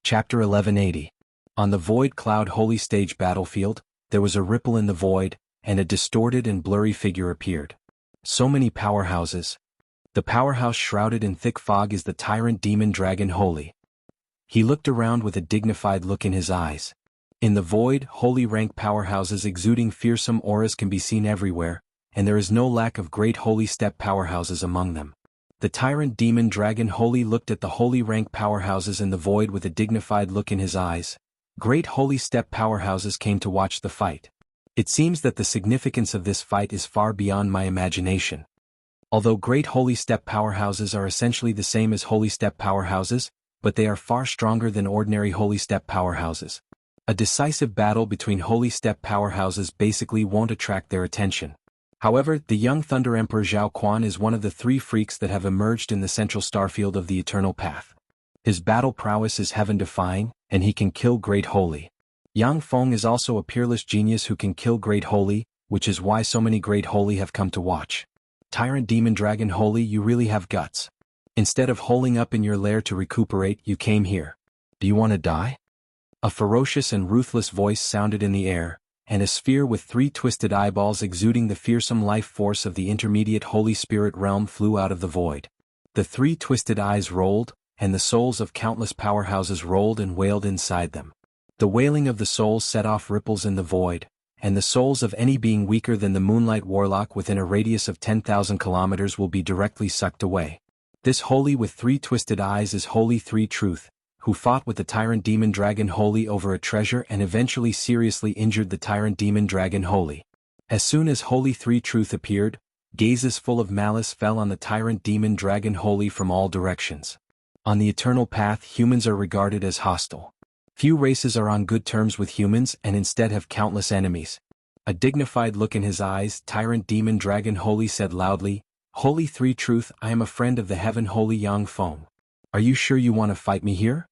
Chapter 1180. On the Void Cloud Holy Stage battlefield, there was a ripple in the void, and a distorted and blurry figure appeared. So many powerhouses. The powerhouse shrouded in thick fog is the tyrant demon dragon Holy. He looked around with a dignified look in his eyes. In the void, holy rank powerhouses exuding fearsome auras can be seen everywhere, and there is no lack of great holy step powerhouses among them. The tyrant demon dragon Holy looked at the holy rank powerhouses in the void with a dignified look in his eyes. Great holy step powerhouses came to watch the fight. It seems that the significance of this fight is far beyond my imagination. Although great holy step powerhouses are essentially the same as holy step powerhouses, but they are far stronger than ordinary holy step powerhouses. A decisive battle between holy step powerhouses basically won't attract their attention. However, the young Thunder Emperor Zhao Quan is one of the three freaks that have emerged in the central starfield of the Eternal Path. His battle prowess is heaven-defying, and he can kill Great Holy. Yang Feng is also a peerless genius who can kill Great Holy, which is why so many Great Holy have come to watch. Tyrant Demon Dragon Holy, you really have guts. Instead of holing up in your lair to recuperate, you came here. Do you want to die? A ferocious and ruthless voice sounded in the air, and a sphere with three twisted eyeballs exuding the fearsome life force of the intermediate Holy Spirit realm flew out of the void. The three twisted eyes rolled, and the souls of countless powerhouses rolled and wailed inside them. The wailing of the souls set off ripples in the void, and the souls of any being weaker than the Moonlight Warlock within a radius of 10,000 kilometers will be directly sucked away. This Holy with three twisted eyes is Holy Three Truth, who fought with the Tyrant Demon Dragon Holy over a treasure and eventually seriously injured the Tyrant Demon Dragon Holy. As soon as Holy Three Truth appeared, gazes full of malice fell on the Tyrant Demon Dragon Holy from all directions. On the Eternal Path, humans are regarded as hostile. Few races are on good terms with humans and instead have countless enemies. A dignified look in his eyes, Tyrant Demon Dragon Holy said loudly, "Holy Three Truth, I am a friend of the Heaven Holy Yang Feng. Are you sure you want to fight me here?"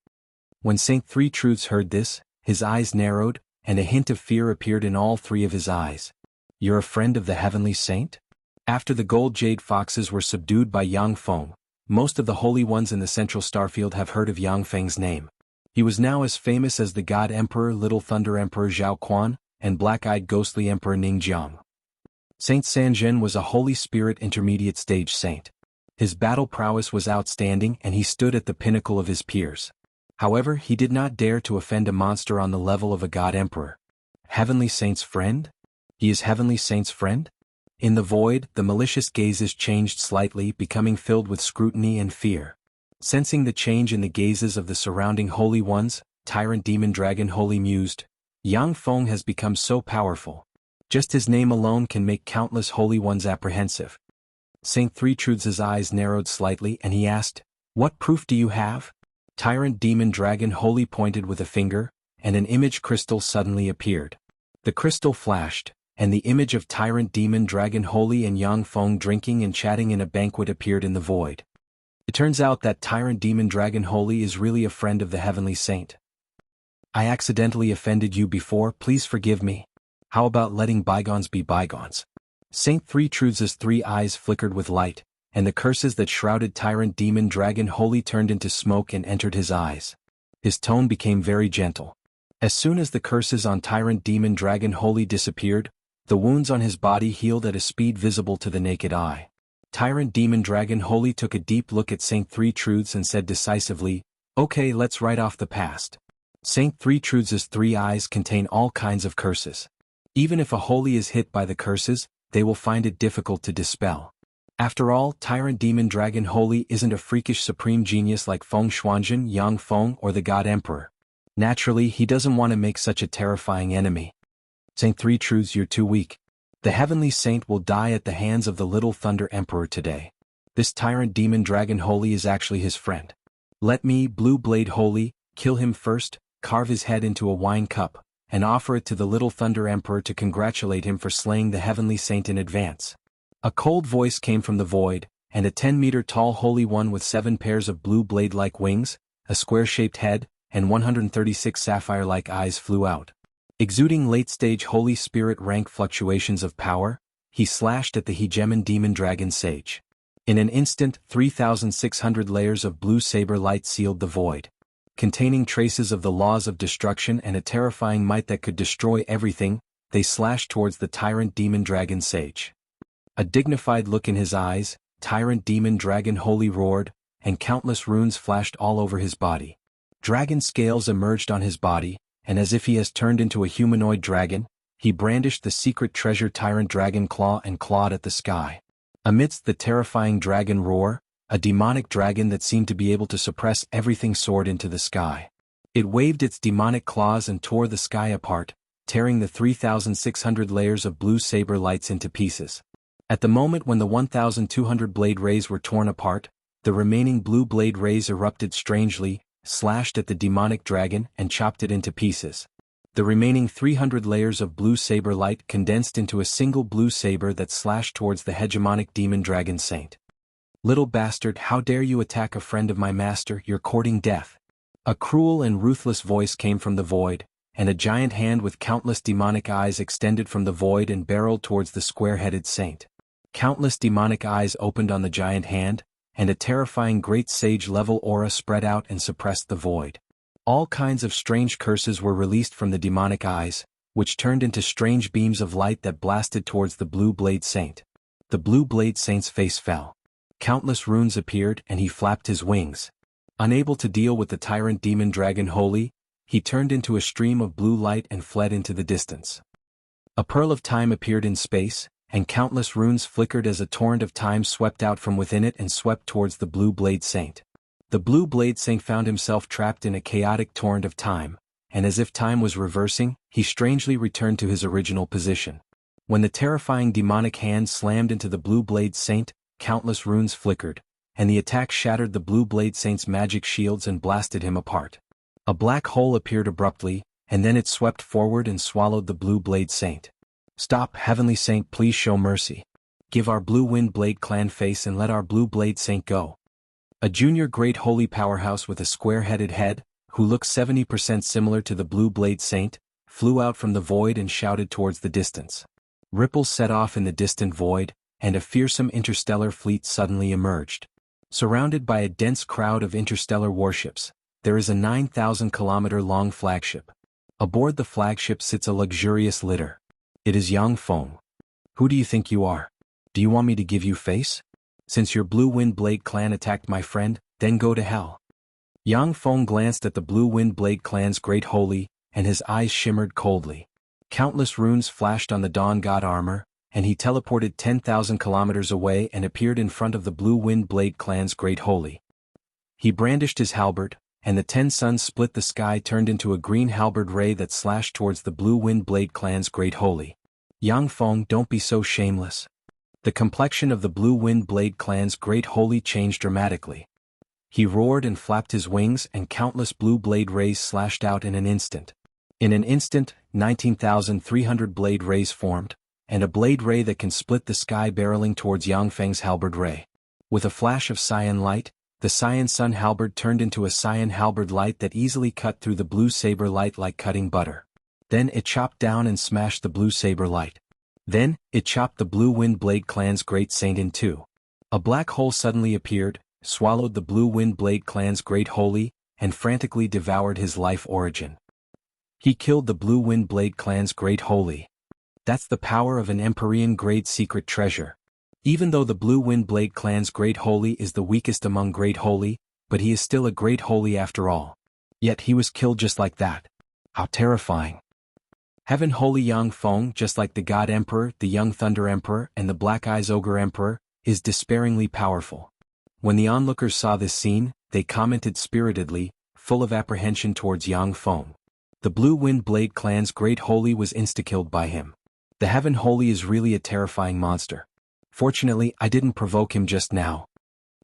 When Saint Three Truths heard this, his eyes narrowed, and a hint of fear appeared in all three of his eyes. "You're a friend of the Heavenly Saint?" After the gold jade foxes were subdued by Yang Feng, most of the holy ones in the central starfield have heard of Yang Feng's name. He was now as famous as the God Emperor Little Thunder Emperor Zhao Quan, and Black-Eyed Ghostly Emperor Ning Jiang. Saint Sanzhen was a Holy Spirit intermediate stage saint. His battle prowess was outstanding and he stood at the pinnacle of his peers. However, he did not dare to offend a monster on the level of a God Emperor. Heavenly Saint's friend? He is Heavenly Saint's friend? In the void, the malicious gazes changed slightly, becoming filled with scrutiny and fear. Sensing the change in the gazes of the surrounding holy ones, Tyrant Demon Dragon Holy mused, "Yang Feng has become so powerful. Just his name alone can make countless holy ones apprehensive." Saint Three Truths' eyes narrowed slightly and he asked, "What proof do you have?" Tyrant Demon Dragon Holy pointed with a finger, and an image crystal suddenly appeared. The crystal flashed, and the image of Tyrant Demon Dragon Holy and Yang Feng drinking and chatting in a banquet appeared in the void. It turns out that Tyrant Demon Dragon Holy is really a friend of the Heavenly Saint. "I accidentally offended you before, please forgive me. How about letting bygones be bygones?" Saint Three Truths' three eyes flickered with light, and the curses that shrouded Tyrant Demon Dragon Holy turned into smoke and entered his eyes. His tone became very gentle. As soon as the curses on Tyrant Demon Dragon Holy disappeared, the wounds on his body healed at a speed visible to the naked eye. Tyrant Demon Dragon Holy took a deep look at Saint Three Truths and said decisively, "Okay, let's write off the past." Saint Three Truths' three eyes contain all kinds of curses. Even if a holy is hit by the curses, they will find it difficult to dispel. After all, Tyrant Demon Dragon Holy isn't a freakish supreme genius like Feng Xuanzhen, Yang Feng, or the God Emperor. Naturally, he doesn't want to make such a terrifying enemy. "Saint Three Truths, you're too weak. The Heavenly Saint will die at the hands of the Little Thunder Emperor today. This Tyrant Demon Dragon Holy is actually his friend. Let me, Blue Blade Holy, kill him first, carve his head into a wine cup, and offer it to the Little Thunder Emperor to congratulate him for slaying the Heavenly Saint in advance." A cold voice came from the void, and a 10-meter-tall Holy One with 7 pairs of blue blade-like wings, a square-shaped head, and 136 sapphire-like eyes flew out. Exuding late-stage Holy Spirit rank fluctuations of power, he slashed at the Hegemon Demon Dragon Sage. In an instant, 3,600 layers of blue saber light sealed the void. containing traces of the laws of destruction and a terrifying might that could destroy everything. They slashed towards the tyrant demon dragon sage. A dignified look in his eyes, tyrant demon dragon holy roared, and countless runes flashed all over his body. Dragon scales emerged on his body, and as if he has turned into a humanoid dragon, he brandished the secret treasure tyrant dragon claw and clawed at the sky. Amidst the terrifying dragon roar, a demonic dragon that seemed to be able to suppress everything soared into the sky. It waved its demonic claws and tore the sky apart, tearing the 3,600 layers of blue saber lights into pieces. At the moment when the 1,200 blade rays were torn apart, the remaining blue blade rays erupted strangely, slashed at the demonic dragon and chopped it into pieces. The remaining 300 layers of blue saber light condensed into a single blue saber that slashed towards the hegemonic demon dragon saint. "Little bastard, how dare you attack a friend of my master, you're courting death." A cruel and ruthless voice came from the void, and a giant hand with countless demonic eyes extended from the void and barreled towards the square-headed saint. Countless demonic eyes opened on the giant hand, and a terrifying great sage-level aura spread out and suppressed the void. All kinds of strange curses were released from the demonic eyes, which turned into strange beams of light that blasted towards the blue blade saint. The blue blade saint's face fell. Countless runes appeared and he flapped his wings. Unable to deal with the tyrant demon dragon holy, he turned into a stream of blue light and fled into the distance. A pearl of time appeared in space, and countless runes flickered as a torrent of time swept out from within it and swept towards the blue blade saint. The blue blade saint found himself trapped in a chaotic torrent of time, and as if time was reversing, he strangely returned to his original position. When the terrifying demonic hand slammed into the blue blade saint, countless runes flickered, and the attack shattered the blue blade saint's magic shields and blasted him apart. A black hole appeared abruptly, and then it swept forward and swallowed the blue blade saint. "Stop, heavenly saint, please show mercy. Give our blue wind blade clan face and let our blue blade saint go." A junior great holy powerhouse with a square-headed head, who looked 70% similar to the blue blade saint, flew out from the void and shouted towards the distance. Ripples set off in the distant void, and a fearsome interstellar fleet suddenly emerged. Surrounded by a dense crowd of interstellar warships, there is a 9,000-kilometer-long flagship. Aboard the flagship sits a luxurious litter. It is Yang Feng. "Who do you think you are? Do you want me to give you face? Since your Blue Wind Blade clan attacked my friend, then go to hell." Yang Feng glanced at the Blue Wind Blade clan's great holy, and his eyes shimmered coldly. Countless runes flashed on the Dawn God armor, and he teleported 10,000 kilometers away and appeared in front of the Blue Wind Blade clan's great holy. He brandished his halberd, and the 10 suns split the sky turned into a green halberd ray that slashed towards the Blue Wind Blade clan's great holy. "Yang Feng, don't be so shameless." The complexion of the Blue Wind Blade clan's great holy changed dramatically. He roared and flapped his wings and countless blue blade rays slashed out in an instant. In an instant, 19,300 blade rays formed, and a blade ray that can split the sky barreling towards Yang Feng's halberd ray. With a flash of cyan light, the cyan sun halberd turned into a cyan halberd light that easily cut through the blue saber light like cutting butter. Then it chopped down and smashed the blue saber light. Then, it chopped the Blue Wind Blade clan's great saint in two. A black hole suddenly appeared, swallowed the Blue Wind Blade clan's great holy, and frantically devoured his life origin. He killed the Blue Wind Blade clan's great holy. That's the power of an Empyrean-grade secret treasure. Even though the Blue Wind Blade clan's great holy is the weakest among great holy, but he is still a great holy after all. Yet he was killed just like that. How terrifying. Heaven Holy Yang Feng, just like the God Emperor, the Young Thunder Emperor, and the Black Eyes Ogre Emperor, is despairingly powerful. When the onlookers saw this scene, they commented spiritedly, full of apprehension towards Yang Feng. The Blue Wind Blade clan's great holy was insta-killed by him. The Heaven Holy is really a terrifying monster. Fortunately, I didn't provoke him just now.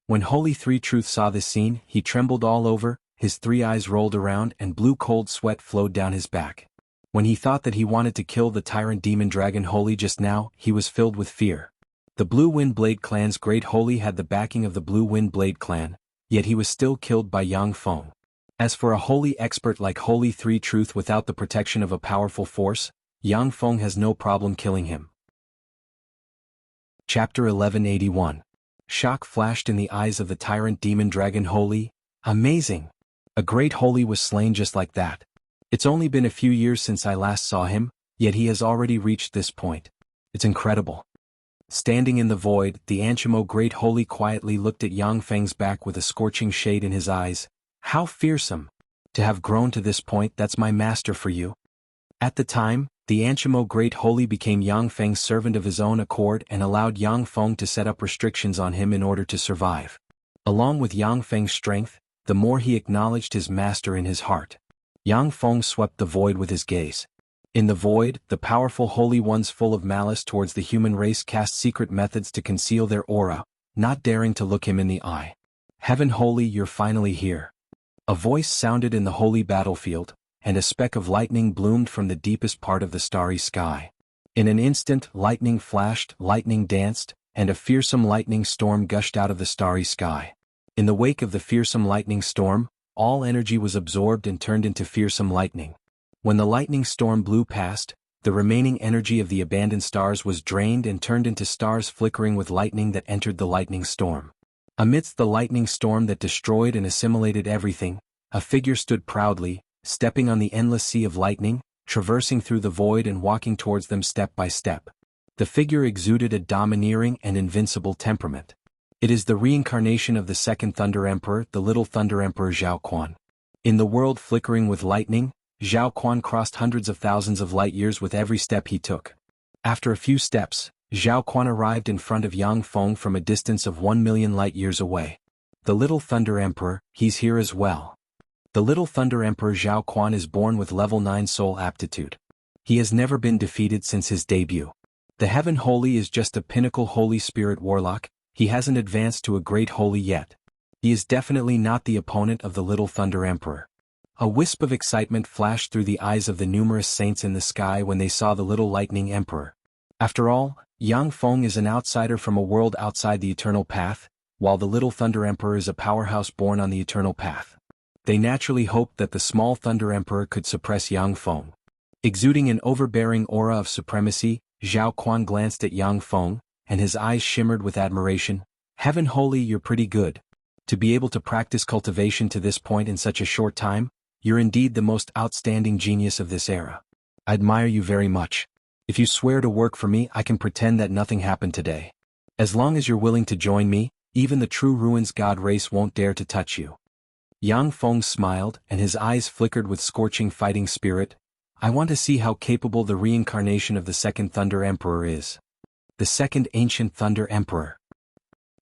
When Holy Three Truth saw this scene, he trembled all over, his 3 eyes rolled around and blue cold sweat flowed down his back. When he thought that he wanted to kill the tyrant demon dragon holy just now, he was filled with fear. The Blue Wind Blade clan's great holy had the backing of the Blue Wind Blade clan, yet he was still killed by Yang Feng. As for a holy expert like Holy Three Truth without the protection of a powerful force, Yang Feng has no problem killing him. Chapter 1181. Shock flashed in the eyes of the tyrant demon dragon holy. Amazing! A great holy was slain just like that. It's only been a few years since I last saw him, yet he has already reached this point. It's incredible. Standing in the void, the Anshimo Great Holy quietly looked at Yang Feng's back with a scorching shade in his eyes. How fearsome! To have grown to this point, that's my master for you. At the time, the Anshimo Great Holy became Yang Feng's servant of his own accord and allowed Yang Feng to set up restrictions on him in order to survive. Along with Yang Feng's strength, the more he acknowledged his master in his heart. Yang Feng swept the void with his gaze. In the void, the powerful holy ones full of malice towards the human race cast secret methods to conceal their aura, not daring to look him in the eye. Heaven Holy, you're finally here. A voice sounded in the holy battlefield, and a speck of lightning bloomed from the deepest part of the starry sky. In an instant, lightning flashed, lightning danced, and a fearsome lightning storm gushed out of the starry sky. In the wake of the fearsome lightning storm, all energy was absorbed and turned into fearsome lightning. When the lightning storm blew past, the remaining energy of the abandoned stars was drained and turned into stars flickering with lightning that entered the lightning storm. Amidst the lightning storm that destroyed and assimilated everything, a figure stood proudly, stepping on the endless sea of lightning, traversing through the void and walking towards them step by step. The figure exuded a domineering and invincible temperament. It is the reincarnation of the Second Thunder Emperor, the Little Thunder Emperor Zhao Quan. In the world flickering with lightning, Zhao Quan crossed hundreds of thousands of light years with every step he took. After a few steps, Zhao Quan arrived in front of Yang Feng from a distance of 1,000,000 light years away. The Little Thunder Emperor, he's here as well. The Little Thunder Emperor Zhao Quan is born with level 9 soul aptitude. He has never been defeated since his debut. The Heaven Holy is just a pinnacle Holy Spirit warlock. He hasn't advanced to a great holy yet. He is definitely not the opponent of the Little Thunder Emperor. A wisp of excitement flashed through the eyes of the numerous saints in the sky when they saw the Little Lightning Emperor. After all, Yang Feng is an outsider from a world outside the Eternal Path, while the Little Thunder Emperor is a powerhouse born on the Eternal Path. They naturally hoped that the small Thunder Emperor could suppress Yang Feng. Exuding an overbearing aura of supremacy, Zhao Quan glanced at Yang Feng, and his eyes shimmered with admiration. Heaven Holy, you're pretty good. To be able to practice cultivation to this point in such a short time, you're indeed the most outstanding genius of this era. I admire you very much. If you swear to work for me, I can pretend that nothing happened today. As long as you're willing to join me, even the true Ruins God race won't dare to touch you. Yang Feng smiled, and his eyes flickered with scorching fighting spirit. I want to see how capable the reincarnation of the Second Thunder Emperor is. The Second Ancient Thunder Emperor.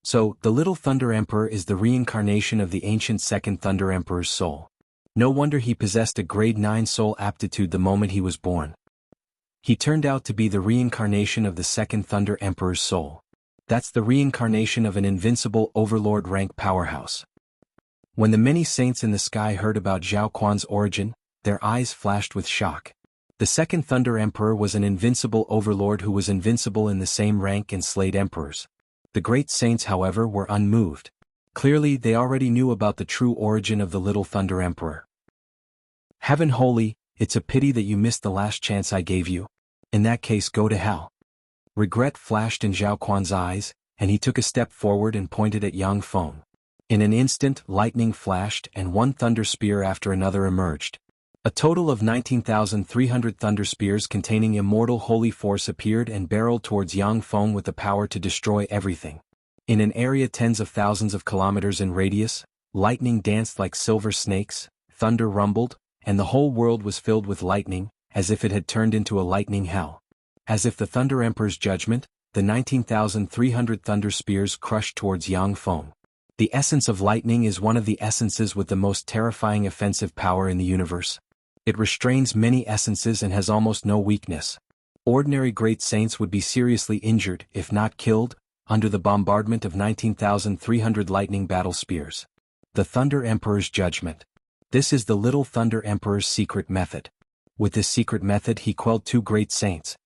So, the Little Thunder Emperor is the reincarnation of the ancient Second Thunder Emperor's soul. No wonder he possessed a grade 9 soul aptitude the moment he was born. He turned out to be the reincarnation of the Second Thunder Emperor's soul. That's the reincarnation of an invincible overlord rank powerhouse. When the many saints in the sky heard about Zhao Quan's origin, their eyes flashed with shock. The Second Thunder Emperor was an invincible overlord who was invincible in the same rank and slayed emperors. The great saints, however, were unmoved. Clearly, they already knew about the true origin of the Little Thunder Emperor. Heaven Holy, it's a pity that you missed the last chance I gave you. In that case, go to hell. Regret flashed in Zhao Quan's eyes, and he took a step forward and pointed at Yang Feng. In an instant, lightning flashed and one thunder spear after another emerged. A total of 19,300 thunder spears containing immortal holy force appeared and barreled towards Yang Feng with the power to destroy everything. In an area tens of thousands of kilometers in radius, lightning danced like silver snakes, thunder rumbled, and the whole world was filled with lightning, as if it had turned into a lightning hell. As if the Thunder Emperor's judgment, the 19,300 thunder spears crushed towards Yang Feng. The essence of lightning is one of the essences with the most terrifying offensive power in the universe. It restrains many essences and has almost no weakness. Ordinary great saints would be seriously injured, if not killed, under the bombardment of 19,300 lightning battle spears. The Thunder Emperor's judgment. This is the Little Thunder Emperor's secret method. With this secret method he quelled two great saints.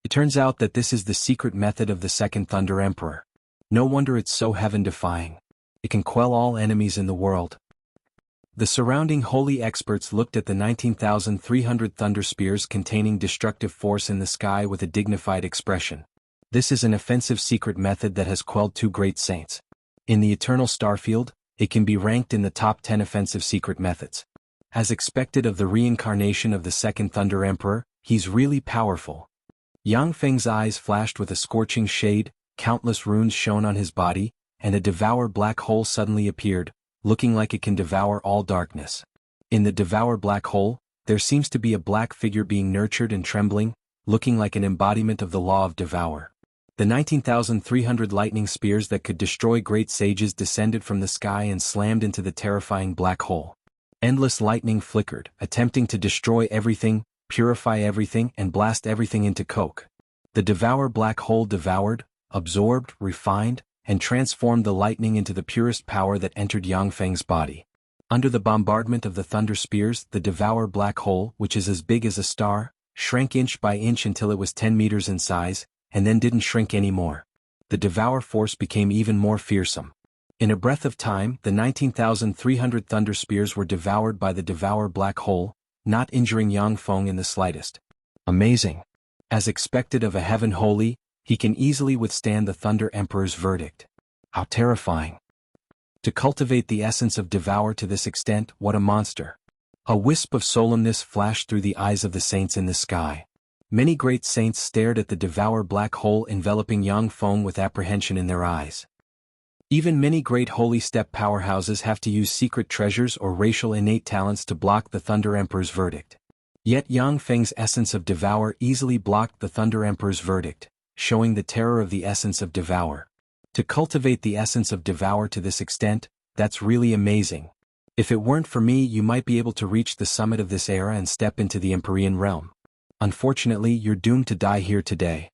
It turns out that this is the secret method of the Second Thunder Emperor. No wonder it's so heaven-defying. It can quell all enemies in the world. The surrounding holy experts looked at the 19,300 thunder spears containing destructive force in the sky with a dignified expression. This is an offensive secret method that has quelled two great saints. In the eternal starfield, it can be ranked in the top 10 offensive secret methods. As expected of the reincarnation of the second Thunder Emperor, he's really powerful. Yang Feng's eyes flashed with a scorching shade, countless runes shone on his body, and a devour black hole suddenly appeared, looking like it can devour all darkness. In the devour black hole, there seems to be a black figure being nurtured and trembling, looking like an embodiment of the law of devour. The 19,300 lightning spears that could destroy great sages descended from the sky and slammed into the terrifying black hole. Endless lightning flickered, attempting to destroy everything, purify everything, and blast everything into coke. The devour black hole devoured, absorbed, refined, and transformed the lightning into the purest power that entered Yang Feng's body. Under the bombardment of the thunder spears, the devour black hole, which is as big as a star, shrank inch by inch until it was 10 meters in size, and then didn't shrink anymore. The devour force became even more fearsome. In a breath of time, the 19,300 thunder spears were devoured by the devour black hole, not injuring Yang Feng in the slightest. Amazing. As expected of a heaven holy, he can easily withstand the Thunder Emperor's verdict. How terrifying. To cultivate the essence of devour to this extent, what a monster. A wisp of solemnness flashed through the eyes of the saints in the sky. Many great saints stared at the devour black hole enveloping Yang Feng with apprehension in their eyes. Even many great holy step powerhouses have to use secret treasures or racial innate talents to block the Thunder Emperor's verdict. Yet Yang Feng's essence of devour easily blocked the Thunder Emperor's verdict, showing the terror of the essence of devour. To cultivate the essence of devour to this extent, that's really amazing. If it weren't for me, you might be able to reach the summit of this era and step into the Empyrean realm. Unfortunately, you're doomed to die here today.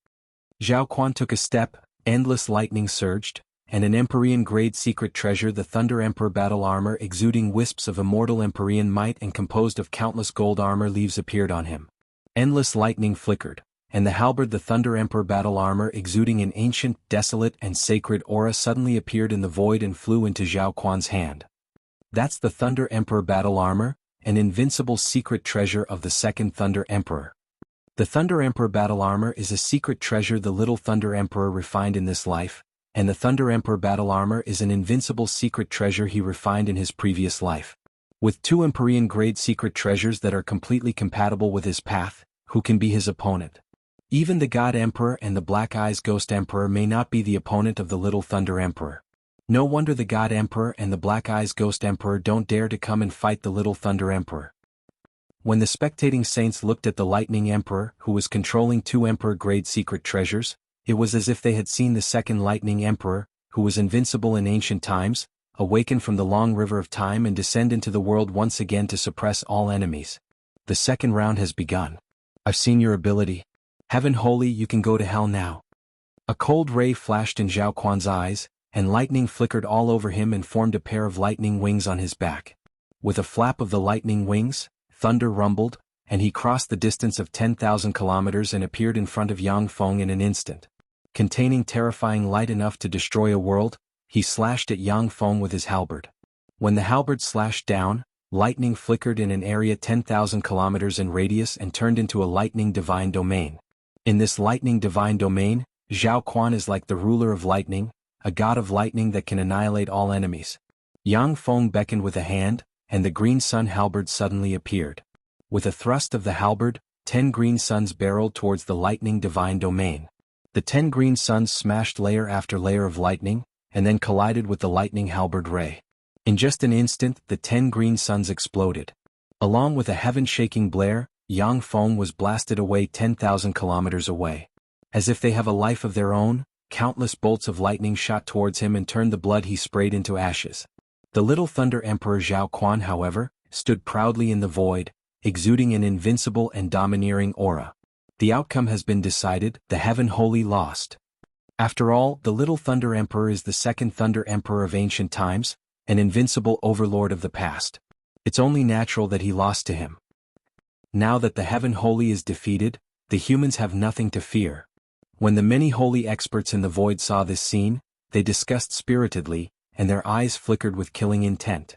Zhao Quan took a step, endless lightning surged, and an Empyrean-grade secret treasure, the Thunder Emperor battle armor exuding wisps of immortal Empyrean might and composed of countless gold armor leaves appeared on him. Endless lightning flickered, and the halberd, the Thunder Emperor battle armor exuding an ancient, desolate, and sacred aura suddenly appeared in the void and flew into Zhao Quan's hand. That's the Thunder Emperor battle armor, an invincible secret treasure of the second Thunder Emperor. The Thunder Emperor battle armor is a secret treasure the little Thunder Emperor refined in this life, and the Thunder Emperor battle armor is an invincible secret treasure he refined in his previous life. With two Empyrean-grade secret treasures that are completely compatible with his path, who can be his opponent? Even the God Emperor and the Black Eyes Ghost Emperor may not be the opponent of the Little Thunder Emperor. No wonder the God Emperor and the Black Eyes Ghost Emperor don't dare to come and fight the Little Thunder Emperor. When the spectating saints looked at the Lightning Emperor, who was controlling two Emperor-grade secret treasures, it was as if they had seen the second Lightning Emperor, who was invincible in ancient times, awaken from the long river of time and descend into the world once again to suppress all enemies. The second round has begun. I've seen your ability. Heaven holy, you can go to hell now. A cold ray flashed in Zhao Quan's eyes, and lightning flickered all over him and formed a pair of lightning wings on his back. With a flap of the lightning wings, thunder rumbled, and he crossed the distance of 10,000 kilometers and appeared in front of Yang Feng in an instant. Containing terrifying light enough to destroy a world, he slashed at Yang Feng with his halberd. When the halberd slashed down, lightning flickered in an area 10,000 kilometers in radius and turned into a lightning divine domain. In this lightning divine domain, Zhao Quan is like the ruler of lightning, a god of lightning that can annihilate all enemies. Yang Feng beckoned with a hand, and the green sun halberd suddenly appeared. With a thrust of the halberd, 10 green suns barreled towards the lightning divine domain. The 10 green suns smashed layer after layer of lightning, and then collided with the lightning halberd ray. In just an instant, the 10 green suns exploded. Along with a heaven-shaking blare, Yang Feng was blasted away 10,000 kilometers away. As if they have a life of their own, countless bolts of lightning shot towards him and turned the blood he sprayed into ashes. The Little Thunder Emperor Zhao Quan, however, stood proudly in the void, exuding an invincible and domineering aura. The outcome has been decided, the Heaven Holy lost. After all, the Little Thunder Emperor is the second Thunder Emperor of ancient times, an invincible overlord of the past. It's only natural that he lost to him. Now that the Heaven Holy is defeated, the humans have nothing to fear. When the many holy experts in the void saw this scene, they discussed spiritedly, and their eyes flickered with killing intent.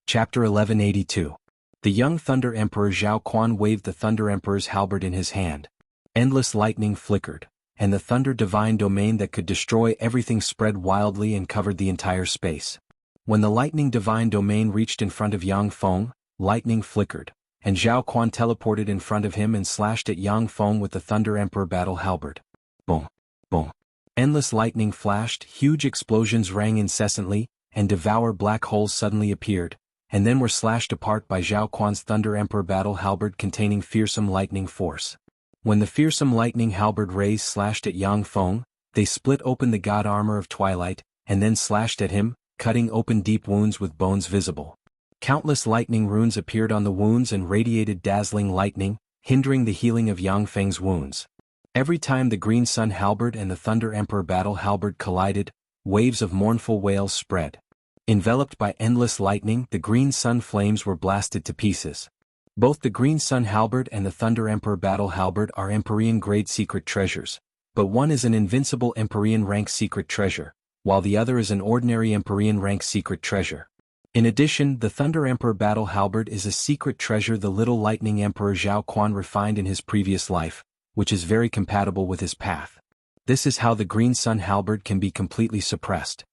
Chapter 1182. The young Thunder Emperor Zhao Quan waved the Thunder Emperor's halberd in his hand. Endless lightning flickered, and the thunder divine domain that could destroy everything spread wildly and covered the entire space. When the lightning divine domain reached in front of Yang Feng, lightning flickered, and Zhao Quan teleported in front of him and slashed at Yang Feng with the Thunder Emperor battle halberd. Boom! Boom! Endless lightning flashed, huge explosions rang incessantly, and devour black holes suddenly appeared, and then were slashed apart by Zhao Quan's Thunder Emperor battle halberd containing fearsome lightning force. When the fearsome lightning halberd rays slashed at Yang Feng, they split open the god armor of twilight, and then slashed at him, cutting open deep wounds with bones visible. Countless lightning runes appeared on the wounds and radiated dazzling lightning, hindering the healing of Yang Feng's wounds. Every time the Green Sun halberd and the Thunder Emperor battle halberd collided, waves of mournful wails spread. Enveloped by endless lightning, the Green Sun flames were blasted to pieces. Both the Green Sun halberd and the Thunder Emperor battle halberd are Empyrean-grade secret treasures, but one is an invincible Empyrean-rank secret treasure, while the other is an ordinary Empyrean-rank secret treasure. In addition, the Thunder Emperor battle halberd is a secret treasure the Little Lightning Emperor Zhao Quan refined in his previous life, which is very compatible with his path. This is how the Green Sun halberd can be completely suppressed.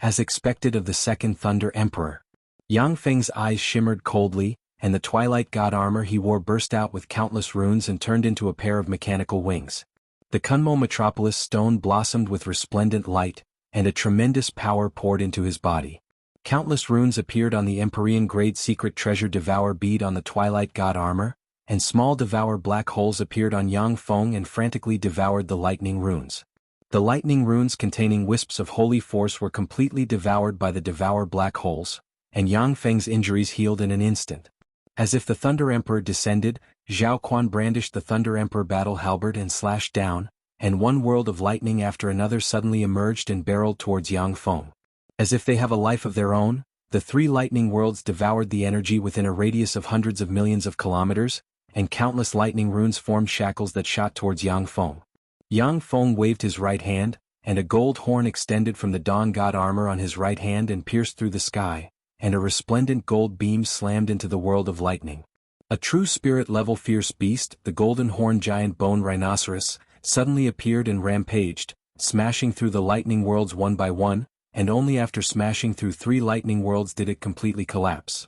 As expected of the second Thunder Emperor, Yang Feng's eyes shimmered coldly, and the Twilight God armor he wore burst out with countless runes and turned into a pair of mechanical wings. The Kunmo Metropolis stone blossomed with resplendent light, and a tremendous power poured into his body. Countless runes appeared on the Empyrean-grade secret treasure Devour bead on the Twilight God armor, and small Devour black holes appeared on Yang Feng and frantically devoured the lightning runes. The lightning runes containing wisps of holy force were completely devoured by the Devour black holes, and Yang Feng's injuries healed in an instant. As if the Thunder Emperor descended, Zhao Quan brandished the Thunder Emperor battle halberd and slashed down, and one world of lightning after another suddenly emerged and barreled towards Yang Feng. As if they have a life of their own, the three lightning worlds devoured the energy within a radius of hundreds of millions of kilometers, and countless lightning runes formed shackles that shot towards Yang Feng. Yang Feng waved his right hand, and a gold horn extended from the Dawn God armor on his right hand and pierced through the sky, and a resplendent gold beam slammed into the world of lightning. A true spirit-level fierce beast, the golden horned giant bone rhinoceros, suddenly appeared and rampaged, smashing through the lightning worlds one by one, and only after smashing through 3 lightning worlds did it completely collapse.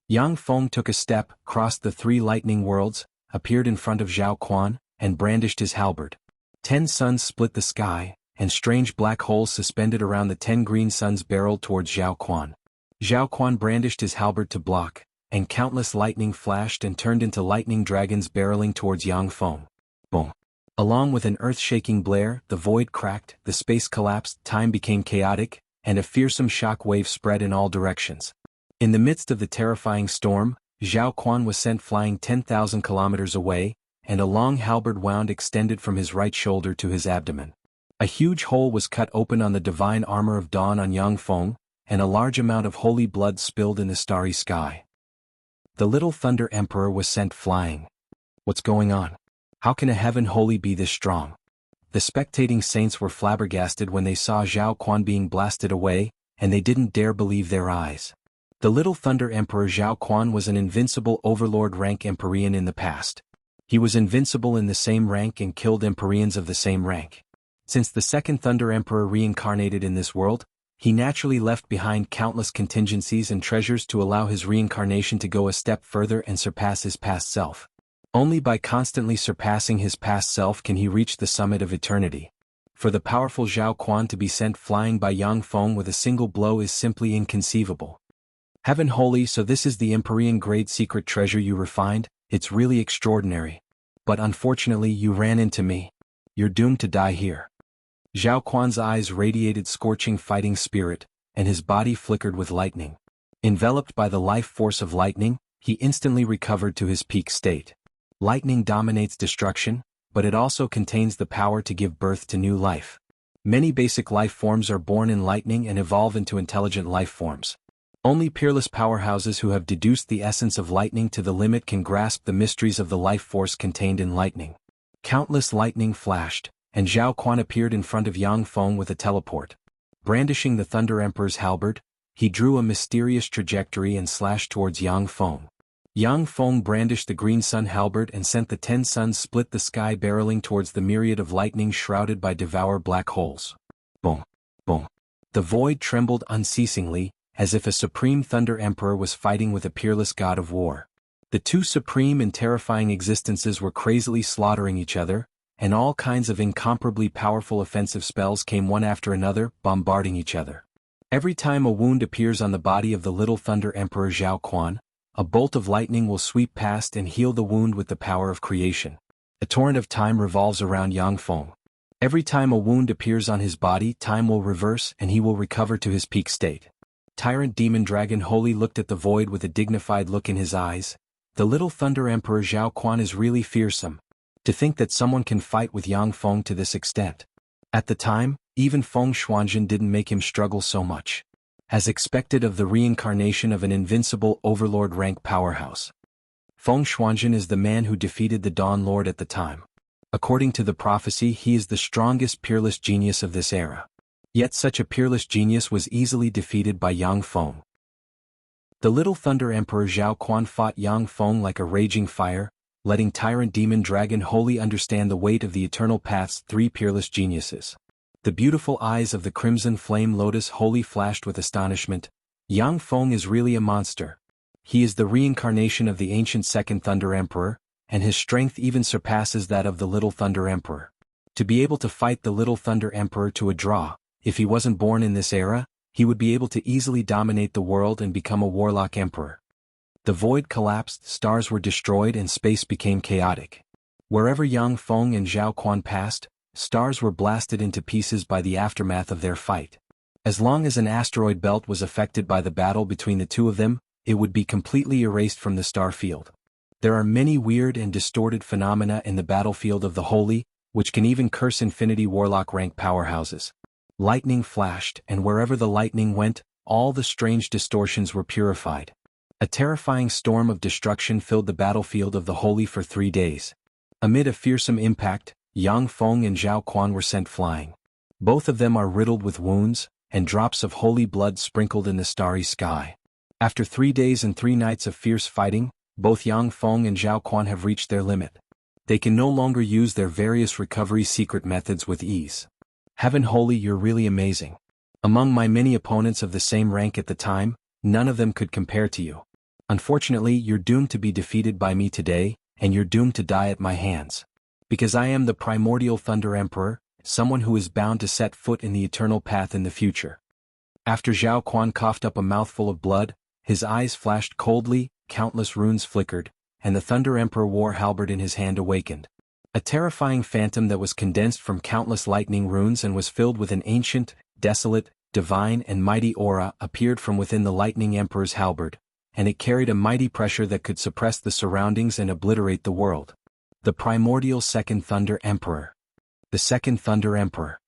Yang Feng took a step, crossed the 3 lightning worlds, appeared in front of Zhao Quan, and brandished his halberd. 10 suns split the sky, and strange black holes suspended around the 10 green suns barreled towards Zhao Quan. Zhao Quan brandished his halberd to block, and countless lightning flashed and turned into lightning dragons barreling towards Yang Feng. Boom! Along with an earth-shaking blare, the void cracked, the space collapsed, time became chaotic, and a fearsome shock wave spread in all directions. In the midst of the terrifying storm, Zhao Quan was sent flying 10,000 kilometers away, and a long halberd wound extended from his right shoulder to his abdomen. A huge hole was cut open on the divine armor of dawn on Yang Feng, and a large amount of holy blood spilled in the starry sky. The Little Thunder Emperor was sent flying. What's going on? How can a heaven holy be this strong? The spectating saints were flabbergasted when they saw Zhao Quan being blasted away, and they didn't dare believe their eyes. The Little Thunder Emperor Zhao Quan was an invincible overlord-rank Empyrean in the past. He was invincible in the same rank and killed Empyreans of the same rank. Since the second Thunder Emperor reincarnated in this world, he naturally left behind countless contingencies and treasures to allow his reincarnation to go a step further and surpass his past self. Only by constantly surpassing his past self can he reach the summit of eternity. For the powerful Zhao Quan to be sent flying by Yang Feng with a single blow is simply inconceivable. Heaven holy, so this is the Empyrean-grade secret treasure you refined? It's really extraordinary. But unfortunately you ran into me. You're doomed to die here. Zhao Quan's eyes radiated scorching fighting spirit, and his body flickered with lightning. Enveloped by the life force of lightning, he instantly recovered to his peak state. Lightning dominates destruction, but it also contains the power to give birth to new life. Many basic life forms are born in lightning and evolve into intelligent life forms. Only peerless powerhouses who have deduced the essence of lightning to the limit can grasp the mysteries of the life force contained in lightning. Countless lightning flashed, and Zhao Quan appeared in front of Yang Feng with a teleport. Brandishing the Thunder Emperor's halberd, he drew a mysterious trajectory and slashed towards Yang Feng. Yang Feng brandished the green sun halberd and sent the 10 suns split the sky barreling towards the myriad of lightning shrouded by devour black holes. Boom! Boom! The void trembled unceasingly, as if a supreme thunder emperor was fighting with a peerless god of war. The two supreme and terrifying existences were crazily slaughtering each other, and all kinds of incomparably powerful offensive spells came one after another, bombarding each other. Every time a wound appears on the body of the little Thunder Emperor Zhao Quan, a bolt of lightning will sweep past and heal the wound with the power of creation. A torrent of time revolves around Yang Feng. Every time a wound appears on his body, time will reverse and he will recover to his peak state. Tyrant Demon Dragon Holy looked at the void with a dignified look in his eyes. The little Thunder Emperor Zhao Quan is really fearsome. To think that someone can fight with Yang Feng to this extent. At the time, even Feng Xuanzhen didn't make him struggle so much. As expected of the reincarnation of an invincible overlord rank powerhouse. Feng Xuanzhen is the man who defeated the Dawn Lord at the time. According to the prophecy, he is the strongest peerless genius of this era. Yet such a peerless genius was easily defeated by Yang Feng. The little Thunder Emperor Zhao Quan fought Yang Feng like a raging fire, letting Tyrant Demon Dragon Holy understand the weight of the Eternal Path's 3 peerless geniuses. The beautiful eyes of the Crimson Flame Lotus Holy flashed with astonishment. Yang Feng is really a monster. He is the reincarnation of the ancient Second Thunder Emperor, and his strength even surpasses that of the Little Thunder Emperor. To be able to fight the Little Thunder Emperor to a draw, if he wasn't born in this era, he would be able to easily dominate the world and become a warlock emperor. The void collapsed, stars were destroyed and space became chaotic. Wherever Yang Feng and Zhao Quan passed, stars were blasted into pieces by the aftermath of their fight. As long as an asteroid belt was affected by the battle between the two of them, it would be completely erased from the star field. There are many weird and distorted phenomena in the battlefield of the Holy, which can even curse Infinity Warlock rank powerhouses. Lightning flashed, and wherever the lightning went, all the strange distortions were purified. A terrifying storm of destruction filled the battlefield of the Holy for 3 days. Amid a fearsome impact, Yang Feng and Zhao Quan were sent flying. Both of them are riddled with wounds, and drops of holy blood sprinkled in the starry sky. After 3 days and 3 nights of fierce fighting, both Yang Feng and Zhao Quan have reached their limit. They can no longer use their various recovery secret methods with ease. Heaven Holy, you're really amazing. Among my many opponents of the same rank at the time, none of them could compare to you. Unfortunately, you're doomed to be defeated by me today, and you're doomed to die at my hands. Because I am the primordial Thunder Emperor, someone who is bound to set foot in the eternal path in the future. After Zhao Quan coughed up a mouthful of blood, his eyes flashed coldly, countless runes flickered, and the Thunder Emperor war halberd in his hand awakened. A terrifying phantom that was condensed from countless lightning runes and was filled with an ancient, desolate, divine and mighty aura appeared from within the Lightning Emperor's halberd, and it carried a mighty pressure that could suppress the surroundings and obliterate the world. The primordial Second Thunder Emperor. The Second Thunder Emperor.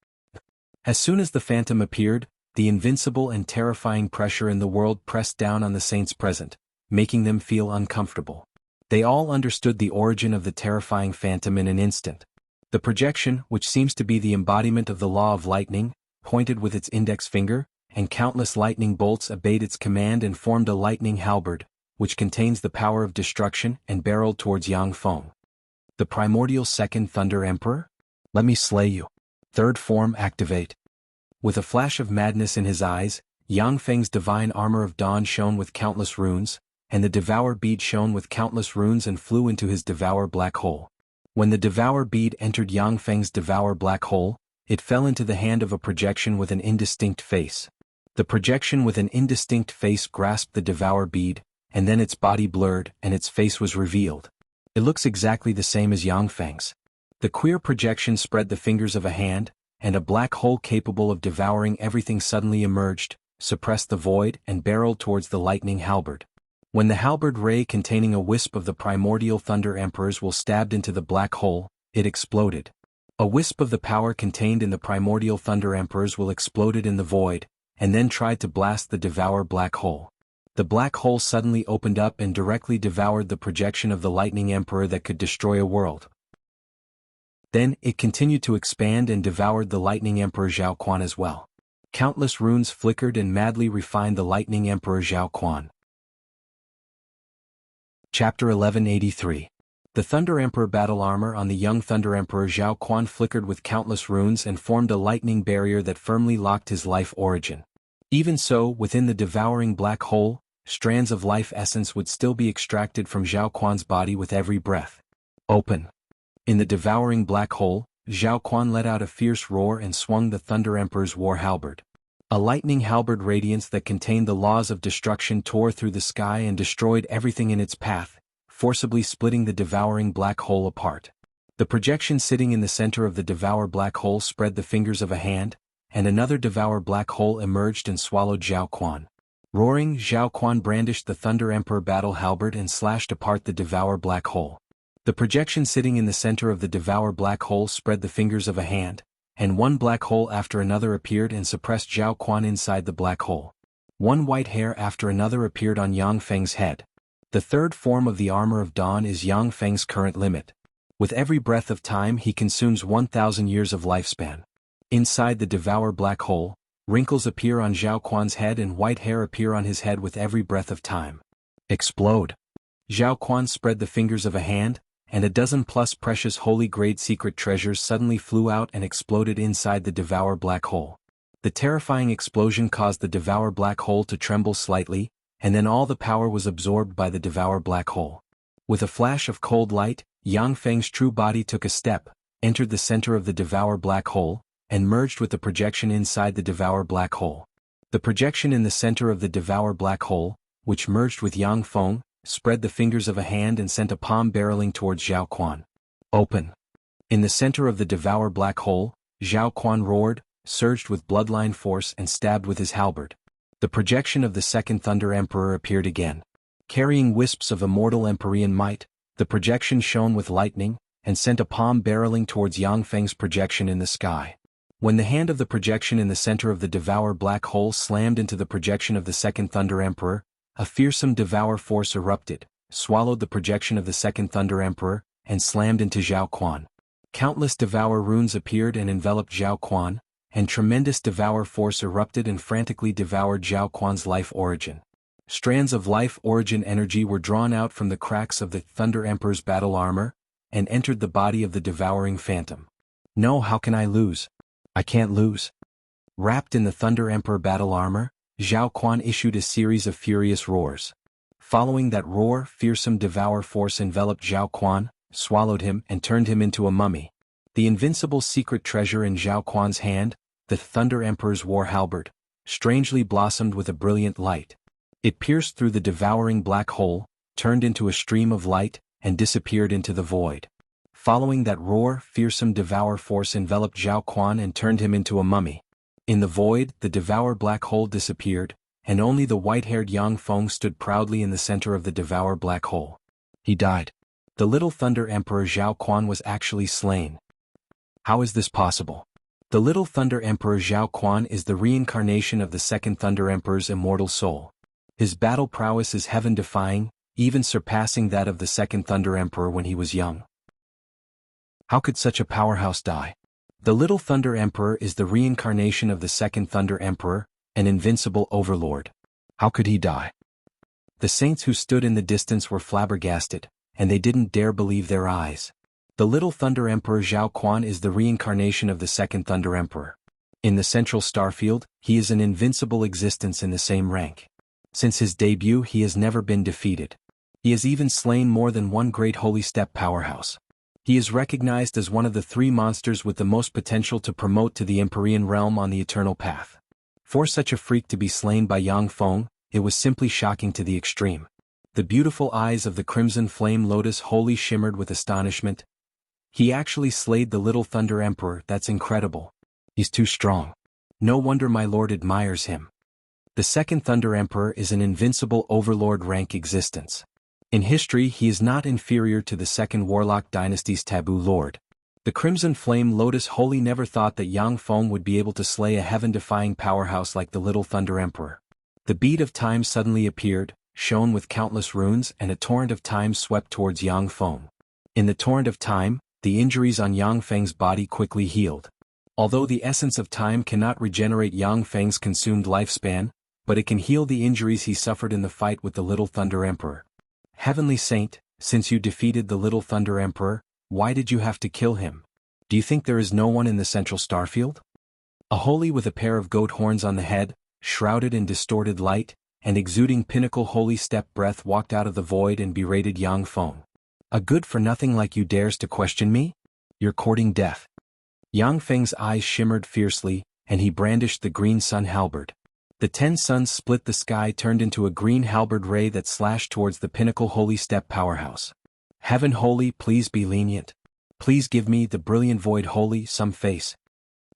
As soon as the phantom appeared, the invincible and terrifying pressure in the world pressed down on the saints present, making them feel uncomfortable. They all understood the origin of the terrifying phantom in an instant. The projection, which seems to be the embodiment of the law of lightning, pointed with its index finger, and countless lightning bolts obeyed its command and formed a lightning halberd, which contains the power of destruction and barreled towards Yang Feng. The primordial Second Thunder Emperor? Let me slay you. Third form activate. With a flash of madness in his eyes, Yang Feng's divine armor of dawn shone with countless runes, and the Devour bead shone with countless runes and flew into his Devour black hole. When the Devour bead entered Yang Feng's Devour black hole, it fell into the hand of a projection with an indistinct face. The projection with an indistinct face grasped the Devour bead, and then its body blurred and its face was revealed. It looks exactly the same as Yang Feng's. The queer projection spread the fingers of a hand, and a black hole capable of devouring everything suddenly emerged, suppressed the void and barreled towards the lightning halberd. When the halberd ray containing a wisp of the primordial Thunder Emperors will stabbed into the black hole, it exploded. A wisp of the power contained in the primordial Thunder Emperors will exploded in the void, and then tried to blast the Devour black hole. The black hole suddenly opened up and directly devoured the projection of the Lightning Emperor that could destroy a world. Then, it continued to expand and devoured the Lightning Emperor Zhao Quan as well. Countless runes flickered and madly refined the Lightning Emperor Zhao Quan. Chapter 1183. The Thunder Emperor battle armor on the young Thunder Emperor Zhao Quan flickered with countless runes and formed a lightning barrier that firmly locked his life origin. Even so, within the devouring black hole, strands of life essence would still be extracted from Zhao Quan's body with every breath. Open. In the devouring black hole, Zhao Quan let out a fierce roar and swung the Thunder Emperor's war halberd. A lightning halberd radiance that contained the laws of destruction tore through the sky and destroyed everything in its path, forcibly splitting the devouring black hole apart. The projection sitting in the center of the devour black hole spread the fingers of a hand, and another devour black hole emerged and swallowed Zhao Quan. Roaring, Zhao Quan brandished the Thunder Emperor battle halberd and slashed apart the devour black hole. The projection sitting in the center of the devour black hole spread the fingers of a hand, and one black hole after another appeared and suppressed Zhao Quan inside the black hole. One white hair after another appeared on Yang Feng's head. The third form of the armor of dawn is Yang Feng's current limit. With every breath of time he consumes 1,000 years of lifespan. Inside the devour black hole, wrinkles appear on Zhao Quan's head and white hair appear on his head with every breath of time. Explode. Zhao Quan spread the fingers of a hand, and a dozen plus precious holy-grade secret treasures suddenly flew out and exploded inside the devour black hole. The terrifying explosion caused the devour black hole to tremble slightly, and then all the power was absorbed by the devour black hole. With a flash of cold light, Yang Feng's true body took a step, entered the center of the devour black hole, and merged with the projection inside the devour black hole. The projection in the center of the devour black hole, which merged with Yang Feng, spread the fingers of a hand and sent a palm barreling towards Zhao Quan. Open. In the center of the devour black hole, Zhao Quan roared, surged with bloodline force and stabbed with his halberd. The projection of the second Thunder Emperor appeared again. Carrying wisps of immortal Empyrean might, the projection shone with lightning, and sent a palm barreling towards Yang Feng's projection in the sky. When the hand of the projection in the center of the devour black hole slammed into the projection of the second Thunder Emperor, a fearsome devour force erupted, swallowed the projection of the second Thunder Emperor, and slammed into Zhao Quan. Countless devour runes appeared and enveloped Zhao Quan, and tremendous devour force erupted and frantically devoured Zhao Quan's life origin. Strands of life origin energy were drawn out from the cracks of the Thunder Emperor's battle armor, and entered the body of the devouring phantom. No, how can I lose? I can't lose. Wrapped in the Thunder Emperor battle armor, Zhao Quan issued a series of furious roars. Following that roar, fearsome devour force enveloped Zhao Quan, swallowed him and turned him into a mummy. The invincible secret treasure in Zhao Quan's hand, the Thunder Emperor's war halberd, strangely blossomed with a brilliant light. It pierced through the devouring black hole, turned into a stream of light, and disappeared into the void. Following that roar, fearsome devour force enveloped Zhao Quan and turned him into a mummy. In the void, the devour black hole disappeared, and only the white-haired Yang Feng stood proudly in the center of the devour black hole. He died. The little Thunder Emperor Zhao Quan was actually slain. How is this possible? The little Thunder Emperor Zhao Quan is the reincarnation of the second Thunder Emperor's immortal soul. His battle prowess is heaven-defying, even surpassing that of the second Thunder Emperor when he was young. How could such a powerhouse die? The little Thunder Emperor is the reincarnation of the second Thunder Emperor, an invincible overlord. How could he die? The saints who stood in the distance were flabbergasted, and they didn't dare believe their eyes. The little Thunder Emperor Zhao Quan is the reincarnation of the second Thunder Emperor. In the central starfield, he is an invincible existence in the same rank. Since his debut he has never been defeated. He has even slain more than one great holy step powerhouse. He is recognized as one of the three monsters with the most potential to promote to the Empyrean realm on the eternal path. For such a freak to be slain by Yang Feng, it was simply shocking to the extreme. The beautiful eyes of the crimson flame lotus wholly shimmered with astonishment. He actually slayed the little Thunder Emperor, that's incredible. He's too strong. No wonder my lord admires him. The second Thunder Emperor is an invincible overlord rank existence. In history he is not inferior to the second Warlock dynasty's taboo lord. The Crimson Flame Lotus wholly never thought that Yang Feng would be able to slay a heaven-defying powerhouse like the little Thunder Emperor. The bead of time suddenly appeared, shone with countless runes, and a torrent of time swept towards Yang Feng. In the torrent of time, the injuries on Yang Feng's body quickly healed. Although the essence of time cannot regenerate Yang Feng's consumed lifespan, but it can heal the injuries he suffered in the fight with the little Thunder Emperor. Heavenly Saint, since you defeated the Little Thunder Emperor, why did you have to kill him? Do you think there is no one in the central starfield? A holy with a pair of goat horns on the head, shrouded in distorted light, and exuding pinnacle holy step breath walked out of the void and berated Yang Feng. A good-for-nothing like you dares to question me? You're courting death. Yang Feng's eyes shimmered fiercely, and he brandished the green sun halberd. The 10 suns split the sky turned into a green halberd ray that slashed towards the pinnacle holy step powerhouse. Heaven holy, please be lenient. Please give me, the brilliant void holy, some face.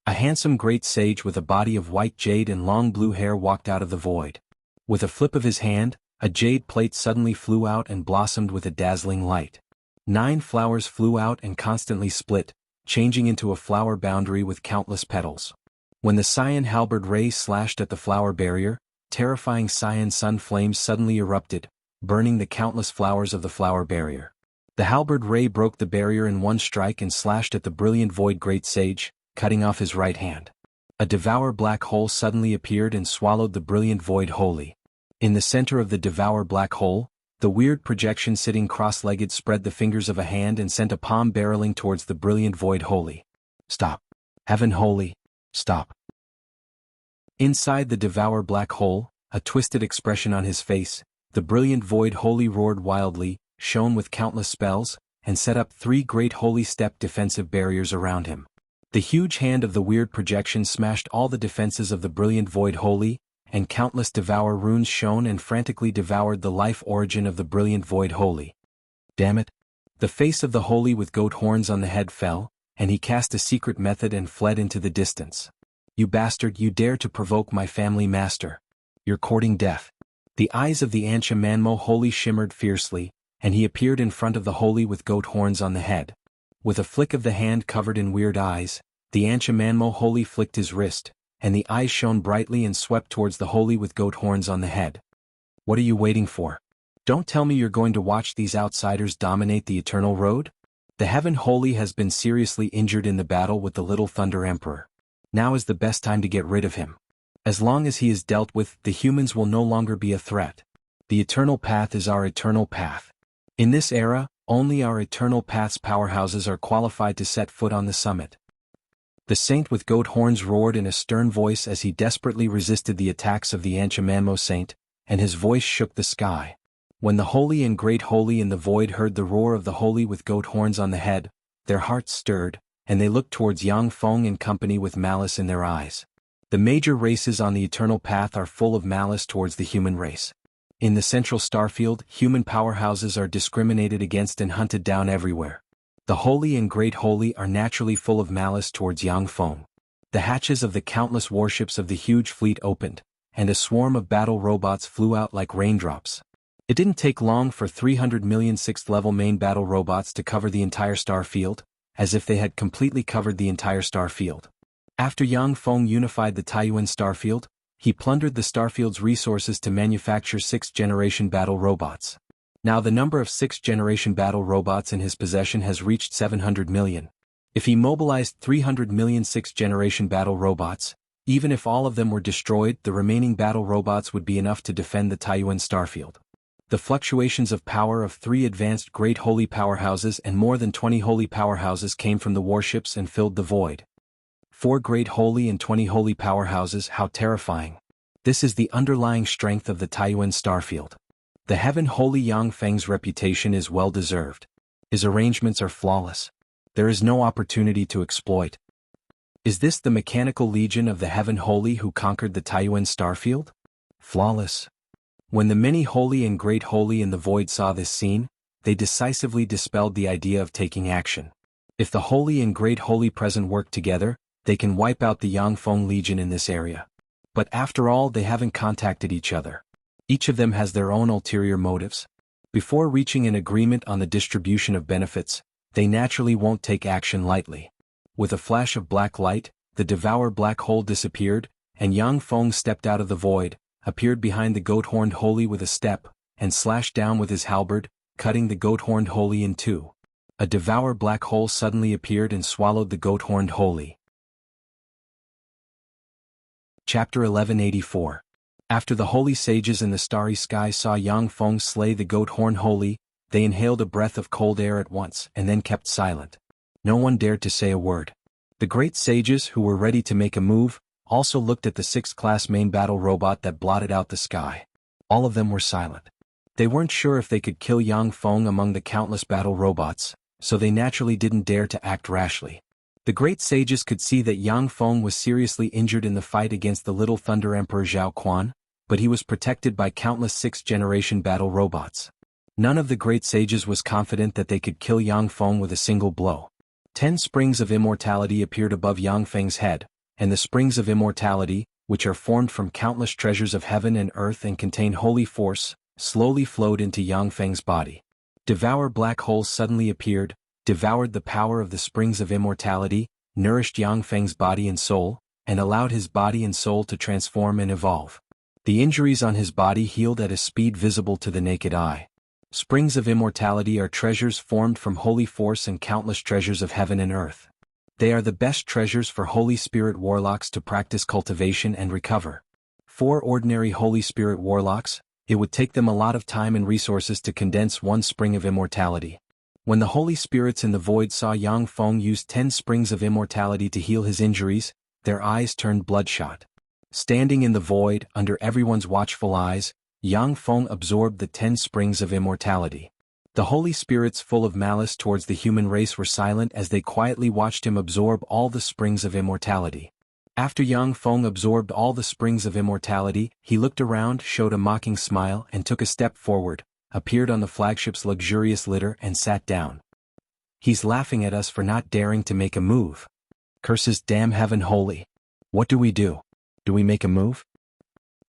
A handsome great sage with a body of white jade and long blue hair walked out of the void. With a flip of his hand, a jade plate suddenly flew out and blossomed with a dazzling light. 9 flowers flew out and constantly split, changing into a flower boundary with countless petals. When the cyan halberd ray slashed at the flower barrier, terrifying cyan sun flames suddenly erupted, burning the countless flowers of the flower barrier. The halberd ray broke the barrier in one strike and slashed at the brilliant void great sage, cutting off his right hand. A devour black hole suddenly appeared and swallowed the brilliant void holy. In the center of the devour black hole, the weird projection sitting cross-legged spread the fingers of a hand and sent a palm barreling towards the brilliant void holy. Stop. Heaven holy, stop. Inside the devour black hole, a twisted expression on his face, the brilliant void holy roared wildly, shone with countless spells, and set up 3 great holy step defensive barriers around him. The huge hand of the weird projection smashed all the defenses of the brilliant void holy, and countless devour runes shone and frantically devoured the life origin of the brilliant void holy. Damn it! The face of the holy with goat horns on the head fell, and he cast a secret method and fled into the distance. You bastard, you dare to provoke my family master. You're courting death. The eyes of the Ansha Manmo holy shimmered fiercely, and he appeared in front of the holy with goat horns on the head. With a flick of the hand covered in weird eyes, the Ansha Manmo holy flicked his wrist, and the eyes shone brightly and swept towards the holy with goat horns on the head. What are you waiting for? Don't tell me you're going to watch these outsiders dominate the eternal road? The heaven holy has been seriously injured in the battle with the Little Thunder Emperor. Now is the best time to get rid of him. As long as he is dealt with, the humans will no longer be a threat. The eternal path is our eternal path. In this era, only our eternal path's powerhouses are qualified to set foot on the summit. The saint with goat horns roared in a stern voice as he desperately resisted the attacks of the Anchamamo saint, and his voice shook the sky. When the holy and great holy in the void heard the roar of the holy with goat horns on the head, their hearts stirred, and they looked towards Yang Feng and company with malice in their eyes. The major races on the eternal path are full of malice towards the human race. In the central starfield, human powerhouses are discriminated against and hunted down everywhere. The holy and great holy are naturally full of malice towards Yang Feng. The hatches of the countless warships of the huge fleet opened, and a swarm of battle robots flew out like raindrops. It didn't take long for 300 million 6th-level main battle robots to cover the entire star field, as if they had completely covered the entire star field. After Yang Feng unified the Taiyuan starfield, he plundered the starfield's resources to manufacture 6th-generation battle robots. Now the number of 6th-generation battle robots in his possession has reached 700 million. If he mobilized 300 million 6th-generation battle robots, even if all of them were destroyed, the remaining battle robots would be enough to defend the Taiyuan starfield. The fluctuations of power of 3 advanced great holy powerhouses and more than 20 holy powerhouses came from the warships and filled the void. 4 great holy and 20 holy powerhouses, how terrifying. This is the underlying strength of the Taiyuan starfield. The heaven holy Yang Feng's reputation is well deserved. His arrangements are flawless. There is no opportunity to exploit. Is this the mechanical legion of the heaven holy who conquered the Taiyuan starfield? Flawless. When the many holy and great holy in the void saw this scene, they decisively dispelled the idea of taking action. If the holy and great holy present work together, they can wipe out the Yang Feng legion in this area. But after all, they haven't contacted each other. Each of them has their own ulterior motives. Before reaching an agreement on the distribution of benefits, they naturally won't take action lightly. With a flash of black light, the devour black hole disappeared, and Yang Feng stepped out of the void, appeared behind the goat-horned holy with a step, and slashed down with his halberd, cutting the goat-horned holy in two. A devour black hole suddenly appeared and swallowed the goat-horned holy. Chapter 1184. After the holy sages in the starry sky saw Yang Feng slay the goat horn holy, they inhaled a breath of cold air at once and then kept silent. No one dared to say a word. The great sages who were ready to make a move also looked at the sixth-class main battle robot that blotted out the sky. All of them were silent. They weren't sure if they could kill Yang Feng among the countless battle robots, so they naturally didn't dare to act rashly. The great sages could see that Yang Feng was seriously injured in the fight against the Little Thunder Emperor Zhao Quan, but he was protected by countless sixth-generation battle robots. None of the great sages was confident that they could kill Yang Feng with a single blow. 10 springs of immortality appeared above Yang Feng's head, and the springs of immortality, which are formed from countless treasures of heaven and earth and contain holy force, slowly flowed into Yang Feng's body. Devour black holes suddenly appeared, devoured the power of the springs of immortality, nourished Yang Feng's body and soul, and allowed his body and soul to transform and evolve. The injuries on his body healed at a speed visible to the naked eye. Springs of immortality are treasures formed from holy force and countless treasures of heaven and earth. They are the best treasures for Holy Spirit warlocks to practice cultivation and recover. For ordinary Holy Spirit warlocks, it would take them a lot of time and resources to condense one spring of immortality. When the Holy Spirits in the void saw Yang Feng use 10 springs of immortality to heal his injuries, their eyes turned bloodshot. Standing in the void, under everyone's watchful eyes, Yang Feng absorbed the 10 springs of immortality. The Holy Spirits full of malice towards the human race were silent as they quietly watched him absorb all the springs of immortality. After Yang Feng absorbed all the springs of immortality, he looked around, showed a mocking smile, and took a step forward, appeared on the flagship's luxurious litter and sat down. He's laughing at us for not daring to make a move. Curses damn heaven holy. What do we do? Do we make a move?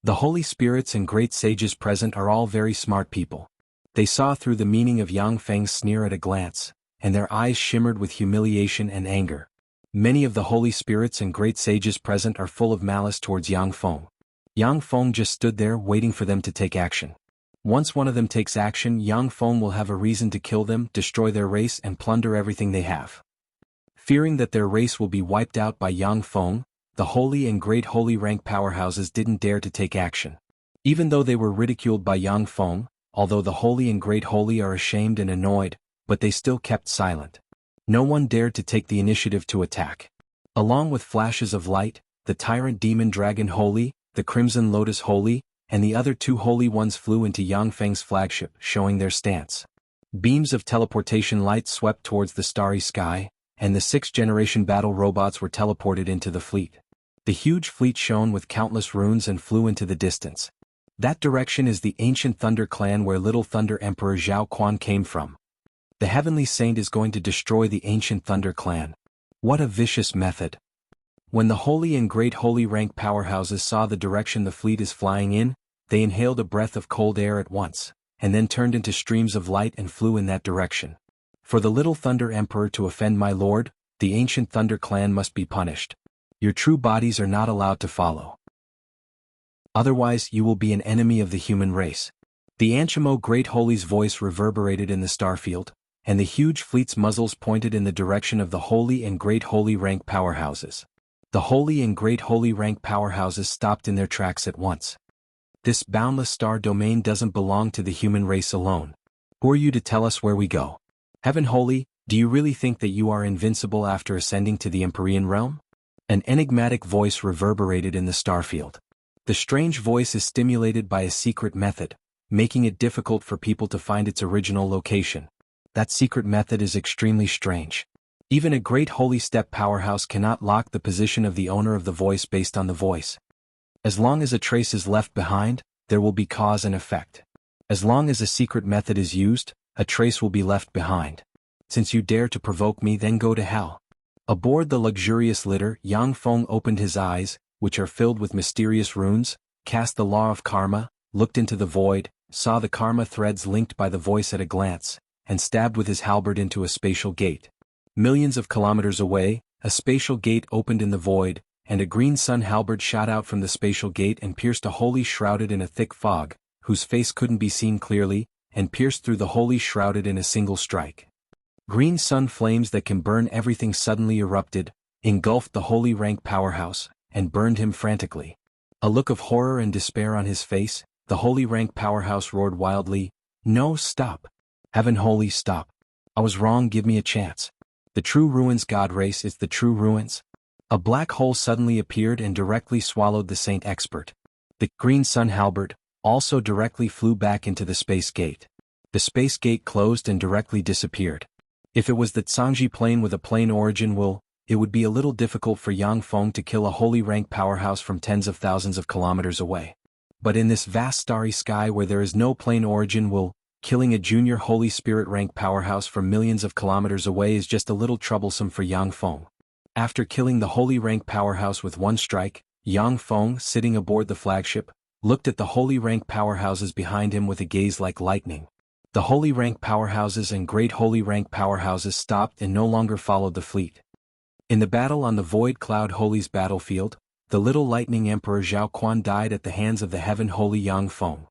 The Holy Spirits and great sages present are all very smart people. They saw through the meaning of Yang Feng's sneer at a glance, and their eyes shimmered with humiliation and anger. Many of the Holy Spirits and great sages present are full of malice towards Yang Feng. Yang Feng just stood there waiting for them to take action. Once one of them takes action, Yang Feng will have a reason to kill them, destroy their race, and plunder everything they have. Fearing that their race will be wiped out by Yang Feng, the holy and great holy rank powerhouses didn't dare to take action. Even though they were ridiculed by Yang Feng, although the holy and great holy are ashamed and annoyed, but they still kept silent. No one dared to take the initiative to attack. Along with flashes of light, the tyrant demon dragon holy, the crimson lotus holy, and the other 2 holy ones flew into Yang Feng's flagship, showing their stance. Beams of teleportation light swept towards the starry sky, and the 6th-generation battle robots were teleported into the fleet. The huge fleet shone with countless runes and flew into the distance. That direction is the ancient Thunder Clan where Little Thunder Emperor Zhao Quan came from. The Heavenly Saint is going to destroy the ancient Thunder Clan. What a vicious method. When the holy and great holy rank powerhouses saw the direction the fleet is flying in, they inhaled a breath of cold air at once, and then turned into streams of light and flew in that direction. For the Little Thunder Emperor to offend my lord, the ancient Thunder Clan must be punished. Your true bodies are not allowed to follow. Otherwise you will be an enemy of the human race. The Anchimo Great Holy's voice reverberated in the starfield, and the huge fleet's muzzles pointed in the direction of the holy and great holy rank powerhouses. The holy and great holy rank powerhouses stopped in their tracks at once. This boundless star domain doesn't belong to the human race alone. Who are you to tell us where we go? Heaven Holy, do you really think that you are invincible after ascending to the Empyrean realm? An enigmatic voice reverberated in the starfield. The strange voice is stimulated by a secret method, making it difficult for people to find its original location. That secret method is extremely strange. Even a great holy step powerhouse cannot lock the position of the owner of the voice based on the voice. As long as a trace is left behind, there will be cause and effect. As long as a secret method is used, a trace will be left behind. Since you dare to provoke me, then go to hell. Aboard the luxurious litter, Yang Feng opened his eyes, which are filled with mysterious runes, cast the law of karma, looked into the void, saw the karma threads linked by the voice at a glance, and stabbed with his halberd into a spatial gate. Millions of kilometers away, a spatial gate opened in the void, and a green sun halberd shot out from the spatial gate and pierced a holy shrouded in a thick fog, whose face couldn't be seen clearly, and pierced through the holy shrouded in a single strike. Green sun flames that can burn everything suddenly erupted, engulfed the holy rank powerhouse, and burned him frantically. A look of horror and despair on his face, the holy rank powerhouse roared wildly, "No, stop! Heaven holy, stop! I was wrong, give me a chance. The true ruins god race is the true ruins." A black hole suddenly appeared and directly swallowed the Saint Expert. The green sun halberd also directly flew back into the space gate. The space gate closed and directly disappeared. If it was the Zhangji plane with a plane origin, it would be a little difficult for Yang Feng to kill a holy rank powerhouse from tens of thousands of kilometers away. But in this vast starry sky where there is no plane origin, killing a junior holy spirit rank powerhouse from millions of kilometers away is just a little troublesome for Yang Feng. After killing the holy rank powerhouse with one strike, Yang Feng, sitting aboard the flagship, looked at the holy rank powerhouses behind him with a gaze like lightning. The holy rank powerhouses and great holy rank powerhouses stopped and no longer followed the fleet. In the battle on the Void Cloud Holy's battlefield, the little lightning emperor Zhao Quan died at the hands of the heaven holy Yang Feng.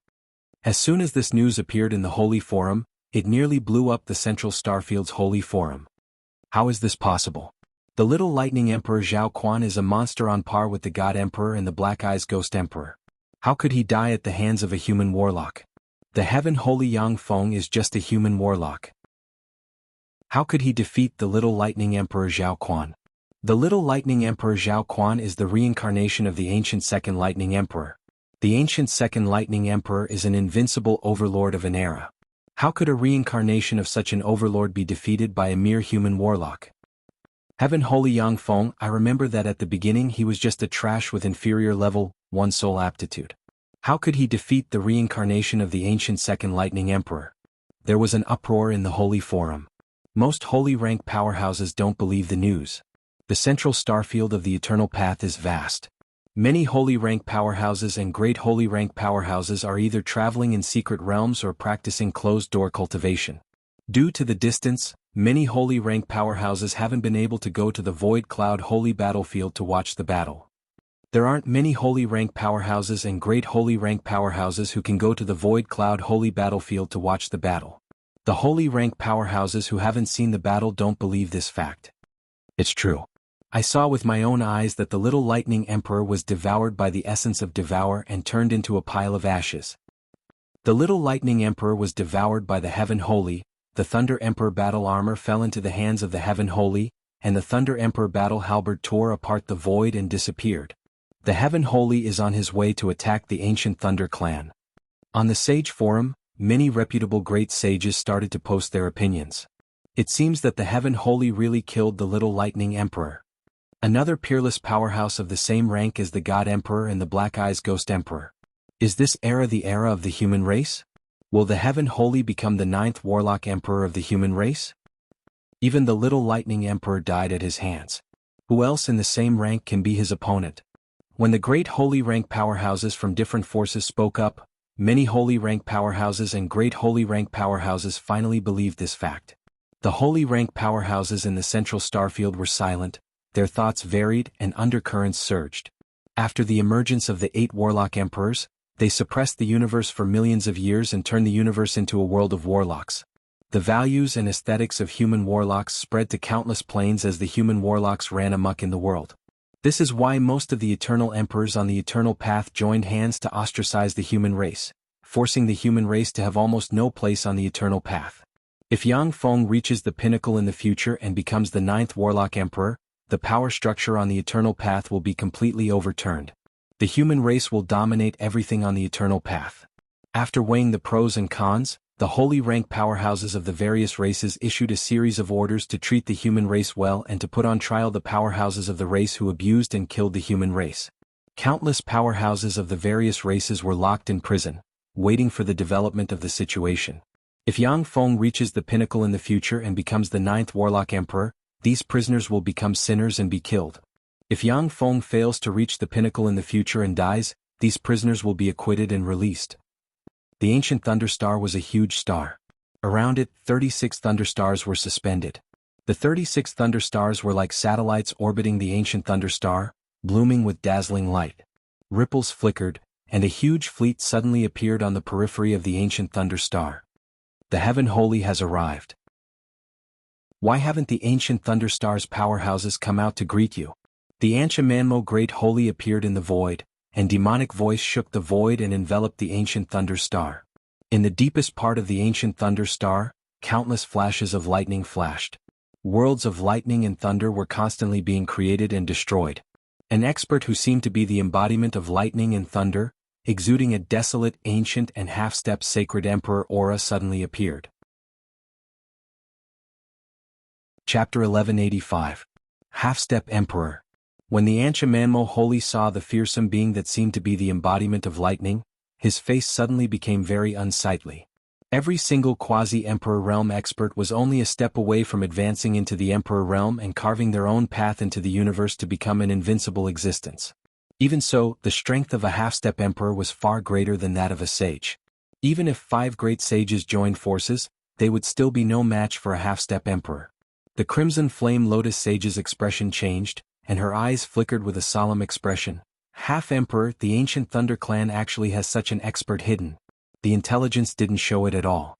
As soon as this news appeared in the Holy Forum, it nearly blew up the Central Starfield's Holy Forum. How is this possible? The little lightning emperor Zhao Quan is a monster on par with the God Emperor and the Black Eyes Ghost Emperor. How could he die at the hands of a human warlock? The heaven holy Yang Feng is just a human warlock. How could he defeat the little lightning emperor Zhao Quan? The little lightning emperor Zhao Quan is the reincarnation of the ancient second lightning emperor. The ancient second lightning emperor is an invincible overlord of an era. How could a reincarnation of such an overlord be defeated by a mere human warlock? Heaven holy Yang Feng, I remember that at the beginning he was just a trash with inferior level 1 soul aptitude. How could he defeat the reincarnation of the ancient second lightning emperor? There was an uproar in the Holy Forum. Most holy rank powerhouses don't believe the news. The central starfield of the eternal path is vast. Many holy rank powerhouses and great holy rank powerhouses are either traveling in secret realms or practicing closed-door cultivation. Due to the distance, many holy rank powerhouses haven't been able to go to the Void Cloud Holy battlefield to watch the battle. There aren't many holy rank powerhouses and great holy rank powerhouses who can go to the Void Cloud Holy battlefield to watch the battle. The holy rank powerhouses who haven't seen the battle don't believe this fact. It's true. I saw with my own eyes that the little lightning emperor was devoured by the essence of devour and turned into a pile of ashes. The little lightning emperor was devoured by the heaven holy, the thunder emperor battle armor fell into the hands of the heaven holy, and the thunder emperor battle halberd tore apart the void and disappeared. The heaven holy is on his way to attack the ancient thunder clan. On the Sage Forum, many reputable great sages started to post their opinions. It seems that the heaven holy really killed the little lightning emperor. Another peerless powerhouse of the same rank as the God Emperor and the Black Eyes Ghost Emperor. Is this era the era of the human race? Will the heaven holy become the 9th warlock emperor of the human race? Even the little lightning emperor died at his hands. Who else in the same rank can be his opponent? When the great holy rank powerhouses from different forces spoke up, many holy rank powerhouses and great holy rank powerhouses finally believed this fact. The holy rank powerhouses in the central starfield were silent, their thoughts varied and undercurrents surged. After the emergence of the 8 warlock emperors, they suppressed the universe for millions of years and turned the universe into a world of warlocks. The values and aesthetics of human warlocks spread to countless planes as the human warlocks ran amok in the world. This is why most of the eternal emperors on the eternal path joined hands to ostracize the human race, forcing the human race to have almost no place on the eternal path. If Yang Feng reaches the pinnacle in the future and becomes the 9th warlock emperor, the power structure on the eternal path will be completely overturned. The human race will dominate everything on the eternal path. After weighing the pros and cons, the holy rank powerhouses of the various races issued a series of orders to treat the human race well and to put on trial the powerhouses of the race who abused and killed the human race. Countless powerhouses of the various races were locked in prison, waiting for the development of the situation. If Yang Feng reaches the pinnacle in the future and becomes the 9th warlock emperor, these prisoners will become sinners and be killed. If Yang Feng fails to reach the pinnacle in the future and dies, these prisoners will be acquitted and released. The ancient thunderstar was a huge star. Around it, 36 thunderstars were suspended. The 36 thunderstars were like satellites orbiting the ancient thunderstar, blooming with dazzling light. Ripples flickered, and a huge fleet suddenly appeared on the periphery of the ancient thunderstar. The heaven holy has arrived. Why haven't the ancient thunderstar's powerhouses come out to greet you? The Anchamanmo Great Holy appeared in the void, and demonic voice shook the void and enveloped the ancient thunder star. In the deepest part of the ancient thunder star, countless flashes of lightning flashed. Worlds of lightning and thunder were constantly being created and destroyed. An expert who seemed to be the embodiment of lightning and thunder, exuding a desolate, ancient and half-step sacred emperor aura suddenly appeared. Chapter 1185. Half-Step Emperor. When the Anchamanmo Holy saw the fearsome being that seemed to be the embodiment of lightning, his face suddenly became very unsightly. Every single quasi-Emperor realm expert was only a step away from advancing into the Emperor realm and carving their own path into the universe to become an invincible existence. Even so, the strength of a half-step Emperor was far greater than that of a sage. Even if 5 great sages joined forces, they would still be no match for a half-step Emperor. The Crimson Flame Lotus Sage's expression changed, and her eyes flickered with a solemn expression. Half-Emperor, the ancient Thunder Clan actually has such an expert hidden. The intelligence didn't show it at all.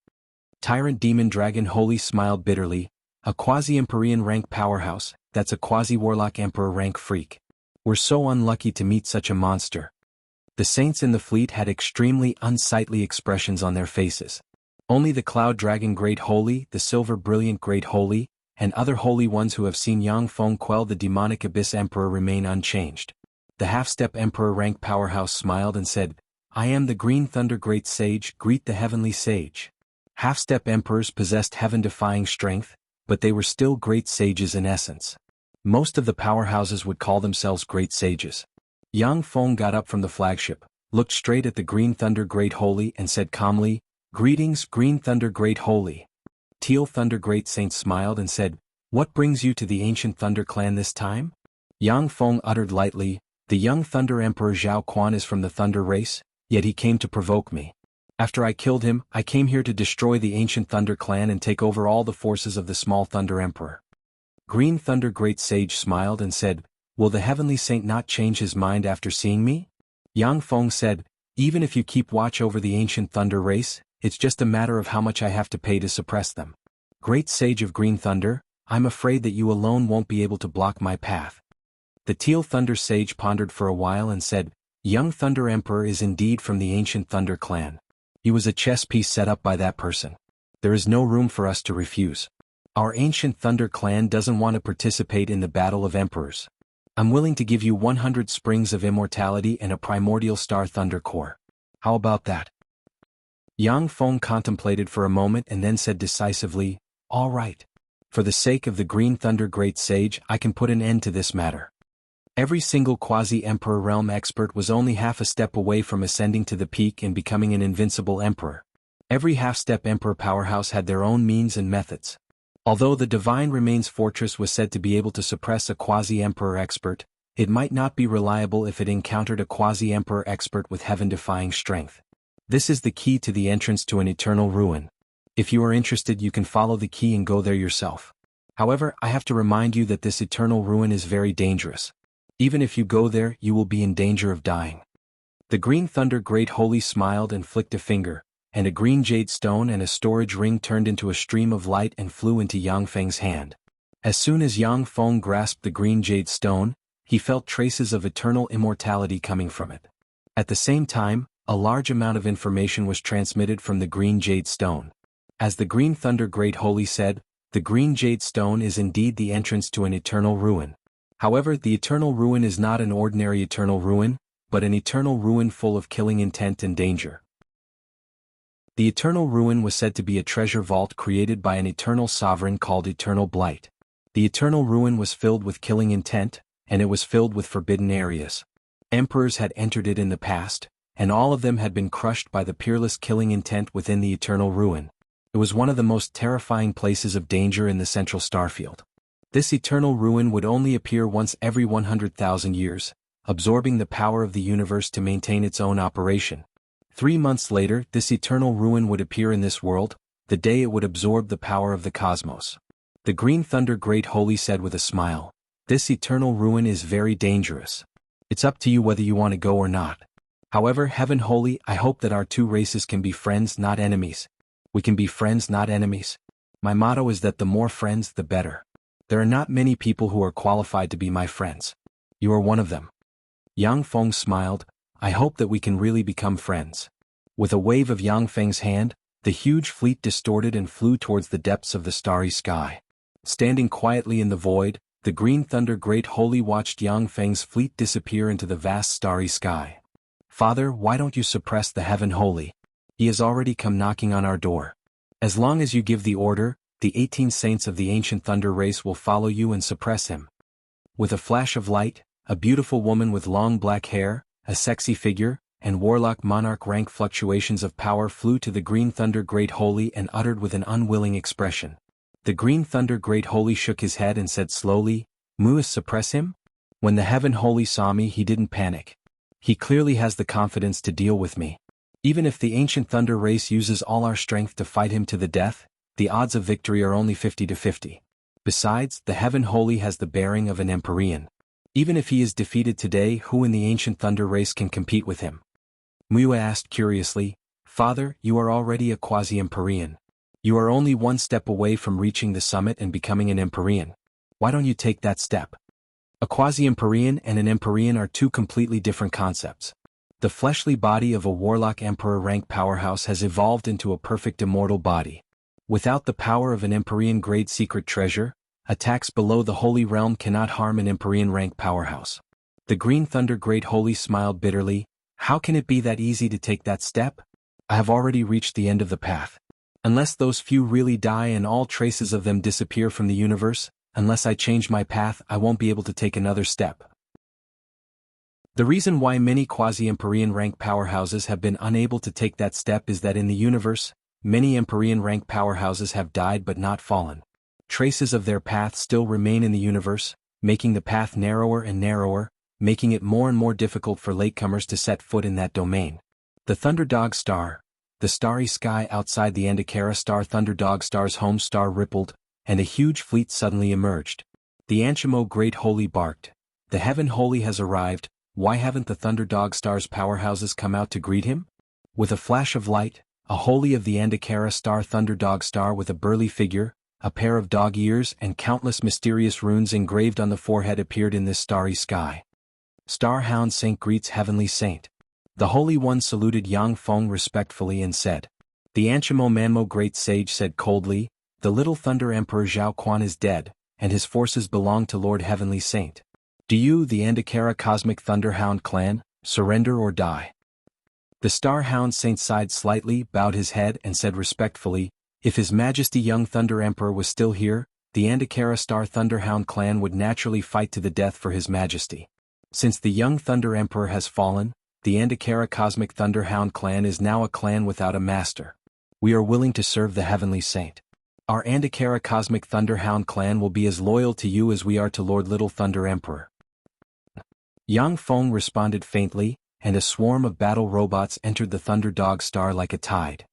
Tyrant Demon Dragon Holy smiled bitterly. A quasi-Empyrean rank powerhouse, that's a quasi-Warlock Emperor rank freak. We're so unlucky to meet such a monster. The saints in the fleet had extremely unsightly expressions on their faces. Only the Cloud Dragon Great Holy, the Silver Brilliant Great Holy, and other holy ones who have seen Yang Feng quell the demonic Abyss Emperor remain unchanged. The half-step Emperor rank powerhouse smiled and said, I am the Green Thunder Great Sage, greet the Heavenly Sage. Half-step Emperors possessed heaven-defying strength, but they were still great sages in essence. Most of the powerhouses would call themselves great sages. Yang Feng got up from the flagship, looked straight at the Green Thunder Great Holy and said calmly, Greetings, Green Thunder Great Holy. Teal Thunder Great Saint smiled and said, What brings you to the ancient Thunder Clan this time? Yang Feng uttered lightly, The young Thunder Emperor Zhao Quan is from the Thunder race, yet he came to provoke me. After I killed him, I came here to destroy the ancient Thunder Clan and take over all the forces of the small Thunder Emperor. Green Thunder Great Sage smiled and said, Will the Heavenly Saint not change his mind after seeing me? Yang Feng said, Even if you keep watch over the ancient Thunder race, it's just a matter of how much I have to pay to suppress them. Great Sage of Green Thunder, I'm afraid that you alone won't be able to block my path. The Teal Thunder Sage pondered for a while and said, Young Thunder Emperor is indeed from the ancient Thunder Clan. He was a chess piece set up by that person. There is no room for us to refuse. Our ancient Thunder Clan doesn't want to participate in the Battle of Emperors. I'm willing to give you 100 Springs of Immortality and a Primordial Star Thunder Core. How about that? Yang Feng contemplated for a moment and then said decisively, All right. For the sake of the Green Thunder Great Sage, I can put an end to this matter. Every single quasi-Emperor realm expert was only half a step away from ascending to the peak and becoming an invincible Emperor. Every half-step Emperor powerhouse had their own means and methods. Although the Divine Remains Fortress was said to be able to suppress a quasi-Emperor expert, it might not be reliable if it encountered a quasi-Emperor expert with heaven-defying strength. This is the key to the entrance to an eternal ruin. If you are interested, you can follow the key and go there yourself. However, I have to remind you that this eternal ruin is very dangerous. Even if you go there, you will be in danger of dying. The Green Thunder Great Holy smiled and flicked a finger, and a green jade stone and a storage ring turned into a stream of light and flew into Yang Feng's hand. As soon as Yang Feng grasped the green jade stone, he felt traces of eternal immortality coming from it. At the same time, a large amount of information was transmitted from the green jade stone. As the Green Thunder Great Holy said, the green jade stone is indeed the entrance to an eternal ruin. However, the eternal ruin is not an ordinary eternal ruin, but an eternal ruin full of killing intent and danger. The eternal ruin was said to be a treasure vault created by an eternal sovereign called Eternal Blight. The eternal ruin was filled with killing intent, and it was filled with forbidden areas. Emperors had entered it in the past, and all of them had been crushed by the peerless killing intent within the eternal ruin. It was one of the most terrifying places of danger in the central starfield. This eternal ruin would only appear once every 100,000 years, absorbing the power of the universe to maintain its own operation. 3 months later, this eternal ruin would appear in this world, the day it would absorb the power of the cosmos. The Green Thunder Great Holy said with a smile, This eternal ruin is very dangerous. It's up to you whether you want to go or not. However, Heaven Holy, I hope that our two races can be friends, not enemies. We can be friends, not enemies. My motto is that the more friends, the better. There are not many people who are qualified to be my friends. You are one of them. Yang Feng smiled, I hope that we can really become friends. With a wave of Yang Feng's hand, the huge fleet distorted and flew towards the depths of the starry sky. Standing quietly in the void, the Green Thunder Great Holy watched Yang Feng's fleet disappear into the vast starry sky. Father, why don't you suppress the Heaven Holy? He has already come knocking on our door. As long as you give the order, the 18 saints of the ancient thunder race will follow you and suppress him. With a flash of light, a beautiful woman with long black hair, a sexy figure, and warlock monarch rank fluctuations of power flew to the Green Thunder Great Holy and uttered with an unwilling expression. The Green Thunder Great Holy shook his head and said slowly, "Muis, suppress him?" When the Heaven Holy saw me, he didn't panic. He clearly has the confidence to deal with me. Even if the ancient thunder race uses all our strength to fight him to the death, the odds of victory are only 50-50. Besides, the Heaven Holy has the bearing of an Empyrean. Even if he is defeated today, who in the ancient thunder race can compete with him? Muia asked curiously, "Father, you are already a quasi-Empyrean. You are only one step away from reaching the summit and becoming an Empyrean. Why don't you take that step?" A quasi-Empyrean and an Empyrean are two completely different concepts. The fleshly body of a warlock emperor rank powerhouse has evolved into a perfect immortal body. Without the power of an Empyrean grade secret treasure, attacks below the holy realm cannot harm an Empyrean rank powerhouse. The Green Thunder Great Holy smiled bitterly. How can it be that easy to take that step? I have already reached the end of the path. Unless those few really die and all traces of them disappear from the universe, unless I change my path, I won't be able to take another step. The reason why many quasi-Empyrean rank powerhouses have been unable to take that step is that in the universe, many Empyrean rank powerhouses have died but not fallen. Traces of their path still remain in the universe, making the path narrower and narrower, making it more and more difficult for latecomers to set foot in that domain. The Thunderdog Star, the starry sky outside the Andhakara star Thunderdog Star's home star rippled, and a huge fleet suddenly emerged. The Anshimo Great Holy barked. The Heaven Holy has arrived. Why haven't the Thunderdog Star's powerhouses come out to greet him? With a flash of light, a holy of the Andhakara star Thunderdog Star with a burly figure, a pair of dog ears and countless mysterious runes engraved on the forehead appeared in this starry sky. Starhound Saint greets Heavenly Saint. The Holy One saluted Yang Feng respectfully and said. The Anshimo Manmo Great Sage said coldly, "The Little Thunder Emperor Zhao Quan is dead, and his forces belong to Lord Heavenly Saint. Do you, the Andhakara Cosmic Thunderhound clan, surrender or die?" The Starhound Saint sighed slightly, bowed his head and said respectfully, "If His Majesty Young Thunder Emperor was still here, the Andhakara Star Thunderhound clan would naturally fight to the death for His Majesty. Since the Young Thunder Emperor has fallen, the Andhakara Cosmic Thunderhound clan is now a clan without a master. We are willing to serve the Heavenly Saint. Our Andhakara Cosmic Thunderhound clan will be as loyal to you as we are to Lord Little Thunder Emperor." Yang Feng responded faintly, and a swarm of battle robots entered the Thunderdog Star like a tide.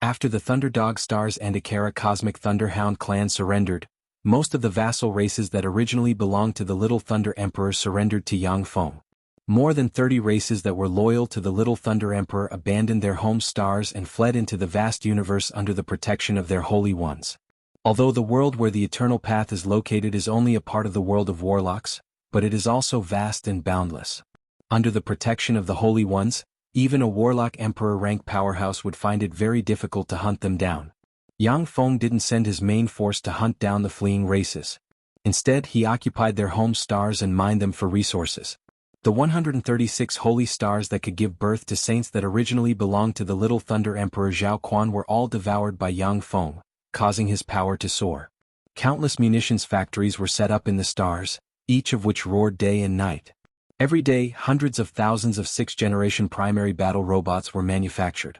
After the Thunderdog Star's Andhakara Cosmic Thunderhound clan surrendered, most of the vassal races that originally belonged to the Little Thunder Emperor surrendered to Yang Feng. More than 30 races that were loyal to the Little Thunder Emperor abandoned their home stars and fled into the vast universe under the protection of their holy ones. Although the world where the Eternal Path is located is only a part of the world of warlocks, but it is also vast and boundless. Under the protection of the Holy Ones, even a warlock emperor rank powerhouse would find it very difficult to hunt them down. Yang Feng didn't send his main force to hunt down the fleeing races. Instead, he occupied their home stars and mined them for resources. The 136 holy stars that could give birth to saints that originally belonged to the Little Thunder Emperor Zhao Quan were all devoured by Yang Feng, causing his power to soar. Countless munitions factories were set up in the stars, each of which roared day and night. Every day, hundreds of thousands of 6th-generation primary battle robots were manufactured.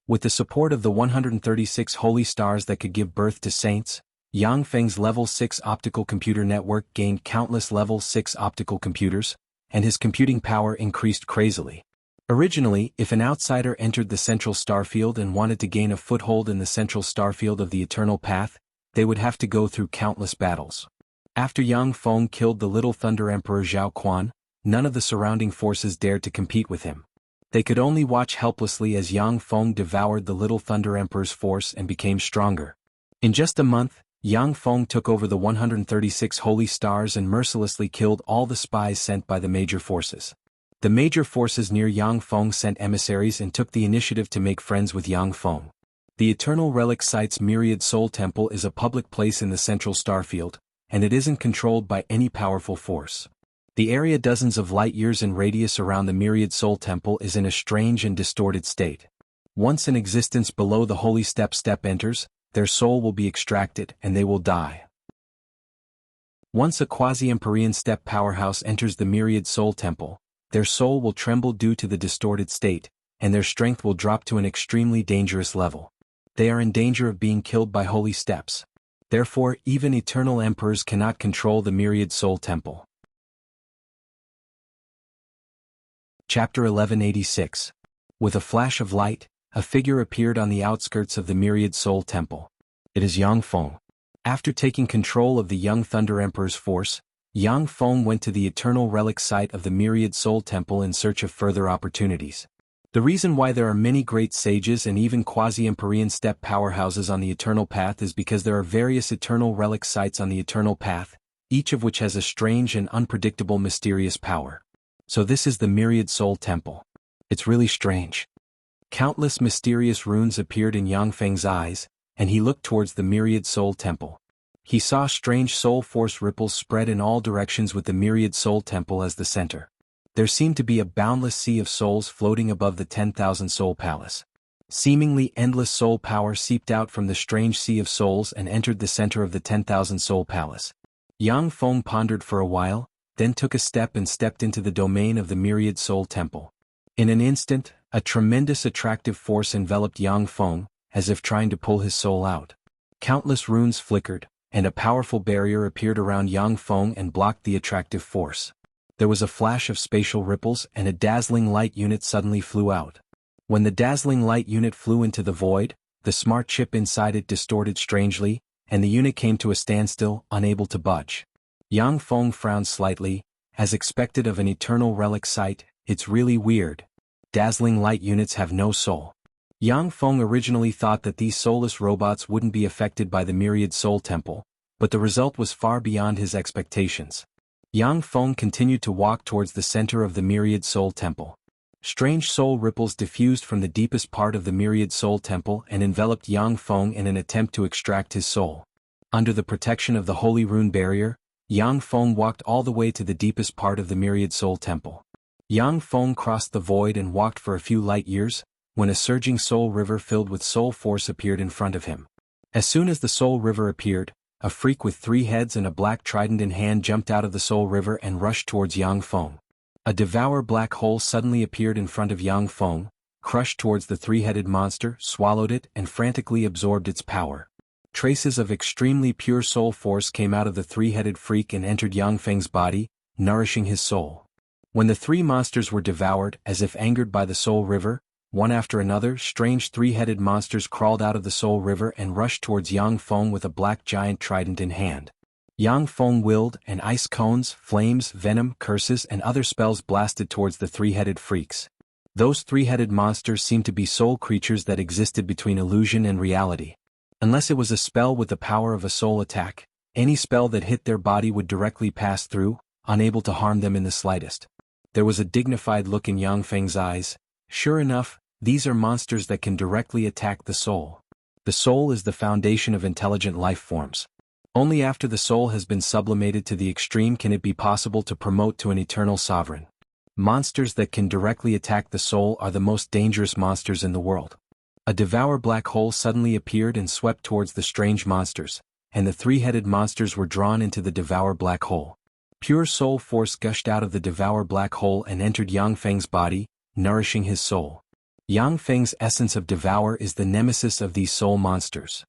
With the support of the 136 holy stars that could give birth to saints, Yang Feng's Level 6 optical computer network gained countless Level 6 optical computers, and his computing power increased crazily. Originally, if an outsider entered the central starfield and wanted to gain a foothold in the central starfield of the Eternal Path, they would have to go through countless battles. After Yang Feng killed the Little Thunder Emperor Zhao Quan, none of the surrounding forces dared to compete with him. They could only watch helplessly as Yang Feng devoured the Little Thunder Emperor's force and became stronger. In just a month, Yang Feng took over the 136 holy stars and mercilessly killed all the spies sent by the major forces. The major forces near Yang Feng sent emissaries and took the initiative to make friends with Yang Feng. The Eternal Relic Site's Myriad Soul Temple is a public place in the central starfield, and it isn't controlled by any powerful force. The area dozens of light-years in radius around the Myriad Soul Temple is in a strange and distorted state. Once an existence below the Holy Step enters, their soul will be extracted and they will die. Once a quasi-Empyrean step powerhouse enters the Myriad Soul Temple, their soul will tremble due to the distorted state, and their strength will drop to an extremely dangerous level. They are in danger of being killed by holy steps. Therefore, even eternal emperors cannot control the Myriad Soul Temple. Chapter 1186. With a flash of light, a figure appeared on the outskirts of the Myriad Soul Temple. It is Yang Feng. After taking control of the Young Thunder Emperor's force, Yang Feng went to the Eternal Relic Site of the Myriad Soul Temple in search of further opportunities. The reason why there are many great sages and even quasi-Empyrean step powerhouses on the Eternal Path is because there are various Eternal Relic Sites on the Eternal Path, each of which has a strange and unpredictable mysterious power. So this is the Myriad Soul Temple. It's really strange. Countless mysterious runes appeared in Yang Feng's eyes, and he looked towards the Myriad Soul Temple. He saw strange soul force ripples spread in all directions with the Myriad Soul Temple as the center. There seemed to be a boundless sea of souls floating above the 10,000 Soul Palace. Seemingly endless soul power seeped out from the strange sea of souls and entered the center of the 10,000 Soul Palace. Yang Feng pondered for a while, then took a step and stepped into the domain of the Myriad Soul Temple. In an instant, a tremendous attractive force enveloped Yang Feng, as if trying to pull his soul out. Countless runes flickered, and a powerful barrier appeared around Yang Feng and blocked the attractive force. There was a flash of spatial ripples and a dazzling light unit suddenly flew out. When the dazzling light unit flew into the void, the smart chip inside it distorted strangely, and the unit came to a standstill, unable to budge. Yang Feng frowned slightly. As expected of an Eternal Relic Site, it's really weird. Dazzling light units have no soul. Yang Feng originally thought that these soulless robots wouldn't be affected by the Myriad Soul Temple, but the result was far beyond his expectations. Yang Feng continued to walk towards the center of the Myriad Soul Temple. Strange soul ripples diffused from the deepest part of the Myriad Soul Temple and enveloped Yang Feng in an attempt to extract his soul. Under the protection of the Holy Rune Barrier, Yang Feng walked all the way to the deepest part of the Myriad Soul Temple. Yang Feng crossed the void and walked for a few light years, when a surging soul river filled with soul force appeared in front of him. As soon as the soul river appeared, a freak with 3 heads and a black trident in hand jumped out of the soul river and rushed towards Yang Feng. A devour black hole suddenly appeared in front of Yang Feng, crushed towards the 3-headed monster, swallowed it, and frantically absorbed its power. Traces of extremely pure soul force came out of the 3-headed freak and entered Yang Feng's body, nourishing his soul. When the 3 monsters were devoured, as if angered by the soul river, one after another, strange 3-headed monsters crawled out of the soul river and rushed towards Yang Feng with a black giant trident in hand. Yang Feng willed, and ice cones, flames, venom, curses, and other spells blasted towards the 3-headed freaks. Those 3-headed monsters seemed to be soul creatures that existed between illusion and reality. Unless it was a spell with the power of a soul attack, any spell that hit their body would directly pass through, unable to harm them in the slightest. There was a dignified look in Yang Feng's eyes. Sure enough, these are monsters that can directly attack the soul. The soul is the foundation of intelligent life forms. Only after the soul has been sublimated to the extreme can it be possible to promote to an eternal sovereign. Monsters that can directly attack the soul are the most dangerous monsters in the world. A devour black hole suddenly appeared and swept towards the strange monsters, and the 3-headed monsters were drawn into the devour black hole. Pure soul force gushed out of the devour black hole and entered Yang Feng's body, nourishing his soul. Yang Feng's essence of devour is the nemesis of these soul monsters.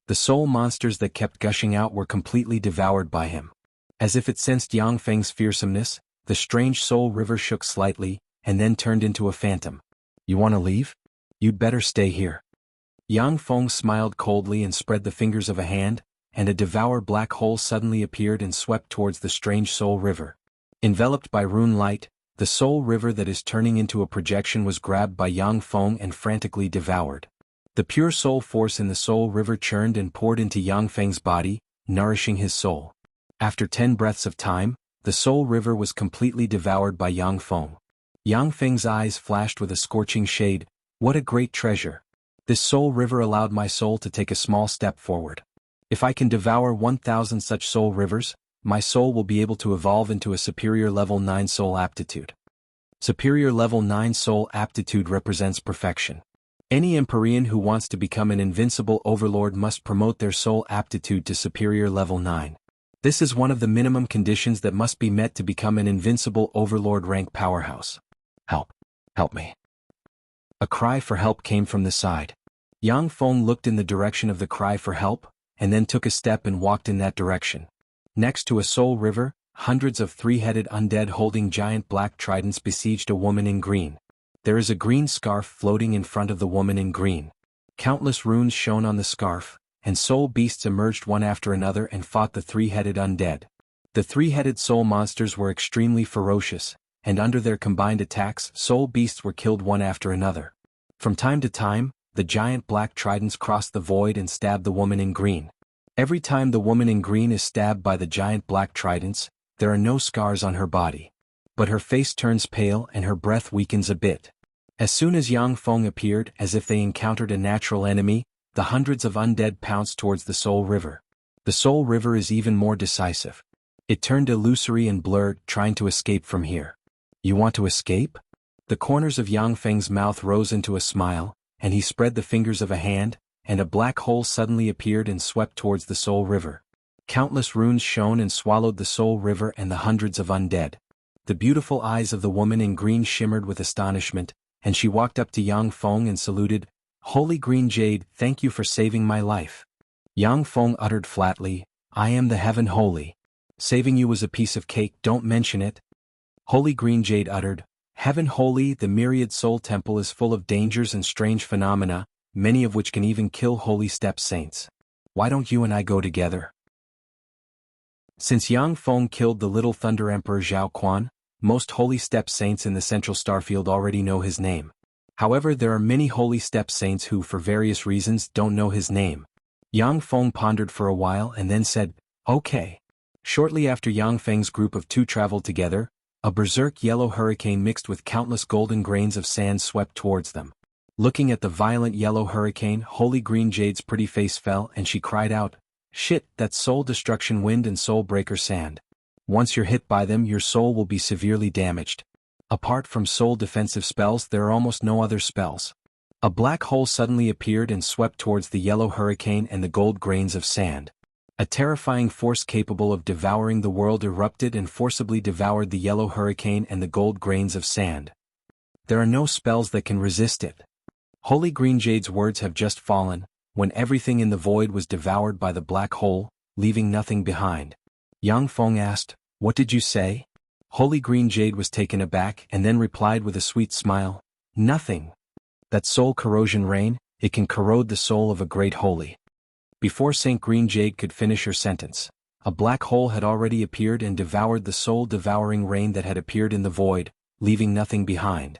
The soul monsters that kept gushing out were completely devoured by him. As if it sensed Yang Feng's fearsomeness, the strange soul river shook slightly, and then turned into a phantom. You want to leave? You'd better stay here. Yang Feng smiled coldly and spread the fingers of a hand, and a devour black hole suddenly appeared and swept towards the strange soul river. Enveloped by rune light, the soul river that is turning into a projection was grabbed by Yang Feng and frantically devoured. The pure soul force in the soul river churned and poured into Yang Feng's body, nourishing his soul. After 10 breaths of time, the Soul River was completely devoured by Yang Feng. Yang Feng's eyes flashed with a scorching shade. What a great treasure! This Soul River allowed my soul to take a small step forward. If I can devour 1,000 such Soul Rivers, my soul will be able to evolve into a superior level 9 soul aptitude. Superior level 9 soul aptitude represents perfection. Any Empyrean who wants to become an invincible overlord must promote their soul aptitude to superior level 9. This is one of the minimum conditions that must be met to become an invincible overlord rank powerhouse. Help! Help me! A cry for help came from the side. Yang Feng looked in the direction of the cry for help, and then took a step and walked in that direction. Next to a soul river, hundreds of three-headed undead holding giant black tridents besieged a woman in green. There is a green scarf floating in front of the woman in green. Countless runes shone on the scarf, and soul beasts emerged one after another and fought the three-headed undead. The three-headed soul monsters were extremely ferocious, and under their combined attacks soul beasts were killed one after another. From time to time, the giant black tridents crossed the void and stabbed the woman in green. Every time the woman in green is stabbed by the giant black tridents, there are no scars on her body. But her face turns pale and her breath weakens a bit. As soon as Yang Feng appeared, as if they encountered a natural enemy, the hundreds of undead pounced towards the Soul River. The Soul River is even more decisive. It turned illusory and blurred, trying to escape from here. You want to escape? The corners of Yang Feng's mouth rose into a smile, and he spread the fingers of a hand, and a black hole suddenly appeared and swept towards the Soul River. Countless runes shone and swallowed the Soul River and the hundreds of undead. The beautiful eyes of the woman in green shimmered with astonishment, and she walked up to Yang Feng and saluted, "Holy Green Jade, thank you for saving my life." Yang Feng uttered flatly, "I am the Heaven Holy. Saving you was a piece of cake, don't mention it." Holy Green Jade uttered, "Heaven Holy, the myriad soul temple is full of dangers and strange phenomena, many of which can even kill holy step saints. Why don't you and I go together?" Since Yang Feng killed the Little Thunder Emperor Zhao Quan, most holy step saints in the Central Starfield already know his name. However, there are many holy step saints who, for various reasons, don't know his name. Yang Feng pondered for a while and then said, "Okay." Shortly after Yang Feng's group of two traveled together, a berserk yellow hurricane mixed with countless golden grains of sand swept towards them. Looking at the violent yellow hurricane, Holy Green Jade's pretty face fell and she cried out, "Shit, that's soul destruction wind and soul breaker sand. Once you're hit by them, your soul will be severely damaged. Apart from soul defensive spells, there are almost no other spells." A black hole suddenly appeared and swept towards the yellow hurricane and the gold grains of sand. A terrifying force capable of devouring the world erupted and forcibly devoured the yellow hurricane and the gold grains of sand. There are no spells that can resist it. Holy Green Jade's words have just fallen, when everything in the void was devoured by the black hole, leaving nothing behind. Yang Feng asked, "What did you say?" Holy Green Jade was taken aback and then replied with a sweet smile, "Nothing. That soul corrosion rain, it can corrode the soul of a great holy." Before St. Green Jade could finish her sentence, a black hole had already appeared and devoured the soul-devouring rain that had appeared in the void, leaving nothing behind.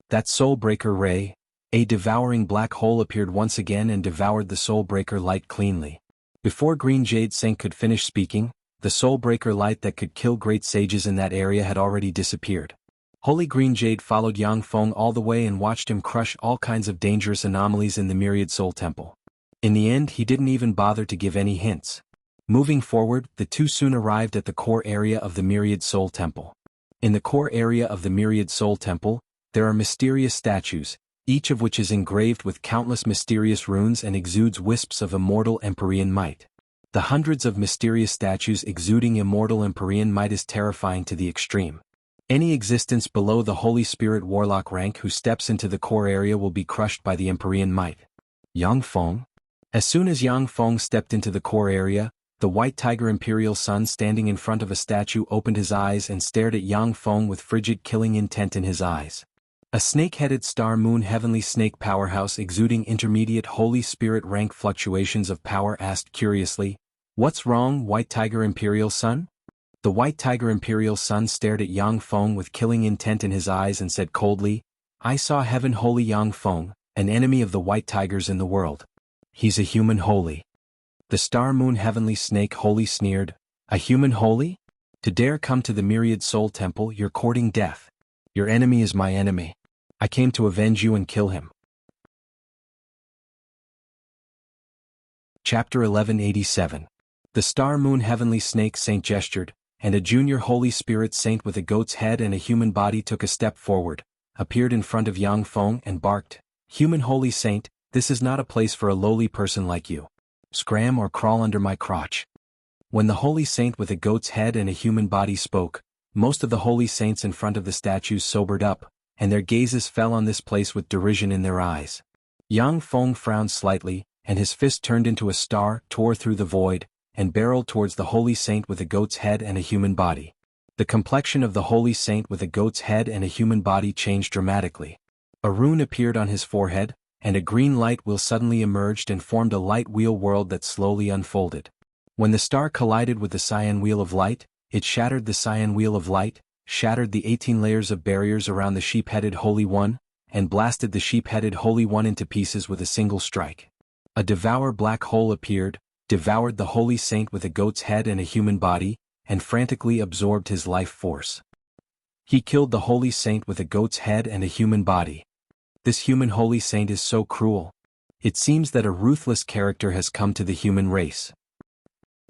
That soul-breaker ray, a devouring black hole, appeared once again and devoured the soul-breaker light cleanly. Before Green Jade Saint could finish speaking, the soul-breaker light that could kill great sages in that area had already disappeared. Holy Green Jade followed Yang Feng all the way and watched him crush all kinds of dangerous anomalies in the Myriad Soul Temple. In the end, he didn't even bother to give any hints. Moving forward, the two soon arrived at the core area of the Myriad Soul Temple. In the core area of the Myriad Soul Temple, there are mysterious statues, each of which is engraved with countless mysterious runes and exudes wisps of immortal Empyrean might. The hundreds of mysterious statues exuding immortal Empyrean might is terrifying to the extreme. Any existence below the Holy Spirit Warlock rank who steps into the core area will be crushed by the Empyrean might. Yang Feng? As soon as Yang Feng stepped into the core area, the White Tiger Imperial Sun standing in front of a statue opened his eyes and stared at Yang Feng with frigid killing intent in his eyes. A snake-headed star moon heavenly snake powerhouse exuding intermediate Holy Spirit rank fluctuations of power asked curiously, "What's wrong, White Tiger Imperial Sun?" The White Tiger Imperial Sun stared at Yang Feng with killing intent in his eyes and said coldly, "I saw Heaven Holy Yang Feng, an enemy of the White Tigers in the world. He's a human holy." The star moon heavenly snake holy sneered, "A human holy? To dare come to the myriad soul temple, you're courting death. Your enemy is my enemy. I came to avenge you and kill him. Chapter 1187. The Star Moon Heavenly Snake Saint gestured, and a junior Holy Spirit Saint with a goat's head and a human body took a step forward, appeared in front of Yang Feng and barked, "Human Holy Saint, this is not a place for a lowly person like you. Scram or crawl under my crotch." When the Holy Saint with a goat's head and a human body spoke, most of the Holy Saints in front of the statues sobered up, and their gazes fell on this place with derision in their eyes. Yang Feng frowned slightly, and his fist turned into a star, tore through the void, and barreled towards the Holy Saint with a goat's head and a human body. The complexion of the Holy Saint with a goat's head and a human body changed dramatically. A rune appeared on his forehead, and a green light wheel suddenly emerged and formed a light wheel world that slowly unfolded. When the star collided with the cyan wheel of light, it shattered the cyan wheel of light, shattered the 18 layers of barriers around the sheep-headed Holy One, and blasted the sheep-headed Holy One into pieces with a single strike. A devour black hole appeared, devoured the Holy Saint with a goat's head and a human body, and frantically absorbed his life force. He killed the Holy Saint with a goat's head and a human body. This human Holy Saint is so cruel. It seems that a ruthless character has come to the human race.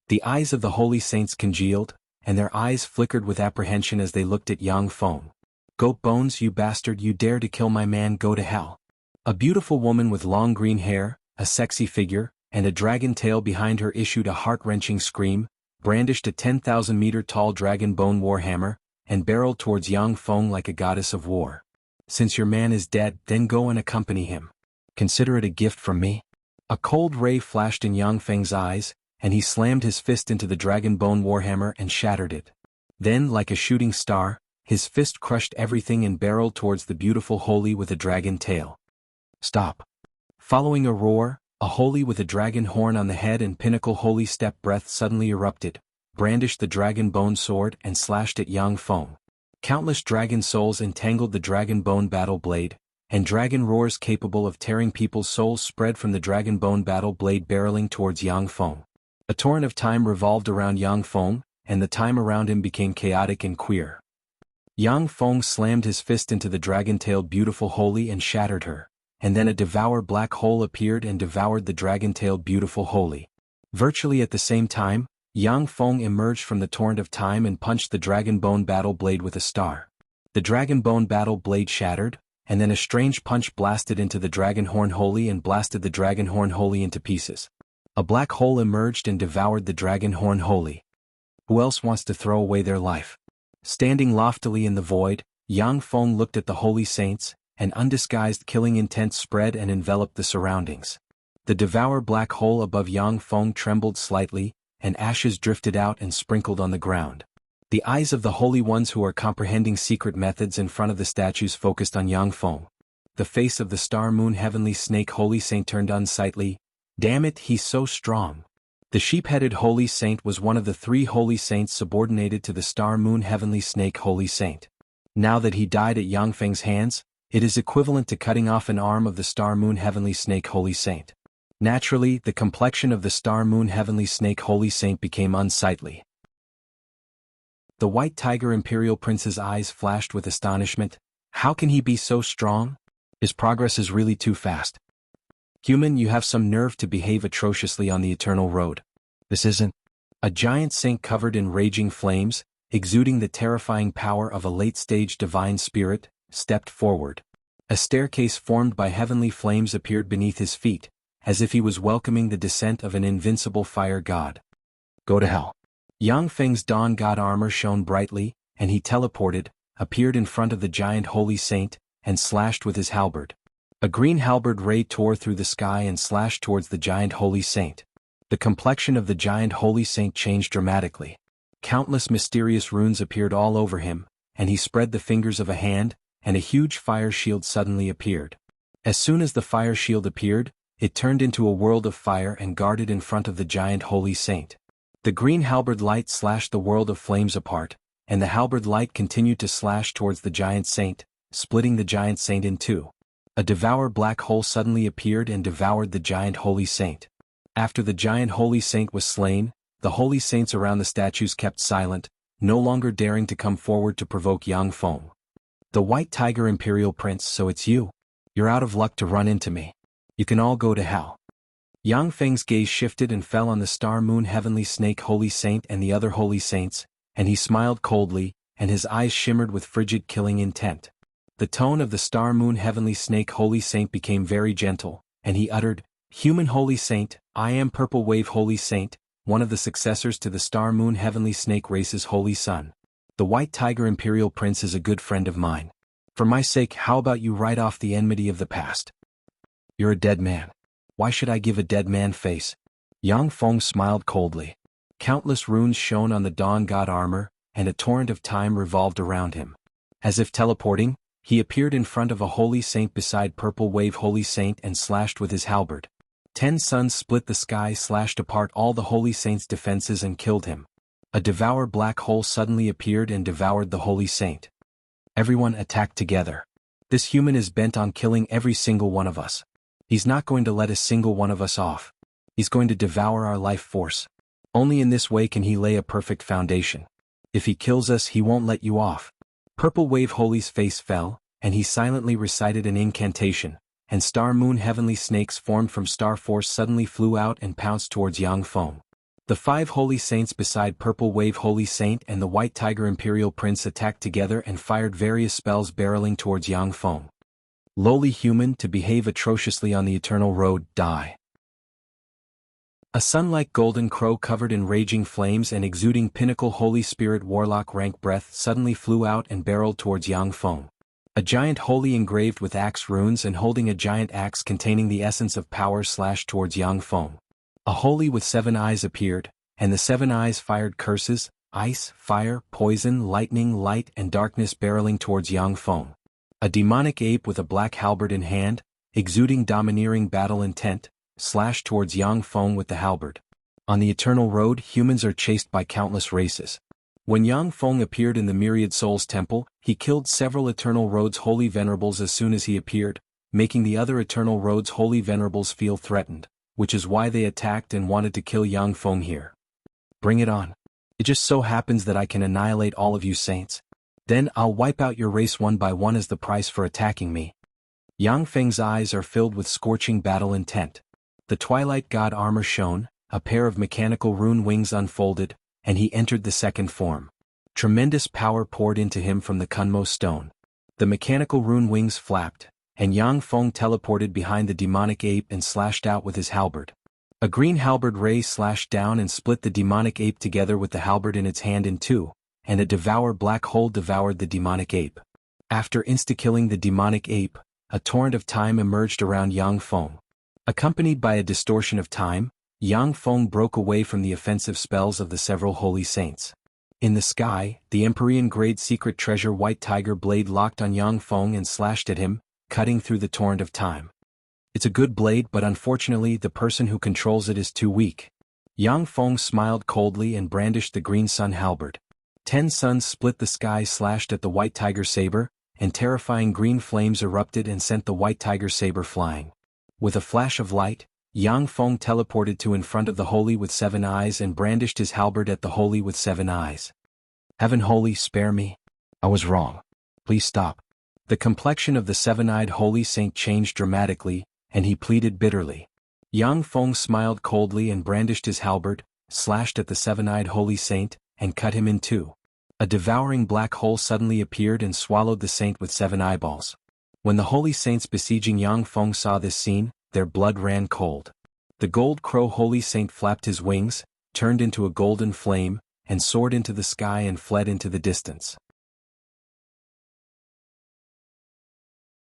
The eyes of the Holy Saints congealed, and their eyes flickered with apprehension as they looked at Yang Feng. "Goat bones, you bastard, you dare to kill my man, go to hell." A beautiful woman with long green hair, a sexy figure, and a dragon tail behind her issued a heart-wrenching scream, brandished a 10,000-meter-tall dragon bone warhammer, and barreled towards Yang Feng like a goddess of war. "Since your man is dead, then go and accompany him. Consider it a gift from me." A cold ray flashed in Yang Feng's eyes, and he slammed his fist into the dragon bone warhammer and shattered it. Then, like a shooting star, his fist crushed everything and barreled towards the beautiful Holy with a dragon tail. "Stop." Following a roar, a Holy with a dragon horn on the head and pinnacle Holy step breath suddenly erupted, brandished the dragon bone sword and slashed at Yang Feng. Countless dragon souls entangled the dragon bone battle blade, and dragon roars capable of tearing people's souls spread from the dragon bone battle blade barreling towards Yang Feng. A torrent of time revolved around Yang Feng, and the time around him became chaotic and queer. Yang Feng slammed his fist into the dragon-tailed beautiful Holy and shattered her, and then a devour black hole appeared and devoured the dragon-tailed beautiful Holy. Virtually at the same time, Yang Feng emerged from the torrent of time and punched the dragon bone battle blade with a star. The dragon bone battle blade shattered, and then a strange punch blasted into the dragon horn Holy and blasted the dragon horn Holy into pieces. A black hole emerged and devoured the dragon horn Holy. Who else wants to throw away their life? Standing loftily in the void, Yang Feng looked at the Holy Saints, and undisguised killing intent spread and enveloped the surroundings. The devour black hole above Yang Feng trembled slightly, and ashes drifted out and sprinkled on the ground. The eyes of the Holy Ones who are comprehending secret methods in front of the statues focused on Yang Feng. The face of the Star Moon Heavenly Snake Holy Saint turned unsightly. "Damn it, he's so strong." The sheep-headed Holy Saint was one of the 3 Holy Saints subordinated to the Star Moon Heavenly Snake Holy Saint. Now that he died at Yang Feng's hands, it is equivalent to cutting off an arm of the Star Moon Heavenly Snake Holy Saint. Naturally, the complexion of the Star Moon Heavenly Snake Holy Saint became unsightly. The White Tiger Imperial Prince's eyes flashed with astonishment. How can he be so strong? His progress is really too fast. Human, you have some nerve to behave atrociously on the Eternal Road. This isn't. A giant saint covered in raging flames, exuding the terrifying power of a late-stage divine spirit, stepped forward. A staircase formed by heavenly flames appeared beneath his feet, as if he was welcoming the descent of an invincible fire god. "Go to hell." Yang Feng's dawn god armor shone brightly, and he teleported, appeared in front of the giant Holy Saint, and slashed with his halberd. A green halberd ray tore through the sky and slashed towards the giant Holy Saint. The complexion of the giant Holy Saint changed dramatically. Countless mysterious runes appeared all over him, and he spread the fingers of a hand, and a huge fire shield suddenly appeared. As soon as the fire shield appeared, it turned into a world of fire and guarded in front of the giant Holy Saint. The green halberd light slashed the world of flames apart, and the halberd light continued to slash towards the giant saint, splitting the giant saint in two. A devour black hole suddenly appeared and devoured the giant Holy Saint. After the giant Holy Saint was slain, the Holy Saints around the statues kept silent, no longer daring to come forward to provoke Yang Feng. "The White Tiger Imperial Prince, so it's you. You're out of luck to run into me. You can all go to hell." Yang Feng's gaze shifted and fell on the Star Moon Heavenly Snake Holy Saint and the other Holy Saints, and he smiled coldly, and his eyes shimmered with frigid killing intent. The tone of the Star Moon Heavenly Snake Holy Saint became very gentle, and he uttered, "Human Holy Saint, I am Purple Wave Holy Saint, one of the successors to the Star Moon Heavenly Snake race's Holy Son. The White Tiger Imperial Prince is a good friend of mine. For my sake, how about you write off the enmity of the past? You're a dead man. Why should I give a dead man face?" Yang Feng smiled coldly. Countless runes shone on the Dawn God armor, and a torrent of time revolved around him. As if teleporting, he appeared in front of a Holy Saint beside Purple Wave Holy Saint and slashed with his halberd. 10 suns split the sky, slashed apart all the Holy Saint's defenses and killed him. A devour black hole suddenly appeared and devoured the Holy Saint. Everyone attacked together. This human is bent on killing every single one of us. He's not going to let a single one of us off. He's going to devour our life force. Only in this way can he lay a perfect foundation. If he kills us, he won't let you off. Purple Wave Holy's face fell, and he silently recited an incantation, and Star Moon Heavenly Snakes formed from Star Force suddenly flew out and pounced towards Yang Feng. The 5 Holy Saints beside Purple Wave Holy Saint and the White Tiger Imperial Prince attacked together and fired various spells barreling towards Yang Feng. "Lowly human, to behave atrociously on the Eternal Road, die." A sun-like golden crow covered in raging flames and exuding pinnacle Holy Spirit Warlock rank breath suddenly flew out and barreled towards Yang Feng. A giant holy engraved with axe runes and holding a giant axe containing the essence of power slashed towards Yang Feng. A holy with 7 eyes appeared, and the 7 eyes fired curses, ice, fire, poison, lightning, light and darkness barreling towards Yang Feng. A demonic ape with a black halberd in hand, exuding domineering battle intent, slashed towards Yang Feng with the halberd. On the Eternal Road, humans are chased by countless races. When Yang Feng appeared in the Myriad Souls Temple, he killed several Eternal Road's holy venerables as soon as he appeared, making the other Eternal Road's holy venerables feel threatened, which is why they attacked and wanted to kill Yang Feng here. "Bring it on. It just so happens that I can annihilate all of you saints. Then I'll wipe out your race one by one as the price for attacking me." Yang Feng's eyes are filled with scorching battle intent. The Twilight God armor shone, a pair of mechanical rune wings unfolded, and he entered the second form. Tremendous power poured into him from the Kunmo stone. The mechanical rune wings flapped, and Yang Feng teleported behind the demonic ape and slashed out with his halberd. A green halberd ray slashed down and split the demonic ape together with the halberd in its hand in two, and a devour black hole devoured the demonic ape. After insta-killing the demonic ape, a torrent of time emerged around Yang Feng. Accompanied by a distortion of time, Yang Feng broke away from the offensive spells of the several holy saints. In the sky, the Empyrean grade secret treasure White Tiger blade locked on Yang Feng and slashed at him, cutting through the torrent of time. It's a good blade, but unfortunately the person who controls it is too weak. Yang Feng smiled coldly and brandished the green sun halberd. 10 suns split the sky, slashed at the White Tiger saber, and terrifying green flames erupted and sent the White Tiger saber flying. With a flash of light, Yang Feng teleported to in front of the Holy with 7 eyes and brandished his halberd at the Holy with 7 eyes. "Heaven Holy, spare me. I was wrong. Please stop." The complexion of the 7-eyed Holy Saint changed dramatically, and he pleaded bitterly. Yang Feng smiled coldly and brandished his halberd, slashed at the 7-eyed Holy Saint, and cut him in two. A devouring black hole suddenly appeared and swallowed the saint with 7 eyeballs. When the Holy Saints besieging Yang Feng saw this scene, their blood ran cold. The gold crow Holy Saint flapped his wings, turned into a golden flame, and soared into the sky and fled into the distance.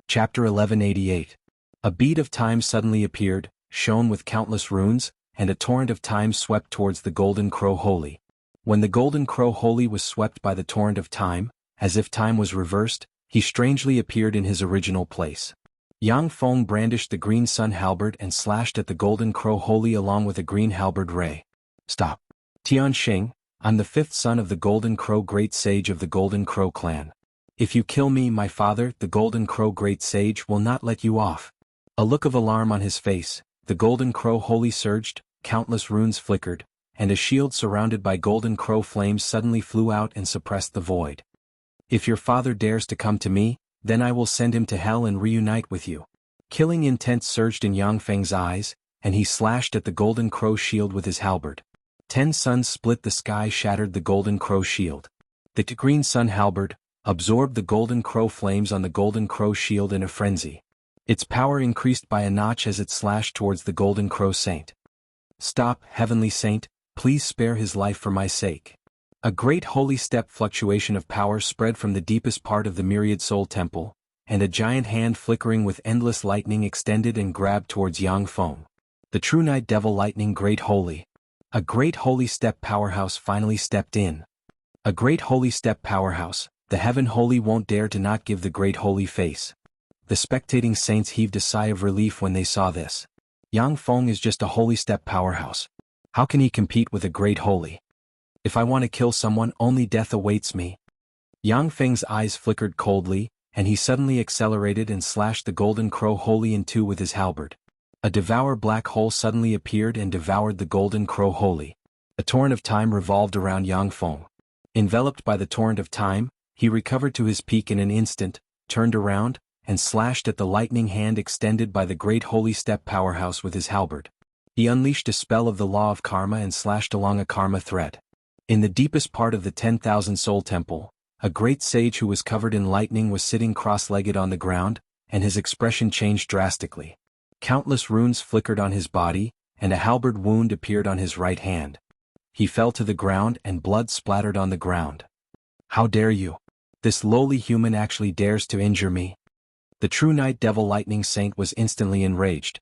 Chapter 1188. A bead of time suddenly appeared, shone with countless runes, and a torrent of time swept towards the Golden Crow Holy. When the Golden Crow Holy was swept by the torrent of time, as if time was reversed, he strangely appeared in his original place. Yang Feng brandished the green sun halberd and slashed at the Golden Crow Holy along with a green halberd ray. "Stop. Tian Xing, I'm the 5th son of the Golden Crow Great Sage of the Golden Crow clan. If you kill me, my father, the Golden Crow Great Sage, will not let you off." A look of alarm on his face, the Golden Crow Holy surged, countless runes flickered, and a shield surrounded by golden crow flames suddenly flew out and suppressed the void. If your father dares to come to me, then I will send him to hell and reunite with you. Killing intent surged in Yang Feng's eyes, and he slashed at the golden crow shield with his halberd. 10 suns split the sky, shattered the golden crow shield. The green sun halberd absorbed the golden crow flames on the golden crow shield in a frenzy. Its power increased by a notch as it slashed towards the golden crow saint. Stop, heavenly saint, please spare his life for my sake. A great holy step fluctuation of power spread from the deepest part of the myriad soul temple, and a giant hand flickering with endless lightning extended and grabbed towards Yang Feng. The true night devil lightning great holy. A great holy step powerhouse finally stepped in. A great holy step powerhouse, the heaven holy won't dare to not give the great holy face. The spectating saints heaved a sigh of relief when they saw this. Yang Feng is just a holy step powerhouse. How can he compete with a great holy? If I want to kill someone, only death awaits me. Yang Feng's eyes flickered coldly, and he suddenly accelerated and slashed the golden crow holy in two with his halberd. A devour black hole suddenly appeared and devoured the golden crow holy. A torrent of time revolved around Yang Feng. Enveloped by the torrent of time, he recovered to his peak in an instant, turned around, and slashed at the lightning hand extended by the great holy step powerhouse with his halberd. He unleashed a spell of the law of karma and slashed along a karma thread. In the deepest part of the 10,000 soul temple, a great sage who was covered in lightning was sitting cross-legged on the ground, and his expression changed drastically. Countless runes flickered on his body, and a halberd wound appeared on his right hand. He fell to the ground and blood splattered on the ground. How dare you? This lowly human actually dares to injure me. The true night devil lightning saint was instantly enraged.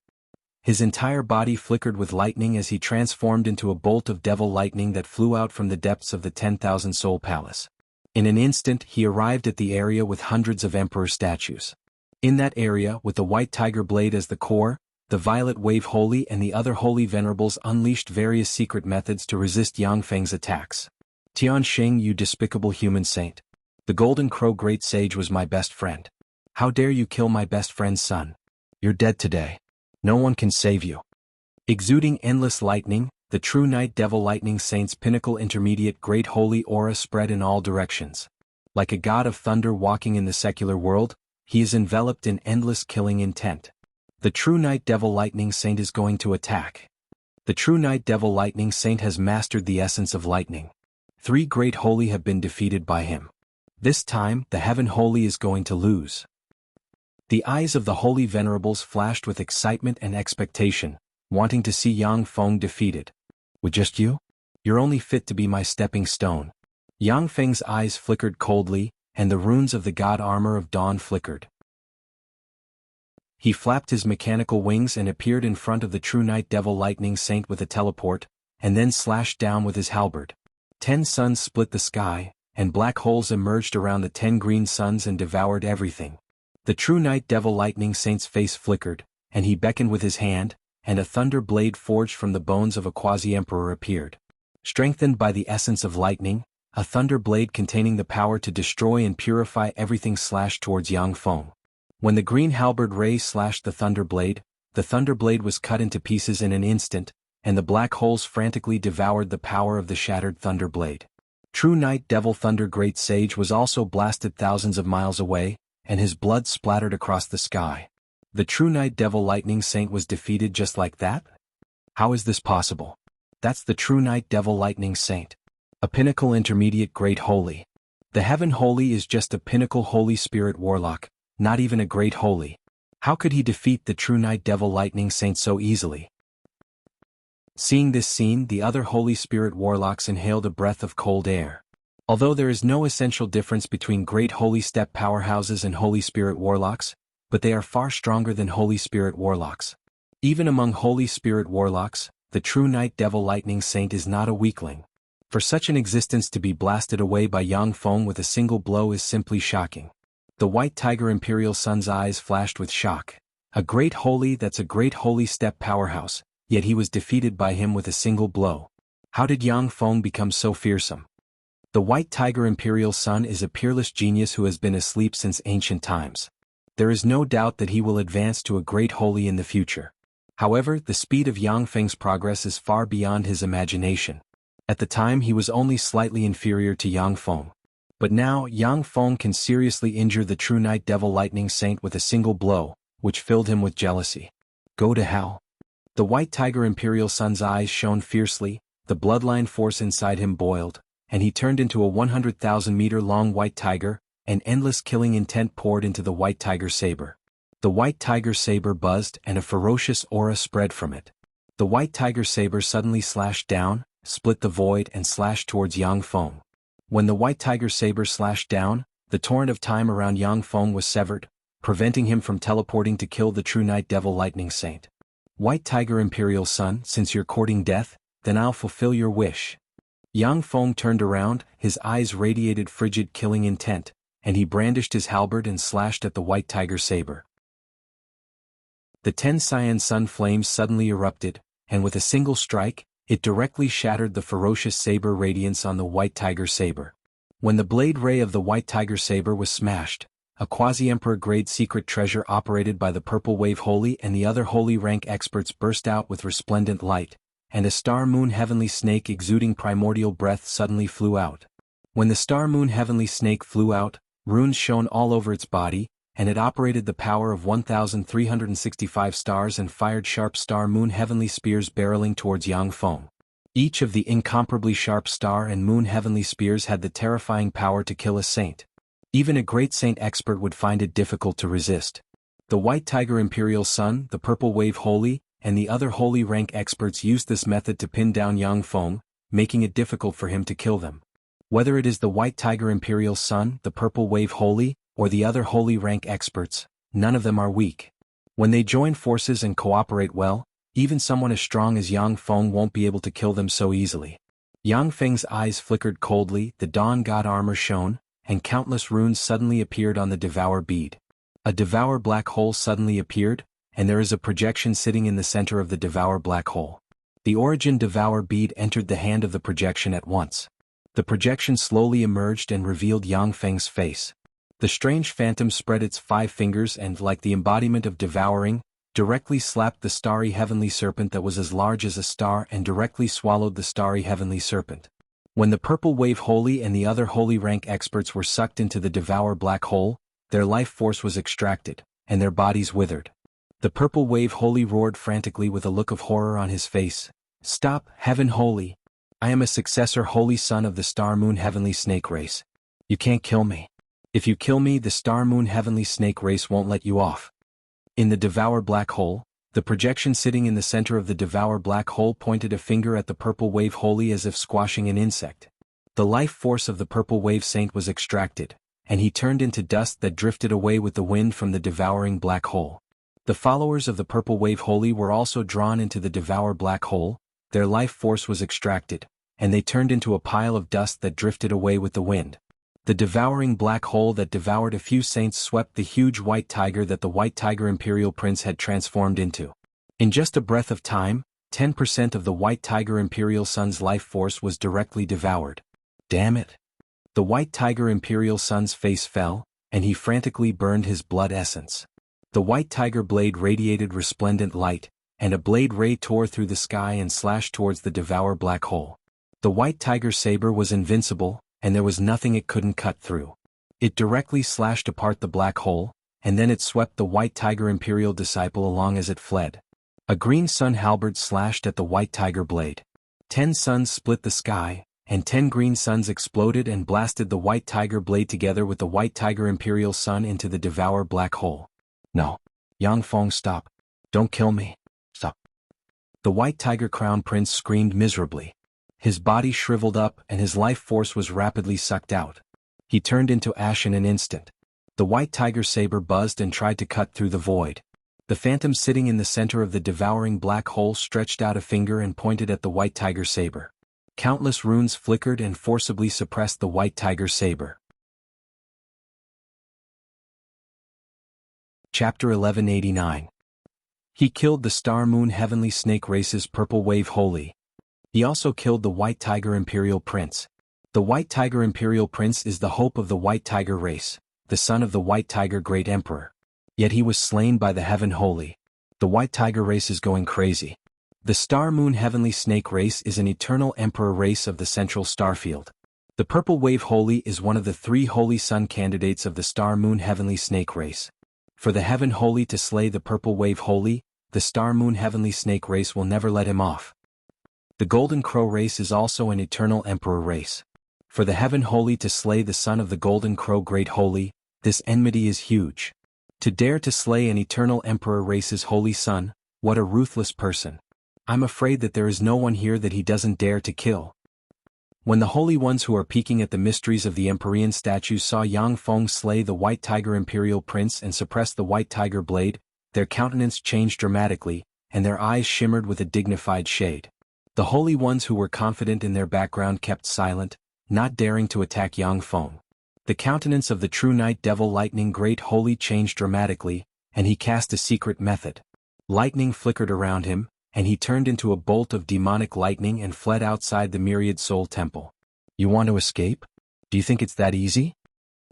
His entire body flickered with lightning as he transformed into a bolt of devil lightning that flew out from the depths of the 10,000 soul palace. In an instant he arrived at the area with hundreds of emperor statues. In that area, with the white tiger blade as the core, the violet wave holy and the other holy venerables unleashed various secret methods to resist Yang Feng's attacks. Tian Xing, you despicable human saint. The golden crow great sage was my best friend. How dare you kill my best friend's son? You're dead today. No one can save you. Exuding endless lightning, the true night devil lightning saint's pinnacle intermediate great holy aura spread in all directions. Like a god of thunder walking in the secular world, he is enveloped in endless killing intent. The true night devil lightning saint is going to attack. The true night devil lightning saint has mastered the essence of lightning. 3 great holy have been defeated by him. This time, the heaven holy is going to lose. The eyes of the holy venerables flashed with excitement and expectation, wanting to see Yang Feng defeated. With just you? You're only fit to be my stepping stone. Yang Feng's eyes flickered coldly, and the runes of the god armor of dawn flickered. He flapped his mechanical wings and appeared in front of the true night devil lightning saint with a teleport, and then slashed down with his halberd. 10 suns split the sky, and black holes emerged around the 10 green suns and devoured everything. The true night devil lightning saint's face flickered, and he beckoned with his hand, and a thunder blade forged from the bones of a quasi-emperor appeared. Strengthened by the essence of lightning, a thunder blade containing the power to destroy and purify everything slashed towards Yang Feng. When the green halberd ray slashed the thunder blade was cut into pieces in an instant, and the black holes frantically devoured the power of the shattered thunder blade. True night devil thunder great sage was also blasted thousands of miles away, and his blood splattered across the sky. The true night devil lightning saint was defeated just like that? How is this possible? That's the true night devil lightning saint. A pinnacle intermediate great holy. The heaven holy is just a pinnacle holy spirit warlock, not even a great holy. How could he defeat the true night devil lightning saint so easily? Seeing this scene, the other holy spirit warlocks inhaled a breath of cold air. Although there is no essential difference between great holy step powerhouses and holy spirit warlocks, but they are far stronger than holy spirit warlocks. Even among holy spirit warlocks, the true night devil lightning saint is not a weakling. For such an existence to be blasted away by Yang Feng with a single blow is simply shocking. The white tiger imperial sun's eyes flashed with shock. A great holy, that's a great holy step powerhouse, yet he was defeated by him with a single blow. How did Yang Feng become so fearsome? The white tiger imperial sun is a peerless genius who has been asleep since ancient times. There is no doubt that he will advance to a great holy in the future. However, the speed of Yang Feng's progress is far beyond his imagination. At the time he was only slightly inferior to Yang Feng. But now Yang Feng can seriously injure the true Night Devil Lightning Saint with a single blow, which filled him with jealousy. Go to hell. The White Tiger Imperial Sun's eyes shone fiercely, the bloodline force inside him boiled, and he turned into a 100,000-meter-long white tiger, and endless killing intent poured into the White Tiger Saber. The White Tiger Saber buzzed and a ferocious aura spread from it. The White Tiger Saber suddenly slashed down, split the void and slashed towards Yang Feng. When the White Tiger Saber slashed down, the torrent of time around Yang Feng was severed, preventing him from teleporting to kill the true Night Devil Lightning Saint. White Tiger Imperial Sun, since you're courting death, then I'll fulfill your wish. Yang Feng turned around, his eyes radiated frigid killing intent, and he brandished his halberd and slashed at the White Tiger Saber. The 10 cyan sun flames suddenly erupted, and with a single strike, it directly shattered the ferocious saber radiance on the White Tiger Saber. When the blade ray of the White Tiger Saber was smashed, a quasi-emperor grade secret treasure operated by the Purple Wave Holy and the other holy rank experts burst out with resplendent light, and a star moon heavenly snake exuding primordial breath suddenly flew out. When the star moon heavenly snake flew out, runes shone all over its body, and it operated the power of 1,365 stars and fired sharp star moon heavenly spears barreling towards Yang Feng. Each of the incomparably sharp star and moon heavenly spears had the terrifying power to kill a saint. Even a great saint expert would find it difficult to resist. The White Tiger Imperial Sun, the Purple Wave Holy, and the other holy rank experts used this method to pin down Yang Feng, making it difficult for him to kill them. Whether it is the White Tiger Imperial Sun, the Purple Wave Holy, or the other holy rank experts, none of them are weak. When they join forces and cooperate well, even someone as strong as Yang Feng won't be able to kill them so easily. Yang Feng's eyes flickered coldly, the Dawn God armor shone, and countless runes suddenly appeared on the Devour bead. A Devour black hole suddenly appeared, and there is a projection sitting in the center of the Devour black hole. The Origin Devour bead entered the hand of the projection at once. The projection slowly emerged and revealed Yang Feng's face. The strange phantom spread its 5 fingers and, like the embodiment of devouring, directly slapped the starry heavenly serpent that was as large as a star and directly swallowed the starry heavenly serpent. When the Purple Wave Holy and the other holy rank experts were sucked into the Devour black hole, their life force was extracted, and their bodies withered. The Purple Wave Holy roared frantically with a look of horror on his face. "Stop, Heaven Holy! I am a successor holy son of the Star Moon Heavenly Snake race. You can't kill me. If you kill me, the Star Moon Heavenly Snake race won't let you off." In the Devour black hole, the projection sitting in the center of the Devour black hole pointed a finger at the Purple Wave Holy as if squashing an insect. The life force of the Purple Wave Saint was extracted, and he turned into dust that drifted away with the wind from the devouring black hole. The followers of the Purple Wave Holy were also drawn into the Devour black hole, their life force was extracted, and they turned into a pile of dust that drifted away with the wind. The devouring black hole that devoured a few saints swept the huge white tiger that the White Tiger Imperial Prince had transformed into. In just a breath of time, 10% of the White Tiger Imperial Sun's life force was directly devoured. Damn it! The White Tiger Imperial Sun's face fell, and he frantically burned his blood essence. The White Tiger blade radiated resplendent light, and a blade ray tore through the sky and slashed towards the Devour black hole. The White Tiger saber was invincible, and there was nothing it couldn't cut through. It directly slashed apart the black hole, and then it swept the White Tiger Imperial disciple along as it fled. A green sun halberd slashed at the White Tiger blade. 10 suns split the sky, and 10 green suns exploded and blasted the White Tiger blade together with the White Tiger Imperial Sun into the Devour black hole. No. Yang Feng, stop. Don't kill me. Stop. The White Tiger Crown Prince screamed miserably. His body shriveled up and his life force was rapidly sucked out. He turned into ash in an instant. The White Tiger saber buzzed and tried to cut through the void. The phantom sitting in the center of the devouring black hole stretched out a finger and pointed at the White Tiger saber. Countless runes flickered and forcibly suppressed the White Tiger saber. Chapter 1189. He killed the Star Moon Heavenly Snake Race's Purple Wave Holy. He also killed the White Tiger Imperial Prince. The White Tiger Imperial Prince is the hope of the White Tiger race, the son of the White Tiger Great Emperor. Yet he was slain by the Heaven Holy. The White Tiger race is going crazy. The Star Moon Heavenly Snake race is an eternal emperor race of the central starfield. The Purple Wave Holy is one of the 3 Holy Sun candidates of the Star Moon Heavenly Snake race. For the Heaven Holy to slay the Purple Wave Holy, the Star Moon Heavenly Snake race will never let him off. The Golden Crow race is also an eternal emperor race. For the Heaven Holy to slay the son of the Golden Crow Great Holy, this enmity is huge. To dare to slay an eternal emperor race's holy son, what a ruthless person. I'm afraid that there is no one here that he doesn't dare to kill. When the holy ones who are peeking at the mysteries of the Empyrean statues saw Yang Feng slay the White Tiger Imperial Prince and suppress the White Tiger Blade, their countenance changed dramatically, and their eyes shimmered with a dignified shade. The holy ones who were confident in their background kept silent, not daring to attack Yang Feng. The countenance of the true Night Devil Lightning Great Holy changed dramatically, and he cast a secret method. Lightning flickered around him, and he turned into a bolt of demonic lightning and fled outside the Myriad Soul Temple. You want to escape? Do you think it's that easy?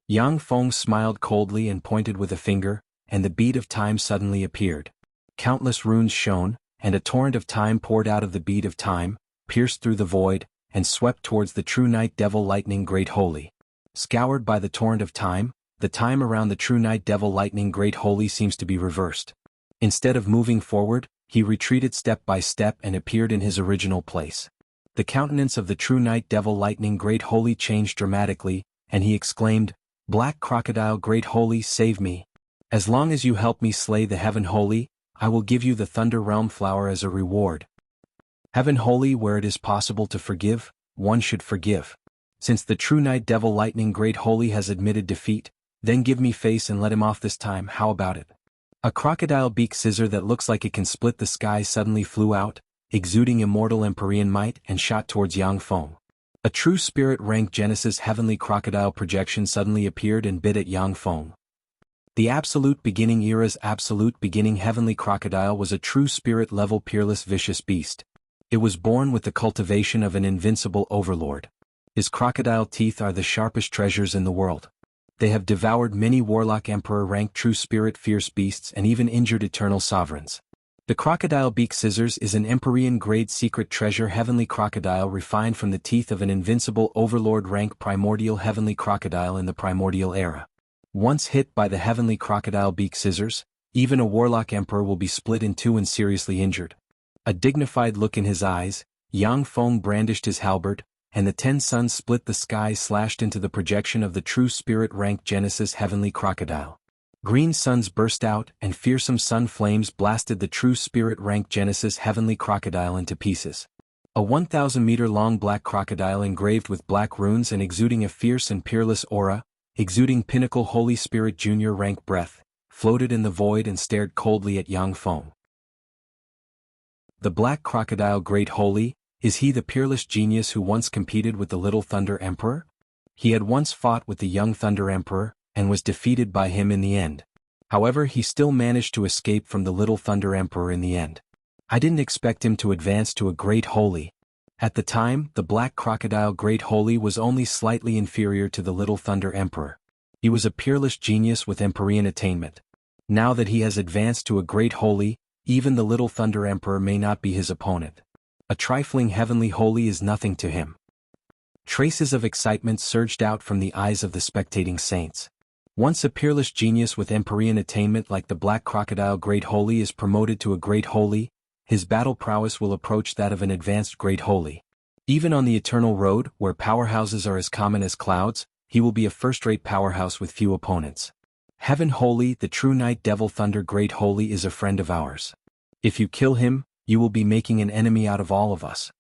Yang Feng smiled coldly and pointed with a finger, and the bead of time suddenly appeared. Countless runes shone, and a torrent of time poured out of the bead of time, pierced through the void, and swept towards the true Night Devil Lightning Great Holy. Scoured by the torrent of time, the time around the true Night Devil Lightning Great Holy seems to be reversed. Instead of moving forward, he retreated step by step and appeared in his original place. The countenance of the true Night Devil Lightning Great Holy changed dramatically, and he exclaimed, "Black Crocodile Great Holy, save me. As long as you help me slay the Heaven Holy, I will give you the Thunder Realm Flower as a reward." Heaven Holy, where it is possible to forgive, one should forgive. Since the true Night Devil Lightning Great Holy has admitted defeat, then give me face and let him off this time, how about it? A crocodile beak scissor that looks like it can split the sky suddenly flew out, exuding immortal Empyrean might, and shot towards Yang Feng. A true spirit rank Genesis Heavenly Crocodile projection suddenly appeared and bit at Yang Feng. The Absolute Beginning era's Absolute Beginning Heavenly Crocodile was a true spirit-level peerless vicious beast. It was born with the cultivation of an invincible overlord. His crocodile teeth are the sharpest treasures in the world. They have devoured many warlock emperor-rank true spirit fierce beasts and even injured eternal sovereigns. The crocodile beak scissors is an Empyrean-grade secret treasure heavenly crocodile refined from the teeth of an invincible overlord-rank primordial heavenly crocodile in the primordial era. Once hit by the heavenly crocodile beak scissors, even a warlock emperor will be split in two and seriously injured. A dignified look in his eyes, Yang Feng brandished his halberd, and the 10 suns split the sky slashed into the projection of the true spirit rank Genesis Heavenly Crocodile. Green suns burst out and fearsome sun flames blasted the true spirit rank Genesis Heavenly Crocodile into pieces. A 1,000-meter-long black crocodile engraved with black runes and exuding a fierce and peerless aura, exuding pinnacle Holy Spirit Junior rank breath, floated in the void and stared coldly at Yang Feng. The Black Crocodile Great Holy, is he the peerless genius who once competed with the Little Thunder Emperor? He had once fought with the Young Thunder Emperor, and was defeated by him in the end. However, he still managed to escape from the Little Thunder Emperor in the end. I didn't expect him to advance to a Great Holy. At the time, the Black Crocodile Great Holy was only slightly inferior to the Little Thunder Emperor. He was a peerless genius with Empyrean attainment. Now that he has advanced to a Great Holy, even the Little Thunder Emperor may not be his opponent. A trifling heavenly holy is nothing to him. Traces of excitement surged out from the eyes of the spectating saints. Once a peerless genius with Empyrean attainment like the Black Crocodile Great Holy is promoted to a Great Holy, his battle prowess will approach that of an advanced Great Holy. Even on the Eternal Road, where powerhouses are as common as clouds, he will be a first-rate powerhouse with few opponents. Heaven Holy, the true Night Devil Thunder Great Holy is a friend of ours. If you kill him, you will be making an enemy out of all of us.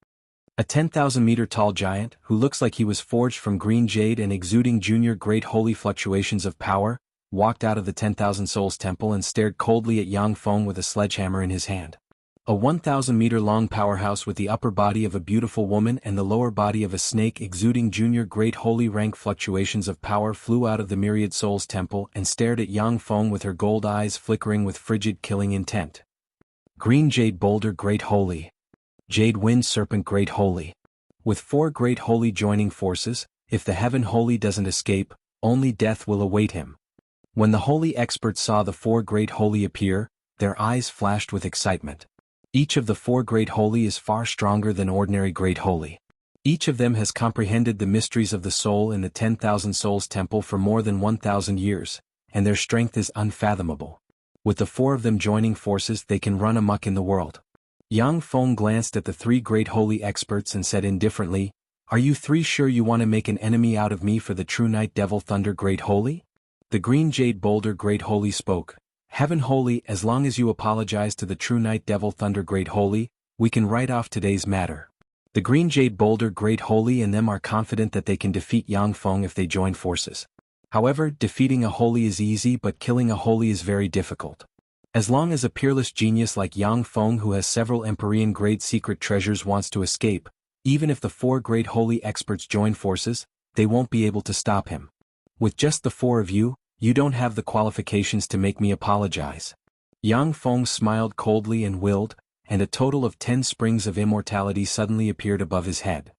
A 10,000-meter tall giant, who looks like he was forged from green jade and exuding junior great holy fluctuations of power, walked out of the 10,000 Souls Temple and stared coldly at Yang Feng with a sledgehammer in his hand. A 1,000-meter-long powerhouse with the upper body of a beautiful woman and the lower body of a snake exuding junior great holy rank fluctuations of power flew out of the Myriad Souls Temple and stared at Yang Feng with her gold eyes flickering with frigid killing intent. Green Jade Boulder Great Holy. Jade Wind Serpent Great Holy. With 4 Great Holy joining forces, if the Heaven Holy doesn't escape, only death will await him. When the holy experts saw the 4 Great Holy appear, their eyes flashed with excitement. Each of the four Great Holy is far stronger than ordinary Great Holy. Each of them has comprehended the mysteries of the soul in the 10,000 Souls Temple for more than 1,000 years, and their strength is unfathomable. With the four of them joining forces, they can run amok in the world. Yang Feng glanced at the three Great Holy experts and said indifferently, "Are you three sure you want to make an enemy out of me for the true Night Devil Thunder Great Holy?" The Green Jade Boulder Great Holy spoke, "Heaven Holy, as long as you apologize to the true Night Devil Thunder Great Holy, we can write off today's matter." The Green Jade Boulder Great Holy and them are confident that they can defeat Yang Feng if they join forces. However, defeating a holy is easy, but killing a holy is very difficult. As long as a peerless genius like Yang Feng, who has several Empyrean grade secret treasures, wants to escape, even if the four Great Holy experts join forces, they won't be able to stop him. With just the four of you, you don't have the qualifications to make me apologize. Yang Feng smiled coldly and willed, and a total of 10 springs of immortality suddenly appeared above his head.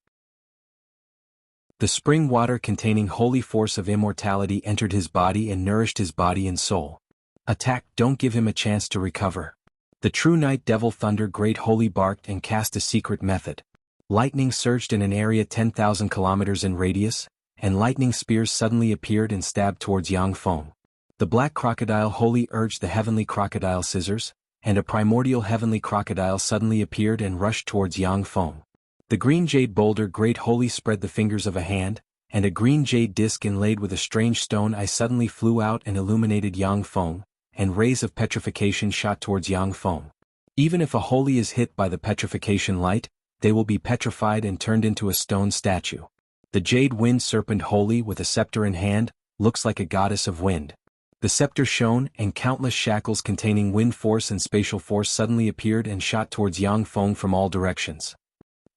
The spring water containing holy force of immortality entered his body and nourished his body and soul. Attack, don't give him a chance to recover. The true Night Devil Thunder Great Holy barked and cast a secret method. Lightning surged in an area 10,000 kilometers in radius, and lightning spears suddenly appeared and stabbed towards Yang Feng. The Black Crocodile Holy urged the Heavenly Crocodile Scissors, and a primordial Heavenly Crocodile suddenly appeared and rushed towards Yang Feng. The Green Jade Boulder Great Holy spread the fingers of a hand, and a green jade disc inlaid with a strange stone eye suddenly flew out and illuminated Yang Feng, and rays of petrification shot towards Yang Feng. Even if a holy is hit by the petrification light, they will be petrified and turned into a stone statue. The Jade Wind Serpent Holy, with a scepter in hand, looks like a goddess of wind. The scepter shone, and countless shackles containing wind force and spatial force suddenly appeared and shot towards Yang Feng from all directions.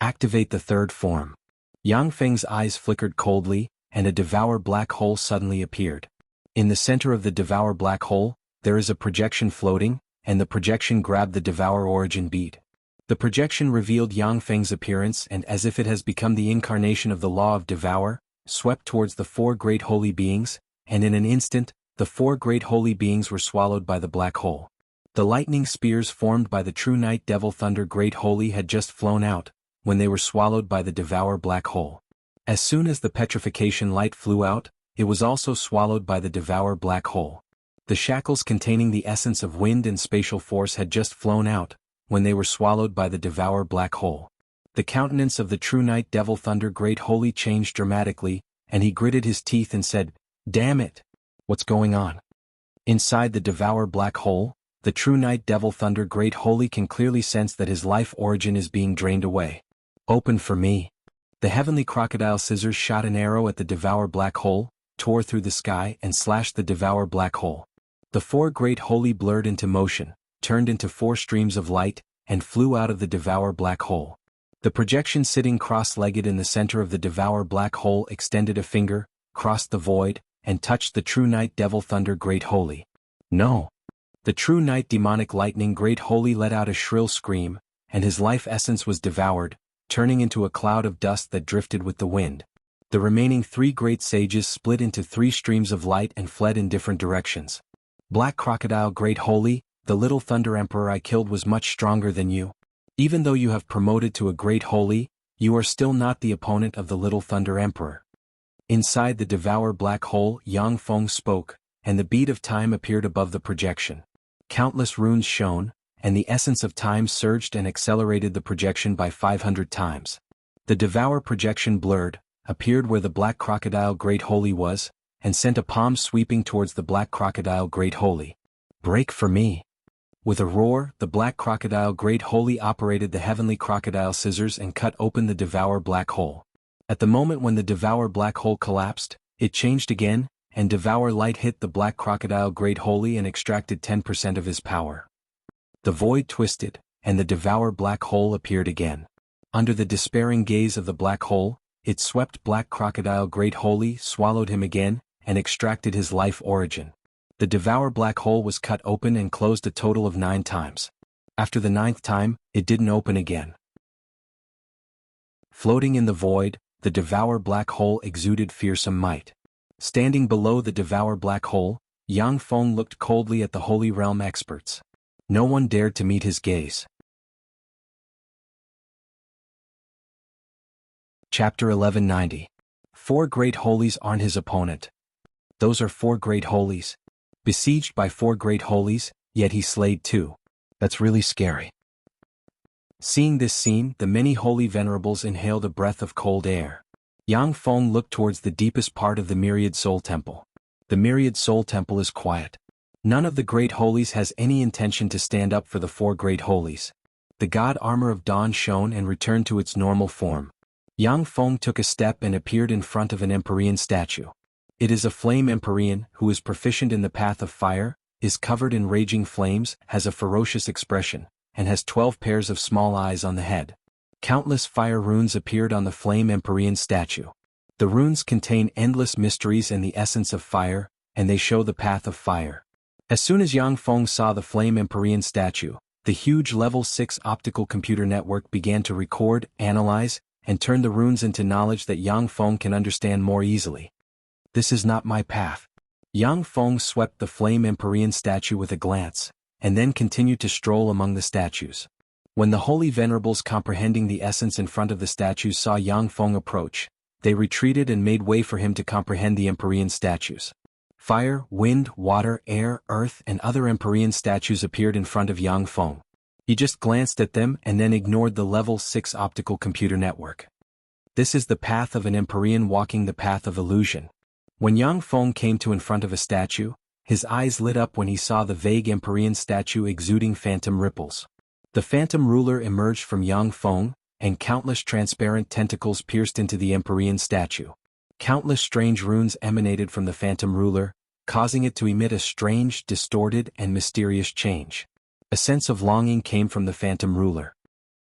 Activate the third form. Yang Feng's eyes flickered coldly, and a Devour Black Hole suddenly appeared. In the center of the Devour Black Hole, there is a projection floating, and the projection grabbed the Devour Origin bead. The projection revealed Yang Feng's appearance, and as if it has become the incarnation of the law of Devour, swept towards the four Great Holy Beings, and in an instant, the four Great Holy Beings were swallowed by the black hole. The lightning spears formed by the true Night Devil Thunder Great Holy had just flown out, when they were swallowed by the Devour Black Hole. As soon as the petrification light flew out, it was also swallowed by the Devour Black Hole. The shackles containing the essence of wind and spatial force had just flown out, when they were swallowed by the Devour Black Hole. The countenance of the true Night Devil Thunder Great Holy changed dramatically, and he gritted his teeth and said, "Damn it! What's going on?" Inside the Devour Black Hole, the true Night Devil Thunder Great Holy can clearly sense that his life origin is being drained away. "Open for me." The Heavenly Crocodile Scissors shot an arrow at the Devour Black Hole, tore through the sky and slashed the Devour Black Hole. The four Great Holy blurred into motion, turned into four streams of light, and flew out of the Devour Black Hole. The projection sitting cross-legged in the center of the Devour Black Hole extended a finger, crossed the void, and touched the true Night Devil Thunder Great Holy. "No!" The true Night Demonic Lightning Great Holy let out a shrill scream, and his life essence was devoured, turning into a cloud of dust that drifted with the wind. The remaining three great sages split into three streams of light and fled in different directions. "Black Crocodile Great Holy, the little Thunder Emperor I killed was much stronger than you. Even though you have promoted to a Great Holy, you are still not the opponent of the little Thunder Emperor." Inside the Devour Black Hole, Yang Feng spoke, and the bead of time appeared above the projection. Countless runes shone, and the essence of time surged and accelerated the projection by 500 times. The Devour projection blurred, appeared where the Black Crocodile Great Holy was, and sent a palm sweeping towards the Black Crocodile Great Holy. "Break for me." With a roar, the Black Crocodile Great Holy operated the Heavenly Crocodile Scissors and cut open the Devour Black Hole. At the moment when the Devour Black Hole collapsed, it changed again, and Devour Light hit the Black Crocodile Great Holy and extracted 10% of his power. The void twisted, and the Devour Black Hole appeared again. Under the despairing gaze of the Black Hole, it swept Black Crocodile Great Holy, swallowed him again, and extracted his life origin. The Devour Black Hole was cut open and closed a total of 9 times. After the 9th time, it didn't open again. Floating in the void, the Devour Black Hole exuded fearsome might. Standing below the Devour Black Hole, Yang Feng looked coldly at the Holy Realm experts. No one dared to meet his gaze. Chapter 1190. 4 great holies aren't his opponent. Those are 4 great holies. Besieged by 4 great holies, yet he slayed 2. That's really scary. Seeing this scene, the many holy venerables inhaled a breath of cold air. Yang Feng looked towards the deepest part of the Myriad Soul Temple. The Myriad Soul Temple is quiet. None of the great holies has any intention to stand up for the 4 great holies. The god armor of dawn shone and returned to its normal form. Yang Feng took a step and appeared in front of an Empyrean statue. It is a flame Empyrean who is proficient in the path of fire, is covered in raging flames, has a ferocious expression, and has 12 pairs of small eyes on the head. Countless fire runes appeared on the flame Empyrean statue. The runes contain endless mysteries and the essence of fire, and they show the path of fire. As soon as Yang Feng saw the flame Empyrean statue, the huge level 6 optical computer network began to record, analyze, and turn the runes into knowledge that Yang Feng can understand more easily. This is not my path. Yang Feng swept the flame Empyrean statue with a glance, and then continued to stroll among the statues. When the holy venerables comprehending the essence in front of the statues saw Yang Feng approach, they retreated and made way for him to comprehend the Empyrean statues. Fire, wind, water, air, earth, and other Empyrean statues appeared in front of Yang Feng. He just glanced at them and then ignored the level 6 optical computer network. This is the path of an Empyrean walking the path of illusion. When Yang Feng came to in front of a statue, his eyes lit up when he saw the vague Empyrean statue exuding phantom ripples. The phantom ruler emerged from Yang Feng, and countless transparent tentacles pierced into the Empyrean statue. Countless strange runes emanated from the phantom ruler, causing it to emit a strange, distorted, and mysterious change. A sense of longing came from the phantom ruler.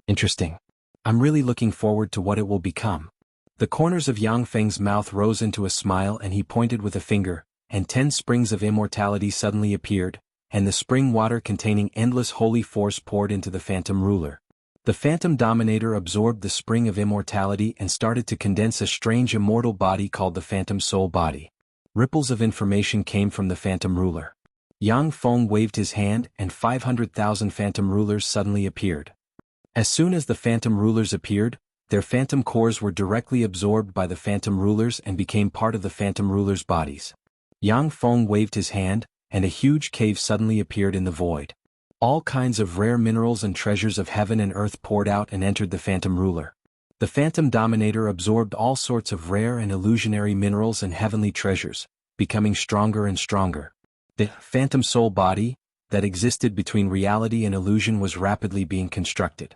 Interesting. I'm really looking forward to what it will become. The corners of Yang Feng's mouth rose into a smile and he pointed with a finger, and 10 springs of immortality suddenly appeared, and the spring water containing endless holy force poured into the phantom ruler. The phantom dominator absorbed the spring of immortality and started to condense a strange immortal body called the phantom soul body. Ripples of information came from the phantom ruler. Yang Feng waved his hand and 500,000 phantom rulers suddenly appeared. As soon as the phantom rulers appeared, their phantom cores were directly absorbed by the phantom rulers and became part of the phantom rulers' bodies. Yang Feng waved his hand, and a huge cave suddenly appeared in the void. All kinds of rare minerals and treasures of heaven and earth poured out and entered the phantom ruler. The phantom dominator absorbed all sorts of rare and illusionary minerals and heavenly treasures, becoming stronger and stronger. The phantom soul body, that existed between reality and illusion, was rapidly being constructed.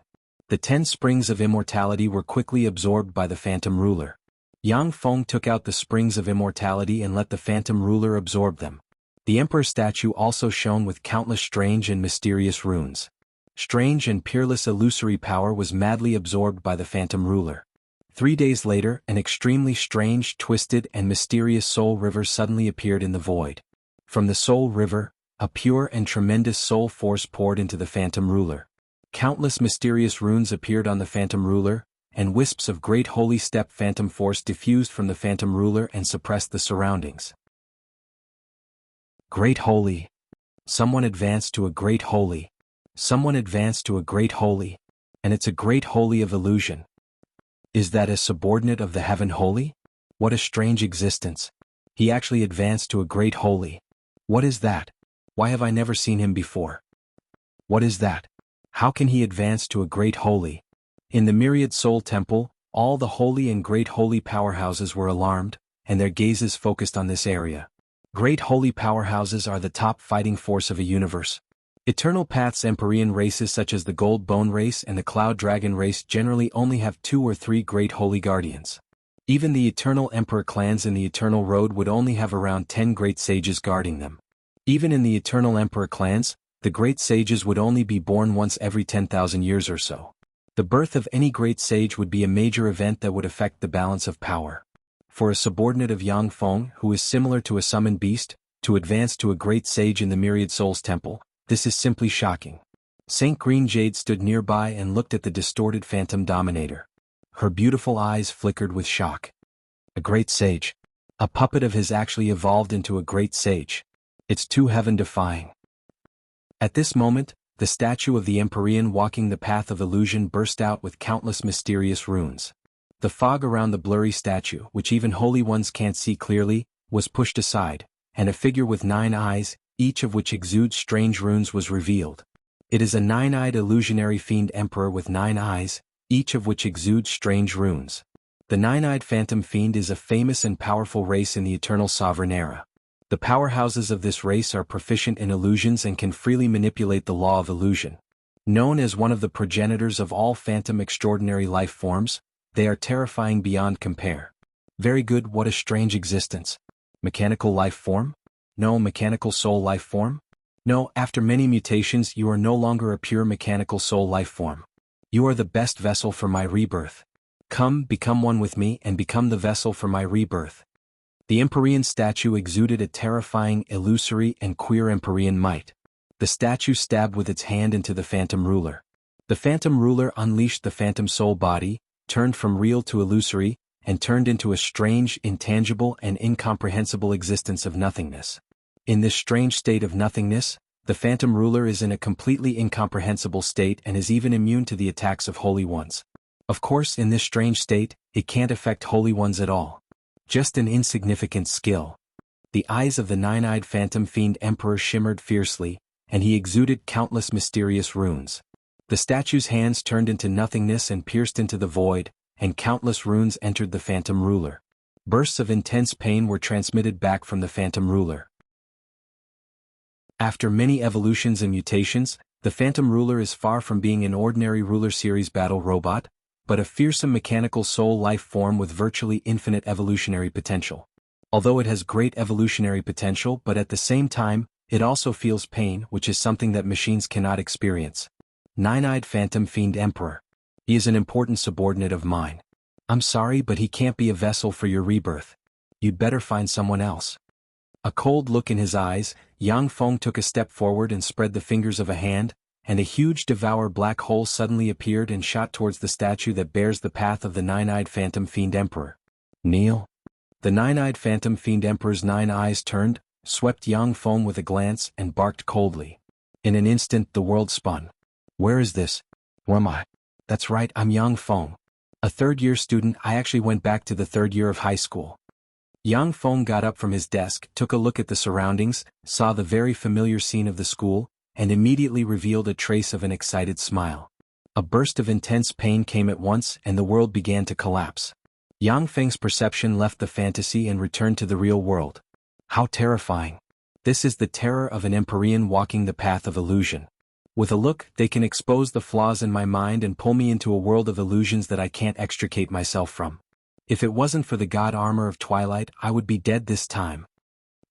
The 10 springs of immortality were quickly absorbed by the phantom ruler. Yang Feng took out the springs of immortality and let the phantom ruler absorb them. The emperor statue also shone with countless strange and mysterious runes. Strange and peerless illusory power was madly absorbed by the phantom ruler. 3 days later, an extremely strange, twisted, and mysterious soul river suddenly appeared in the void. From the soul river, a pure and tremendous soul force poured into the phantom ruler. Countless mysterious runes appeared on the phantom ruler, and wisps of great holy step phantom force diffused from the phantom ruler and suppressed the surroundings. Great holy. Someone advanced to a great holy. Someone advanced to a great holy. And it's a great holy of illusion. Is that a subordinate of the heaven holy? What a strange existence. He actually advanced to a great holy. What is that? Why have I never seen him before? What is that? How can he advance to a great holy? In the Myriad Soul Temple, all the holy and great holy powerhouses were alarmed, and their gazes focused on this area. Great holy powerhouses are the top fighting force of a universe. Eternal Path's Empyrean races such as the Gold Bone race and the Cloud Dragon race generally only have 2 or 3 great holy guardians. Even the Eternal Emperor clans in the Eternal Road would only have around 10 great sages guarding them. Even in the Eternal Emperor clans, the great sages would only be born once every 10,000 years or so. The birth of any great sage would be a major event that would affect the balance of power. For a subordinate of Yang Feng, who is similar to a summoned beast, to advance to a great sage in the Myriad Souls Temple, this is simply shocking. Saint Green Jade stood nearby and looked at the distorted phantom dominator. Her beautiful eyes flickered with shock. A great sage. A puppet of his actually evolved into a great sage. It's too heaven-defying. At this moment, the statue of the Empyrean walking the path of illusion burst out with countless mysterious runes. The fog around the blurry statue, which even holy ones can't see clearly, was pushed aside, and a figure with 9 eyes, each of which exudes strange runes, was revealed. It is a 9-eyed illusionary fiend emperor with 9 eyes, each of which exudes strange runes. The 9-eyed phantom fiend is a famous and powerful race in the Eternal Sovereign era. The powerhouses of this race are proficient in illusions and can freely manipulate the law of illusion. Known as one of the progenitors of all phantom extraordinary life forms, they are terrifying beyond compare. Very good. What a strange existence. Mechanical life form? No. Mechanical soul life form? No. After many mutations you are no longer a pure mechanical soul life form. You are the best vessel for my rebirth. Come, become one with me and become the vessel for my rebirth. The Empyrean statue exuded a terrifying, illusory, and queer Empyrean might. The statue stabbed with its hand into the phantom ruler. The phantom ruler unleashed the phantom soul body, turned from real to illusory, and turned into a strange, intangible, and incomprehensible existence of nothingness. In this strange state of nothingness, the phantom ruler is in a completely incomprehensible state and is even immune to the attacks of holy ones. Of course, in this strange state, it can't affect holy ones at all. Just an insignificant skill. The eyes of the 9-eyed phantom fiend emperor shimmered fiercely, and he exuded countless mysterious runes. The statue's hands turned into nothingness and pierced into the void, and countless runes entered the phantom ruler. Bursts of intense pain were transmitted back from the phantom ruler. After many evolutions and mutations, the phantom ruler is far from being an ordinary ruler series battle robot, but a fearsome mechanical soul life form with virtually infinite evolutionary potential. Although it has great evolutionary potential, but at the same time, it also feels pain, which is something that machines cannot experience. 9-eyed phantom fiend emperor. He is an important subordinate of mine. I'm sorry, but he can't be a vessel for your rebirth. You'd better find someone else. A cold look in his eyes, Yang Feng took a step forward and spread the fingers of a hand, and a huge devour black hole suddenly appeared and shot towards the statue that bears the path of the 9-eyed phantom fiend emperor. Kneel. The 9-eyed phantom fiend emperor's 9 eyes turned, swept Yang Feng with a glance, and barked coldly. In an instant the world spun. Where is this? Who am I? That's right, I'm Yang Feng. A third-year student. I actually went back to the 3rd year of high school. Yang Feng got up from his desk, took a look at the surroundings, saw the very familiar scene of the school, and immediately revealed a trace of an excited smile. A burst of intense pain came at once, and the world began to collapse. Yang Feng's perception left the fantasy and returned to the real world. How terrifying. This is the terror of an Empyrean walking the path of illusion. With a look, they can expose the flaws in my mind and pull me into a world of illusions that I can't extricate myself from. If it wasn't for the god armor of Twilight, I would be dead this time.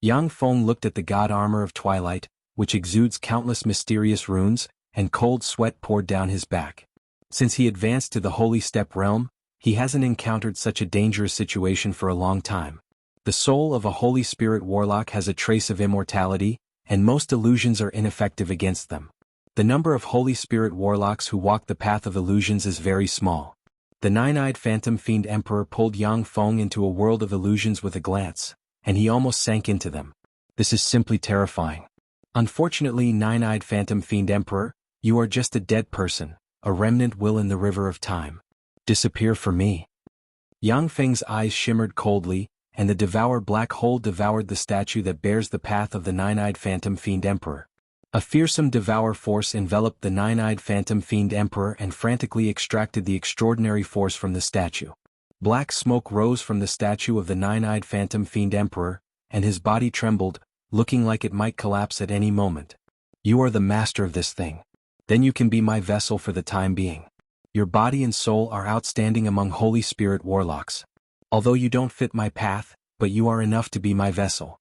Yang Feng looked at the god armor of Twilight, which exudes countless mysterious runes, and cold sweat poured down his back. Since he advanced to the Holy Step realm, he hasn't encountered such a dangerous situation for a long time. The soul of a Holy Spirit warlock has a trace of immortality, and most illusions are ineffective against them. The number of Holy Spirit warlocks who walk the path of illusions is very small. The 9-eyed phantom fiend emperor pulled Yang Feng into a world of illusions with a glance, and he almost sank into them. This is simply terrifying. Unfortunately, 9-eyed phantom fiend emperor, you are just a dead person, a remnant will in the river of time. Disappear for me. Yang Feng's eyes shimmered coldly, and the devour black hole devoured the statue that bears the path of the 9-eyed phantom fiend emperor. A fearsome devour force enveloped the 9-eyed phantom fiend emperor and frantically extracted the extraordinary force from the statue. Black smoke rose from the statue of the 9-eyed phantom fiend emperor, and his body trembled, looking like it might collapse at any moment. You are the master of this thing. Then you can be my vessel for the time being. Your body and soul are outstanding among Holy Spirit warlocks. Although you don't fit my path, but you are enough to be my vessel.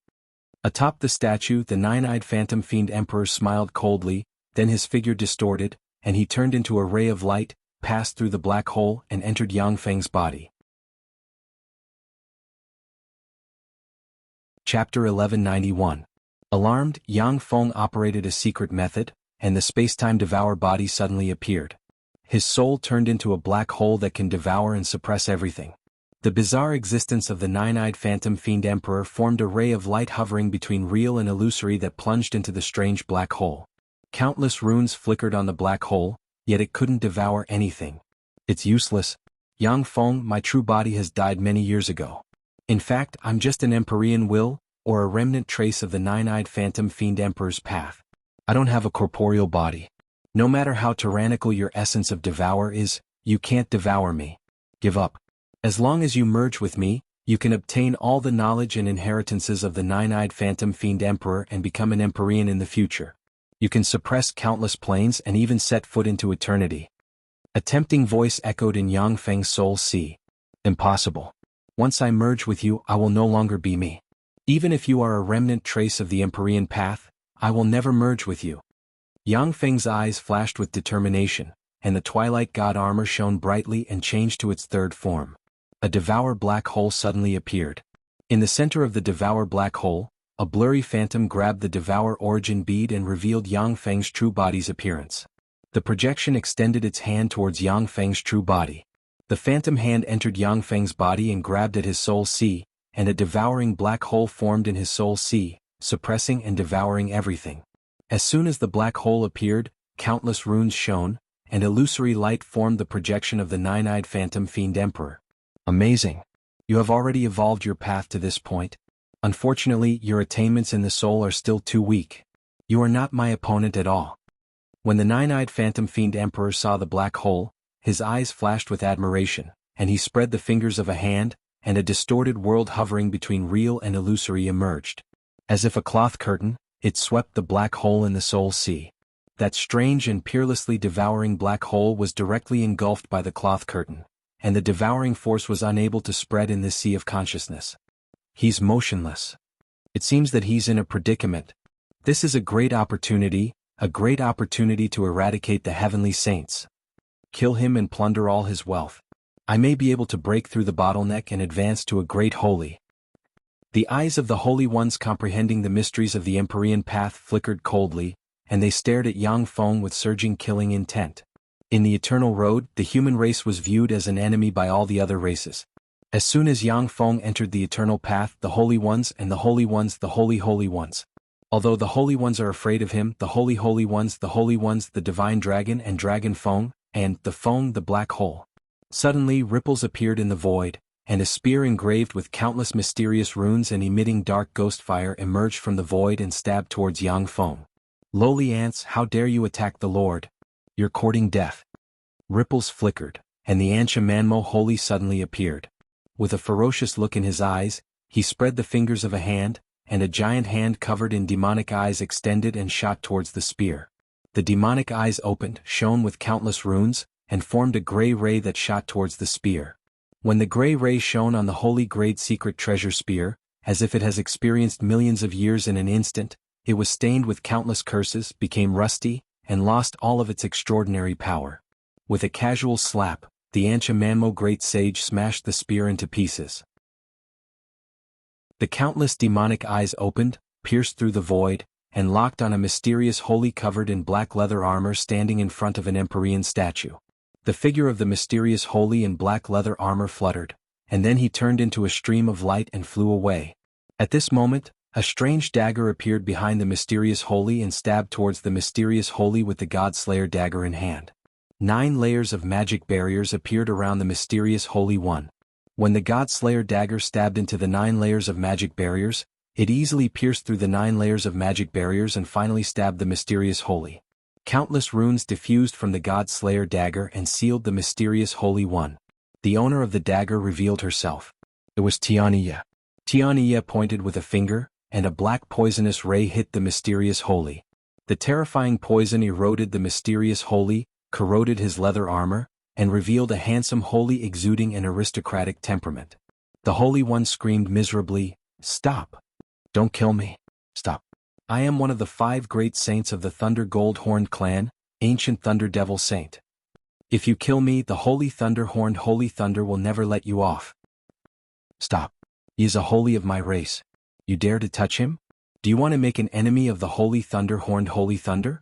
Atop the statue, the 9-eyed phantom fiend emperor smiled coldly, then his figure distorted, and he turned into a ray of light, passed through the black hole and entered Yang Feng's body. Chapter 1191. Alarmed, Yang Feng operated a secret method, and the space-time devour body suddenly appeared. His soul turned into a black hole that can devour and suppress everything. The bizarre existence of the 9-eyed phantom fiend emperor formed a ray of light hovering between real and illusory that plunged into the strange black hole. Countless runes flickered on the black hole, yet it couldn't devour anything. It's useless. Yang Feng, my true body has died many years ago. In fact, I'm just an Empyrean will, or a remnant trace of the nine-eyed phantom fiend Emperor's path. I don't have a corporeal body. No matter how tyrannical your essence of devour is, you can't devour me. Give up. As long as you merge with me, you can obtain all the knowledge and inheritances of the nine-eyed phantom fiend Emperor and become an Empyrean in the future. You can suppress countless planes and even set foot into eternity. A tempting voice echoed in Yang Feng's soul. See. Impossible. Once I merge with you, I will no longer be me. Even if you are a remnant trace of the Empyrean path, I will never merge with you. Yang Feng's eyes flashed with determination, and the Twilight God armor shone brightly and changed to its third form. A devour black hole suddenly appeared. In the center of the devour black hole, a blurry phantom grabbed the devour origin bead and revealed Yang Feng's true body's appearance. The projection extended its hand towards Yang Feng's true body. The phantom hand entered Yang Feng's body and grabbed at his soul sea, and a devouring black hole formed in his soul sea, suppressing and devouring everything. As soon as the black hole appeared, countless runes shone, and illusory light formed the projection of the nine-eyed phantom fiend Emperor. Amazing. You have already evolved your path to this point. Unfortunately, your attainments in the soul are still too weak. You are not my opponent at all. When the nine-eyed phantom fiend Emperor saw the black hole, his eyes flashed with admiration, and he spread the fingers of a hand, and a distorted world hovering between real and illusory emerged. As if a cloth curtain, it swept the black hole in the soul sea. That strange and peerlessly devouring black hole was directly engulfed by the cloth curtain, and the devouring force was unable to spread in this sea of consciousness. He's motionless. It seems that he's in a predicament. This is a great opportunity to eradicate the heavenly saints. Kill him and plunder all his wealth. I may be able to break through the bottleneck and advance to a great holy. The eyes of the holy ones comprehending the mysteries of the Empyrean path flickered coldly, and they stared at Yang Feng with surging killing intent. In the eternal road, the human race was viewed as an enemy by all the other races. As soon as Yang Feng entered the eternal path, the holy ones and the holy ones, the holy ones. Although the holy ones are afraid of him, the holy ones, the divine dragon and dragon Feng, and the Feng, the black hole. Suddenly ripples appeared in the void, and a spear engraved with countless mysterious runes and emitting dark ghost fire emerged from the void and stabbed towards Yang Feng. Lowly ants, how dare you attack the Lord? You're courting death. Ripples flickered, and the Ansha Manmo Holy suddenly appeared. With a ferocious look in his eyes, he spread the fingers of a hand, and a giant hand covered in demonic eyes extended and shot towards the spear. The demonic eyes opened, shone with countless runes, and formed a gray ray that shot towards the spear. When the gray ray shone on the holy great secret treasure spear, as if it has experienced millions of years in an instant, it was stained with countless curses, became rusty, and lost all of its extraordinary power. With a casual slap, the Ansha Manmo great sage smashed the spear into pieces. The countless demonic eyes opened, pierced through the void, and locked on a mysterious holy covered in black leather armor standing in front of an Empyrean statue. The figure of the mysterious holy in black leather armor fluttered, and then he turned into a stream of light and flew away. At this moment, a strange dagger appeared behind the mysterious holy and stabbed towards the mysterious holy with the God-Slayer dagger in hand. 9 layers of magic barriers appeared around the mysterious holy one. When the God-Slayer dagger stabbed into the 9 layers of magic barriers, it easily pierced through the 9 layers of magic barriers and finally stabbed the mysterious holy. Countless runes diffused from the God-Slayer dagger and sealed the mysterious holy one. The owner of the dagger revealed herself. It was Tianyi. Tianyi pointed with a finger, and a black poisonous ray hit the mysterious holy. The terrifying poison eroded the mysterious holy, corroded his leather armor, and revealed a handsome holy exuding an aristocratic temperament. The Holy One screamed miserably, "Stop! Don't kill me! Stop! I am one of the 5 great saints of the Thunder Gold-Horned clan, ancient Thunder Devil Saint. If you kill me, the Holy Thunder-Horned Holy Thunder will never let you off. Stop! He is a holy of my race. You dare to touch him? Do you want to make an enemy of the Holy Thunder-Horned Holy Thunder?"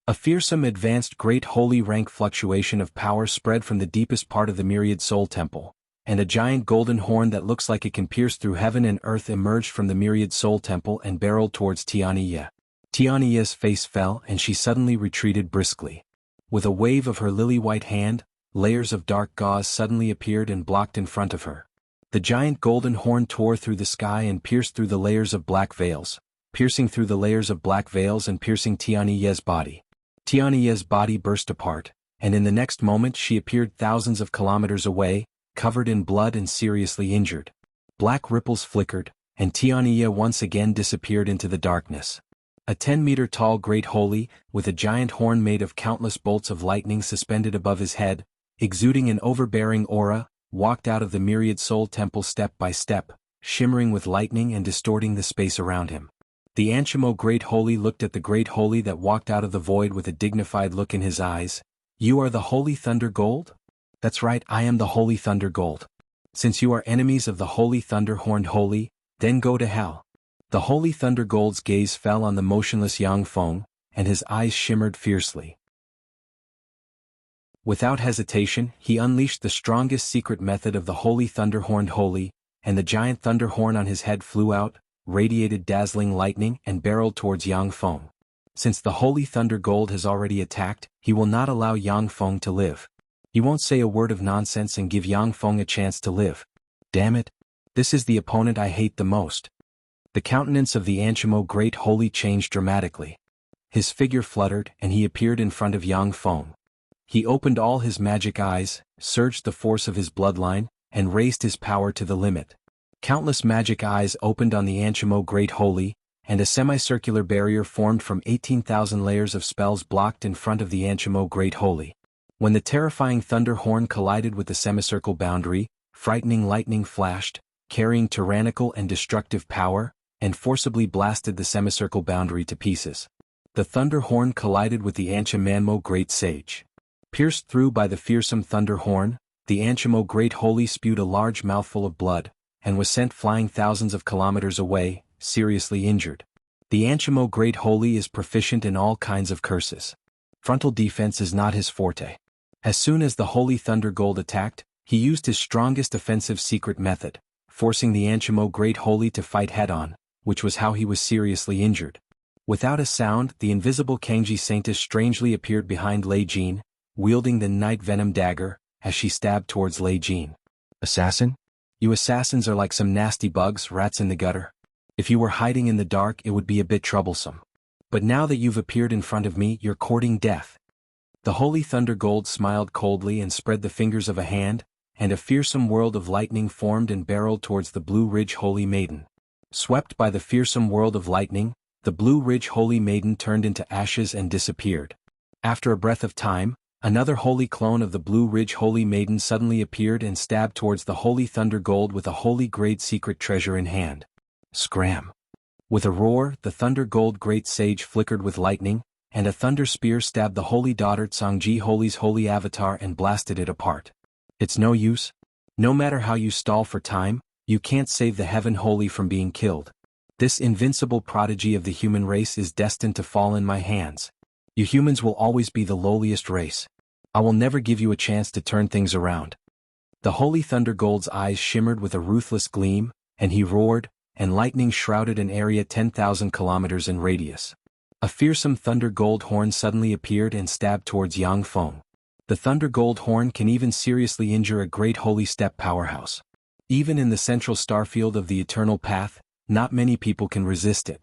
A fearsome advanced great holy rank fluctuation of power spread from the deepest part of the myriad soul temple, and a giant golden horn that looks like it can pierce through heaven and earth emerged from the myriad soul temple and barreled towards Tianyi. Tianyi's face fell and she suddenly retreated briskly. With a wave of her lily-white hand, layers of dark gauze suddenly appeared and blocked in front of her. The giant golden horn tore through the sky and pierced through the layers of black veils, piercing through the layers of black veils and piercing Tianyi's body. Tianyi's body burst apart, and in the next moment she appeared thousands of kilometers away, covered in blood and seriously injured. Black ripples flickered, and Tianyi once again disappeared into the darkness. A 10-meter-tall great holy, with a giant horn made of countless bolts of lightning suspended above his head, exuding an overbearing aura, walked out of the myriad soul temple step by step, shimmering with lightning and distorting the space around him. The Anshimo Great Holy looked at the Great Holy that walked out of the void with a dignified look in his eyes. "You are the Holy Thunder Gold?" "That's right, I am the Holy Thunder Gold. Since you are enemies of the Holy Thunder Horned Holy, then go to hell." The Holy Thunder Gold's gaze fell on the motionless Yang Feng, and his eyes shimmered fiercely. Without hesitation, he unleashed the strongest secret method of the Holy Thunder Horned Holy, and the giant thunder horn on his head flew out, radiated dazzling lightning and barreled towards Yang Feng. Since the Holy Thunder Gold has already attacked, he will not allow Yang Feng to live. He won't say a word of nonsense and give Yang Feng a chance to live. Damn it! This is the opponent I hate the most. The countenance of the Anshimo Great Holy changed dramatically. His figure fluttered and he appeared in front of Yang Feng. He opened all his magic eyes, surged the force of his bloodline, and raised his power to the limit. Countless magic eyes opened on the Anshimo Great Holy, and a semicircular barrier formed from 18,000 layers of spells blocked in front of the Anshimo Great Holy. When the terrifying thunder horn collided with the semicircle boundary, frightening lightning flashed, carrying tyrannical and destructive power, and forcibly blasted the semicircle boundary to pieces. The thunder horn collided with the Anshimo Great Sage. Pierced through by the fearsome thunder horn, the Anshimo Great Holy spewed a large mouthful of blood, and was sent flying thousands of kilometers away, seriously injured. The Anshimo Great Holy is proficient in all kinds of curses. Frontal defense is not his forte. As soon as the Holy Thunder Gold attacked, he used his strongest offensive secret method, forcing the Anshimo Great Holy to fight head-on, which was how he was seriously injured. Without a sound, the invisible Kangji Saintess strangely appeared behind Lei Jin, wielding the Night Venom dagger, as she stabbed towards Lei Jin. "Assassin? You assassins are like some nasty bugs, rats in the gutter. If you were hiding in the dark it would be a bit troublesome. But now that you've appeared in front of me, you're courting death." The Holy Thunder Gold smiled coldly and spread the fingers of a hand, and a fearsome world of lightning formed and barreled towards the Blue Ridge Holy Maiden. Swept by the fearsome world of lightning, the Blue Ridge Holy Maiden turned into ashes and disappeared. After a breath of time, another holy clone of the Blue Ridge Holy Maiden suddenly appeared and stabbed towards the Holy Thunder Gold with a holy grade secret treasure in hand. Scram! With a roar, the Thunder Gold Great Sage flickered with lightning, and a thunder spear stabbed the Holy Daughter Tsangji Holy's holy avatar and blasted it apart. It's no use. No matter how you stall for time, you can't save the Heaven Holy from being killed. This invincible prodigy of the human race is destined to fall in my hands. You humans will always be the lowliest race. I will never give you a chance to turn things around. The Holy Thunder Gold's eyes shimmered with a ruthless gleam, and he roared, and lightning shrouded an area 10,000 kilometers in radius. A fearsome Thunder Gold horn suddenly appeared and stabbed towards Yang Feng. The Thunder Gold horn can even seriously injure a great holy step powerhouse. Even in the central starfield of the Eternal Path, not many people can resist it.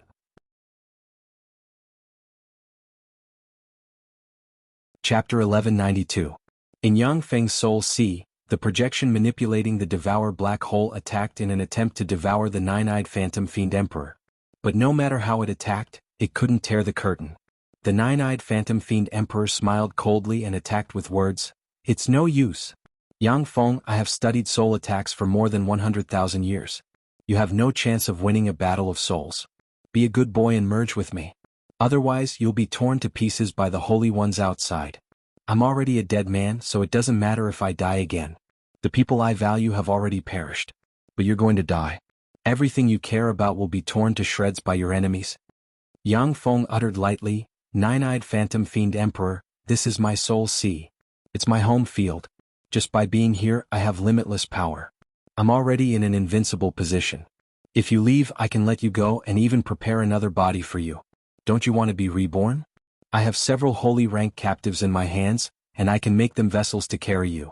Chapter 1192. In Yang Feng's Soul Sea, the projection manipulating the Devour Black Hole attacked in an attempt to devour the nine-eyed Phantom Fiend Emperor. But no matter how it attacked, it couldn't tear the curtain. The nine-eyed Phantom Fiend Emperor smiled coldly and attacked with words, "It's no use. Yang Feng, I have studied soul attacks for more than 100,000 years. You have no chance of winning a battle of souls. Be a good boy and merge with me. Otherwise you'll be torn to pieces by the Holy Ones outside. I'm already a dead man, so it doesn't matter if I die again. The people I value have already perished. But you're going to die. Everything you care about will be torn to shreds by your enemies." Yang Feng uttered lightly, "Nine-eyed Phantom Fiend Emperor, this is my soul sea. It's my home field. Just by being here I have limitless power. I'm already in an invincible position. If you leave I can let you go and even prepare another body for you. Don't you want to be reborn? I have several holy rank captives in my hands, and I can make them vessels to carry you."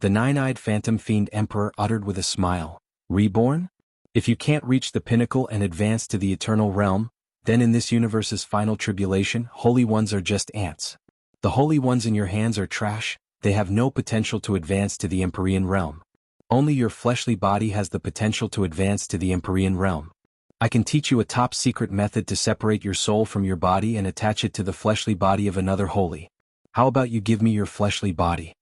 The nine-eyed phantom fiend emperor uttered with a smile, "Reborn? If you can't reach the pinnacle and advance to the eternal realm, then in this universe's final tribulation, holy ones are just ants. The holy ones in your hands are trash, they have no potential to advance to the Empyrean realm. Only your fleshly body has the potential to advance to the Empyrean realm. I can teach you a top-secret method to separate your soul from your body and attach it to the fleshly body of another holy. How about you give me your fleshly body?"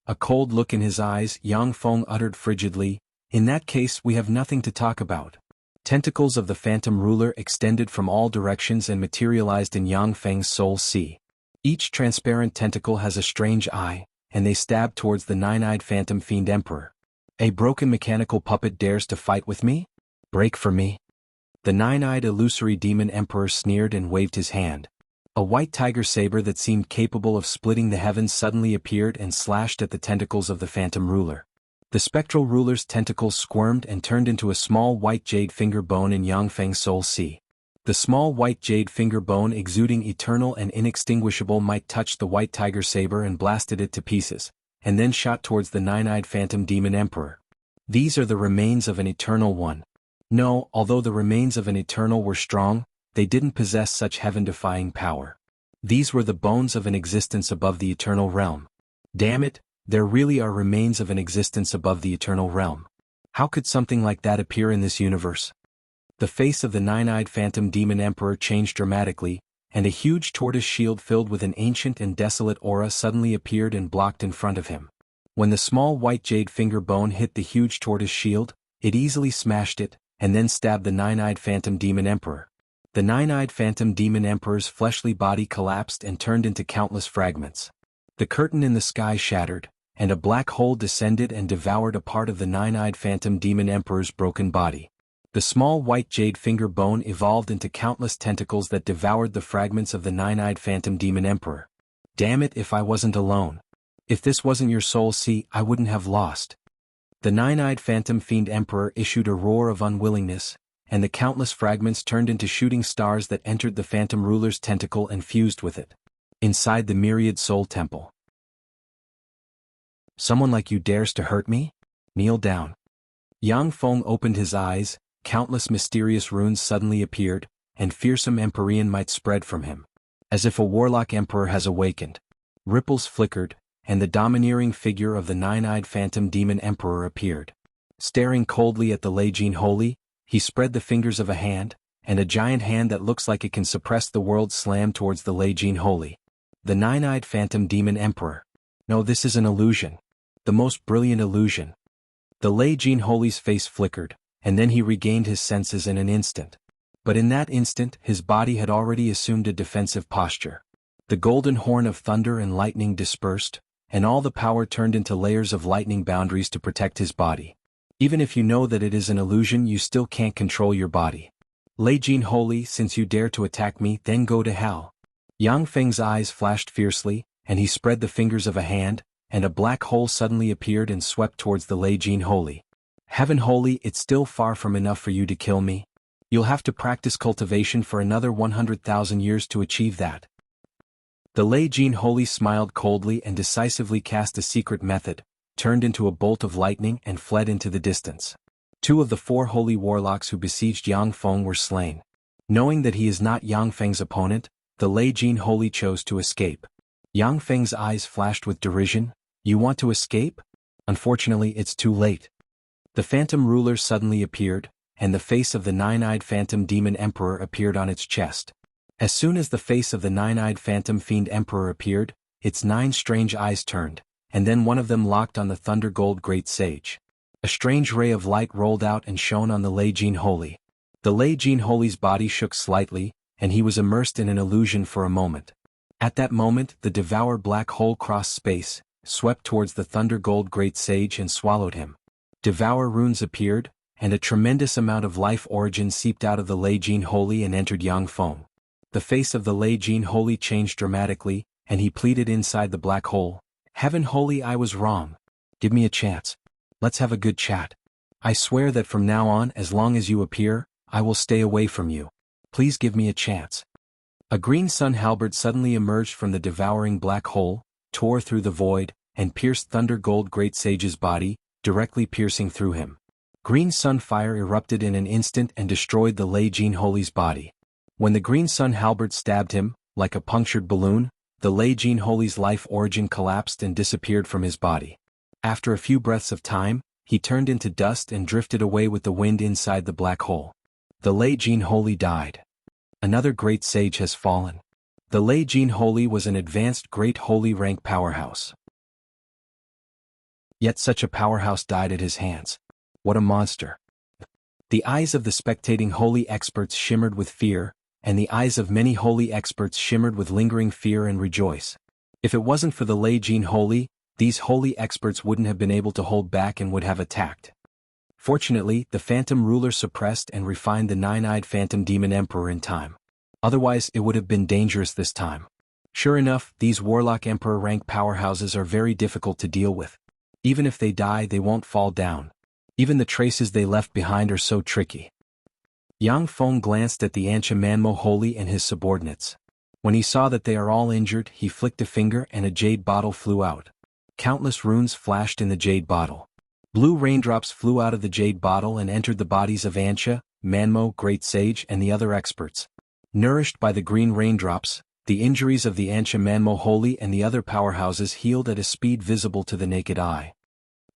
A cold look in his eyes, Yang Feng uttered frigidly, "In that case we have nothing to talk about." Tentacles of the phantom ruler extended from all directions and materialized in Yang Feng's soul sea. Each transparent tentacle has a strange eye, and they stab towards the nine-eyed phantom fiend emperor. "A broken mechanical puppet dares to fight with me? Break for me." The nine-eyed illusory demon emperor sneered and waved his hand. A white tiger saber that seemed capable of splitting the heavens suddenly appeared and slashed at the tentacles of the phantom ruler. The spectral ruler's tentacles squirmed and turned into a small white jade finger bone in Yang Feng's soul sea. The small white jade finger bone exuding eternal and inextinguishable might touched the white tiger saber and blasted it to pieces, and then shot towards the nine-eyed phantom demon emperor. "These are the remains of an eternal one." No, although the remains of an eternal were strong, they didn't possess such heaven-defying power. These were the bones of an existence above the eternal realm. Damn it, there really are remains of an existence above the eternal realm. How could something like that appear in this universe? The face of the nine-eyed phantom demon emperor changed dramatically, and a huge tortoise shield filled with an ancient and desolate aura suddenly appeared and blocked in front of him. When the small white jade finger bone hit the huge tortoise shield, it easily smashed it, and then stabbed the nine-eyed phantom demon emperor. The nine-eyed phantom demon emperor's fleshly body collapsed and turned into countless fragments. The curtain in the sky shattered, and a black hole descended and devoured a part of the nine-eyed phantom demon emperor's broken body. The small white jade finger bone evolved into countless tentacles that devoured the fragments of the nine-eyed phantom demon emperor. Damn it, if I wasn't alone. If this wasn't your soul sea, I wouldn't have lost. The nine-eyed phantom fiend emperor issued a roar of unwillingness, and the countless fragments turned into shooting stars that entered the phantom ruler's tentacle and fused with it. Inside the myriad soul temple. "Someone like you dares to hurt me? Kneel down." Yang Feng opened his eyes, countless mysterious runes suddenly appeared, and fearsome Empyrean might spread from him. As if a warlock emperor has awakened. Ripples flickered, and the domineering figure of the nine-eyed phantom demon emperor appeared. Staring coldly at the Lei Jin Holy, he spread the fingers of a hand, and a giant hand that looks like it can suppress the world slammed towards the Lei Jin Holy. The nine-eyed phantom demon emperor. No, this is an illusion. The most brilliant illusion. The Lei Jin Holy's face flickered, and then he regained his senses in an instant. But in that instant, his body had already assumed a defensive posture. The golden horn of thunder and lightning dispersed, and all the power turned into layers of lightning boundaries to protect his body. Even if you know that it is an illusion, you still can't control your body. Lei Jin Holy, since you dare to attack me, then go to hell. Yang Feng's eyes flashed fiercely, and he spread the fingers of a hand, and a black hole suddenly appeared and swept towards the Lei Jin Holy. "Heaven Holy, it's still far from enough for you to kill me. You'll have to practice cultivation for another 100,000 years to achieve that." The Lei Jin Holy smiled coldly and decisively cast a secret method, turned into a bolt of lightning and fled into the distance. 2 of the 4 holy warlocks who besieged Yang Feng were slain. Knowing that he is not Yang Feng's opponent, the Lei Jin Holy chose to escape. Yang Feng's eyes flashed with derision. "You want to escape? Unfortunately, it's too late." The phantom ruler suddenly appeared, and the face of the nine-eyed phantom demon emperor appeared on its chest. As soon as the face of the nine-eyed phantom fiend emperor appeared, its 9 strange eyes turned, and then one of them locked on the thunder gold great sage. A strange ray of light rolled out and shone on the Lei Jin Holy. The Lei Jin Holy's body shook slightly, and he was immersed in an illusion for a moment. At that moment, the devour black hole crossed space, swept towards the thunder gold great sage and swallowed him. Devour runes appeared, and a tremendous amount of life origin seeped out of the Lei Jin Holy and entered Yang Feng. The face of the Lei Jin Holy changed dramatically, and he pleaded inside the black hole, "Heaven Holy, I was wrong. Give me a chance. Let's have a good chat. I swear that from now on, as long as you appear, I will stay away from you. Please give me a chance." A green sun halberd suddenly emerged from the devouring black hole, tore through the void, and pierced Thunder Gold Great Sage's body, directly piercing through him. Green Sun Fire erupted in an instant and destroyed the Lei Jin Holy's body. When the Green Sun Halberd stabbed him, like a punctured balloon, the Lei Jin Holy's life origin collapsed and disappeared from his body. After a few breaths of time, he turned into dust and drifted away with the wind inside the black hole. The Lei Jin Holy died. Another great sage has fallen. The Lei Jin Holy was an advanced great holy rank powerhouse. Yet such a powerhouse died at his hands. What a monster. The eyes of the spectating holy experts shimmered with fear, and the eyes of many holy experts shimmered with lingering fear and rejoice. If it wasn't for the Lei Jin Holy, these holy experts wouldn't have been able to hold back and would have attacked. Fortunately, the Phantom Ruler suppressed and refined the nine-eyed Phantom Demon Emperor in time. Otherwise it would have been dangerous this time. Sure enough, these Warlock Emperor rank powerhouses are very difficult to deal with. Even if they die, they won't fall down. Even the traces they left behind are so tricky. Yang Feng glanced at the Ansha Manmo Holy and his subordinates. When he saw that they are all injured, he flicked a finger and a jade bottle flew out. Countless runes flashed in the jade bottle. Blue raindrops flew out of the jade bottle and entered the bodies of Ansha, Manmo, Great Sage, and the other experts. Nourished by the green raindrops, the injuries of the Ansha Manmo Holy and the other powerhouses healed at a speed visible to the naked eye.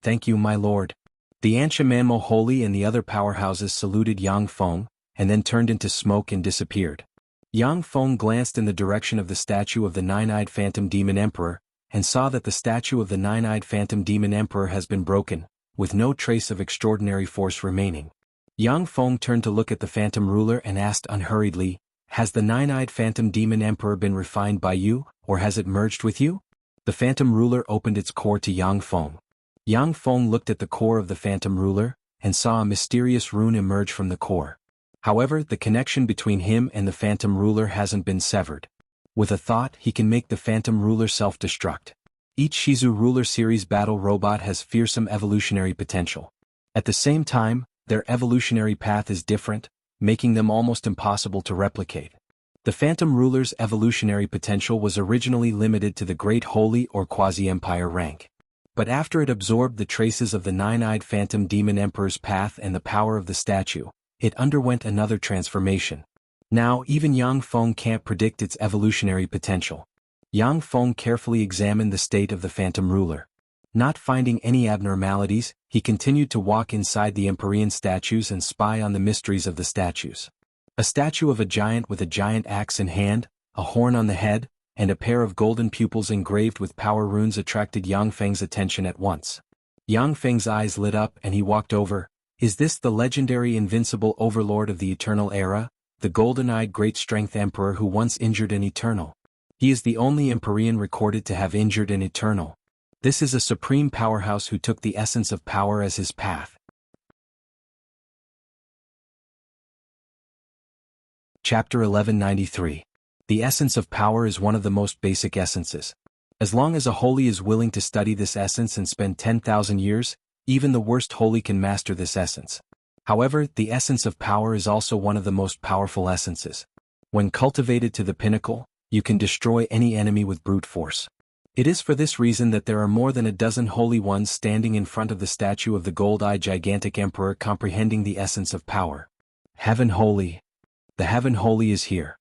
Thank you, my lord. The Ansha Manmo Holy and the other powerhouses saluted Yang Feng, and then turned into smoke and disappeared. Yang Feng glanced in the direction of the statue of the nine-eyed Phantom Demon Emperor, and saw that the statue of the nine-eyed Phantom Demon Emperor has been broken, with no trace of extraordinary force remaining. Yang Feng turned to look at the Phantom Ruler and asked unhurriedly, "Has the nine-eyed Phantom Demon Emperor been refined by you, or has it merged with you?" The Phantom Ruler opened its core to Yang Feng. Yang Feng looked at the core of the Phantom Ruler, and saw a mysterious rune emerge from the core. However, the connection between him and the Phantom Ruler hasn't been severed. With a thought, he can make the Phantom Ruler self-destruct. Each Shizu Ruler Series battle robot has fearsome evolutionary potential. At the same time, their evolutionary path is different, making them almost impossible to replicate. The Phantom Ruler's evolutionary potential was originally limited to the Great Holy or Quasi-Empire rank. But after it absorbed the traces of the nine-eyed Phantom Demon Emperor's path and the power of the statue, it underwent another transformation. Now even Yang Feng can't predict its evolutionary potential. Yang Feng carefully examined the state of the Phantom Ruler. Not finding any abnormalities, he continued to walk inside the Empyrean statues and spy on the mysteries of the statues. A statue of a giant with a giant axe in hand, a horn on the head, and a pair of golden pupils engraved with power runes attracted Yang Feng's attention at once. Yang Feng's eyes lit up and he walked over. Is this the legendary invincible overlord of the Eternal Era, the golden-eyed great strength emperor who once injured an Eternal? He is the only Empyrean recorded to have injured an Eternal. This is a supreme powerhouse who took the essence of power as his path. Chapter 1193. The essence of power is one of the most basic essences. As long as a holy is willing to study this essence and spend 10,000 years, even the worst holy can master this essence. However, the essence of power is also one of the most powerful essences. When cultivated to the pinnacle, you can destroy any enemy with brute force. It is for this reason that there are more than a dozen holy ones standing in front of the statue of the gold-eyed gigantic emperor comprehending the essence of power. Heaven Holy. The Heaven Holy is here.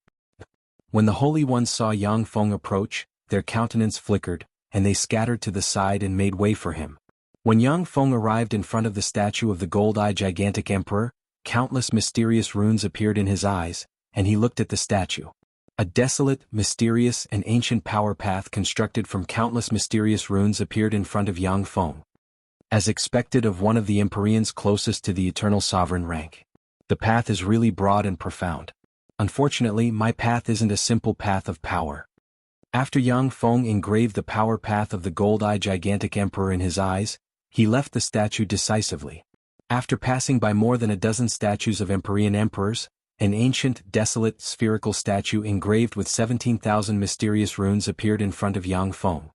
When the holy ones saw Yang Feng approach, their countenance flickered, and they scattered to the side and made way for him. When Yang Feng arrived in front of the statue of the gold-eyed gigantic emperor, countless mysterious runes appeared in his eyes, and he looked at the statue. A desolate, mysterious, and ancient power path constructed from countless mysterious runes appeared in front of Yang Feng. As expected of one of the Empyreans closest to the Eternal Sovereign rank. The path is really broad and profound. Unfortunately, my path isn't a simple path of power. After Yang Feng engraved the power path of the gold-eyed gigantic emperor in his eyes, he left the statue decisively. After passing by more than a dozen statues of Empyrean emperors, an ancient, desolate, spherical statue engraved with 17,000 mysterious runes appeared in front of Yang Feng.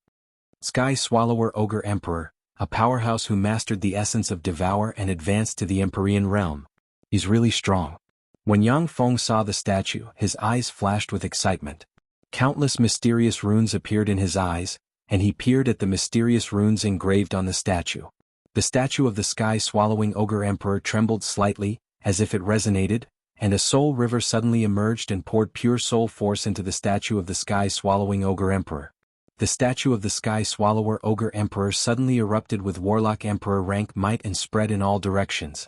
Sky Swallower Ogre Emperor, a powerhouse who mastered the essence of Devour and advanced to the Empyrean realm. He's really strong. When Yang Feng saw the statue, his eyes flashed with excitement. Countless mysterious runes appeared in his eyes, and he peered at the mysterious runes engraved on the statue. The statue of the sky-swallowing ogre emperor trembled slightly, as if it resonated, and a soul river suddenly emerged and poured pure soul force into the statue of the sky-swallowing ogre emperor. The statue of the sky-swallower ogre emperor suddenly erupted with warlock emperor rank might and spread in all directions.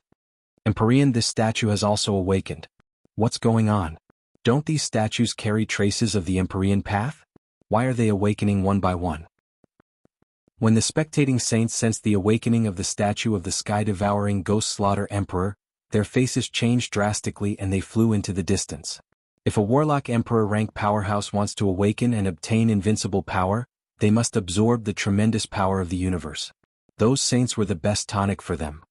Empyrean, this statue has also awakened. What's going on? Don't these statues carry traces of the Empyrean path? Why are they awakening one by one? When the spectating saints sensed the awakening of the statue of the sky-devouring ghost slaughter emperor, their faces changed drastically and they flew into the distance. If a warlock emperor rank powerhouse wants to awaken and obtain invincible power, they must absorb the tremendous power of the universe. Those saints were the best tonic for them.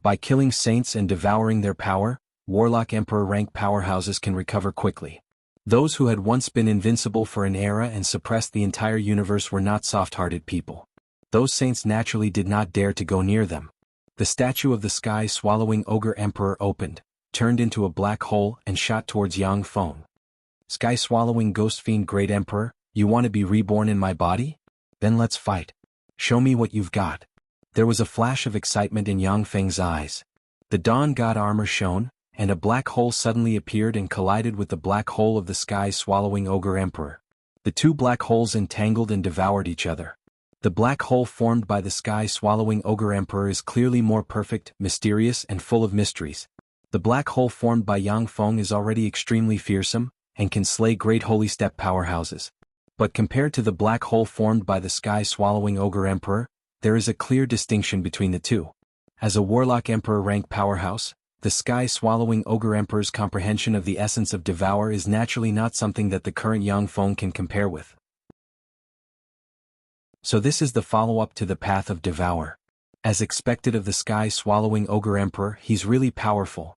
By killing saints and devouring their power, warlock emperor rank powerhouses can recover quickly. Those who had once been invincible for an era and suppressed the entire universe were not soft-hearted people. Those saints naturally did not dare to go near them. The statue of the sky-swallowing ogre emperor opened, turned into a black hole and shot towards Yang Feng. Sky-swallowing ghost fiend great emperor, you want to be reborn in my body? Then let's fight. Show me what you've got. There was a flash of excitement in Yang Feng's eyes. The dawn god armor shone, and a black hole suddenly appeared and collided with the black hole of the sky-swallowing ogre emperor. The two black holes entangled and devoured each other. The black hole formed by the sky-swallowing ogre emperor is clearly more perfect, mysterious and full of mysteries. The black hole formed by Yang Feng is already extremely fearsome, and can slay great holy step powerhouses. But compared to the black hole formed by the sky-swallowing ogre emperor, there is a clear distinction between the two. As a warlock emperor rank powerhouse, the sky-swallowing ogre emperor's comprehension of the essence of devour is naturally not something that the current Yang Feng can compare with. So this is the follow-up to the path of devour. As expected of the sky-swallowing ogre emperor, he's really powerful.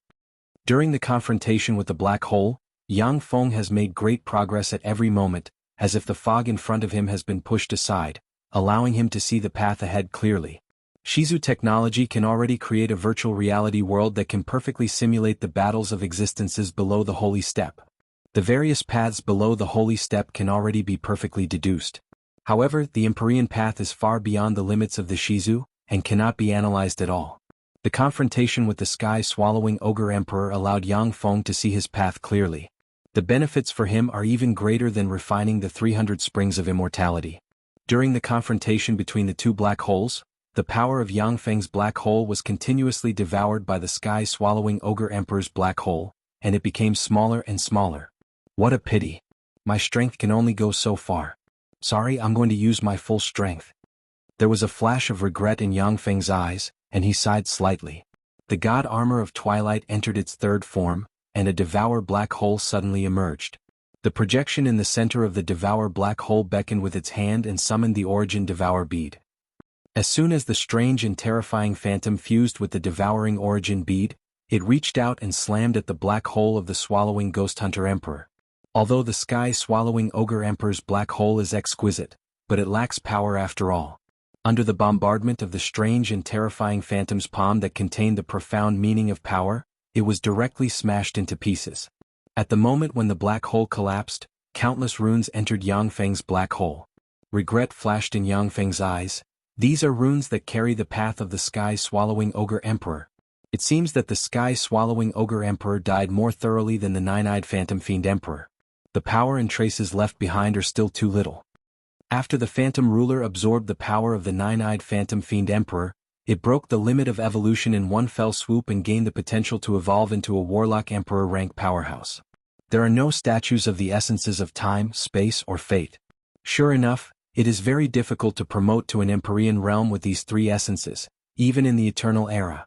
During the confrontation with the black hole, Yang Feng has made great progress at every moment, as if the fog in front of him has been pushed aside, allowing him to see the path ahead clearly. Shizu technology can already create a virtual reality world that can perfectly simulate the battles of existences below the holy step. The various paths below the holy step can already be perfectly deduced. However, the Empyrean path is far beyond the limits of the Shizu, and cannot be analyzed at all. The confrontation with the sky-swallowing ogre emperor allowed Yang Feng to see his path clearly. The benefits for him are even greater than refining the 300 springs of immortality. During the confrontation between the two black holes, the power of Yang Feng's black hole was continuously devoured by the sky-swallowing ogre emperor's black hole, and it became smaller and smaller. What a pity. My strength can only go so far. Sorry, I'm going to use my full strength. There was a flash of regret in Yang Feng's eyes, and he sighed slightly. The god armor of twilight entered its third form, and a devour black hole suddenly emerged. The projection in the center of the devour black hole beckoned with its hand and summoned the origin devour bead. As soon as the strange and terrifying phantom fused with the devouring origin bead, it reached out and slammed at the black hole of the swallowing ghost hunter emperor. Although the sky-swallowing ogre emperor's black hole is exquisite, but it lacks power after all. Under the bombardment of the strange and terrifying phantom's palm that contained the profound meaning of power, it was directly smashed into pieces. At the moment when the black hole collapsed, countless runes entered Yang Feng's black hole. Regret flashed in Yang Feng's eyes. These are runes that carry the path of the sky-swallowing ogre emperor. It seems that the sky-swallowing ogre emperor died more thoroughly than the nine-eyed phantom fiend emperor. The power and traces left behind are still too little. After the phantom ruler absorbed the power of the nine-eyed phantom fiend emperor, it broke the limit of evolution in one fell swoop and gained the potential to evolve into a warlock emperor rank powerhouse. There are no statues of the essences of time, space, or fate. Sure enough, it is very difficult to promote to an Empyrean realm with these three essences, even in the eternal era.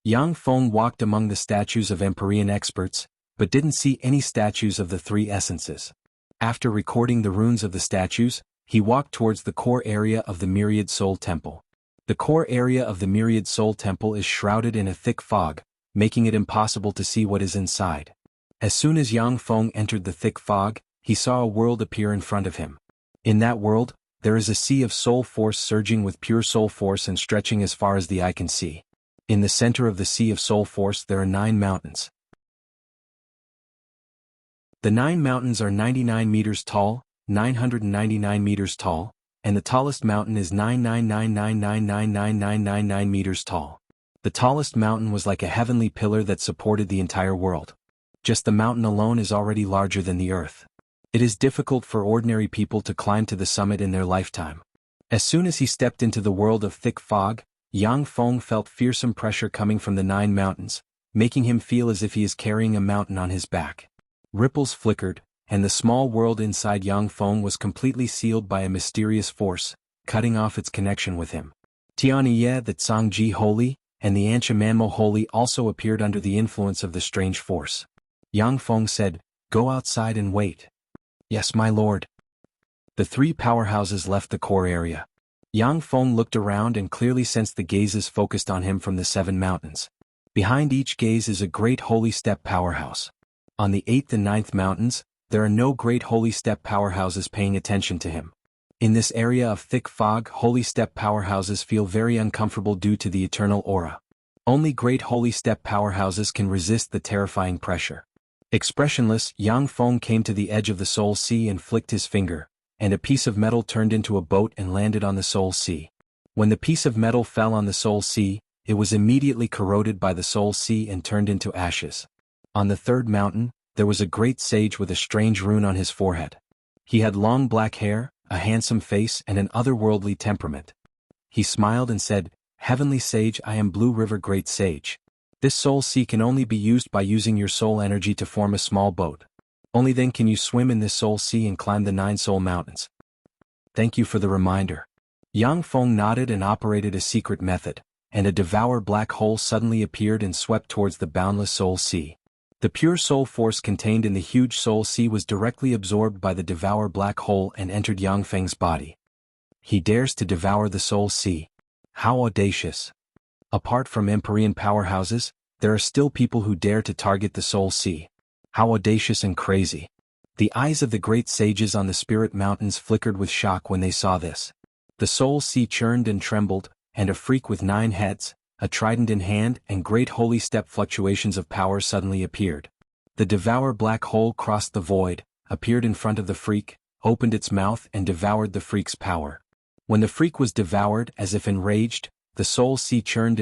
Yang Feng walked among the statues of Empyrean experts, but didn't see any statues of the three essences. After recording the runes of the statues, he walked towards the core area of the Myriad Soul Temple. The core area of the Myriad Soul Temple is shrouded in a thick fog, making it impossible to see what is inside. As soon as Yang Feng entered the thick fog, he saw a world appear in front of him. In that world, there is a sea of soul force surging with pure soul force and stretching as far as the eye can see. In the center of the sea of soul force there are 9 mountains. The 9 mountains are 99 meters tall, 999 meters tall, and the tallest mountain is 999999999 meters tall. The tallest mountain was like a heavenly pillar that supported the entire world. Just the mountain alone is already larger than the earth. It is difficult for ordinary people to climb to the summit in their lifetime. As soon as he stepped into the world of thick fog, Yang Feng felt fearsome pressure coming from the 9 mountains, making him feel as if he is carrying a mountain on his back. Ripples flickered, and the small world inside Yang Feng was completely sealed by a mysterious force, cutting off its connection with him. Tianyi, the Zhangji Holy, and the Anchamanmo Holy also appeared under the influence of the strange force. Yang Feng said, "Go outside and wait." "Yes, my lord." The 3 powerhouses left the core area. Yang Feng looked around and clearly sensed the gazes focused on him from the 7 mountains. Behind each gaze is a great holy step powerhouse. On the 8th and 9th mountains, there are no great holy step powerhouses paying attention to him. In this area of thick fog, holy step powerhouses feel very uncomfortable due to the eternal aura. Only great holy step powerhouses can resist the terrifying pressure. Expressionless, Yang Feng came to the edge of the Soul Sea and flicked his finger, and a piece of metal turned into a boat and landed on the Soul Sea. When the piece of metal fell on the Soul Sea, it was immediately corroded by the Soul Sea and turned into ashes. On the 3rd mountain, there was a great sage with a strange rune on his forehead. He had long black hair, a handsome face and an otherworldly temperament. He smiled and said, "Heavenly Sage, I am Blue River Great Sage. This Soul Sea can only be used by using your soul energy to form a small boat. Only then can you swim in this Soul Sea and climb the 9 soul mountains." "Thank you for the reminder." Yang Feng nodded and operated a secret method, and a devour black hole suddenly appeared and swept towards the boundless Soul Sea. The pure soul force contained in the huge Soul Sea was directly absorbed by the devour black hole and entered Yang Feng's body. He dares to devour the Soul Sea. How audacious. Apart from Empyrean powerhouses, there are still people who dare to target the Soul Sea. How audacious and crazy. The eyes of the great sages on the Spirit Mountains flickered with shock when they saw this. The Soul Sea churned and trembled, and a freak with 9 heads, a trident in hand and great holy step fluctuations of power suddenly appeared. The devour black hole crossed the void, appeared in front of the freak, opened its mouth and devoured the freak's power. When the freak was devoured as if enraged, the Soul Sea churned,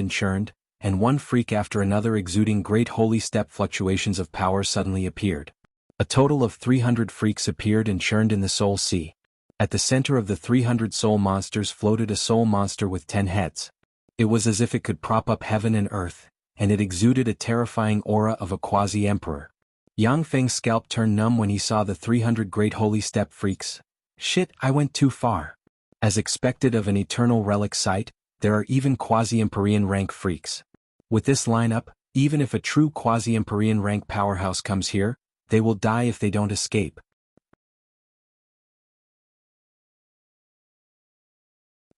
and one freak after another exuding great holy step fluctuations of power suddenly appeared. A total of 300 freaks appeared and churned in the Soul Sea. At the center of the 300 soul monsters floated a soul monster with 10 heads. It was as if it could prop up heaven and earth, and it exuded a terrifying aura of a quasi-emperor. Yang Feng's scalp turned numb when he saw the 300 great holy step freaks. Shit, I went too far. As expected of an eternal relic site, there are even quasi-Empyrean rank freaks. With this lineup, even if a true quasi-Empyrean rank powerhouse comes here, they will die if they don't escape.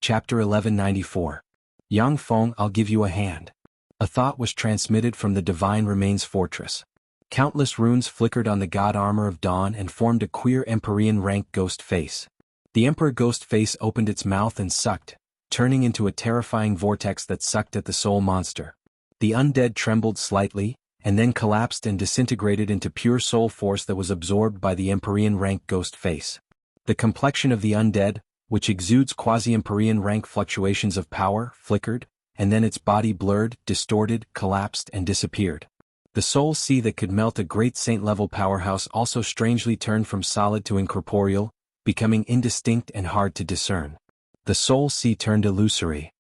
Chapter 1194. Yang Feng, I'll give you a hand. A thought was transmitted from the Divine Remains Fortress. Countless runes flickered on the god armor of dawn and formed a queer Empyrean rank ghost face. The Emperor ghost face opened its mouth and sucked, turning into a terrifying vortex that sucked at the soul monster. The undead trembled slightly, and then collapsed and disintegrated into pure soul force that was absorbed by the Empyrean rank ghost face. The complexion of the undead, which exudes quasi-Empyrean rank fluctuations of power, flickered, and then its body blurred, distorted, collapsed and disappeared. The Soul Sea that could melt a great saint-level powerhouse also strangely turned from solid to incorporeal, becoming indistinct and hard to discern. The Soul Sea turned illusory.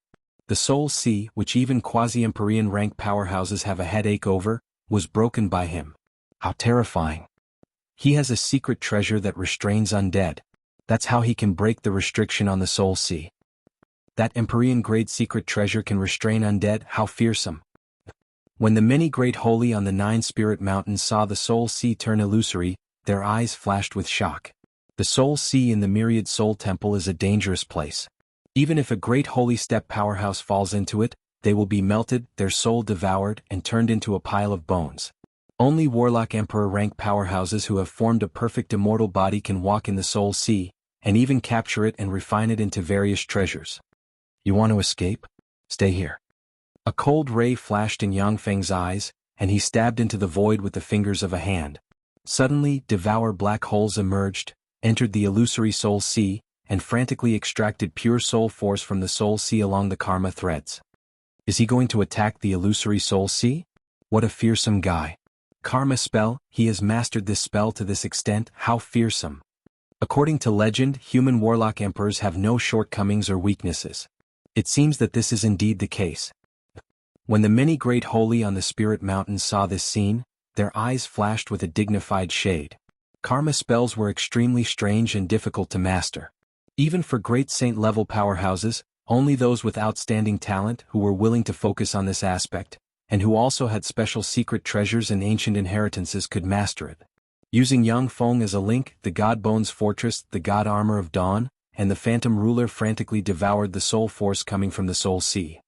The Soul Sea, which even quasi-Empyrean rank powerhouses have a headache over, was broken by him. How terrifying. He has a secret treasure that restrains undead. That's how he can break the restriction on the Soul Sea. That Empyrean grade secret treasure can restrain undead, how fearsome. When the many great holy on the 9 spirit mountains saw the Soul Sea turn illusory, their eyes flashed with shock. The Soul Sea in the Myriad Soul Temple is a dangerous place. Even if a great holy step powerhouse falls into it, they will be melted, their soul devoured, and turned into a pile of bones. Only Warlock Emperor rank powerhouses who have formed a perfect immortal body can walk in the Soul Sea, and even capture it and refine it into various treasures. You want to escape? Stay here. A cold ray flashed in Yang Feng's eyes, and he stabbed into the void with the fingers of a hand. Suddenly, devour black holes emerged, entered the illusory Soul Sea, and frantically extracted pure soul force from the soul sea along the karma threads. Is he going to attack the illusory soul sea? What a fearsome guy. Karma spell, he has mastered this spell to this extent, how fearsome. According to legend, human warlock emperors have no shortcomings or weaknesses. It seems that this is indeed the case. When the many great holy on the spirit mountains saw this scene, their eyes flashed with a dignified shade. Karma spells were extremely strange and difficult to master. Even for great saint-level powerhouses, only those with outstanding talent who were willing to focus on this aspect, and who also had special secret treasures and ancient inheritances could master it. Using Yang Feng as a link, the God Bones Fortress, the God Armor of Dawn, and the Phantom Ruler frantically devoured the soul force coming from the Soul Sea.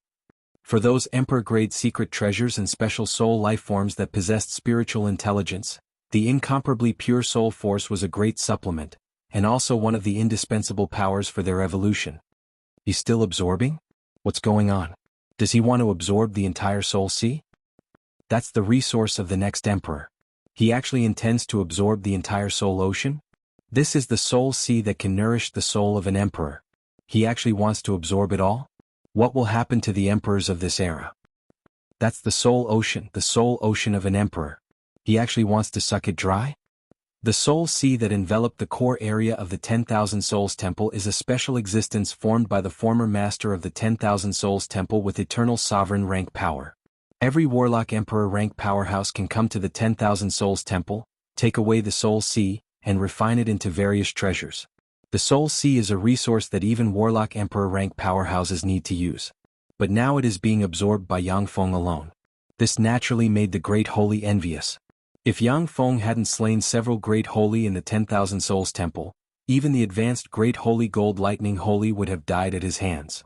For those Emperor-grade secret treasures and special soul life forms that possessed spiritual intelligence, the incomparably pure soul force was a great supplement, and also one of the indispensable powers for their evolution. He's still absorbing? What's going on? Does he want to absorb the entire soul sea? That's the resource of the next emperor. He actually intends to absorb the entire soul ocean? This is the soul sea that can nourish the soul of an emperor. He actually wants to absorb it all? What will happen to the emperors of this era? That's the soul ocean of an emperor. He actually wants to suck it dry? The soul sea that enveloped the core area of the 10,000 Souls Temple is a special existence formed by the former master of the 10,000 Souls Temple with eternal sovereign rank power. Every warlock emperor rank powerhouse can come to the 10,000 Souls Temple, take away the soul sea, and refine it into various treasures. The soul sea is a resource that even warlock emperor rank powerhouses need to use. But now it is being absorbed by Yang Feng alone. This naturally made the Great Holy envious. If Yang Feng hadn't slain several Great Holy in the 10,000 Souls Temple, even the advanced Great Holy Gold Lightning Holy would have died at his hands.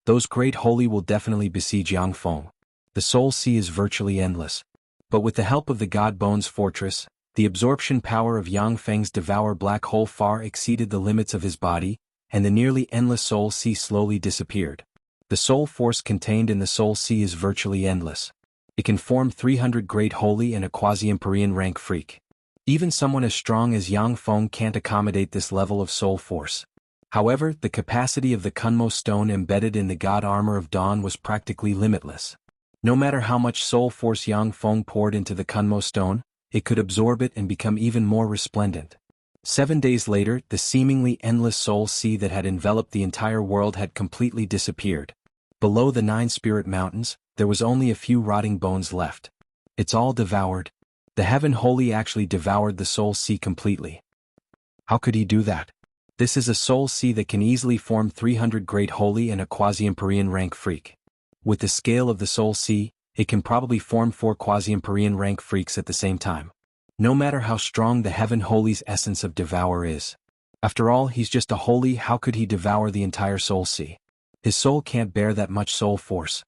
Those Great Holy will definitely besiege Yang Feng. The Soul Sea is virtually endless. But with the help of the God Bones Fortress, the absorption power of Yang Feng's Devour Black Hole far exceeded the limits of his body, and the nearly endless Soul Sea slowly disappeared. The soul force contained in the Soul Sea is virtually endless. It can form 300 Great Holy and a quasi-Empyrean rank freak. Even someone as strong as Yang Feng can't accommodate this level of soul force. However, the capacity of the Kunmo stone embedded in the God Armor of Dawn was practically limitless. No matter how much soul force Yang Feng poured into the Kunmo stone, it could absorb it and become even more resplendent. 7 days later, the seemingly endless soul sea that had enveloped the entire world had completely disappeared. Below the 9 spirit mountains, there was only a few rotting bones left. It's all devoured. The Heaven Holy actually devoured the soul sea completely. How could he do that? This is a soul sea that can easily form 300 Great Holy and a quasi-Empyrean rank freak. With the scale of the soul sea, it can probably form 4 quasi-Empyrean rank freaks at the same time. No matter how strong the Heaven Holy's essence of devour is. After all, he's just a holy, how could he devour the entire soul sea? His soul can't bear that much soul force.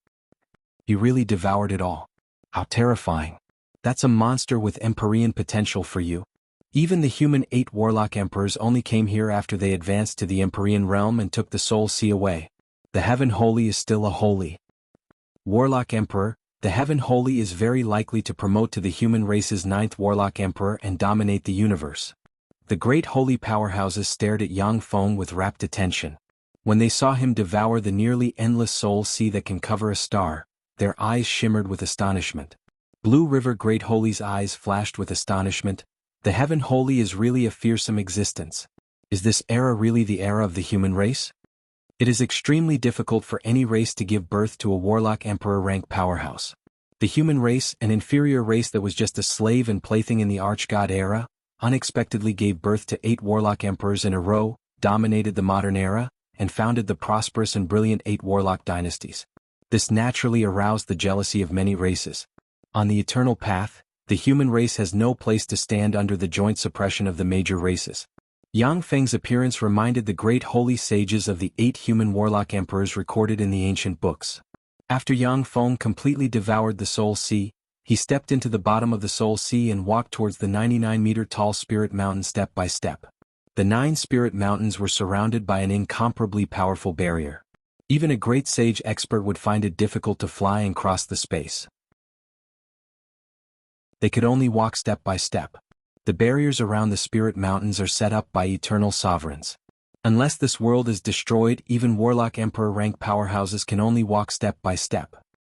He really devoured it all. How terrifying. That's a monster with Empyrean potential for you. Even the human 8 warlock emperors only came here after they advanced to the Empyrean realm and took the soul sea away. The Heaven Holy is still a holy warlock emperor. The Heaven Holy is very likely to promote to the human race's 9th warlock emperor and dominate the universe. The great holy powerhouses stared at Yang Feng with rapt attention. When they saw him devour the nearly endless soul sea that can cover a star, their eyes shimmered with astonishment. Blue River Great Holy's eyes flashed with astonishment. The Heaven Holy is really a fearsome existence. Is this era really the era of the human race? It is extremely difficult for any race to give birth to a warlock emperor rank powerhouse. The human race, an inferior race that was just a slave and plaything in the Archgod era, unexpectedly gave birth to 8 warlock emperors in a row, dominated the modern era, and founded the prosperous and brilliant 8 warlock dynasties. This naturally aroused the jealousy of many races. On the eternal path, the human race has no place to stand under the joint suppression of the major races. Yang Feng's appearance reminded the great holy sages of the 8 human warlock emperors recorded in the ancient books. After Yang Feng completely devoured the Soul Sea, he stepped into the bottom of the Soul Sea and walked towards the 99-meter-tall Spirit Mountain step by step. The 9 Spirit Mountains were surrounded by an incomparably powerful barrier. Even a great sage expert would find it difficult to fly and cross the space. They could only walk step by step. The barriers around the spirit mountains are set up by eternal sovereigns. Unless this world is destroyed, even warlock emperor rank powerhouses can only walk step by step.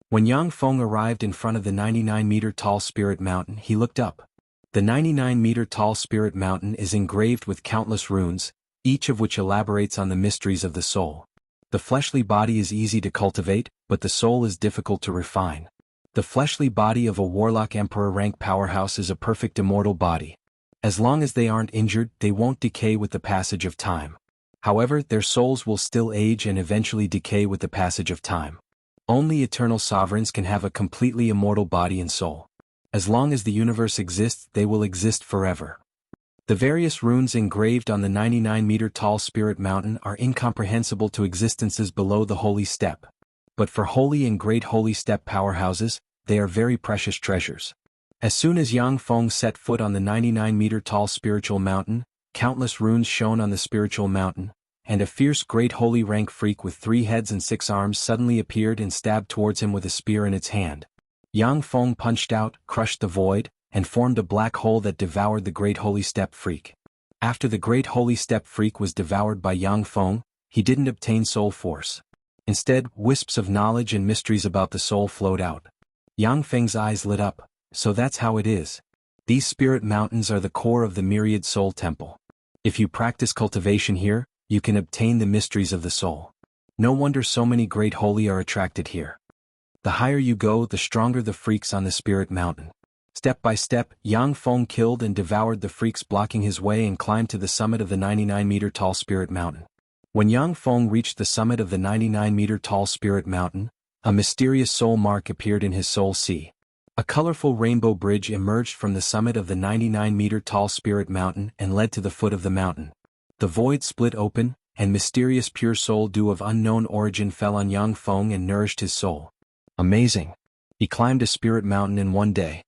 When Yang Feng arrived in front of the 99-meter-tall spirit mountain, he looked up. The 99-meter-tall spirit mountain is engraved with countless runes, each of which elaborates on the mysteries of the soul. The fleshly body is easy to cultivate, but the soul is difficult to refine. The fleshly body of a warlock emperor rank powerhouse is a perfect immortal body. As long as they aren't injured, they won't decay with the passage of time. However, their souls will still age and eventually decay with the passage of time. Only eternal sovereigns can have a completely immortal body and soul. As long as the universe exists, they will exist forever. The various runes engraved on the 99-meter-tall spirit mountain are incomprehensible to existences below the holy step. But for holy and great holy step powerhouses, they are very precious treasures. As soon as Yang Feng set foot on the 99-meter-tall spiritual mountain, countless runes shone on the spiritual mountain, and a fierce great holy rank freak with 3 heads and 6 arms suddenly appeared and stabbed towards him with a spear in its hand. Yang Feng punched out, crushed the void, and formed a black hole that devoured the great holy step freak. After the great holy step freak was devoured by Yang Feng, he didn't obtain soul force. Instead, wisps of knowledge and mysteries about the soul flowed out. Yang Feng's eyes lit up. So that's how it is. These spirit mountains are the core of the myriad soul temple. If you practice cultivation here, you can obtain the mysteries of the soul. No wonder so many great holy are attracted here. The higher you go, the stronger the freaks on the spirit mountain. Step by step, Yang Feng killed and devoured the freaks blocking his way and climbed to the summit of the 99-meter-tall spirit mountain. When Yang Feng reached the summit of the 99-meter-tall spirit mountain, a mysterious soul mark appeared in his soul sea. A colorful rainbow bridge emerged from the summit of the 99-meter-tall spirit mountain and led to the foot of the mountain. The void split open, and mysterious pure soul dew of unknown origin fell on Yang Feng and nourished his soul. Amazing! He climbed a spirit mountain in one day.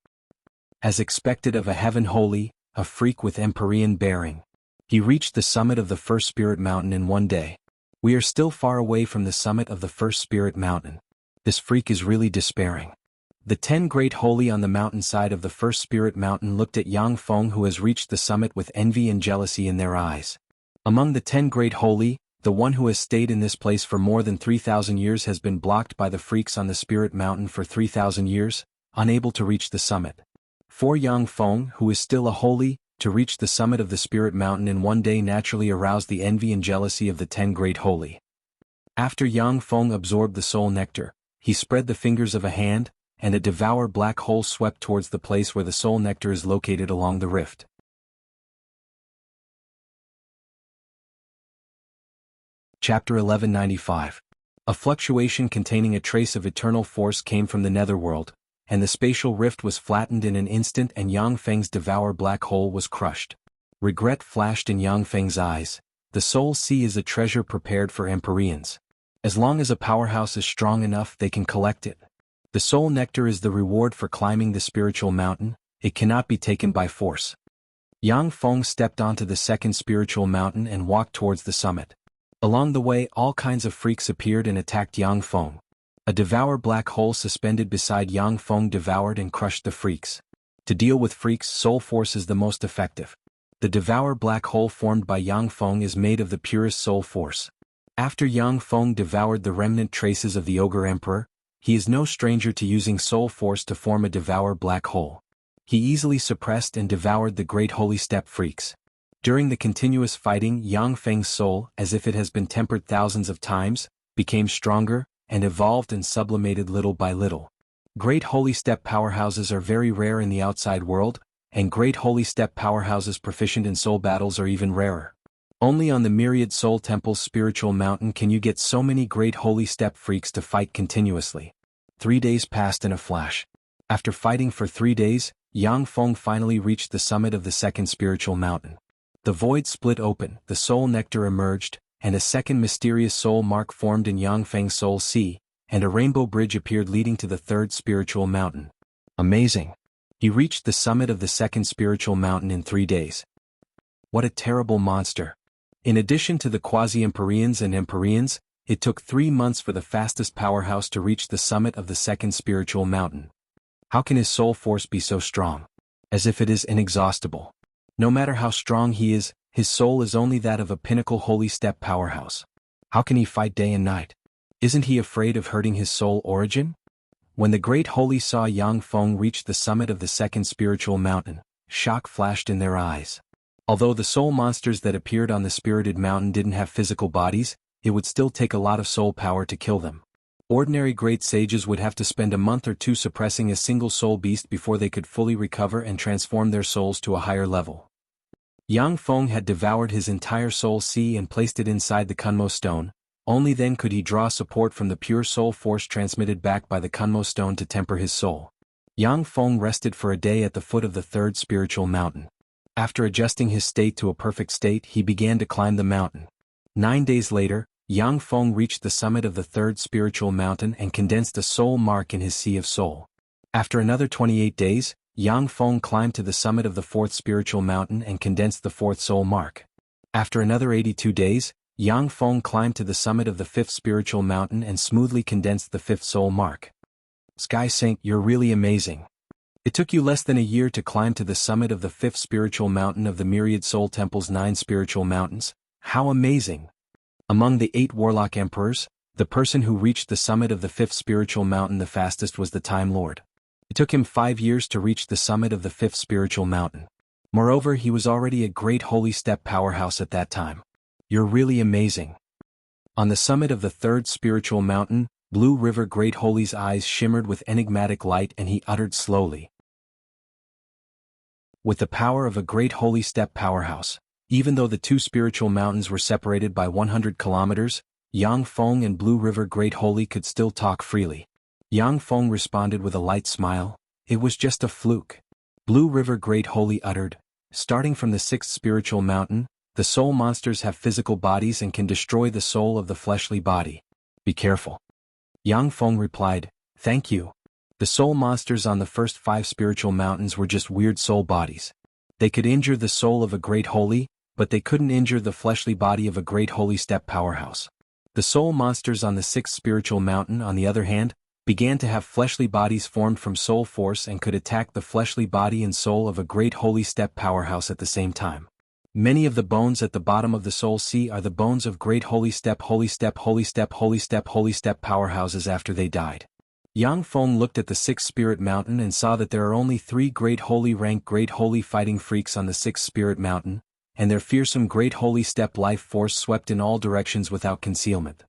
As expected of a heaven holy, a freak with empyrean bearing. He reached the summit of the first spirit mountain in one day. We are still far away from the summit of the first spirit mountain. This freak is really despairing. The 10 great holy on the mountainside of the first spirit mountain looked at Yang Feng, who has reached the summit, with envy and jealousy in their eyes. Among the 10 great holy, the one who has stayed in this place for more than 3,000 years has been blocked by the freaks on the spirit mountain for 3,000 years, unable to reach the summit. For Yang Feng, who is still a holy, to reach the summit of the spirit mountain in one day naturally aroused the envy and jealousy of the 10 great holy. After Yang Feng absorbed the soul nectar, he spread the fingers of a hand, and a devour black hole swept towards the place where the soul nectar is located along the rift. Chapter 1195. A fluctuation containing a trace of eternal force came from the netherworld, and the spatial rift was flattened in an instant and Yang Feng's devour black hole was crushed. Regret flashed in Yang Feng's eyes. The soul sea is a treasure prepared for empyreans. As long as a powerhouse is strong enough, they can collect it. The soul nectar is the reward for climbing the spiritual mountain. It cannot be taken by force. Yang Feng stepped onto the second spiritual mountain and walked towards the summit. Along the way, all kinds of freaks appeared and attacked Yang Feng. A devour black hole suspended beside Yang Feng devoured and crushed the freaks. To deal with freaks, soul force is the most effective. The devour black hole formed by Yang Feng is made of the purest soul force. After Yang Feng devoured the remnant traces of the Ogre Emperor, he is no stranger to using soul force to form a devour black hole. He easily suppressed and devoured the great holy step freaks. During the continuous fighting, Yang Feng's soul, as if it has been tempered thousands of times, became stronger, and evolved and sublimated little by little. Great holy step powerhouses are very rare in the outside world, and great holy step powerhouses proficient in soul battles are even rarer. Only on the myriad soul temple's spiritual mountain can you get so many great holy step freaks to fight continuously. 3 days passed in a flash. After fighting for 3 days, Yang Feng finally reached the summit of the second spiritual mountain. The void split open, the soul nectar emerged, and a second mysterious soul mark formed in Yang Feng's soul sea, and a rainbow bridge appeared leading to the third spiritual mountain. Amazing! He reached the summit of the second spiritual mountain in 3 days. What a terrible monster! In addition to the quasi-empyreans and empyreans, it took 3 months for the fastest powerhouse to reach the summit of the second spiritual mountain. How can his soul force be so strong? As if it is inexhaustible. No matter how strong he is, his soul is only that of a pinnacle holy step powerhouse. How can he fight day and night? Isn't he afraid of hurting his soul origin? When the great holy saw Yang Feng reach the summit of the second spiritual mountain, shock flashed in their eyes. Although the soul monsters that appeared on the spirited mountain didn't have physical bodies, it would still take a lot of soul power to kill them. Ordinary great sages would have to spend a month or two suppressing a single soul beast before they could fully recover and transform their souls to a higher level. Yang Feng had devoured his entire soul sea and placed it inside the Kunmo stone. Only then could he draw support from the pure soul force transmitted back by the Kunmo stone to temper his soul. Yang Feng rested for a day at the foot of the third spiritual mountain. After adjusting his state to a perfect state, he began to climb the mountain. 9 days later, Yang Feng reached the summit of the third spiritual mountain and condensed a soul mark in his sea of soul. After another 28 days, Yang Feng climbed to the summit of the fourth spiritual mountain and condensed the fourth soul mark. After another 82 days, Yang Feng climbed to the summit of the fifth spiritual mountain and smoothly condensed the fifth soul mark. Sky Saint, you're really amazing. It took you less than a year to climb to the summit of the fifth spiritual mountain of the Myriad Soul Temple's 9 spiritual mountains. How amazing! Among the 8 warlock emperors, the person who reached the summit of the fifth spiritual mountain the fastest was the Time Lord. It took him 5 years to reach the summit of the fifth spiritual mountain. Moreover, he was already a great holy step powerhouse at that time. You're really amazing. On the summit of the third spiritual mountain, Blue River Great Holy's eyes shimmered with enigmatic light and he uttered slowly. With the power of a great holy step powerhouse, even though the 2 spiritual mountains were separated by 100 kilometers, Yang Feng and Blue River Great Holy could still talk freely. Yang Feng responded with a light smile. It was just a fluke. Blue River Great Holy uttered, starting from the 6th spiritual mountain, the soul monsters have physical bodies and can destroy the soul of the fleshly body. Be careful. Yang Feng replied, thank you. The soul monsters on the first 5 spiritual mountains were just weird soul bodies. They could injure the soul of a great holy, but they couldn't injure the fleshly body of a great holy step powerhouse. The soul monsters on the 6th spiritual mountain, on the other hand, began to have fleshly bodies formed from soul force and could attack the fleshly body and soul of a great holy step powerhouse at the same time. Many of the bones at the bottom of the soul sea are the bones of great holy step powerhouses after they died. Yang Feng looked at the 6th spirit mountain and saw that there are only 3 great holy rank great holy fighting freaks on the 6th spirit mountain, and their fearsome great holy step life force swept in all directions without concealment.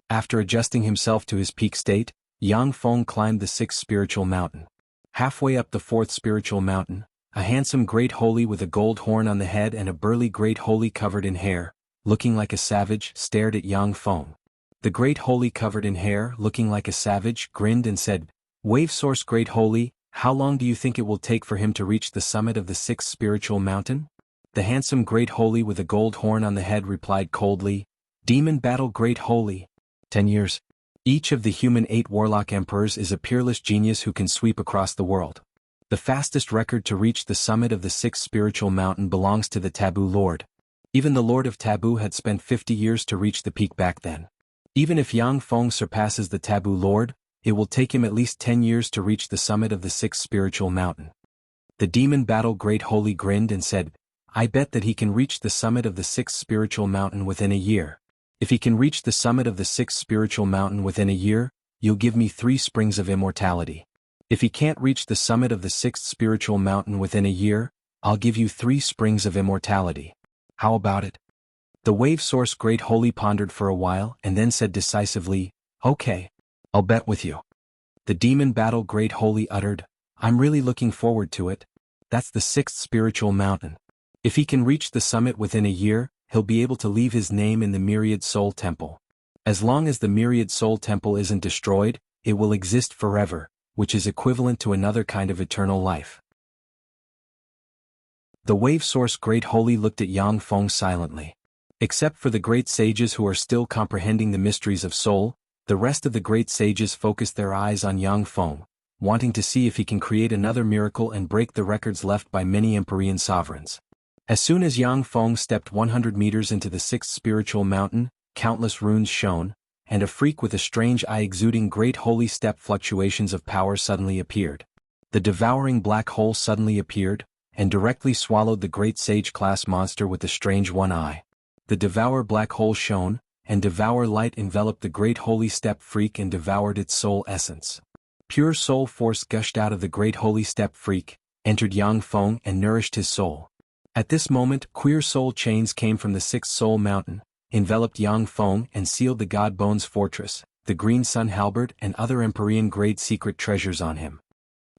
After adjusting himself to his peak state, Yang Feng climbed the 6th spiritual mountain. Halfway up the 4th spiritual mountain, a handsome great holy with a gold horn on the head and a burly great holy covered in hair, looking like a savage, stared at Yang Feng. The great holy covered in hair, looking like a savage, grinned and said, Wave Source Great Holy, how long do you think it will take for him to reach the summit of the 6th spiritual mountain? The handsome great holy with a gold horn on the head replied coldly, Demon Battle Great Holy. 10 years. Each of the human 8 warlock emperors is a peerless genius who can sweep across the world. The fastest record to reach the summit of the 6th spiritual mountain belongs to the Taboo Lord. Even the Lord of Taboo had spent 50 years to reach the peak back then. Even if Yang Feng surpasses the Taboo Lord, it will take him at least 10 years to reach the summit of the 6th spiritual mountain. The Demon Battle Great Holy grinned and said, I bet that he can reach the summit of the 6th spiritual mountain within a year. If he can reach the summit of the 6th spiritual mountain within a year, you'll give me 3 springs of immortality. If he can't reach the summit of the 6th spiritual mountain within a year, I'll give you 3 springs of immortality. How about it? The Wave Source Great Holy pondered for a while and then said decisively, Okay, I'll bet with you. The Demon Battle Great Holy uttered, I'm really looking forward to it. That's the 6th spiritual mountain. If he can reach the summit within a year, he'll be able to leave his name in the Myriad Soul Temple. As long as the Myriad Soul Temple isn't destroyed, it will exist forever, which is equivalent to another kind of eternal life. The Wave Source Great Holy looked at Yang Feng silently. Except for the great sages who are still comprehending the mysteries of soul, the rest of the great sages focused their eyes on Yang Feng, wanting to see if he can create another miracle and break the records left by many Empyrean sovereigns. As soon as Yang Feng stepped 100 meters into the 6th spiritual mountain, countless runes shone, and a freak with a strange eye exuding great holy step fluctuations of power suddenly appeared. The devouring black hole suddenly appeared, and directly swallowed the great sage-class monster with the strange one eye. The devour black hole shone, and devour light enveloped the great holy steppe freak and devoured its soul essence. Pure soul force gushed out of the great holy steppe freak, entered Yang Feng and nourished his soul. At this moment, queer soul chains came from the sixth soul mountain, enveloped Yang Feng and sealed the God Bones fortress, the green sun halberd and other Empyrean grade secret treasures on him.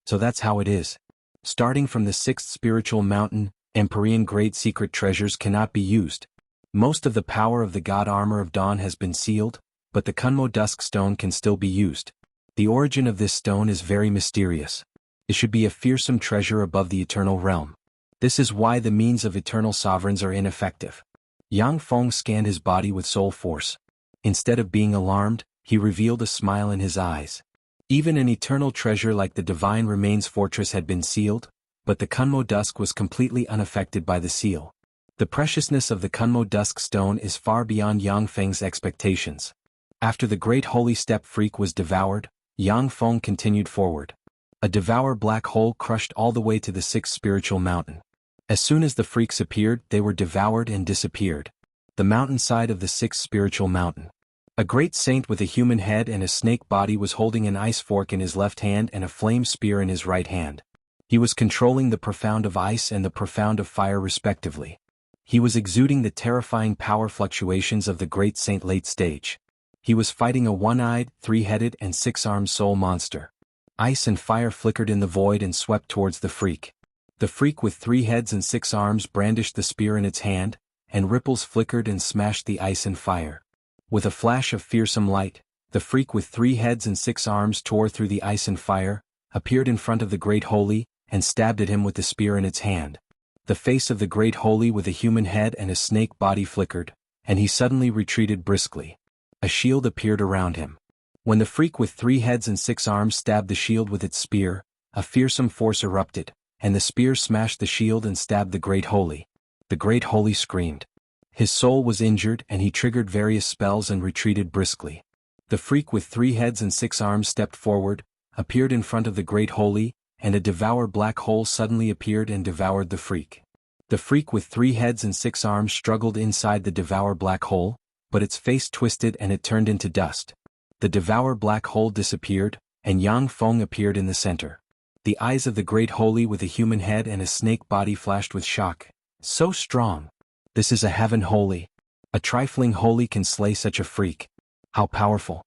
So that's how it is. Starting from the sixth spiritual mountain, Empyrean grade secret treasures cannot be used. Most of the power of the God Armor of Dawn has been sealed, but the Kunmo Dusk Stone can still be used. The origin of this stone is very mysterious. It should be a fearsome treasure above the eternal realm. This is why the means of eternal sovereigns are ineffective. Yang Feng scanned his body with soul force. Instead of being alarmed, he revealed a smile in his eyes. Even an eternal treasure like the Divine Remains Fortress had been sealed, but the Kunmo Dusk was completely unaffected by the seal. The preciousness of the Kunmo Dusk Stone is far beyond Yang Feng's expectations. After the great holy steppe freak was devoured, Yang Feng continued forward. A devour black hole crushed all the way to the sixth spiritual mountain. As soon as the freaks appeared, they were devoured and disappeared. The mountainside of the sixth spiritual mountain. A great saint with a human head and a snake body was holding an ice fork in his left hand and a flame spear in his right hand. He was controlling the profound of ice and the profound of fire respectively. He was exuding the terrifying power fluctuations of the great saint late stage. He was fighting a one-eyed, three-headed and six-armed soul monster. Ice and fire flickered in the void and swept towards the freak. The freak with 3 heads and 6 arms brandished the spear in its hand, and ripples flickered and smashed the ice and fire. With a flash of fearsome light, the freak with 3 heads and 6 arms tore through the ice and fire, appeared in front of the Great Holy, and stabbed at him with the spear in its hand. The face of the Great Holy with a human head and a snake body flickered, and he suddenly retreated briskly. A shield appeared around him. When the freak with 3 heads and 6 arms stabbed the shield with its spear, a fearsome force erupted, and the spear smashed the shield and stabbed the Great Holy. The Great Holy screamed. His soul was injured and he triggered various spells and retreated briskly. The freak with 3 heads and 6 arms stepped forward, appeared in front of the Great Holy, and a devour black hole suddenly appeared and devoured the freak. The freak with 3 heads and 6 arms struggled inside the devour black hole, but its face twisted and it turned into dust. The devour black hole disappeared, and Yang Feng appeared in the center. The eyes of the Great Holy with a human head and a snake body flashed with shock. So strong! This is a heaven holy. A trifling holy can slay such a freak. How powerful!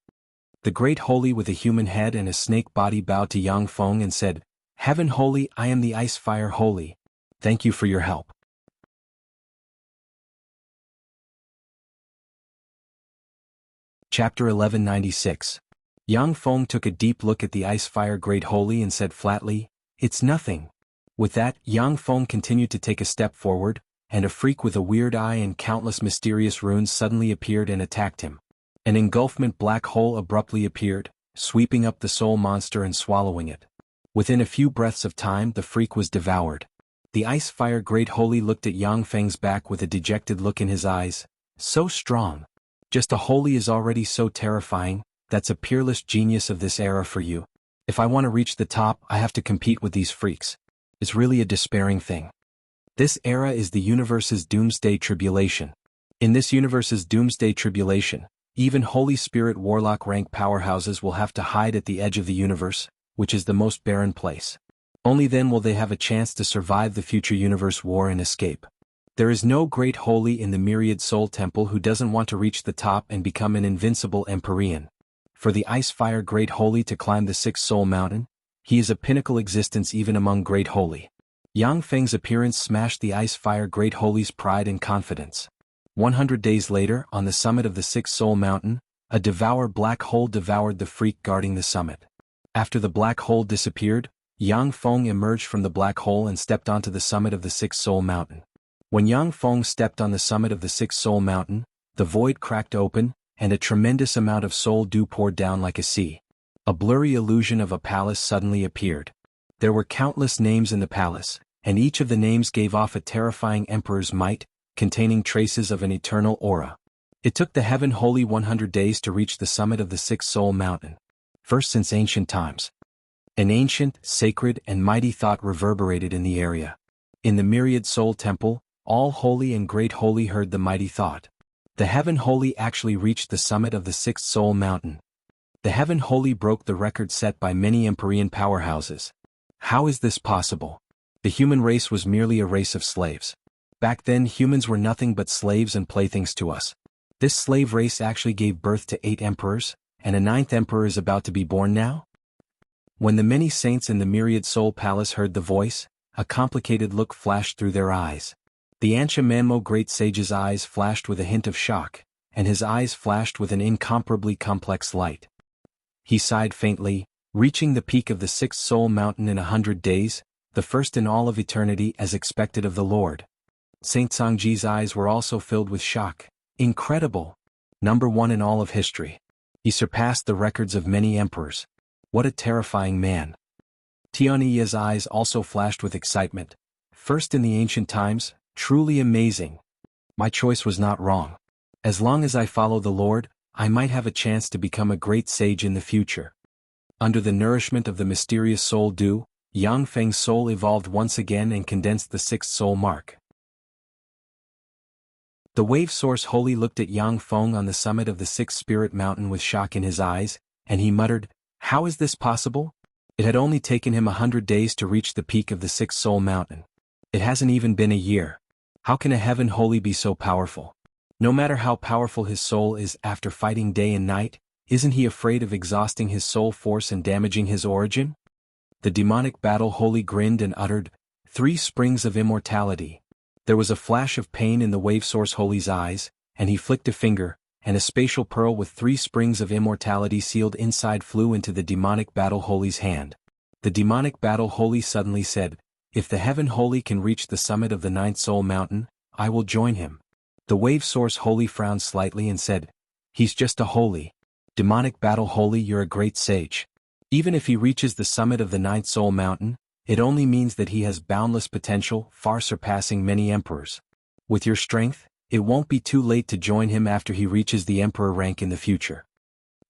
The Great Holy with a human head and a snake body bowed to Yang Feng and said, "Heaven holy, I am the ice fire holy. Thank you for your help." Chapter 1196. Yang Feng took a deep look at the ice fire Great Holy and said flatly, "It's nothing." With that, Yang Feng continued to take a step forward, and a freak with a weird eye and countless mysterious runes suddenly appeared and attacked him. An engulfment black hole abruptly appeared, sweeping up the soul monster and swallowing it. Within a few breaths of time, the freak was devoured. The ice fire Great Holy looked at Yang Feng's back with a dejected look in his eyes. So strong. Just a holy is already so terrifying. That's a peerless genius of this era for you. If I want to reach the top, I have to compete with these freaks. It's really a despairing thing. This era is the universe's doomsday tribulation. In this universe's doomsday tribulation, even Holy Spirit Warlock rank powerhouses will have to hide at the edge of the universe, which is the most barren place. Only then will they have a chance to survive the future universe war and escape. There is no great holy in the myriad soul temple who doesn't want to reach the top and become an invincible Empyrean. For the ice fire Great Holy to climb the sixth soul mountain, he is a pinnacle existence even among Great Holy. Yang Feng's appearance smashed the ice fire Great Holy's pride and confidence. 100 days later, on the summit of the sixth soul mountain, a devour black hole devoured the freak guarding the summit. After the black hole disappeared, Yang Feng emerged from the black hole and stepped onto the summit of the sixth soul mountain. When Yang Feng stepped on the summit of the sixth soul mountain, the void cracked open, and a tremendous amount of soul dew poured down like a sea. A blurry illusion of a palace suddenly appeared. There were countless names in the palace, and each of the names gave off a terrifying emperor's might, containing traces of an eternal aura. It took the heaven holy 100 days to reach the summit of the sixth soul mountain. First since ancient times. An ancient, sacred, and mighty thought reverberated in the area. In the myriad soul temple, all holy and great holy heard the mighty thought. The heaven holy actually reached the summit of the sixth soul mountain. The heaven holy broke the record set by many Empyrean powerhouses. How is this possible? The human race was merely a race of slaves. Back then humans were nothing but slaves and playthings to us. This slave race actually gave birth to 8 emperors, and a 9th emperor is about to be born now? When the many saints in the myriad soul palace heard the voice, a complicated look flashed through their eyes. The Ansha Manmo great sage's eyes flashed with a hint of shock, and his eyes flashed with an incomparably complex light. He sighed faintly, reaching the peak of the sixth soul mountain in 100 days, the first in all of eternity as expected of the Lord. Saint Sangji's eyes were also filled with shock. Incredible! Number 1 in all of history. He surpassed the records of many emperors. What a terrifying man. Tiany's eyes also flashed with excitement. First in the ancient times, truly amazing. My choice was not wrong. As long as I follow the Lord, I might have a chance to become a great sage in the future. Under the nourishment of the mysterious soul dew, Yang Feng's soul evolved once again and condensed the sixth soul mark. The wave source holy looked at Yang Feng on the summit of the sixth spirit mountain with shock in his eyes, and he muttered, "How is this possible? It had only taken him 100 days to reach the peak of the sixth soul mountain. It hasn't even been a year. How can a heaven holy be so powerful? No matter how powerful his soul is after fighting day and night, isn't he afraid of exhausting his soul force and damaging his origin?" The demonic battle holy grinned and uttered, "3 springs of immortality." There was a flash of pain in the wave source holy's eyes, and he flicked a finger, and a spatial pearl with 3 springs of immortality sealed inside flew into the demonic battle holy's hand. The demonic battle holy suddenly said, "If the heaven holy can reach the summit of the 9th soul mountain, I will join him." The wave source holy frowned slightly and said, "He's just a holy. Demonic battle holy, you're a great sage. Even if he reaches the summit of the 9th soul mountain, it only means that he has boundless potential, far surpassing many emperors. With your strength, it won't be too late to join him after he reaches the emperor rank in the future."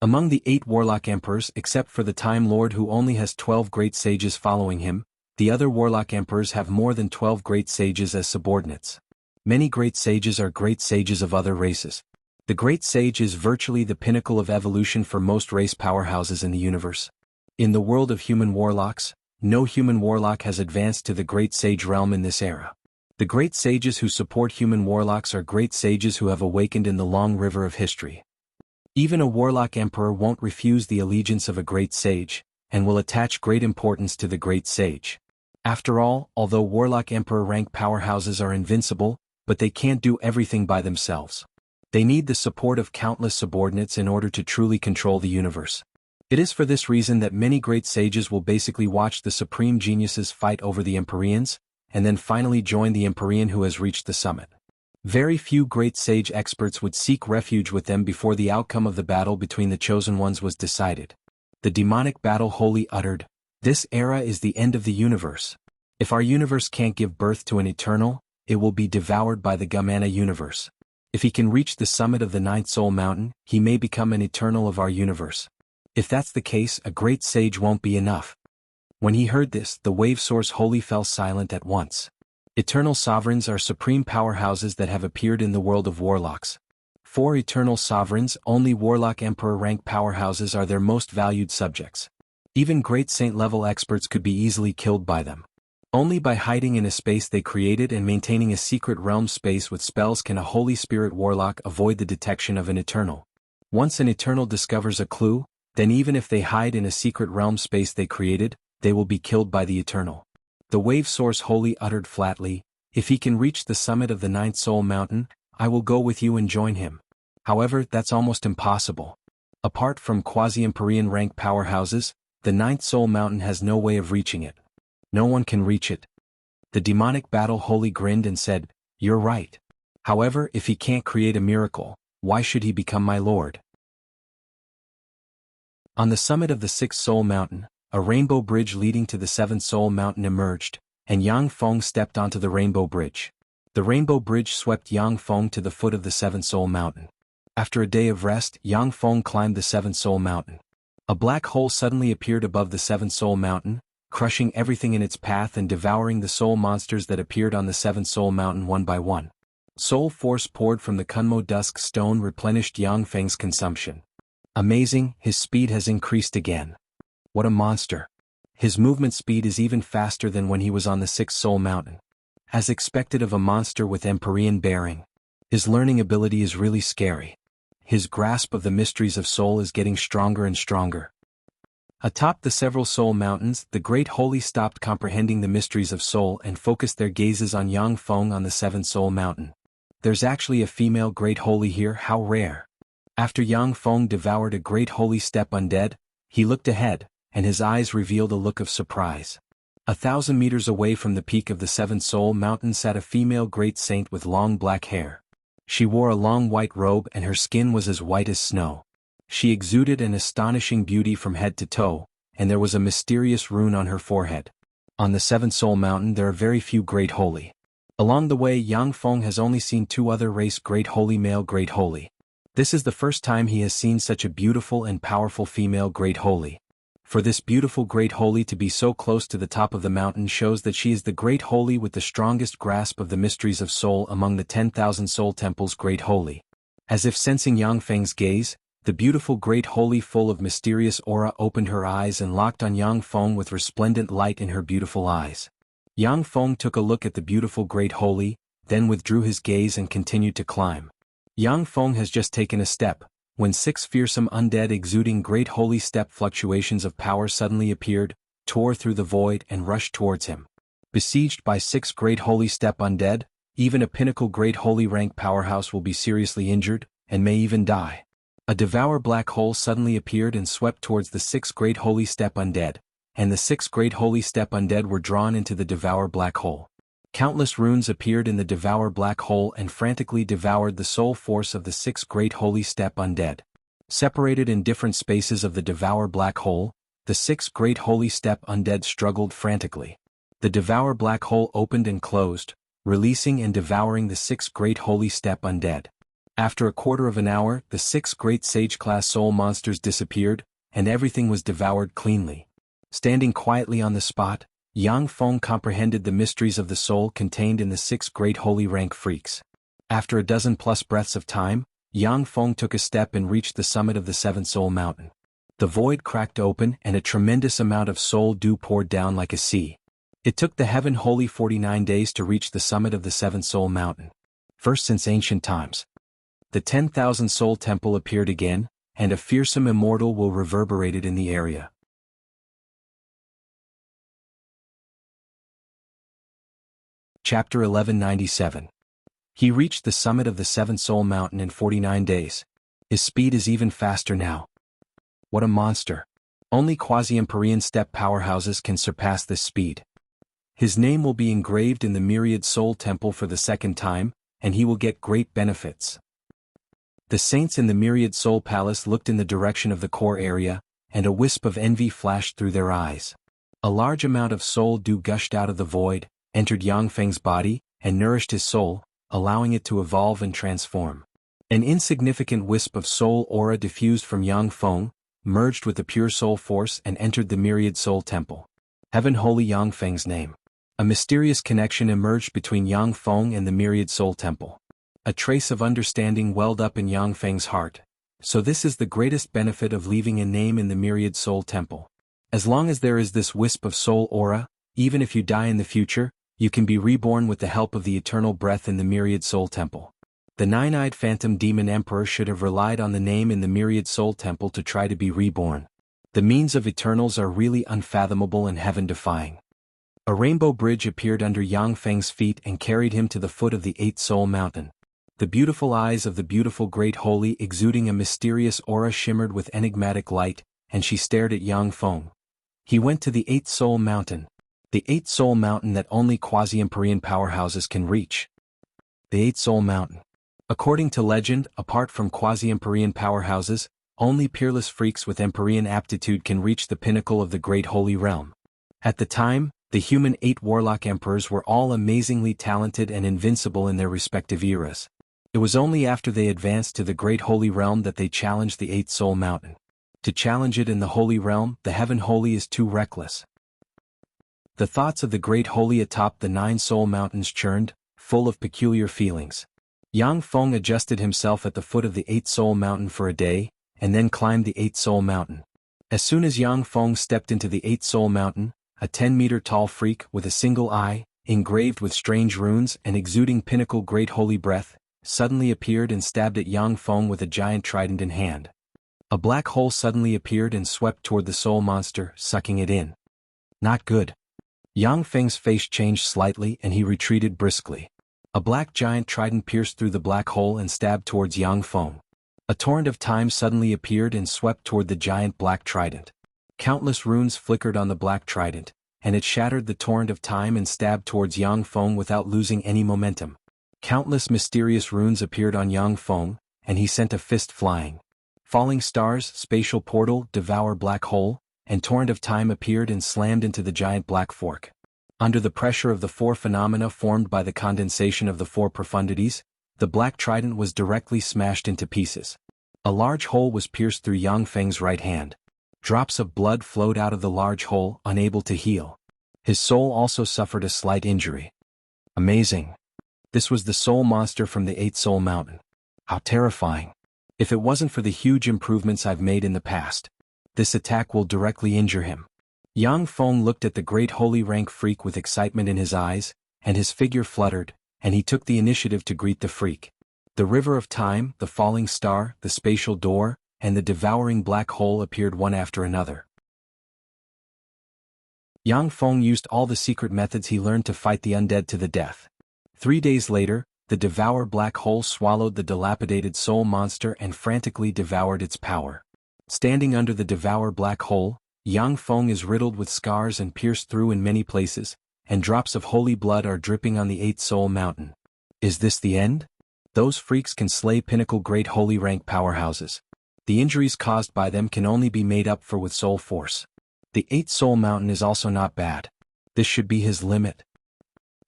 Among the 8 warlock emperors, except for the Time Lord who only has 12 great sages following him, the other warlock emperors have more than 12 great sages as subordinates. Many great sages are great sages of other races. The great sage is virtually the pinnacle of evolution for most race powerhouses in the universe. In the world of human warlocks, no human warlock has advanced to the great sage realm in this era. The great sages who support human warlocks are great sages who have awakened in the long river of history. Even a warlock emperor won't refuse the allegiance of a great sage, and will attach great importance to the great sage. After all, although warlock emperor rank powerhouses are invincible, but they can't do everything by themselves. They need the support of countless subordinates in order to truly control the universe. It is for this reason that many great sages will basically watch the supreme geniuses fight over the Empyreans, and then finally join the Empyrean who has reached the summit. Very few great sage experts would seek refuge with them before the outcome of the battle between the chosen ones was decided. The demonic battle holy uttered, "This era is the end of the universe. If our universe can't give birth to an eternal, it will be devoured by the Gamana universe. If he can reach the summit of the 9th soul mountain, he may become an eternal of our universe. If that's the case, a great sage won't be enough." When he heard this, the wave source holy fell silent at once. Eternal sovereigns are supreme powerhouses that have appeared in the world of warlocks. For eternal sovereigns, only warlock emperor rank powerhouses are their most valued subjects. Even great saint-level experts could be easily killed by them. Only by hiding in a space they created and maintaining a secret realm space with spells can a Holy Spirit warlock avoid the detection of an eternal. Once an eternal discovers a clue, then even if they hide in a secret realm space they created, they will be killed by the eternal. The wave source holy uttered flatly, "If he can reach the summit of the 9th soul mountain, I will go with you and join him." However, that's almost impossible. Apart from quasi-Empyrean rank powerhouses, the 9th soul mountain has no way of reaching it. No one can reach it. The demonic battle holy grinned and said, "You're right. However, if he can't create a miracle, why should he become my lord?" On the summit of the 6th soul mountain, a rainbow bridge leading to the 7th soul mountain emerged, and Yang Feng stepped onto the rainbow bridge. The rainbow bridge swept Yang Feng to the foot of the 7th soul mountain. After a day of rest, Yang Feng climbed the 7th soul mountain. A black hole suddenly appeared above the 7th soul mountain, crushing everything in its path and devouring the soul monsters that appeared on the seventh soul mountain one by one. Soul force poured from the Kunmo Dusk Stone replenished Yang Feng's consumption. Amazing, his speed has increased again. What a monster. His movement speed is even faster than when he was on the sixth soul mountain. As expected of a monster with Empyrean bearing. His learning ability is really scary. His grasp of the mysteries of soul is getting stronger and stronger. Atop the several soul mountains, the Great Holy stopped comprehending the mysteries of soul and focused their gazes on Yang Feng on the seventh soul mountain. There's actually a female Great Holy here, how rare. After Yang Feng devoured a Great Holy Step Undead, he looked ahead, and his eyes revealed a look of surprise. 1,000 meters away from the peak of the seventh soul mountain sat a female Great Saint with long black hair. She wore a long white robe and her skin was as white as snow. She exuded an astonishing beauty from head to toe, and there was a mysterious rune on her forehead. On the seventh soul mountain there are very few Great Holy. Along the way Yang Feng has only seen 2 other race Great Holy male Great Holy. This is the first time he has seen such a beautiful and powerful female Great Holy. For this beautiful Great Holy to be so close to the top of the mountain shows that she is the Great Holy with the strongest grasp of the mysteries of soul among the 10,000 soul temples Great Holy. As if sensing Yang Feng's gaze, the beautiful Great Holy full of mysterious aura opened her eyes and locked on Yang Feng with resplendent light in her beautiful eyes. Yang Feng took a look at the beautiful Great Holy, then withdrew his gaze and continued to climb. Yang Feng has just taken a step, when 6 fearsome undead exuding Great Holy step fluctuations of power suddenly appeared, tore through the void and rushed towards him. Besieged by 6 Great Holy step undead, even a pinnacle Great Holy rank powerhouse will be seriously injured, and may even die. A devour black hole suddenly appeared and swept towards the 6 Great Holy step undead, and the 6 Great Holy step undead were drawn into the devour black hole. Countless runes appeared in the devour black hole and frantically devoured the soul force of the 6 Great Holy step undead. Separated in different spaces of the devour black hole, the 6 Great Holy step undead struggled frantically. The devour black hole opened and closed, releasing and devouring the 6 Great Holy step undead. After a quarter of an hour, the 6 great sage-class soul monsters disappeared, and everything was devoured cleanly. Standing quietly on the spot, Yang Feng comprehended the mysteries of the soul contained in the 6 Great Holy rank freaks. After a dozen plus breaths of time, Yang Feng took a step and reached the summit of the seventh soul mountain. The void cracked open and a tremendous amount of soul dew poured down like a sea. It took the Heaven Holy 49 days to reach the summit of the seventh soul mountain. First since ancient times. The 10,000 soul temple appeared again, and a fearsome immortal will reverberated in the area. Chapter 1197. He reached the summit of the seventh soul mountain in 49 days. His speed is even faster now. What a monster. Only quasi-Empyrean step powerhouses can surpass this speed. His name will be engraved in the Myriad Soul Temple for the second time, and he will get great benefits. The saints in the Myriad Soul Palace looked in the direction of the core area, and a wisp of envy flashed through their eyes. A large amount of soul dew gushed out of the void, entered Yang Feng's body, and nourished his soul, allowing it to evolve and transform. An insignificant wisp of soul aura diffused from Yang Feng, merged with the pure soul force and entered the Myriad Soul Temple. Heaven Holy Yang Feng's name. A mysterious connection emerged between Yang Feng and the Myriad Soul Temple. A trace of understanding welled up in Yang Feng's heart. So this is the greatest benefit of leaving a name in the Myriad Soul Temple. As long as there is this wisp of soul aura, even if you die in the future, you can be reborn with the help of the eternal breath in the Myriad Soul Temple. The nine-eyed phantom demon emperor should have relied on the name in the Myriad Soul Temple to try to be reborn. The means of eternals are really unfathomable and heaven-defying. A rainbow bridge appeared under Yang Feng's feet and carried him to the foot of the eighth soul mountain. The beautiful eyes of the beautiful Great Holy exuding a mysterious aura shimmered with enigmatic light, and she stared at Yang Feng. He went to the eighth soul mountain. The eighth soul mountain that only quasi-Empyrean powerhouses can reach. The eighth soul mountain. According to legend, apart from quasi-Empyrean powerhouses, only peerless freaks with Empyrean aptitude can reach the pinnacle of the Great Holy Realm. At the time, the human 8 warlock emperors were all amazingly talented and invincible in their respective eras. It was only after they advanced to the Great Holy Realm that they challenged the eighth soul mountain. To challenge it in the Holy Realm, the Heaven Holy is too reckless. The thoughts of the great holy atop the 9 soul mountains churned, full of peculiar feelings. Yang Feng adjusted himself at the foot of the 8 soul mountain for a day, and then climbed the 8 soul mountain. As soon as Yang Feng stepped into the 8 soul mountain, a 10-meter tall freak with a single eye, engraved with strange runes and exuding pinnacle great holy breath, suddenly appeared and stabbed at Yang Feng with a giant trident in hand. A black hole suddenly appeared and swept toward the soul monster, sucking it in. Not good. Yang Feng's face changed slightly and he retreated briskly. A black giant trident pierced through the black hole and stabbed towards Yang Feng. A torrent of time suddenly appeared and swept toward the giant black trident. Countless runes flickered on the black trident, and it shattered the torrent of time and stabbed towards Yang Feng without losing any momentum. Countless mysterious runes appeared on Yang Feng, and he sent a fist flying. Falling stars, spatial portal, devour black hole, and torrent of time appeared and slammed into the giant black fork. Under the pressure of the 4 phenomena formed by the condensation of the 4 profundities, the black trident was directly smashed into pieces. A large hole was pierced through Yang Feng's right hand. Drops of blood flowed out of the large hole, unable to heal. His soul also suffered a slight injury. Amazing. This was the soul monster from the 8 soul mountain. How terrifying. If it wasn't for the huge improvements I've made in the past, this attack will directly injure him. Yang Feng looked at the great holy rank freak with excitement in his eyes, and his figure fluttered, and he took the initiative to greet the freak. The river of time, the falling star, the spatial door, and the devouring black hole appeared one after another. Yang Feng used all the secret methods he learned to fight the undead to the death. 3 days later, the devour black hole swallowed the dilapidated soul monster and frantically devoured its power. Standing under the devour black hole, Yang Feng is riddled with scars and pierced through in many places, and drops of holy blood are dripping on the 8 soul mountain. Is this the end? Those freaks can slay pinnacle great holy rank powerhouses. The injuries caused by them can only be made up for with soul force. The 8 soul mountain is also not bad. This should be his limit.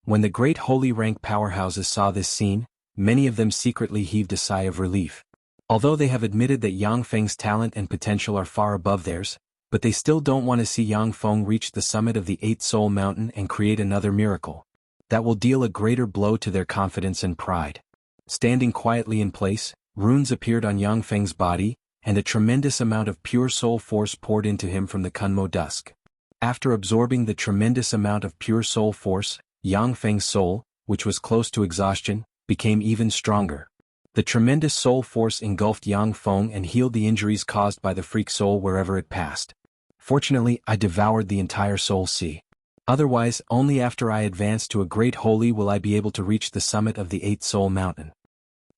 When the great holy rank powerhouses saw this scene, many of them secretly heaved a sigh of relief. Although they have admitted that Yang Feng's talent and potential are far above theirs, but they still don't want to see Yang Feng reach the summit of the 8 soul mountain and create another miracle. That will deal a greater blow to their confidence and pride. Standing quietly in place, runes appeared on Yang Feng's body, and a tremendous amount of pure soul force poured into him from the Kunmo dusk. After absorbing the tremendous amount of pure soul force, Yang Feng's soul, which was close to exhaustion, became even stronger. The tremendous soul force engulfed Yang Feng and healed the injuries caused by the freak soul wherever it passed. Fortunately, I devoured the entire soul sea. Otherwise, only after I advance to a great holy will I be able to reach the summit of the 8 soul mountain.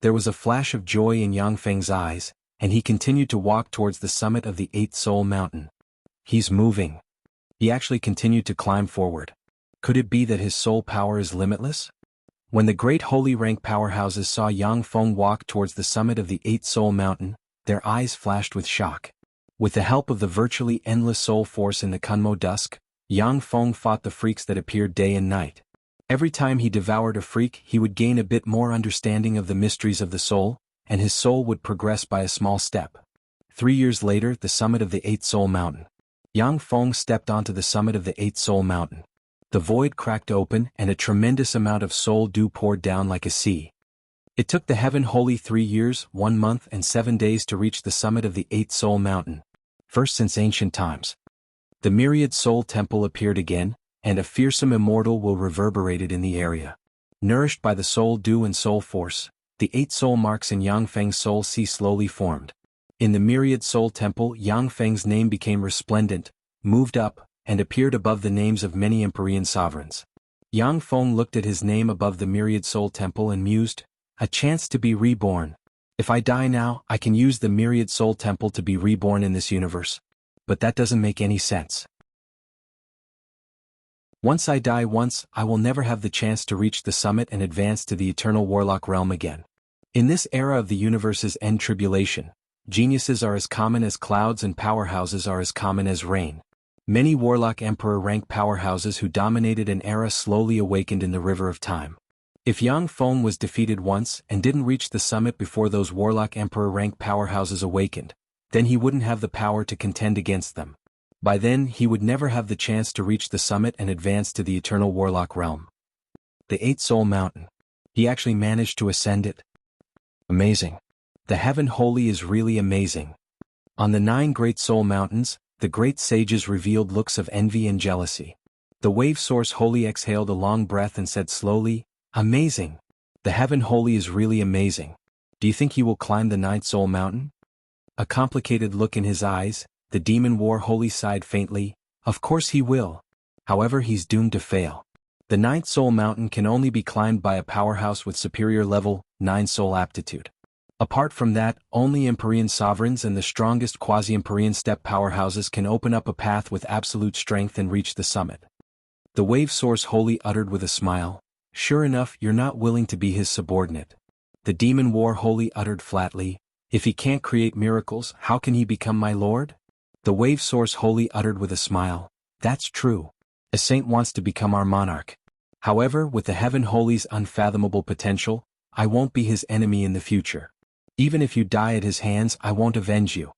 There was a flash of joy in Yang Feng's eyes, and he continued to walk towards the summit of the 8 soul mountain. He's moving. He actually continued to climb forward. Could it be that his soul power is limitless? When the great holy rank powerhouses saw Yang Feng walk towards the summit of the 8 soul mountain, their eyes flashed with shock. With the help of the virtually endless soul force in the Kunmo dusk, Yang Feng fought the freaks that appeared day and night. Every time he devoured a freak, he would gain a bit more understanding of the mysteries of the soul, and his soul would progress by a small step. 3 years later, the summit of the 8 soul mountain. Yang Feng stepped onto the summit of the 8 soul mountain. The void cracked open and a tremendous amount of soul dew poured down like a sea. It took the heaven holy 3 years, 1 month and 7 days to reach the summit of the 8 soul mountain. First since ancient times. The myriad soul temple appeared again, and a fearsome immortal will reverberated in the area. Nourished by the soul dew and soul force, the 8 soul marks in Yang Feng's soul sea slowly formed. In the myriad soul temple, Yang Feng's name became resplendent, moved up, and appeared above the names of many Empyrean sovereigns. Yang Feng looked at his name above the myriad soul temple and mused, a chance to be reborn. If I die now, I can use the myriad soul temple to be reborn in this universe. But that doesn't make any sense. Once I die once, I will never have the chance to reach the summit and advance to the eternal warlock realm again. In this era of the universe's end tribulation, geniuses are as common as clouds and powerhouses are as common as rain. Many warlock emperor rank powerhouses who dominated an era slowly awakened in the river of time. If Yang Feng was defeated once and didn't reach the summit before those warlock emperor rank powerhouses awakened, then he wouldn't have the power to contend against them. By then he would never have the chance to reach the summit and advance to the eternal warlock realm. The 8 Soul Mountain. He actually managed to ascend it. Amazing. The Heaven Holy is really amazing. On the 9 Great Soul Mountains, the great sages revealed looks of envy and jealousy. The Wave Source Holy exhaled a long breath and said slowly, "Amazing. The Heaven Holy is really amazing. Do you think he will climb the 9th Soul Mountain?" A complicated look in his eyes, the Demon War Holy sighed faintly, "Of course he will. However, he's doomed to fail. The 9th Soul Mountain can only be climbed by a powerhouse with superior level 9 soul aptitude. Apart from that, only Empyrean sovereigns and the strongest quasi-Empyrean step powerhouses can open up a path with absolute strength and reach the summit." The Wave Source Holy uttered with a smile, "Sure enough, you're not willing to be his subordinate." The Demon War Holy uttered flatly, "If he can't create miracles, how can he become my lord?" The Wave Source Holy uttered with a smile, "That's true. A saint wants to become our monarch. However, with the Heaven Holy's unfathomable potential, I won't be his enemy in the future. Even if you die at his hands, I won't avenge you."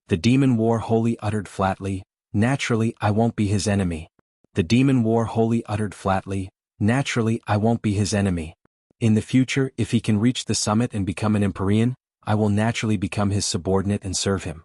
The Demon War Holy uttered flatly, "Naturally, I won't be his enemy." The Demon War Holy uttered flatly, "Naturally, I won't be his enemy. In the future, if he can reach the summit and become an Empyrean, I will naturally become his subordinate and serve him."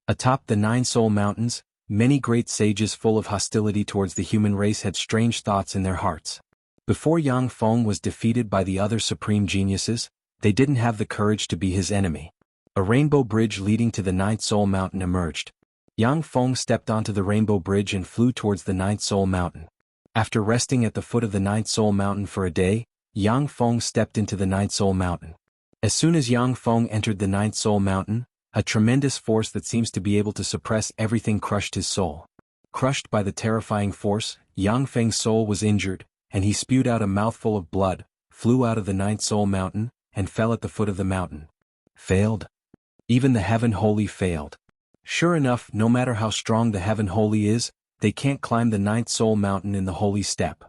Atop the 9 Soul Mountains, many great sages full of hostility towards the human race had strange thoughts in their hearts. Before Yang Feng was defeated by the other supreme geniuses, they didn't have the courage to be his enemy. A rainbow bridge leading to the 9th Soul Mountain emerged. Yang Feng stepped onto the rainbow bridge and flew towards the 9th Soul Mountain. After resting at the foot of the 9th Soul Mountain for a day, Yang Feng stepped into the 9th Soul Mountain. As soon as Yang Feng entered the 9th Soul Mountain, a tremendous force that seems to be able to suppress everything crushed his soul. Crushed by the terrifying force, Yang Feng's soul was injured, and he spewed out a mouthful of blood, flew out of the 9th Soul Mountain, and fell at the foot of the mountain. Failed? Even the Heaven Holy failed. Sure enough, no matter how strong the Heaven Holy is, they can't climb the 9th Soul Mountain in the Holy Step.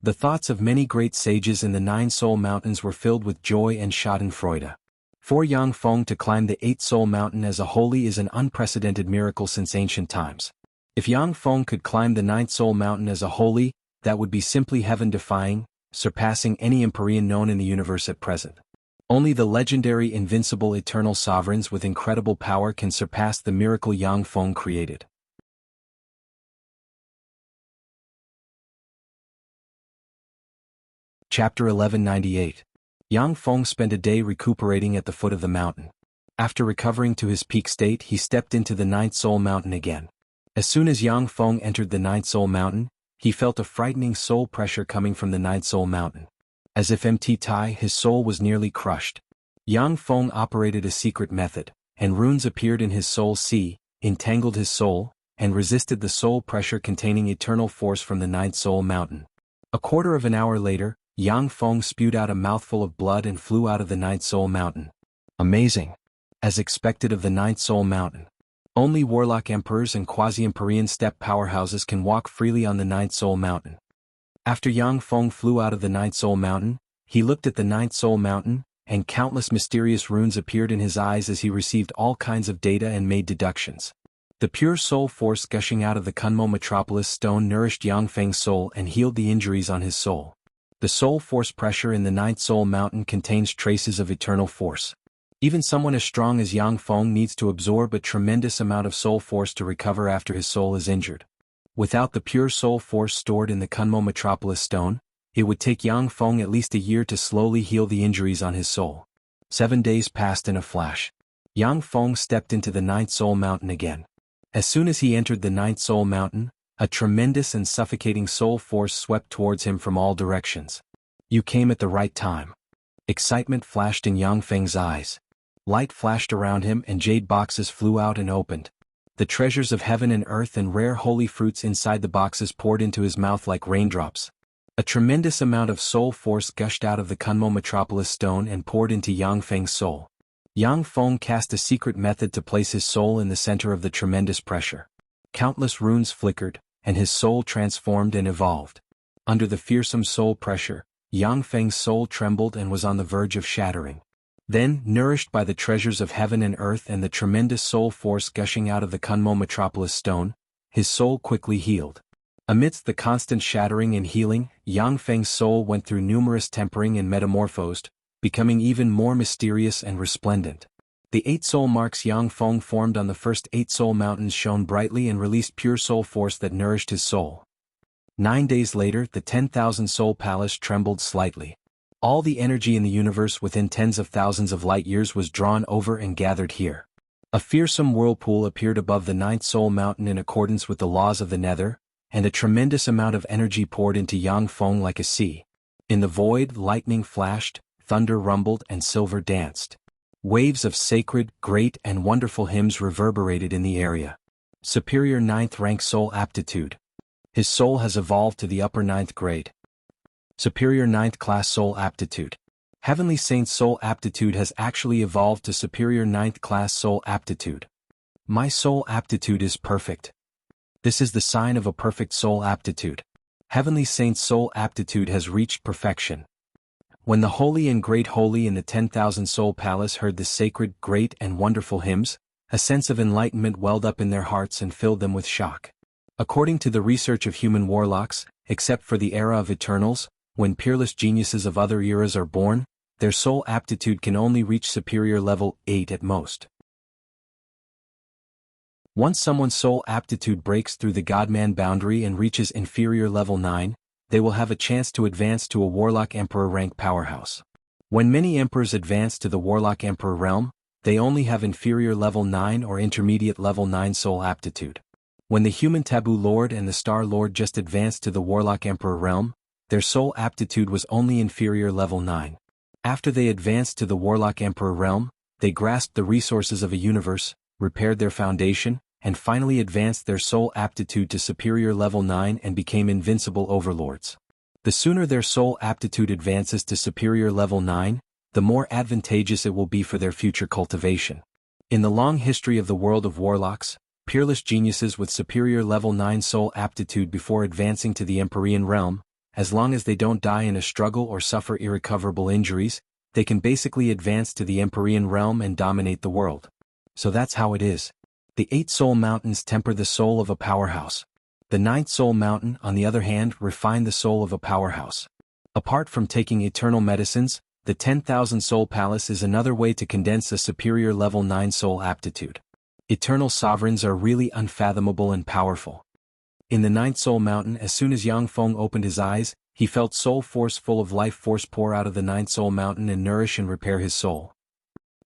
The thoughts of many great sages in the 9 Soul Mountains were filled with joy and schadenfreude. For Yang Feng to climb the 8th Soul Mountain as a holy is an unprecedented miracle since ancient times. If Yang Feng could climb the 9th Soul Mountain as a holy, that would be simply heaven-defying, surpassing any Empyrean known in the universe at present. Only the legendary invincible eternal sovereigns with incredible power can surpass the miracle Yang Feng created. Chapter 1198. Yang Feng spent a day recuperating at the foot of the mountain. After recovering to his peak state, he stepped into the 9th Soul Mountain again. As soon as Yang Feng entered the 9th Soul Mountain, he felt a frightening soul pressure coming from the 9th Soul Mountain. As if empty tie, his soul was nearly crushed. Yang Feng operated a secret method, and runes appeared in his soul sea, entangled his soul, and resisted the soul pressure containing eternal force from the 9th Soul Mountain. A quarter of an hour later, Yang Feng spewed out a mouthful of blood and flew out of the 9th Soul Mountain. Amazing. As expected of the 9th Soul Mountain. Only warlock emperors and quasi-Empyrean step powerhouses can walk freely on the 9th Soul Mountain. After Yang Feng flew out of the 9th Soul Mountain, he looked at the 9th Soul Mountain, and countless mysterious runes appeared in his eyes as he received all kinds of data and made deductions. The pure soul force gushing out of the Kunmo Metropolis stone nourished Yang Feng's soul and healed the injuries on his soul. The soul force pressure in the 9th Soul Mountain contains traces of eternal force. Even someone as strong as Yang Feng needs to absorb a tremendous amount of soul force to recover after his soul is injured. Without the pure soul force stored in the Kunmo Metropolis stone, it would take Yang Feng at least a year to slowly heal the injuries on his soul. 7 days passed in a flash. Yang Feng stepped into the 9th Soul Mountain again. As soon as he entered the 9th Soul Mountain, a tremendous and suffocating soul force swept towards him from all directions. You came at the right time. Excitement flashed in Yang Feng's eyes. Light flashed around him and jade boxes flew out and opened. The treasures of heaven and earth and rare holy fruits inside the boxes poured into his mouth like raindrops. A tremendous amount of soul force gushed out of the Kunmo Metropolis stone and poured into Yang Feng's soul. Yang Feng cast a secret method to place his soul in the center of the tremendous pressure. Countless runes flickered, and his soul transformed and evolved. Under the fearsome soul pressure, Yang Feng's soul trembled and was on the verge of shattering. Then, nourished by the treasures of heaven and earth and the tremendous soul force gushing out of the Kunmo Metropolis stone, his soul quickly healed. Amidst the constant shattering and healing, Yang Feng's soul went through numerous tempering and metamorphosed, becoming even more mysterious and resplendent. The 8 soul marks Yang Feng formed on the first 8 soul mountains shone brightly and released pure soul force that nourished his soul. 9 days later, the 10,000 soul palace trembled slightly. All the energy in the universe within tens of thousands of light years was drawn over and gathered here. A fearsome whirlpool appeared above the 9th soul mountain in accordance with the laws of the nether, and a tremendous amount of energy poured into Yang Feng like a sea. In the void, lightning flashed, thunder rumbled, and silver danced. Waves of sacred, great, and wonderful hymns reverberated in the area. Superior 9th rank soul aptitude. His soul has evolved to the upper 9th grade. Superior 9th class soul aptitude. Heavenly Saint's soul aptitude has actually evolved to superior 9th class soul aptitude. My soul aptitude is perfect. This is the sign of a perfect soul aptitude. Heavenly Saint's soul aptitude has reached perfection. When the holy and great holy in the 10,000 soul palace heard the sacred, great, and wonderful hymns, a sense of enlightenment welled up in their hearts and filled them with shock. According to the research of human warlocks, except for the era of Eternals, when peerless geniuses of other eras are born, their soul aptitude can only reach superior level 8 at most. Once someone's soul aptitude breaks through the God-man boundary and reaches inferior level 9, they will have a chance to advance to a Warlock Emperor rank powerhouse. When many emperors advance to the Warlock Emperor realm, they only have inferior level 9 or intermediate level 9 soul aptitude. When the human Taboo Lord and the Star Lord just advanced to the Warlock Emperor realm, their soul aptitude was only inferior level 9. After they advanced to the Warlock Emperor realm, they grasped the resources of a universe, repaired their foundation, and finally advanced their soul aptitude to superior level 9 and became invincible overlords. The sooner their soul aptitude advances to superior level 9, the more advantageous it will be for their future cultivation. In the long history of the world of warlocks, peerless geniuses with superior level 9 soul aptitude before advancing to the Empyrean realm, as long as they don't die in a struggle or suffer irrecoverable injuries, they can basically advance to the Empyrean realm and dominate the world. So that's how it is. The 8 soul mountains temper the soul of a powerhouse. The 9th soul mountain, on the other hand, refine the soul of a powerhouse. Apart from taking eternal medicines, the 10,000 soul palace is another way to condense a superior level 9 soul aptitude. Eternal sovereigns are really unfathomable and powerful. In the 9th soul mountain, as soon as Yang Feng opened his eyes, he felt soul force full of life force pour out of the 9th soul mountain and nourish and repair his soul.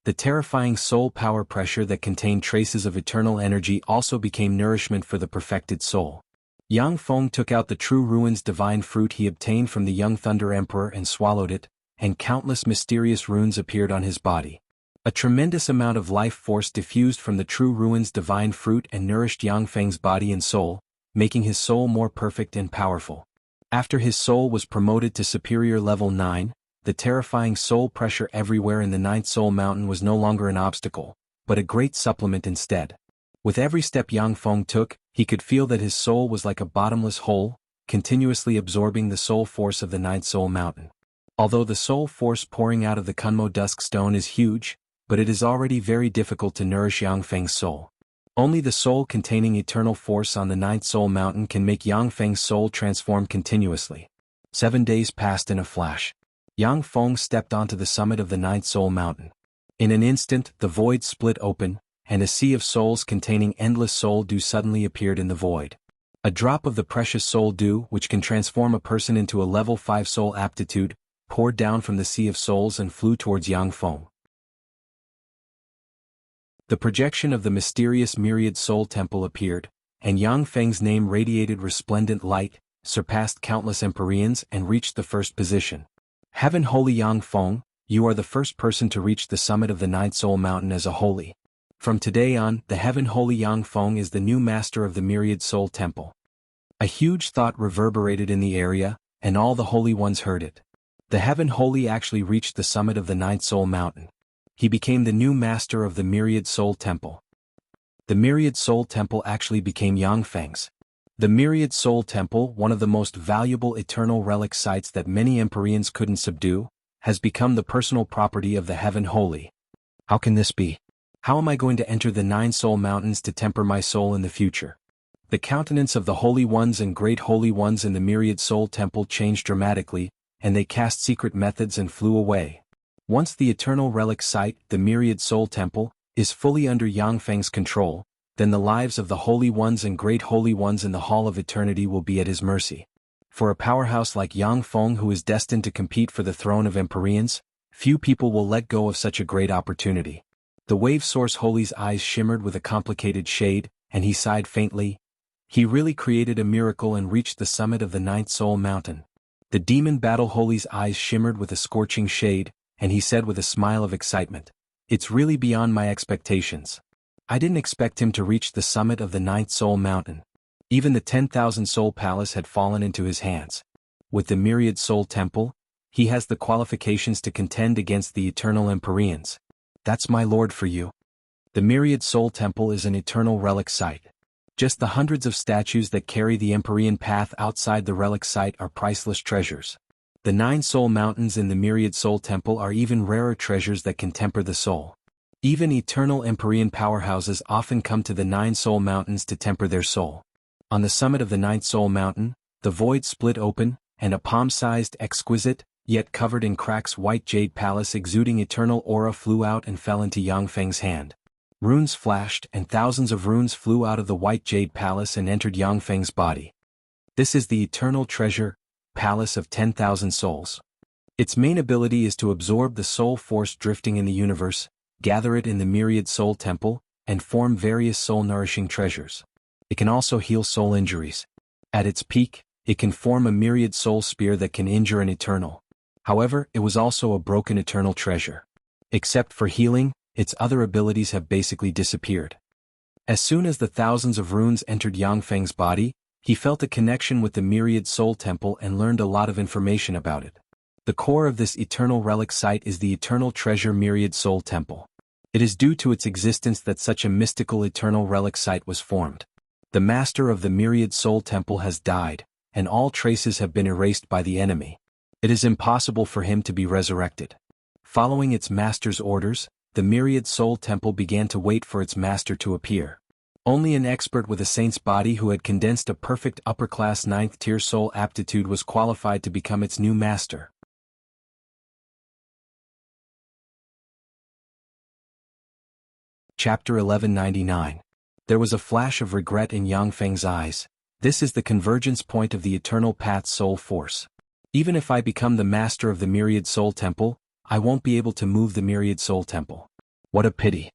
The terrifying soul power pressure that contained traces of eternal energy also became nourishment for the perfected soul. Yang Feng took out the true ruins divine fruit he obtained from the young Thunder Emperor and swallowed it, and countless mysterious runes appeared on his body. A tremendous amount of life force diffused from the true ruins divine fruit and nourished Yang Feng's body and soul, making his soul more perfect and powerful. After his soul was promoted to superior level 9, the terrifying soul pressure everywhere in the 9th soul mountain was no longer an obstacle, but a great supplement instead. With every step Yang Feng took, he could feel that his soul was like a bottomless hole, continuously absorbing the soul force of the 9th soul mountain. Although the soul force pouring out of the Kunmo Dusk Stone is huge, but it is already very difficult to nourish Yang Feng's soul. Only the soul containing eternal force on the 9th soul mountain can make Yang Feng's soul transform continuously. 7 days passed in a flash. Yang Feng stepped onto the summit of the 9th soul mountain. In an instant, the void split open, and a sea of souls containing endless soul dew suddenly appeared in the void. A drop of the precious soul dew, which can transform a person into a level 5 soul aptitude, poured down from the sea of souls and flew towards Yang Feng. The projection of the mysterious myriad soul temple appeared, and Yang Feng's name radiated resplendent light, surpassed countless Empyreans and reached the first position. Heaven Holy Yang Feng, you are the first person to reach the summit of the 9th soul mountain as a holy. From today on, the Heaven Holy Yang Feng is the new master of the myriad soul temple. A huge thought reverberated in the area, and all the holy ones heard it. The Heaven Holy actually reached the summit of the 9th soul mountain. He became the new master of the myriad soul temple. The myriad soul temple actually became Yang Feng's. The myriad soul temple, one of the most valuable eternal relic sites that many Empyreans couldn't subdue, has become the personal property of the Heaven Holy. How can this be? How am I going to enter the 9 soul mountains to temper my soul in the future? The countenance of the holy ones and great holy ones in the myriad soul temple changed dramatically, and they cast secret methods and flew away. Once the eternal relic site, the myriad soul temple, is fully under Yang Feng's control, then the lives of the holy ones and great holy ones in the Hall of Eternity will be at his mercy. For a powerhouse like Yang Feng who is destined to compete for the throne of Empyreans, few people will let go of such a great opportunity. The wave source holy's eyes shimmered with a complicated shade, and he sighed faintly. He really created a miracle and reached the summit of the ninth soul mountain. The demon battle holy's eyes shimmered with a scorching shade, and he said with a smile of excitement, "It's really beyond my expectations. I didn't expect him to reach the summit of the ninth soul mountain." Even the 10,000 soul palace had fallen into his hands. With the myriad soul temple, he has the qualifications to contend against the eternal Empyreans. That's my lord for you. The myriad soul temple is an eternal relic site. Just the hundreds of statues that carry the Empyrean path outside the relic site are priceless treasures. The 9 soul mountains in the myriad soul temple are even rarer treasures that can temper the soul. Even eternal Empyrean powerhouses often come to the 9 soul mountains to temper their soul. On the summit of the 9th soul mountain, the void split open, and a palm-sized, exquisite, yet covered in cracks white jade palace exuding eternal aura flew out and fell into Yang Feng's hand. Runes flashed and thousands of runes flew out of the white jade palace and entered Yang Feng's body. This is the eternal treasure, palace of 10,000 souls. Its main ability is to absorb the soul force drifting in the universe, gather it in the myriad soul temple, and form various soul-nourishing treasures. It can also heal soul injuries. At its peak, it can form a myriad soul spear that can injure an eternal. However, it was also a broken eternal treasure. Except for healing, its other abilities have basically disappeared. As soon as the thousands of runes entered Yang Feng's body, he felt a connection with the myriad soul temple and learned a lot of information about it. The core of this eternal relic site is the eternal treasure myriad soul temple. It is due to its existence that such a mystical eternal relic site was formed. The master of the myriad soul temple has died, and all traces have been erased by the enemy. It is impossible for him to be resurrected. Following its master's orders, the myriad soul temple began to wait for its master to appear. Only an expert with a saint's body who had condensed a perfect upper-class 9th-tier soul aptitude was qualified to become its new master. Chapter 1199. There was a flash of regret in Yang Feng's eyes. This is the convergence point of the eternal path's soul force. Even if I become the master of the myriad soul temple, I won't be able to move the myriad soul temple. What a pity.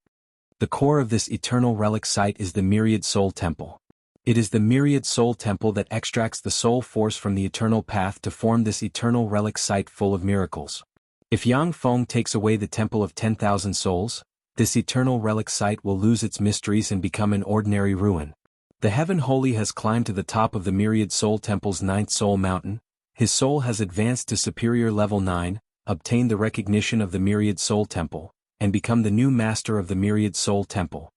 The core of this eternal relic site is the myriad soul temple. It is the myriad soul temple that extracts the soul force from the eternal path to form this eternal relic site full of miracles. If Yang Feng takes away the temple of 10,000 souls, this eternal relic site will lose its mysteries and become an ordinary ruin. The Heaven Holy has climbed to the top of the myriad soul temple's 9th soul mountain. His soul has advanced to superior level 9, obtained the recognition of the myriad soul temple, and become the new master of the myriad soul temple.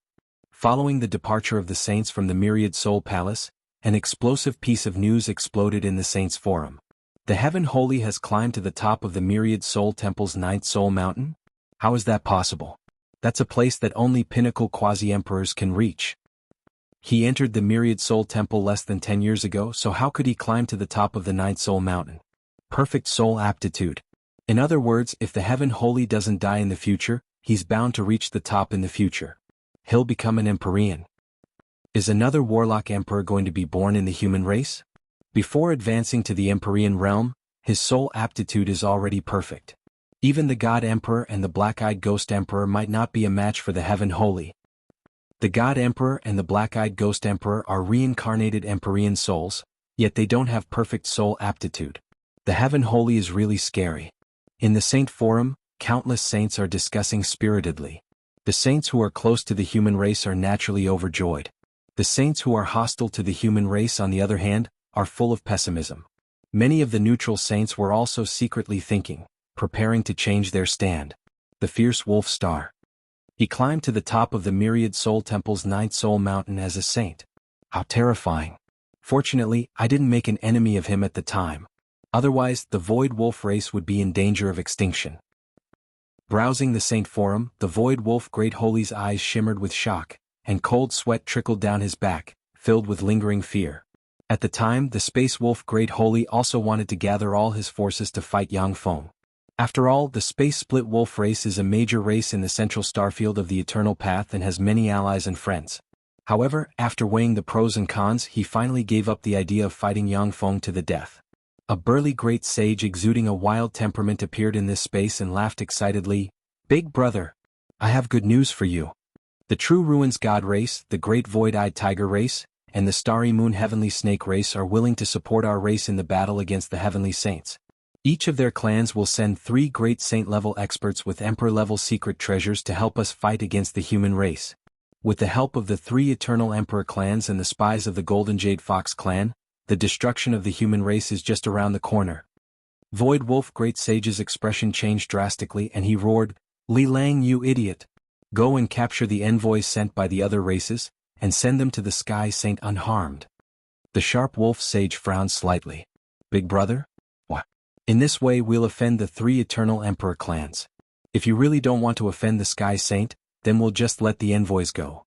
Following the departure of the saints from the myriad soul palace, an explosive piece of news exploded in the saints' forum. The Heaven Holy has climbed to the top of the myriad soul temple's 9th soul mountain? How is that possible? That's a place that only pinnacle quasi-emperors can reach. He entered the myriad soul temple less than 10 years ago, so how could he climb to the top of the 9th soul mountain? Perfect soul aptitude. In other words, if the Heaven Holy doesn't die in the future, he's bound to reach the top in the future. He'll become an Empyrean. Is another warlock emperor going to be born in the human race? Before advancing to the Empyrean realm, his soul aptitude is already perfect. Even the God Emperor and the Black-Eyed Ghost Emperor might not be a match for the Heaven Holy. The God Emperor and the Black-Eyed Ghost Emperor are reincarnated Empyrean souls, yet they don't have perfect soul aptitude. The Heaven Holy is really scary. In the Saint Forum, countless saints are discussing spiritedly. The saints who are close to the human race are naturally overjoyed. The saints who are hostile to the human race, on the other hand, are full of pessimism. Many of the neutral saints were also secretly thinking, preparing to change their stand. The fierce wolf star. He climbed to the top of the myriad soul temple's 9th soul mountain as a saint. How terrifying. Fortunately, I didn't make an enemy of him at the time. Otherwise, the void wolf race would be in danger of extinction. Browsing the Saint Forum, the void wolf Great Holy's eyes shimmered with shock, and cold sweat trickled down his back, filled with lingering fear. At the time, the Space Wolf Great Holy also wanted to gather all his forces to fight Yang Feng. After all, the Space Split Wolf race is a major race in the central starfield of the Eternal Path and has many allies and friends. However, after weighing the pros and cons, he finally gave up the idea of fighting Yang Feng to the death. A burly great sage exuding a wild temperament appeared in this space and laughed excitedly. "Big brother, I have good news for you. The True Ruins God race, the Great Void-Eyed Tiger race, and the Starry Moon Heavenly Snake race are willing to support our race in the battle against the Heavenly Saints. Each of their clans will send 3 great saint-level experts with Emperor-level secret treasures to help us fight against the human race. With the help of the 3 Eternal Emperor clans and the spies of the Golden Jade Fox clan, the destruction of the human race is just around the corner." Void Wolf Great Sage's expression changed drastically and he roared, "Li Lang, you idiot! Go and capture the envoys sent by the other races, and send them to the Sky Saint unharmed." The Sharp Wolf Sage frowned slightly. "Big brother? What? In this way we'll offend the 3 Eternal Emperor clans. If you really don't want to offend the Sky Saint, then we'll just let the envoys go."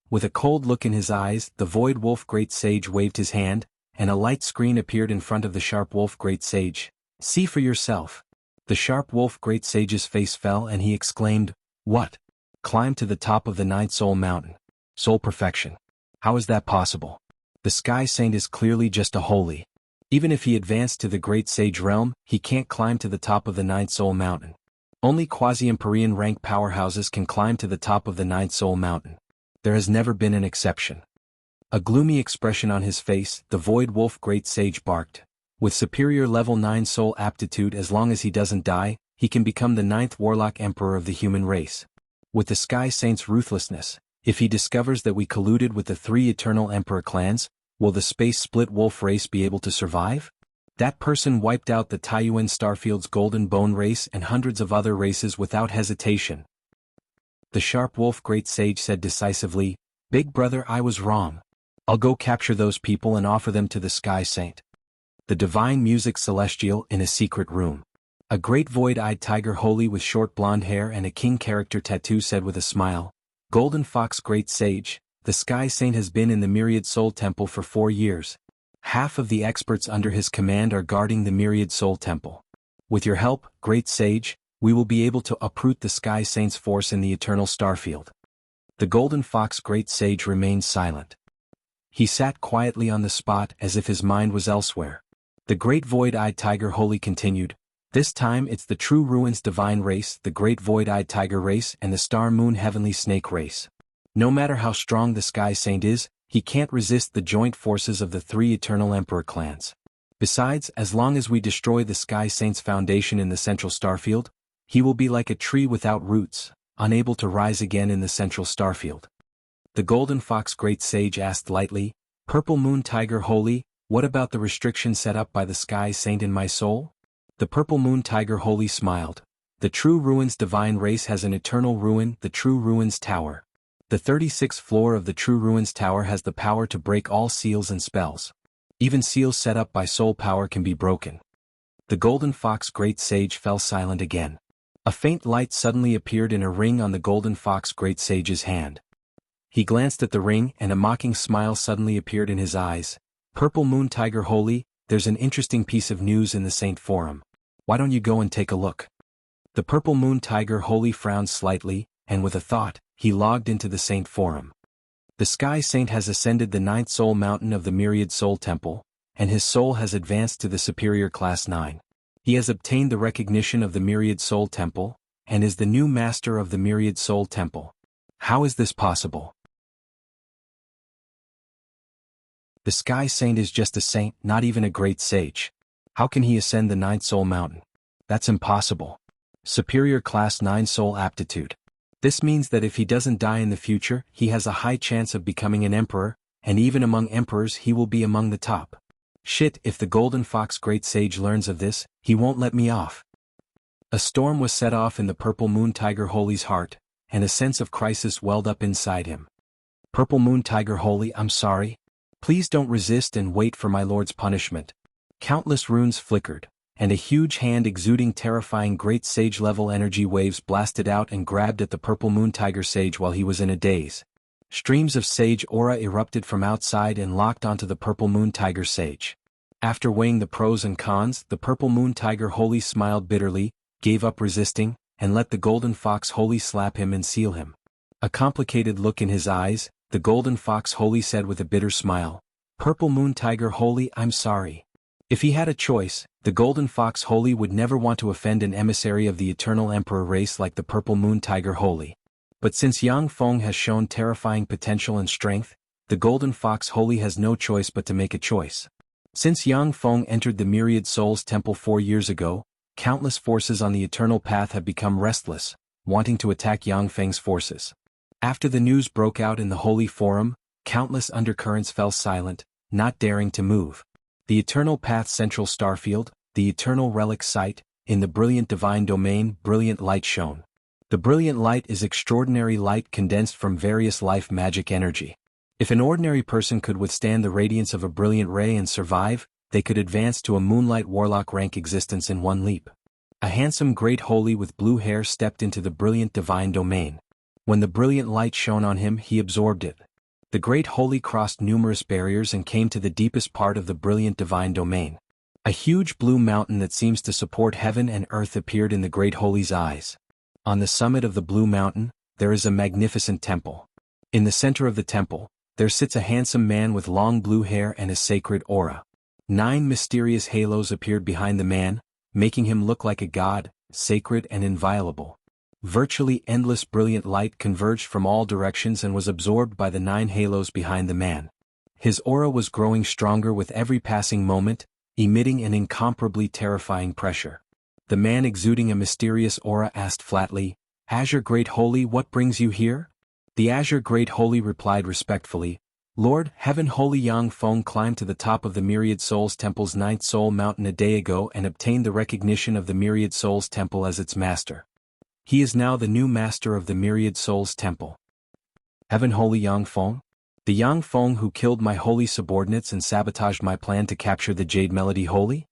With a cold look in his eyes, the Void Wolf Great Sage waved his hand, and a light screen appeared in front of the Sharp Wolf Great Sage. "See for yourself." The Sharp Wolf Great Sage's face fell and he exclaimed, "What? Climb to the top of the 9th Soul Mountain? Soul perfection? How is that possible? The Sky Saint is clearly just a holy. Even if he advanced to the Great Sage realm, he can't climb to the top of the 9th Soul Mountain. Only quasi-Empyrean rank powerhouses can climb to the top of the 9th Soul Mountain. There has never been an exception." A gloomy expression on his face, the Void Wolf Great Sage barked. "With superior level 9 soul aptitude, as long as he doesn't die, he can become the 9th Warlock Emperor of the human race. With the Sky Saint's ruthlessness, if he discovers that we colluded with the 3 Eternal Emperor clans, will the Space Split Wolf race be able to survive? That person wiped out the Taiyuan Starfield's Golden Bone race and hundreds of other races without hesitation." The Sharp Wolf Great Sage said decisively, "Big brother, I was wrong. I'll go capture those people and offer them to the Sky Saint." The Divine Music Celestial in a secret room. A great void-eyed tiger holy with short blonde hair and a king character tattoo said with a smile, "Golden Fox Great Sage, the Sky Saint has been in the Myriad Soul Temple for 4 years. Half of the experts under his command are guarding the Myriad Soul Temple. With your help, Great Sage, we will be able to uproot the Sky Saint's force in the Eternal Starfield." The Golden Fox Great Sage remained silent. He sat quietly on the spot as if his mind was elsewhere. The Great Void-Eyed Tiger Holy continued, "This time it's the True Ruins Divine race, the Great Void-Eyed Tiger race and the Star Moon Heavenly Snake race. No matter how strong the Sky Saint is, he can't resist the joint forces of the 3 Eternal Emperor clans. Besides, as long as we destroy the Sky Saint's foundation in the Central Starfield, he will be like a tree without roots, unable to rise again in the Central Starfield." The Golden Fox Great Sage asked lightly, "Purple Moon Tiger Holy, what about the restriction set up by the Sky Saint in my soul?" The Purple Moon Tiger Holy smiled. "The True Ruins Divine race has an eternal ruin, the True Ruins Tower. The 36th floor of the True Ruins Tower has the power to break all seals and spells. Even seals set up by soul power can be broken." The Golden Fox Great Sage fell silent again. A faint light suddenly appeared in a ring on the Golden Fox Great Sage's hand. He glanced at the ring and a mocking smile suddenly appeared in his eyes. "Purple Moon Tiger Holy, there's an interesting piece of news in the Saint Forum. Why don't you go and take a look?" The Purple Moon Tiger Holy frowned slightly, and with a thought, he logged into the Saint Forum. The Sky Saint has ascended the 9th Soul Mountain of the Myriad Soul Temple, and his soul has advanced to the Superior Class 9. He has obtained the recognition of the Myriad Soul Temple, and is the new master of the Myriad Soul Temple. How is this possible? The Sky Saint is just a saint, not even a great sage. How can he ascend the 9th Soul Mountain? That's impossible. Superior Class 9 Soul Aptitude. This means that if he doesn't die in the future, he has a high chance of becoming an emperor, and even among emperors he will be among the top. Shit, if the Golden Fox Great Sage learns of this, he won't let me off. A storm was set off in the Purple Moon Tiger Holy's heart, and a sense of crisis welled up inside him. Purple Moon Tiger Holy, I'm sorry. Please don't resist and wait for my lord's punishment. Countless runes flickered, and a huge hand exuding terrifying great sage-level energy waves blasted out and grabbed at the Purple Moon Tiger Sage while he was in a daze. Streams of sage aura erupted from outside and locked onto the purple moon tiger sage. After weighing the pros and cons, the purple moon tiger wholly smiled bitterly, gave up resisting, and let the golden fox wholly slap him and seal him. A complicated look in his eyes, the golden fox wholly said with a bitter smile, "Purple moon tiger wholly, I'm sorry." If he had a choice, the golden fox wholly would never want to offend an emissary of the eternal emperor race like the purple moon tiger wholly. But since Yang Feng has shown terrifying potential and strength, the golden fox wholly has no choice but to make a choice. Since Yang Feng entered the Myriad Souls Temple 4 years ago, countless forces on the eternal path have become restless, wanting to attack Yang Feng's forces. After the news broke out in the Holy Forum, countless undercurrents fell silent, not daring to move. The Eternal Path Central Starfield, the Eternal Relic Site, in the brilliant divine domain, brilliant light shone. The brilliant light is extraordinary light condensed from various life magic energy. If an ordinary person could withstand the radiance of a brilliant ray and survive, they could advance to a moonlight warlock rank existence in one leap. A handsome great holy with blue hair stepped into the brilliant divine domain. When the brilliant light shone on him, he absorbed it. The great holy crossed numerous barriers and came to the deepest part of the brilliant divine domain. A huge blue mountain that seems to support heaven and earth appeared in the great holy's eyes. On the summit of the blue mountain, there is a magnificent temple. In the center of the temple, there sits a handsome man with long blue hair and a sacred aura. 9 mysterious halos appeared behind the man, making him look like a god, sacred and inviolable. Virtually endless brilliant light converged from all directions and was absorbed by the 9 halos behind the man. His aura was growing stronger with every passing moment, emitting an incomparably terrifying pressure. The man exuding a mysterious aura asked flatly, "Azure Great Holy, what brings you here?" The Azure Great Holy replied respectfully, "Lord, Heaven Holy Yang Feng climbed to the top of the Myriad Souls Temple's 9th Soul Mountain a day ago and obtained the recognition of the Myriad Souls Temple as its master. He is now the new master of the Myriad Souls Temple." Heaven Holy Yang Feng? The Yang Feng who killed my holy subordinates and sabotaged my plan to capture the Jade Melody Holy?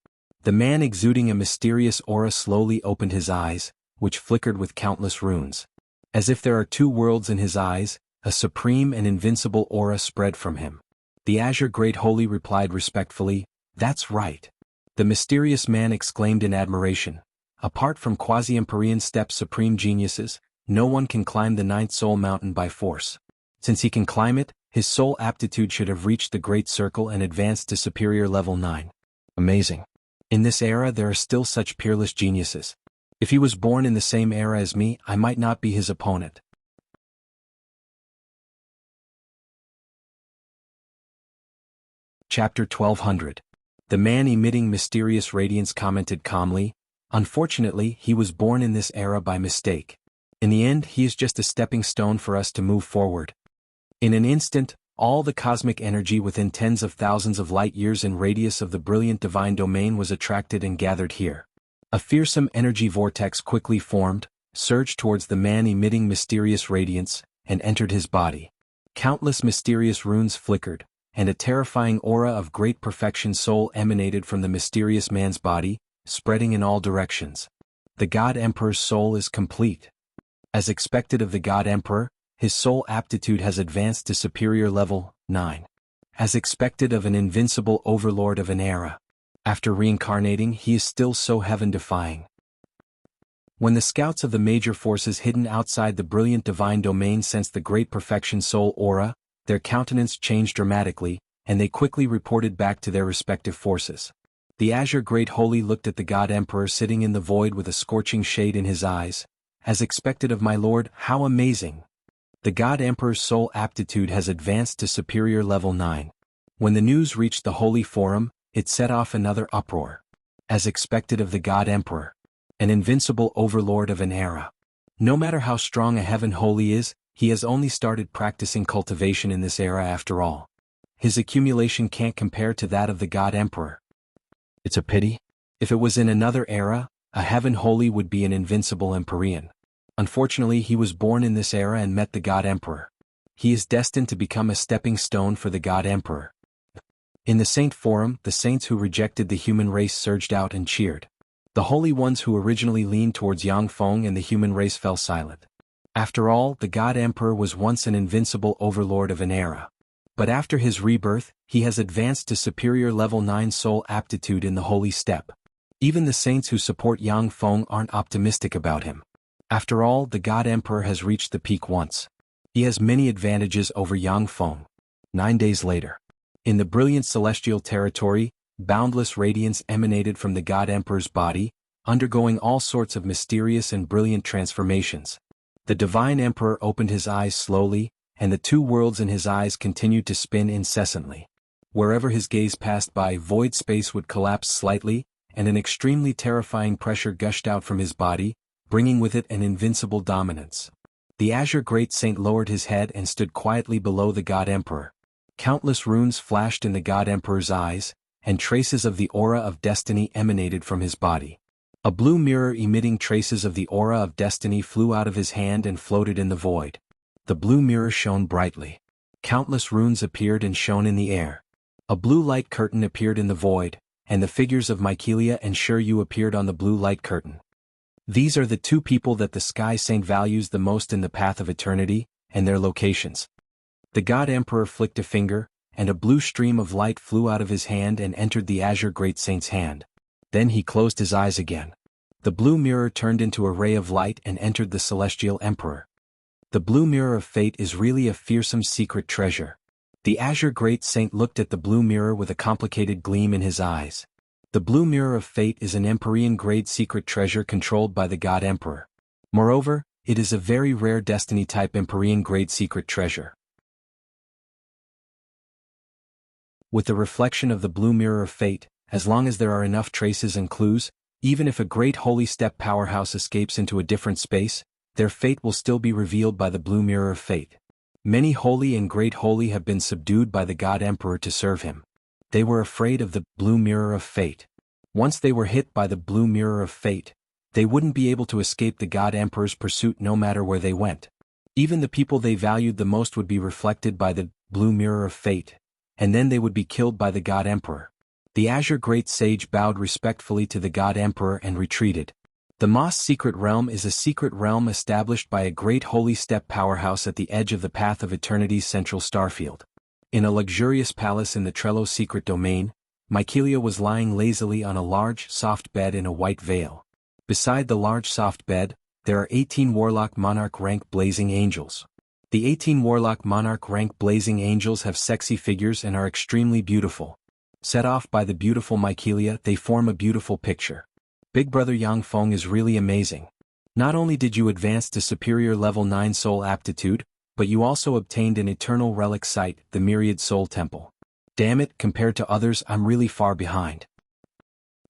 The man exuding a mysterious aura slowly opened his eyes, which flickered with countless runes. As if there are 2 worlds in his eyes, a supreme and invincible aura spread from him. The Azure Great Holy replied respectfully, "That's right." The mysterious man exclaimed in admiration, "Apart from quasi-Empyrean step supreme geniuses, no one can climb the 9th Soul Mountain by force. Since he can climb it, his soul aptitude should have reached the Great Circle and advanced to superior level 9. Amazing. In this era there are still such peerless geniuses. If he was born in the same era as me, I might not be his opponent." Chapter 1200. The man emitting mysterious radiance commented calmly, "Unfortunately, he was born in this era by mistake. In the end, he is just a stepping stone for us to move forward." In an instant, all the cosmic energy within tens of thousands of light years in radius of the brilliant divine domain was attracted and gathered here. A fearsome energy vortex quickly formed, surged towards the man emitting mysterious radiance, and entered his body. Countless mysterious runes flickered, and a terrifying aura of great perfection soul emanated from the mysterious man's body, spreading in all directions. The God Emperor's soul is complete. As expected of the God Emperor, his soul aptitude has advanced to superior level 9. As expected of an invincible overlord of an era. After reincarnating, he is still so heaven-defying. When the scouts of the major forces hidden outside the brilliant divine domain sensed the great perfection soul aura, their countenance changed dramatically, and they quickly reported back to their respective forces. The Azure Great Holy looked at the God Emperor sitting in the void with a scorching shade in his eyes. "As expected of my lord, how amazing! The God Emperor's soul aptitude has advanced to superior level 9. When the news reached the Holy Forum, it set off another uproar. As expected of the God Emperor. An invincible overlord of an era. No matter how strong a Heaven Holy is, he has only started practicing cultivation in this era after all. His accumulation can't compare to that of the God Emperor. It's a pity. If it was in another era, a Heaven Holy would be an invincible Empyrean. Unfortunately, he was born in this era and met the God Emperor. He is destined to become a stepping stone for the God Emperor." In the Saint Forum, the saints who rejected the human race surged out and cheered. The holy ones who originally leaned towards Yang Feng and the human race fell silent. After all, the God Emperor was once an invincible overlord of an era. But after his rebirth, he has advanced to superior level 9 soul aptitude in the Holy Step. Even the saints who support Yang Feng aren't optimistic about him. After all, the God Emperor has reached the peak once. He has many advantages over Yang Feng. 9 days later. In the brilliant celestial territory, boundless radiance emanated from the God Emperor's body, undergoing all sorts of mysterious and brilliant transformations. The Divine Emperor opened his eyes slowly, and the two worlds in his eyes continued to spin incessantly. Wherever his gaze passed by, void space would collapse slightly, and an extremely terrifying pressure gushed out from his body, bringing with it an invincible dominance. The Azure Great Saint lowered his head and stood quietly below the God Emperor. Countless runes flashed in the God Emperor's eyes, and traces of the aura of destiny emanated from his body. A blue mirror emitting traces of the aura of destiny flew out of his hand and floated in the void. The blue mirror shone brightly. Countless runes appeared and shone in the air. A blue light curtain appeared in the void, and the figures of Mykelia and Shiryu appeared on the blue light curtain. These are the two people that the Sky Saint values the most in the path of eternity, and their locations. The God Emperor flicked a finger, and a blue stream of light flew out of his hand and entered the Azure Great Saint's hand. Then he closed his eyes again. The blue mirror turned into a ray of light and entered the Celestial Emperor. The blue mirror of fate is really a fearsome secret treasure. The Azure Great Saint looked at the blue mirror with a complicated gleam in his eyes. The blue mirror of fate is an Empyrean-grade secret treasure controlled by the God Emperor. Moreover, it is a very rare Destiny-type Empyrean-grade secret treasure. With the reflection of the blue mirror of fate, as long as there are enough traces and clues, even if a great holy step powerhouse escapes into a different space, their fate will still be revealed by the blue mirror of fate. Many holy and great holy have been subdued by the God Emperor to serve him. They were afraid of the blue mirror of fate. Once they were hit by the blue mirror of fate, they wouldn't be able to escape the God Emperor's pursuit no matter where they went. Even the people they valued the most would be reflected by the blue mirror of fate, and then they would be killed by the God Emperor. The Azure Great Sage bowed respectfully to the God Emperor and retreated. The Moss Secret Realm is a secret realm established by a great holy step powerhouse at the edge of the path of eternity's central starfield. In a luxurious palace in the Trello secret domain, Mykelia was lying lazily on a large, soft bed in a white veil. Beside the large soft bed, there are 18 Warlock Monarch rank Blazing Angels. The 18 Warlock Monarch rank Blazing Angels have sexy figures and are extremely beautiful. Set off by the beautiful Mykelia, they form a beautiful picture. Big Brother Yang Feng is really amazing. Not only did you advance to superior level 9 soul aptitude, but you also obtained an eternal relic site, the Myriad Soul Temple. Damn it, compared to others, I'm really far behind.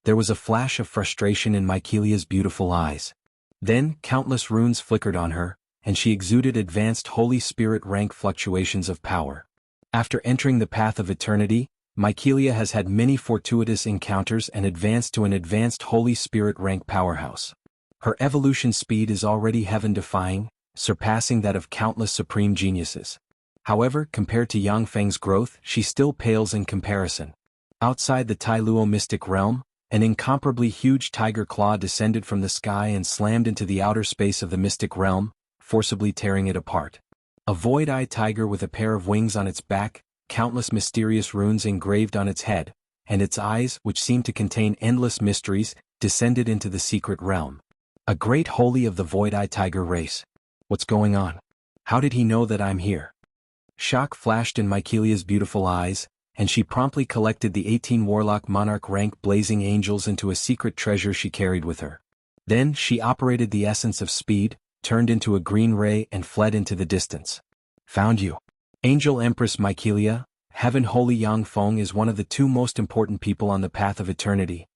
There was a flash of frustration in Mykelia's beautiful eyes. Then, countless runes flickered on her, and she exuded advanced Holy Spirit rank fluctuations of power. After entering the path of eternity, Mykelia has had many fortuitous encounters and advanced to an advanced Holy Spirit rank powerhouse. Her evolution speed is already heaven-defying, surpassing that of countless supreme geniuses. However, compared to Yang Feng's growth, she still pales in comparison. Outside the Tai Luo mystic realm, an incomparably huge tiger claw descended from the sky and slammed into the outer space of the mystic realm, forcibly tearing it apart. A void-eyed tiger with a pair of wings on its back, countless mysterious runes engraved on its head, and its eyes, which seemed to contain endless mysteries, descended into the secret realm. A great holy of the void-eyed tiger race. What's going on? How did he know that I'm here? Shock flashed in Mykelia's beautiful eyes, and she promptly collected the 18 Warlock Monarch rank Blazing Angels into a secret treasure she carried with her. Then she operated the essence of speed, turned into a green ray and fled into the distance. Found you. Angel Empress Mykelia, Heaven Holy Yang Feng is one of the two most important people on the path of eternity.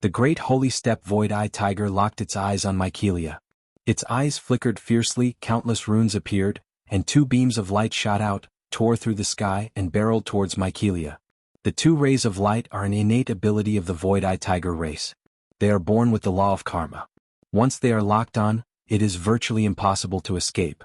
The great holy step void-eye tiger locked its eyes on Mykelia. Its eyes flickered fiercely, countless runes appeared, and two beams of light shot out, tore through the sky and barreled towards Mykelia. The two rays of light are an innate ability of the void-eye tiger race. They are born with the law of karma. Once they are locked on, it is virtually impossible to escape.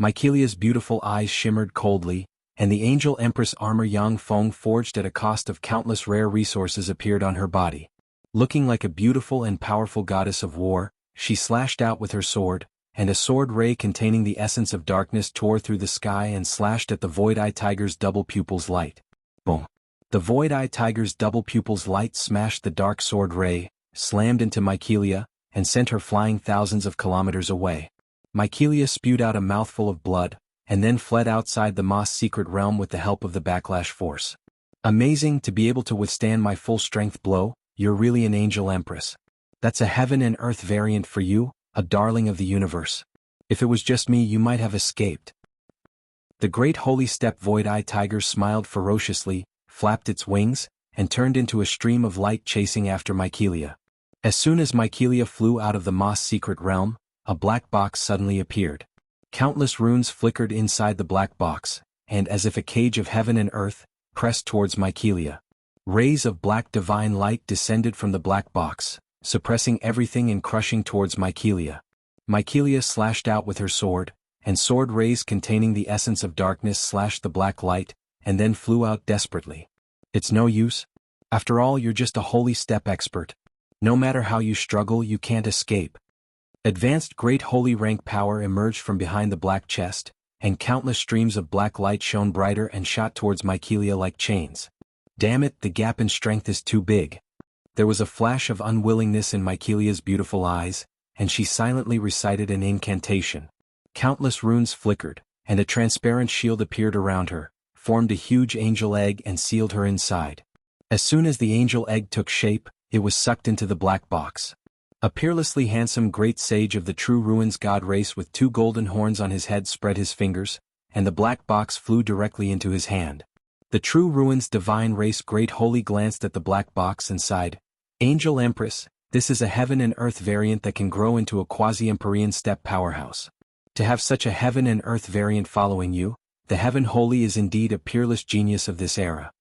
Mykelia's beautiful eyes shimmered coldly, and the Angel Empress armor Yang Feng forged at a cost of countless rare resources appeared on her body. Looking like a beautiful and powerful goddess of war, she slashed out with her sword, and a sword ray containing the essence of darkness tore through the sky and slashed at the Void-Eye Tiger's double pupil's light. Boom! The Void-Eye Tiger's double pupil's light smashed the dark sword ray, slammed into Mykelia, and sent her flying thousands of kilometers away. Mykelia spewed out a mouthful of blood, and then fled outside the Moss secret realm with the help of the Backlash Force. Amazing to be able to withstand my full-strength blow. You're really an angel empress. That's a heaven and earth variant for you, a darling of the universe. If it was just me, you might have escaped. The great holy steppe Void-Eye Tiger smiled ferociously, flapped its wings, and turned into a stream of light chasing after Mykelia. As soon as Mykelia flew out of the Moss secret realm, a black box suddenly appeared. Countless runes flickered inside the black box, and as if a cage of heaven and earth, pressed towards Mykelia. Rays of black divine light descended from the black box, suppressing everything and crushing towards Mykelia. Mykelia slashed out with her sword, and sword rays containing the essence of darkness slashed the black light, and then flew out desperately. It's no use. After all, you're just a holy steppe expert. No matter how you struggle, you can't escape. Advanced great holy rank power emerged from behind the black chest, and countless streams of black light shone brighter and shot towards Mykelia like chains. Damn it, the gap in strength is too big. There was a flash of unwillingness in Mykelia's beautiful eyes, and she silently recited an incantation. Countless runes flickered, and a transparent shield appeared around her, formed a huge angel egg and sealed her inside. As soon as the angel egg took shape, it was sucked into the black box. A peerlessly handsome great sage of the true ruins god race with 2 golden horns on his head spread his fingers, and the black box flew directly into his hand. The true ruins divine race great holy glanced at the black box and sighed, "Angel Empress, this is a heaven and earth variant that can grow into a quasi-Empyrean steppe powerhouse. To have such a heaven and earth variant following you, the heaven holy is indeed a peerless genius of this era."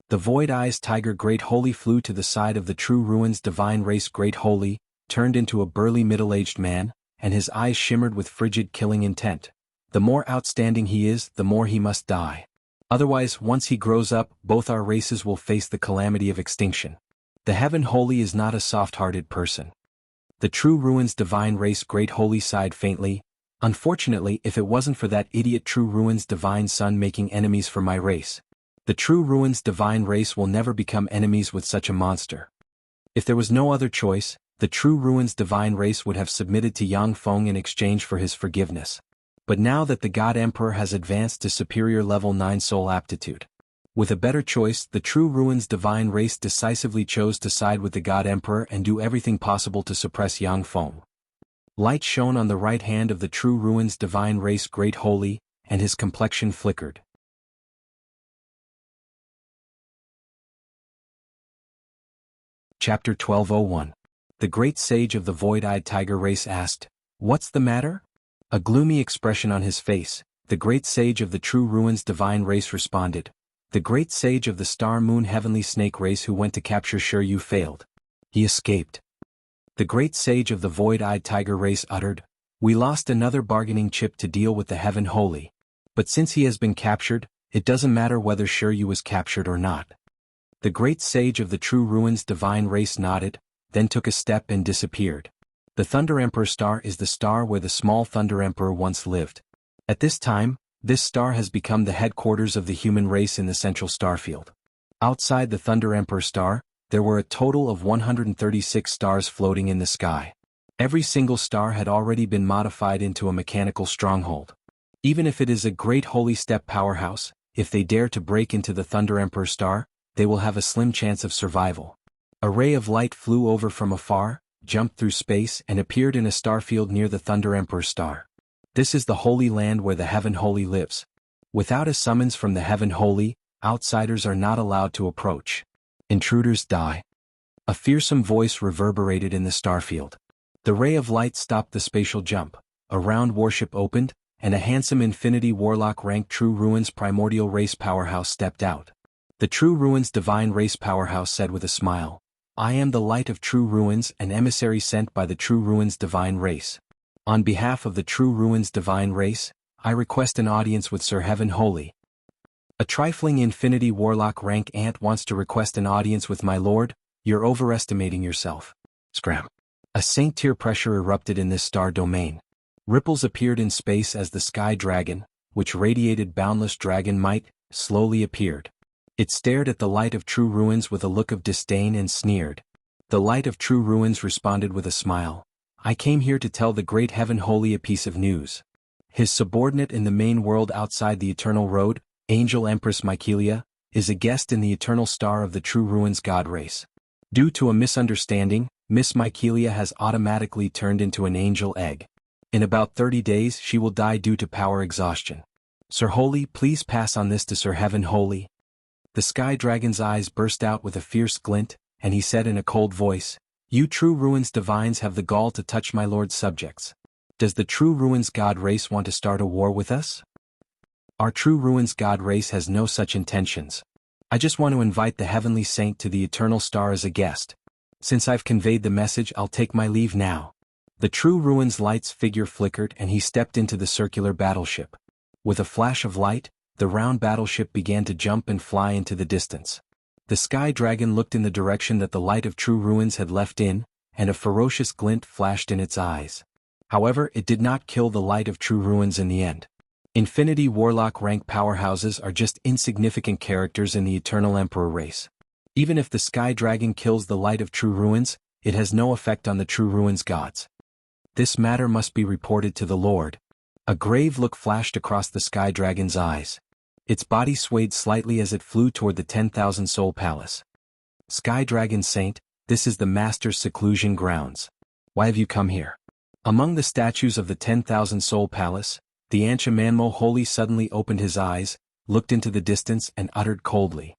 The Void-Eyes Tiger Great Holy flew to the side of the true ruins divine race Great Holy, turned into a burly middle-aged man, and his eyes shimmered with frigid killing intent. The more outstanding he is, the more he must die. Otherwise, once he grows up, both our races will face the calamity of extinction. The Heaven Holy is not a soft-hearted person. The true ruins divine race Great Holy sighed faintly. Unfortunately, if it wasn't for that idiot true ruins divine son making enemies for my race, the true ruins divine race will never become enemies with such a monster. If there was no other choice, the true ruins divine race would have submitted to Yang Feng in exchange for his forgiveness. But now that the God Emperor has advanced to superior level 9 soul aptitude, with a better choice, the true ruins divine race decisively chose to side with the God Emperor and do everything possible to suppress Yang Feng. Light shone on the right hand of the true ruins divine race Great Holy, and his complexion flickered. Chapter 1201. The great sage of the Void-Eyed Tiger race asked, "What's the matter?" A gloomy expression on his face, the great sage of the true ruins divine race responded, "The great sage of the Star Moon Heavenly Snake race who went to capture Shiryu failed. He escaped." The great sage of the Void-Eyed Tiger race uttered, "We lost another bargaining chip to deal with the Heaven Holy. But since he has been captured, it doesn't matter whether Shiryu was captured or not." The great sage of the true ruins divine race nodded, then took a step and disappeared. The Thunder Emperor star is the star where the small Thunder Emperor once lived. At this time, this star has become the headquarters of the human race in the central starfield. Outside the Thunder Emperor star, there were a total of 136 stars floating in the sky. Every single star had already been modified into a mechanical stronghold. Even if it is a great holy steppe powerhouse, if they dare to break into the Thunder Emperor star, they will have a slim chance of survival. A ray of light flew over from afar, jumped through space and appeared in a starfield near the Thunder Emperor star. This is the Holy Land where the Heaven Holy lives. Without a summons from the Heaven Holy, outsiders are not allowed to approach. Intruders die. A fearsome voice reverberated in the starfield. The ray of light stopped the spatial jump, a round warship opened, and a handsome Infinity Warlock ranked True Ruins Primordial Race Powerhouse stepped out. The True Ruins Divine Race Powerhouse said with a smile, "I am the light of True Ruins, an emissary sent by the True Ruins Divine Race. On behalf of the True Ruins Divine Race, I request an audience with Sir Heaven Holy." A trifling Infinity Warlock rank ant wants to request an audience with my lord? You're overestimating yourself. Scram. A Saint-tier pressure erupted in this star domain. Ripples appeared in space as the sky dragon, which radiated boundless dragon might, slowly appeared. It stared at the light of true ruins with a look of disdain and sneered. The light of true ruins responded with a smile. I came here to tell the great heaven holy a piece of news. His subordinate in the main world outside the eternal road, Angel Empress Mycelia, is a guest in the eternal star of the true ruins god race. Due to a misunderstanding, Miss Mycelia has automatically turned into an angel egg. In about 30 days she will die due to power exhaustion. Sir Holy, please pass on this to Sir Heaven Holy. The sky dragon's eyes burst out with a fierce glint, and he said in a cold voice, You true ruins divines have the gall to touch my lord's subjects. Does the true ruins god race want to start a war with us? Our true ruins god race has no such intentions. I just want to invite the heavenly saint to the eternal star as a guest. Since I've conveyed the message, I'll take my leave now. The true ruins light's figure flickered and he stepped into the circular battleship. With a flash of light, the round battleship began to jump and fly into the distance. The sky dragon looked in the direction that the light of true ruins had left in, and a ferocious glint flashed in its eyes. However, it did not kill the light of true ruins in the end. Infinity Warlock rank powerhouses are just insignificant characters in the Eternal Emperor race. Even if the sky dragon kills the light of true ruins, it has no effect on the true ruins gods. This matter must be reported to the Lord. A grave look flashed across the sky dragon's eyes. Its body swayed slightly as it flew toward the 10,000 Soul Palace. Sky Dragon Saint, this is the Master's seclusion grounds. Why have you come here? Among the statues of the 10,000 Soul Palace, the Anchamanmo Holy suddenly opened his eyes, looked into the distance and uttered coldly.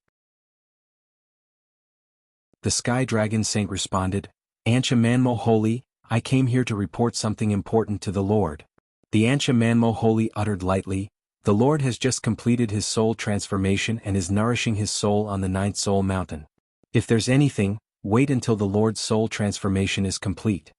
The Sky Dragon Saint responded, Anchamanmo Holy, I came here to report something important to the Lord. The Anchamanmo Holy uttered lightly, The Lord has just completed his soul transformation and is nourishing his soul on the 9th Soul Mountain. If there's anything, wait until the Lord's soul transformation is complete.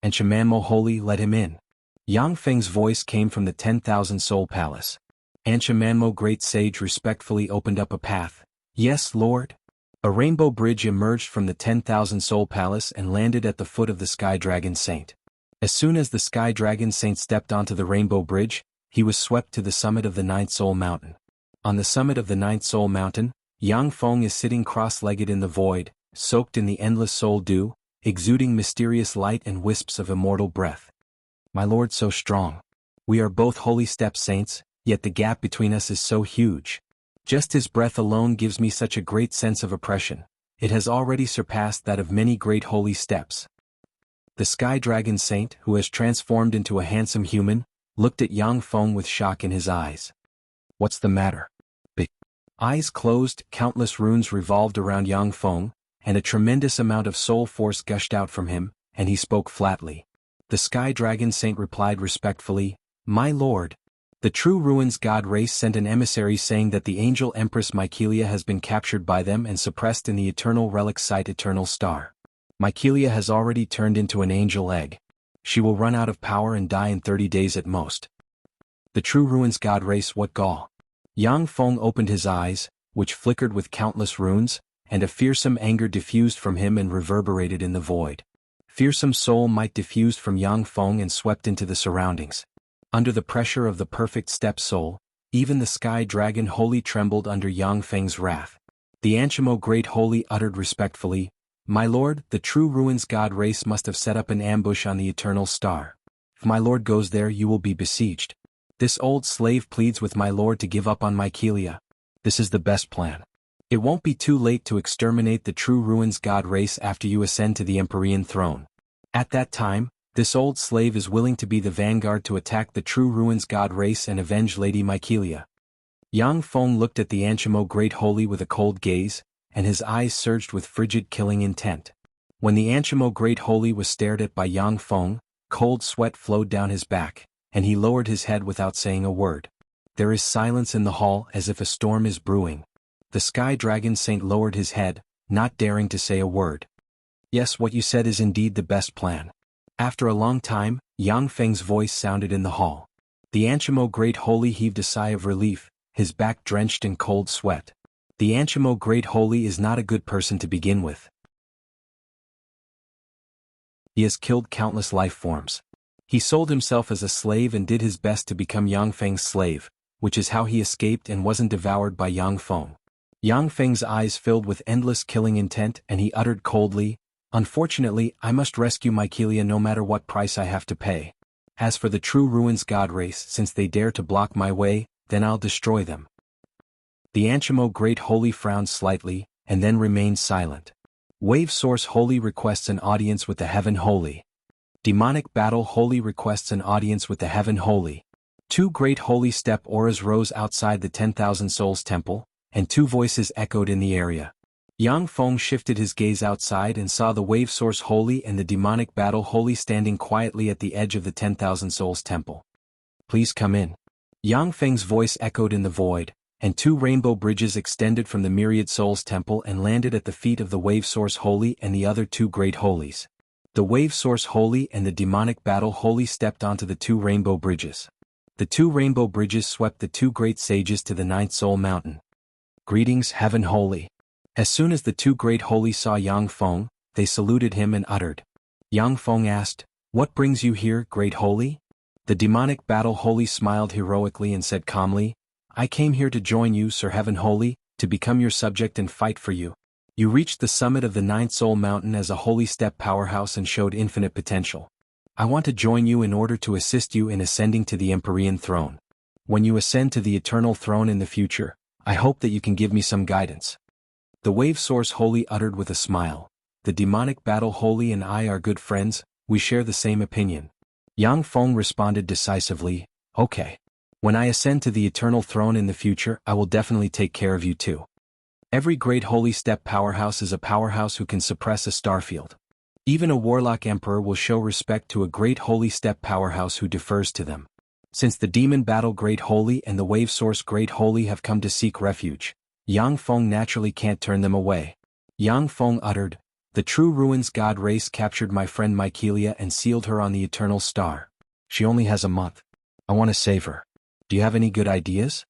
Anchamanmo Holy let him in. Yang Feng's voice came from the 10,000 Soul Palace. Anchamanmo Great Sage respectfully opened up a path. Yes, Lord. A rainbow bridge emerged from the 10,000 Soul Palace and landed at the foot of the Sky Dragon Saint. As soon as the Sky Dragon Saint stepped onto the rainbow bridge, he was swept to the summit of the 9th Soul Mountain. On the summit of the 9th Soul Mountain, Yang Feng is sitting cross-legged in the void, soaked in the endless soul dew, exuding mysterious light and wisps of immortal breath. My lord so strong. We are both holy step saints, yet the gap between us is so huge. Just his breath alone gives me such a great sense of oppression. It has already surpassed that of many great holy steps. The Sky Dragon Saint, who has transformed into a handsome human, looked at Yang Feng with shock in his eyes. What's the matter? Eyes closed, countless runes revolved around Yang Feng, and a tremendous amount of soul force gushed out from him, and he spoke flatly. The Sky Dragon Saint replied respectfully, My lord. The true ruins god race sent an emissary saying that the angel Empress Mycelia has been captured by them and suppressed in the eternal relic site Eternal Star. Mycelia has already turned into an angel egg. She will run out of power and die in 30 days at most. The true ruins god race, what gall. Yang Feng opened his eyes, which flickered with countless runes, and a fearsome anger diffused from him and reverberated in the void. Fearsome soul might diffused from Yang Feng and swept into the surroundings. Under the pressure of the perfect step soul, even the Sky Dragon Holy trembled under Yang Feng's wrath. The Anchamo Great Holy uttered respectfully, My lord, the true ruins god race must have set up an ambush on the Eternal Star. If my lord goes there, you will be besieged. This old slave pleads with my lord to give up on Mycelia. This is the best plan. It won't be too late to exterminate the true ruins god race after you ascend to the Empyrean throne. At that time, this old slave is willing to be the vanguard to attack the true ruins god race and avenge Lady Mycelia. Yang Feng looked at the Anchamo Great Holy with a cold gaze, and his eyes surged with frigid killing intent. When the Anchamo Great Holy was stared at by Yang Feng, cold sweat flowed down his back, and he lowered his head without saying a word. There is silence in the hall as if a storm is brewing. The Sky Dragon Saint lowered his head, not daring to say a word. Yes, what you said is indeed the best plan. After a long time, Yang Feng's voice sounded in the hall. The Anchamo Great Holy heaved a sigh of relief, his back drenched in cold sweat. The Anchamo Great Holy is not a good person to begin with. He has killed countless life forms. He sold himself as a slave and did his best to become Yang Feng's slave, which is how he escaped and wasn't devoured by Yang Feng. Yang Feng's eyes filled with endless killing intent and he uttered coldly, "Unfortunately, I must rescue Mykelia no matter what price I have to pay. As for the true ruins god race, since they dare to block my way, then I'll destroy them." The Anshimo Great Holy frowned slightly, and then remained silent. Wave Source Holy requests an audience with the Heaven Holy. Demonic Battle Holy requests an audience with the Heaven Holy. 2 great holy step auras rose outside the 10,000 Souls Temple, and 2 voices echoed in the area. Yang Feng shifted his gaze outside and saw the Wave Source Holy and the Demonic Battle Holy standing quietly at the edge of the 10,000 Souls Temple. "Please come in." Yang Feng's voice echoed in the void, and 2 rainbow bridges extended from the Myriad Souls Temple and landed at the feet of the Wave Source Holy and the other 2 great holies. The Wave Source Holy and the Demonic Battle Holy stepped onto the 2 rainbow bridges. The 2 rainbow bridges swept the 2 great sages to the 9th Soul Mountain. "Greetings, Heaven Holy." As soon as the 2 great holies saw Yang Feng, they saluted him and uttered. Yang Feng asked, "What brings you here, Great Holy?" The Demonic Battle Holy smiled heroically and said calmly, "I came here to join you, Sir Heaven Holy, to become your subject and fight for you. You reached the summit of the 9th Soul Mountain as a holy step powerhouse and showed infinite potential. I want to join you in order to assist you in ascending to the Empyrean throne. When you ascend to the eternal throne in the future, I hope that you can give me some guidance." The Wave Source Holy uttered with a smile, "The Demonic Battle Holy and I are good friends, we share the same opinion." Yang Feng responded decisively, "Okay. When I ascend to the eternal throne in the future, I will definitely take care of you too. Every great holy step powerhouse is a powerhouse who can suppress a starfield. Even a warlock emperor will show respect to a great holy step powerhouse who defers to them. Since the Demon Battle Great Holy and the Wave Source Great Holy have come to seek refuge, Yang Feng naturally can't turn them away." Yang Feng uttered, "The true ruins god race captured my friend Mykelia and sealed her on the eternal star. She only has a month. I want to save her. Do you have any good ideas?"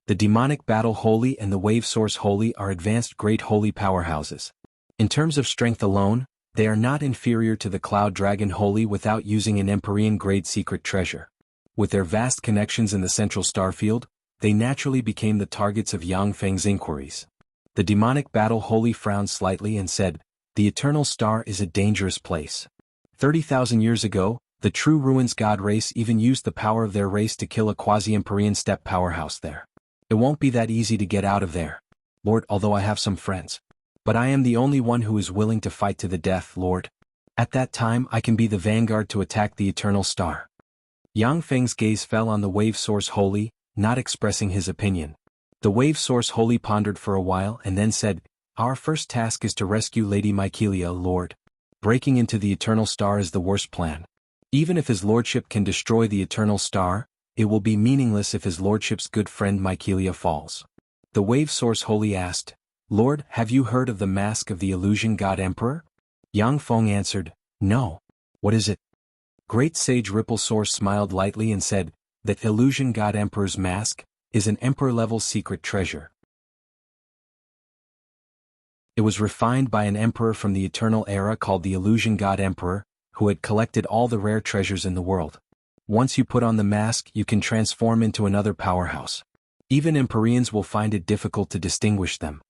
The Demonic Battle Holy and the Wave Source Holy are advanced great holy powerhouses. In terms of strength alone, they are not inferior to the Cloud Dragon Holy without using an Empyrean-grade secret treasure. With their vast connections in the central starfield, they naturally became the targets of Yang Feng's inquiries. The Demonic Battle Holy frowned slightly and said, "The Eternal Star is a dangerous place. 30,000 years ago, the true ruins god race even used the power of their race to kill a quasi-Empyrean step powerhouse there. It won't be that easy to get out of there, Lord, although I have some friends. But I am the only one who is willing to fight to the death, Lord. At that time I can be the vanguard to attack the Eternal Star." Yang Feng's gaze fell on the Wave Source Holy, not expressing his opinion. The Wave Source Holy pondered for a while and then said, "Our first task is to rescue Lady Mykelia, Lord. Breaking into the Eternal Star is the worst plan. Even if his lordship can destroy the Eternal Star, it will be meaningless if his lordship's good friend Mykelia falls." The Wave Source Holy asked, "Lord, have you heard of the mask of the Illusion God Emperor?" Yang Feng answered, "No. What is it?" Great Sage Ripple Source smiled lightly and said, "The Illusion God Emperor's mask is an emperor-level secret treasure. It was refined by an emperor from the Eternal Era called the Illusion God Emperor, who had collected all the rare treasures in the world. Once you put on the mask, you can transform into another powerhouse. Even Empyreans will find it difficult to distinguish them."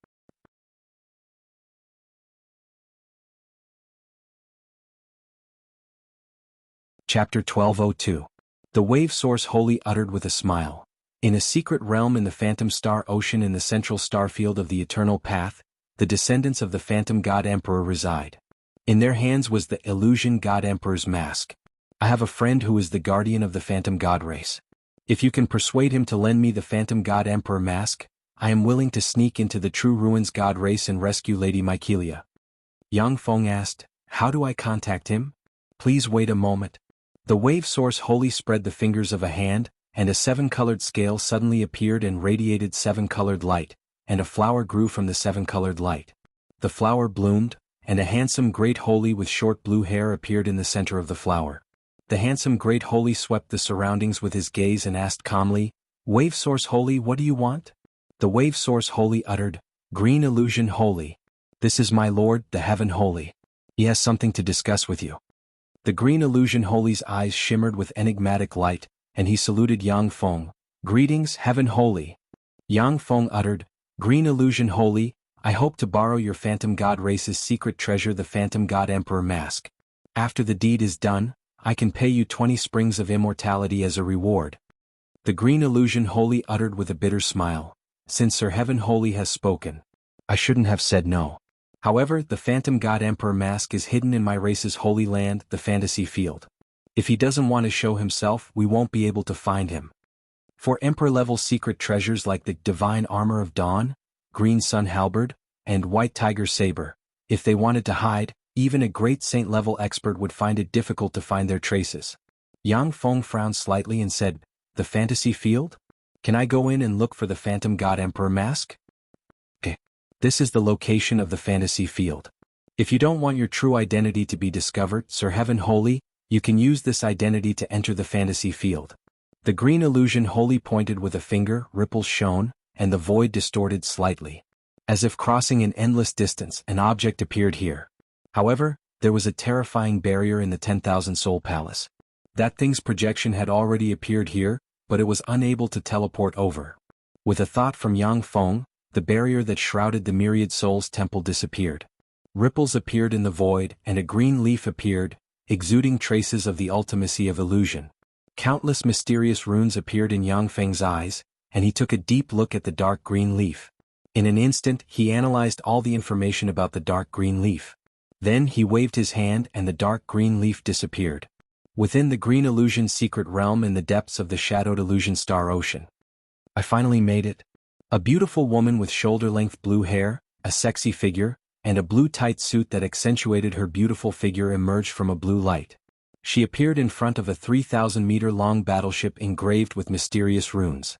Chapter 1202. The Wave Source Holy uttered with a smile, "In a secret realm in the Phantom Star Ocean in the central starfield of the Eternal Path, the descendants of the Phantom God Emperor reside. In their hands was the Illusion God Emperor's mask. I have a friend who is the guardian of the Phantom God race. If you can persuade him to lend me the Phantom God Emperor mask, I am willing to sneak into the True Ruins God race and rescue Lady Mykelia." Yang Feng asked, "How do I contact him?" "Please wait a moment." The Wave Source Holy spread the fingers of a hand, and a 7-colored scale suddenly appeared and radiated 7-colored light, and a flower grew from the 7-colored light. The flower bloomed, and a handsome great holy with short blue hair appeared in the center of the flower. The handsome great holy swept the surroundings with his gaze and asked calmly, "Wave Source Holy, what do you want?" The Wave Source Holy uttered, "Green Illusion Holy. This is my lord, the Heaven Holy. He has something to discuss with you." The green illusion holy's eyes shimmered with enigmatic light, and he saluted Yang Feng. "Greetings, Heaven Holy." Yang Feng uttered, "Green illusion holy, I hope to borrow your phantom god race's secret treasure, the phantom god emperor mask. After the deed is done, I can pay you 20 springs of immortality as a reward." The green illusion holy uttered with a bitter smile, "Since Sir Heaven Holy has spoken, I shouldn't have said no. However, the phantom god emperor mask is hidden in my race's holy land, the fantasy field. If he doesn't want to show himself, we won't be able to find him. For emperor-level secret treasures like the divine armor of dawn, green sun halberd, and white tiger saber, if they wanted to hide, even a great saint-level expert would find it difficult to find their traces." Yang Feng frowned slightly and said, "The fantasy field? Can I go in and look for the phantom god emperor mask?" This is the location of the fantasy field. If you don't want your true identity to be discovered, Sir Heaven Holy, you can use this identity to enter the fantasy field. The green illusion holy pointed with a finger, ripples shone, and the void distorted slightly. As if crossing an endless distance, an object appeared here. However, there was a terrifying barrier in the 10,000 Soul Palace. That thing's projection had already appeared here, but it was unable to teleport over. With a thought from Yang Feng, the barrier that shrouded the myriad souls temple disappeared. Ripples appeared in the void, and a green leaf appeared, exuding traces of the ultimacy of illusion. Countless mysterious runes appeared in Yang Feng's eyes, and he took a deep look at the dark green leaf. In an instant, he analyzed all the information about the dark green leaf. Then he waved his hand and the dark green leaf disappeared. Within the green illusion secret realm in the depths of the shadowed illusion star ocean. I finally made it. A beautiful woman with shoulder-length blue hair, a sexy figure, and a blue tight suit that accentuated her beautiful figure emerged from a blue light. She appeared in front of a 3,000-meter-long battleship engraved with mysterious runes.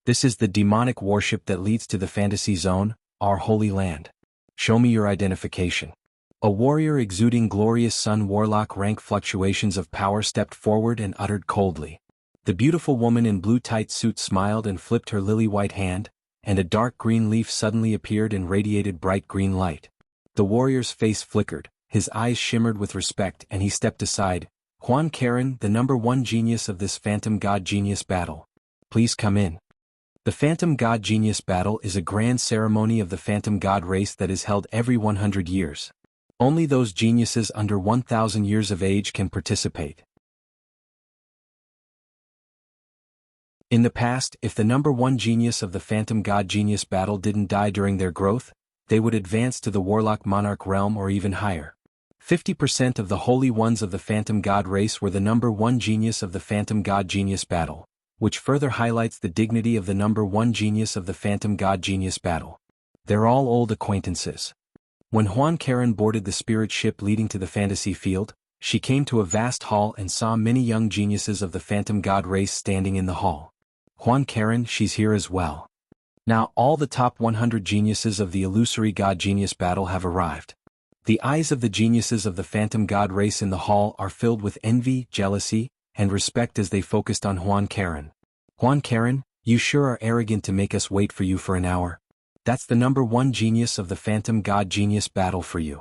"This is the demonic warship that leads to the fantasy zone, our holy land. Show me your identification." A warrior exuding glorious sun warlock rank fluctuations of power stepped forward and uttered coldly. The beautiful woman in blue tight suit smiled and flipped her lily-white hand, and a dark green leaf suddenly appeared and radiated bright green light. The warrior's face flickered, his eyes shimmered with respect, and he stepped aside. "Huan Karen, the #1 genius of this Phantom God Genius battle. Please come in." The Phantom God Genius battle is a grand ceremony of the Phantom God race that is held every 100 years. Only those geniuses under 1,000 years of age can participate. In the past, if the #1 genius of the Phantom God Genius battle didn't die during their growth, they would advance to the Warlock Monarch realm or even higher. 50% of the Holy Ones of the Phantom God race were the #1 genius of the Phantom God Genius battle, which further highlights the dignity of the #1 genius of the Phantom God Genius battle. They're all old acquaintances. When Huan Karen boarded the spirit ship leading to the fantasy field, she came to a vast hall and saw many young geniuses of the Phantom God race standing in the hall. "Huan Karen, she's here as well." Now all the top 100 geniuses of the Illusory God Genius battle have arrived. The eyes of the geniuses of the Phantom God race in the hall are filled with envy, jealousy, and respect as they focused on Huan Karen. "Huan Karen, you sure are arrogant to make us wait for you for an hour. That's the #1 genius of the Phantom God Genius battle for you."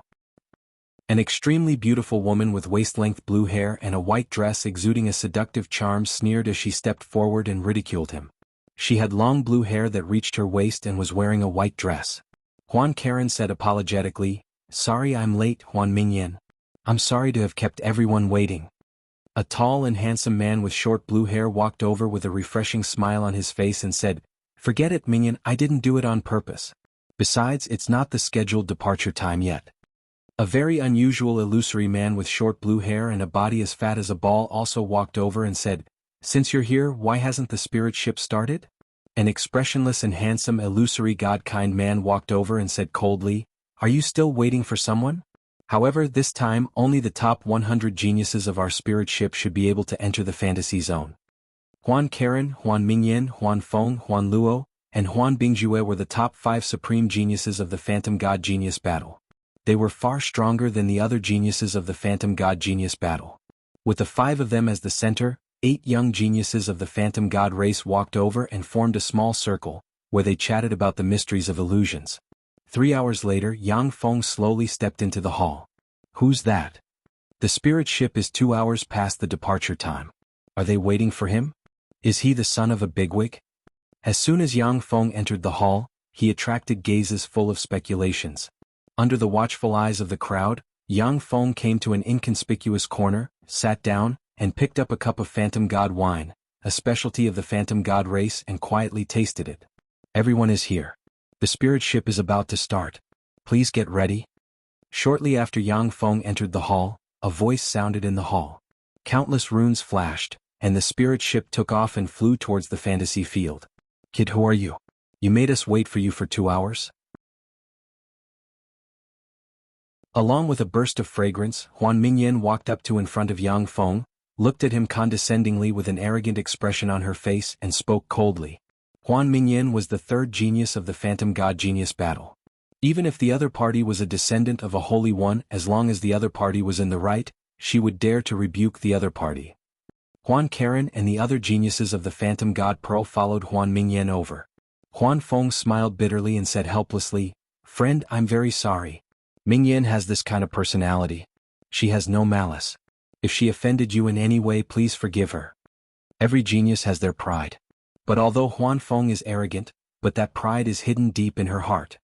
An extremely beautiful woman with waist-length blue hair and a white dress exuding a seductive charm sneered as she stepped forward and ridiculed him. She had long blue hair that reached her waist and was wearing a white dress. Huan Karen said apologetically, "Sorry I'm late, Huan Mingyan. I'm sorry to have kept everyone waiting." A tall and handsome man with short blue hair walked over with a refreshing smile on his face and said, "Forget it, Mingyan, I didn't do it on purpose. Besides, it's not the scheduled departure time yet." A very unusual illusory man with short blue hair and a body as fat as a ball also walked over and said, "Since you're here, why hasn't the spirit ship started?" An expressionless and handsome illusory god-kind man walked over and said coldly, "Are you still waiting for someone?" However, this time only the top 100 geniuses of our spirit ship should be able to enter the fantasy zone. Huan Karen, Huan Mingyan, Huan Feng, Huan Luo, and Huan Bingjue were the top 5 supreme geniuses of the Phantom God Genius battle. They were far stronger than the other geniuses of the Phantom God Genius battle. With the 5 of them as the center, 8 young geniuses of the Phantom God race walked over and formed a small circle, where they chatted about the mysteries of illusions. 3 hours later, Yang Feng slowly stepped into the hall. "Who's that?" The spirit ship is 2 hours past the departure time. Are they waiting for him? Is he the son of a bigwig? As soon as Yang Feng entered the hall, he attracted gazes full of speculations. Under the watchful eyes of the crowd, Yang Feng came to an inconspicuous corner, sat down, and picked up a cup of Phantom God wine, a specialty of the Phantom God race, and quietly tasted it. Everyone is here. The spirit ship is about to start. Please get ready. Shortly after Yang Feng entered the hall, a voice sounded in the hall. Countless runes flashed, and the spirit ship took off and flew towards the fantasy field. Kid, who are you? You made us wait for you for 2 hours? Along with a burst of fragrance, Huan Mingyan walked up to in front of Yang Feng, looked at him condescendingly with an arrogant expression on her face and spoke coldly. Huan Mingyan was the third genius of the Phantom God Genius battle. Even if the other party was a descendant of a holy one, as long as the other party was in the right, she would dare to rebuke the other party. Huan Karen and the other geniuses of the Phantom God Pearl followed Huan Mingyan over. Huan Feng smiled bitterly and said helplessly, "Friend, I'm very sorry. Mingyan has this kind of personality. She has no malice. If she offended you in any way, please forgive her." Every genius has their pride. But although Huan Feng is arrogant, but that pride is hidden deep in her heart.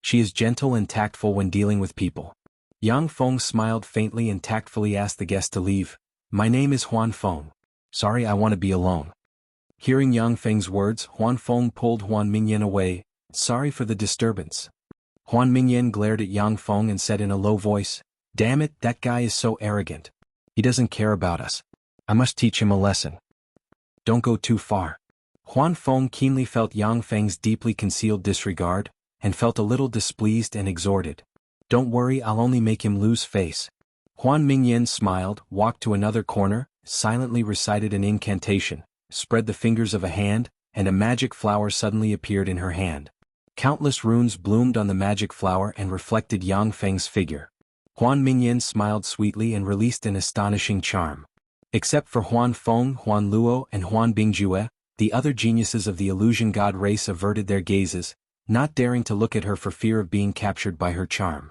She is gentle and tactful when dealing with people. Yang Feng smiled faintly and tactfully asked the guest to leave. "My name is Huan Feng. Sorry, I want to be alone." Hearing Yang Feng's words, Huan Feng pulled Huan Mingyan away. "Sorry for the disturbance." Huan Mingyan glared at Yang Feng and said in a low voice, "Damn it, that guy is so arrogant. He doesn't care about us. I must teach him a lesson." "Don't go too far." Huan Feng keenly felt Yang Feng's deeply concealed disregard, and felt a little displeased and exhorted. "Don't worry, I'll only make him lose face." Huan Mingyan smiled, walked to another corner, silently recited an incantation, spread the fingers of a hand, and a magic flower suddenly appeared in her hand. Countless runes bloomed on the magic flower and reflected Yang Feng's figure. Huan Mingyan smiled sweetly and released an astonishing charm. Except for Huan Feng, Huan Luo, and Huan Bingjue, the other geniuses of the illusion god race averted their gazes, not daring to look at her for fear of being captured by her charm.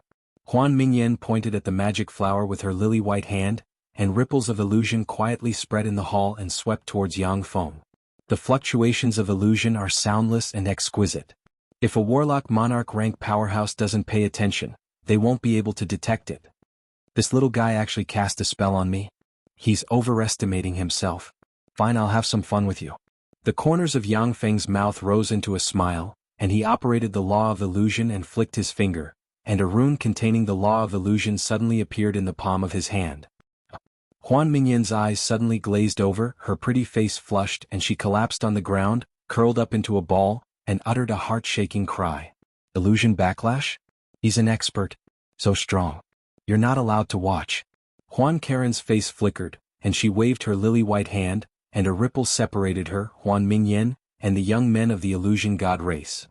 Huan Mingyan pointed at the magic flower with her lily-white hand, and ripples of illusion quietly spread in the hall and swept towards Yang Feng. The fluctuations of illusion are soundless and exquisite. If a warlock monarch rank powerhouse doesn't pay attention, they won't be able to detect it. This little guy actually cast a spell on me? He's overestimating himself. Fine, I'll have some fun with you. The corners of Yang Feng's mouth rose into a smile, and he operated the law of illusion and flicked his finger, and a rune containing the law of illusion suddenly appeared in the palm of his hand. Huan Mingyan's eyes suddenly glazed over, her pretty face flushed, and she collapsed on the ground, curled up into a ball, and uttered a heart-shaking cry. "Illusion backlash? He's an expert. So strong. You're not allowed to watch." Huan Karen's face flickered, and she waved her lily-white hand, and a ripple separated her, Huan Mingyan, and the young men of the illusion god race.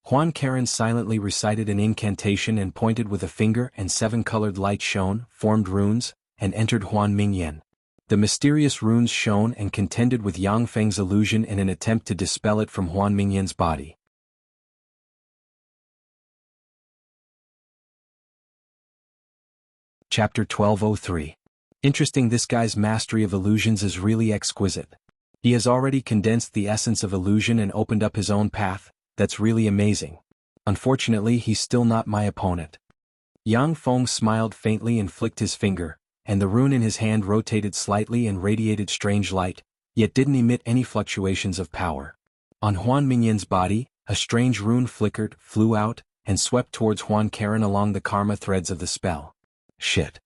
Huan Karen silently recited an incantation and pointed with a finger, and 7 colored lights shone, formed runes, and entered Huan Mingyan. The mysterious runes shone and contended with Yang Feng's illusion in an attempt to dispel it from Huan Mingyan's body. Chapter 1203. Interesting. This guy's mastery of illusions is really exquisite. He has already condensed the essence of illusion and opened up his own path. That's really amazing. Unfortunately, he's still not my opponent. Yang Feng smiled faintly and flicked his finger, and the rune in his hand rotated slightly and radiated strange light, yet didn't emit any fluctuations of power. On Huan Mingyan's body, a strange rune flickered, flew out, and swept towards Huan Karen along the karma threads of the spell. Shit.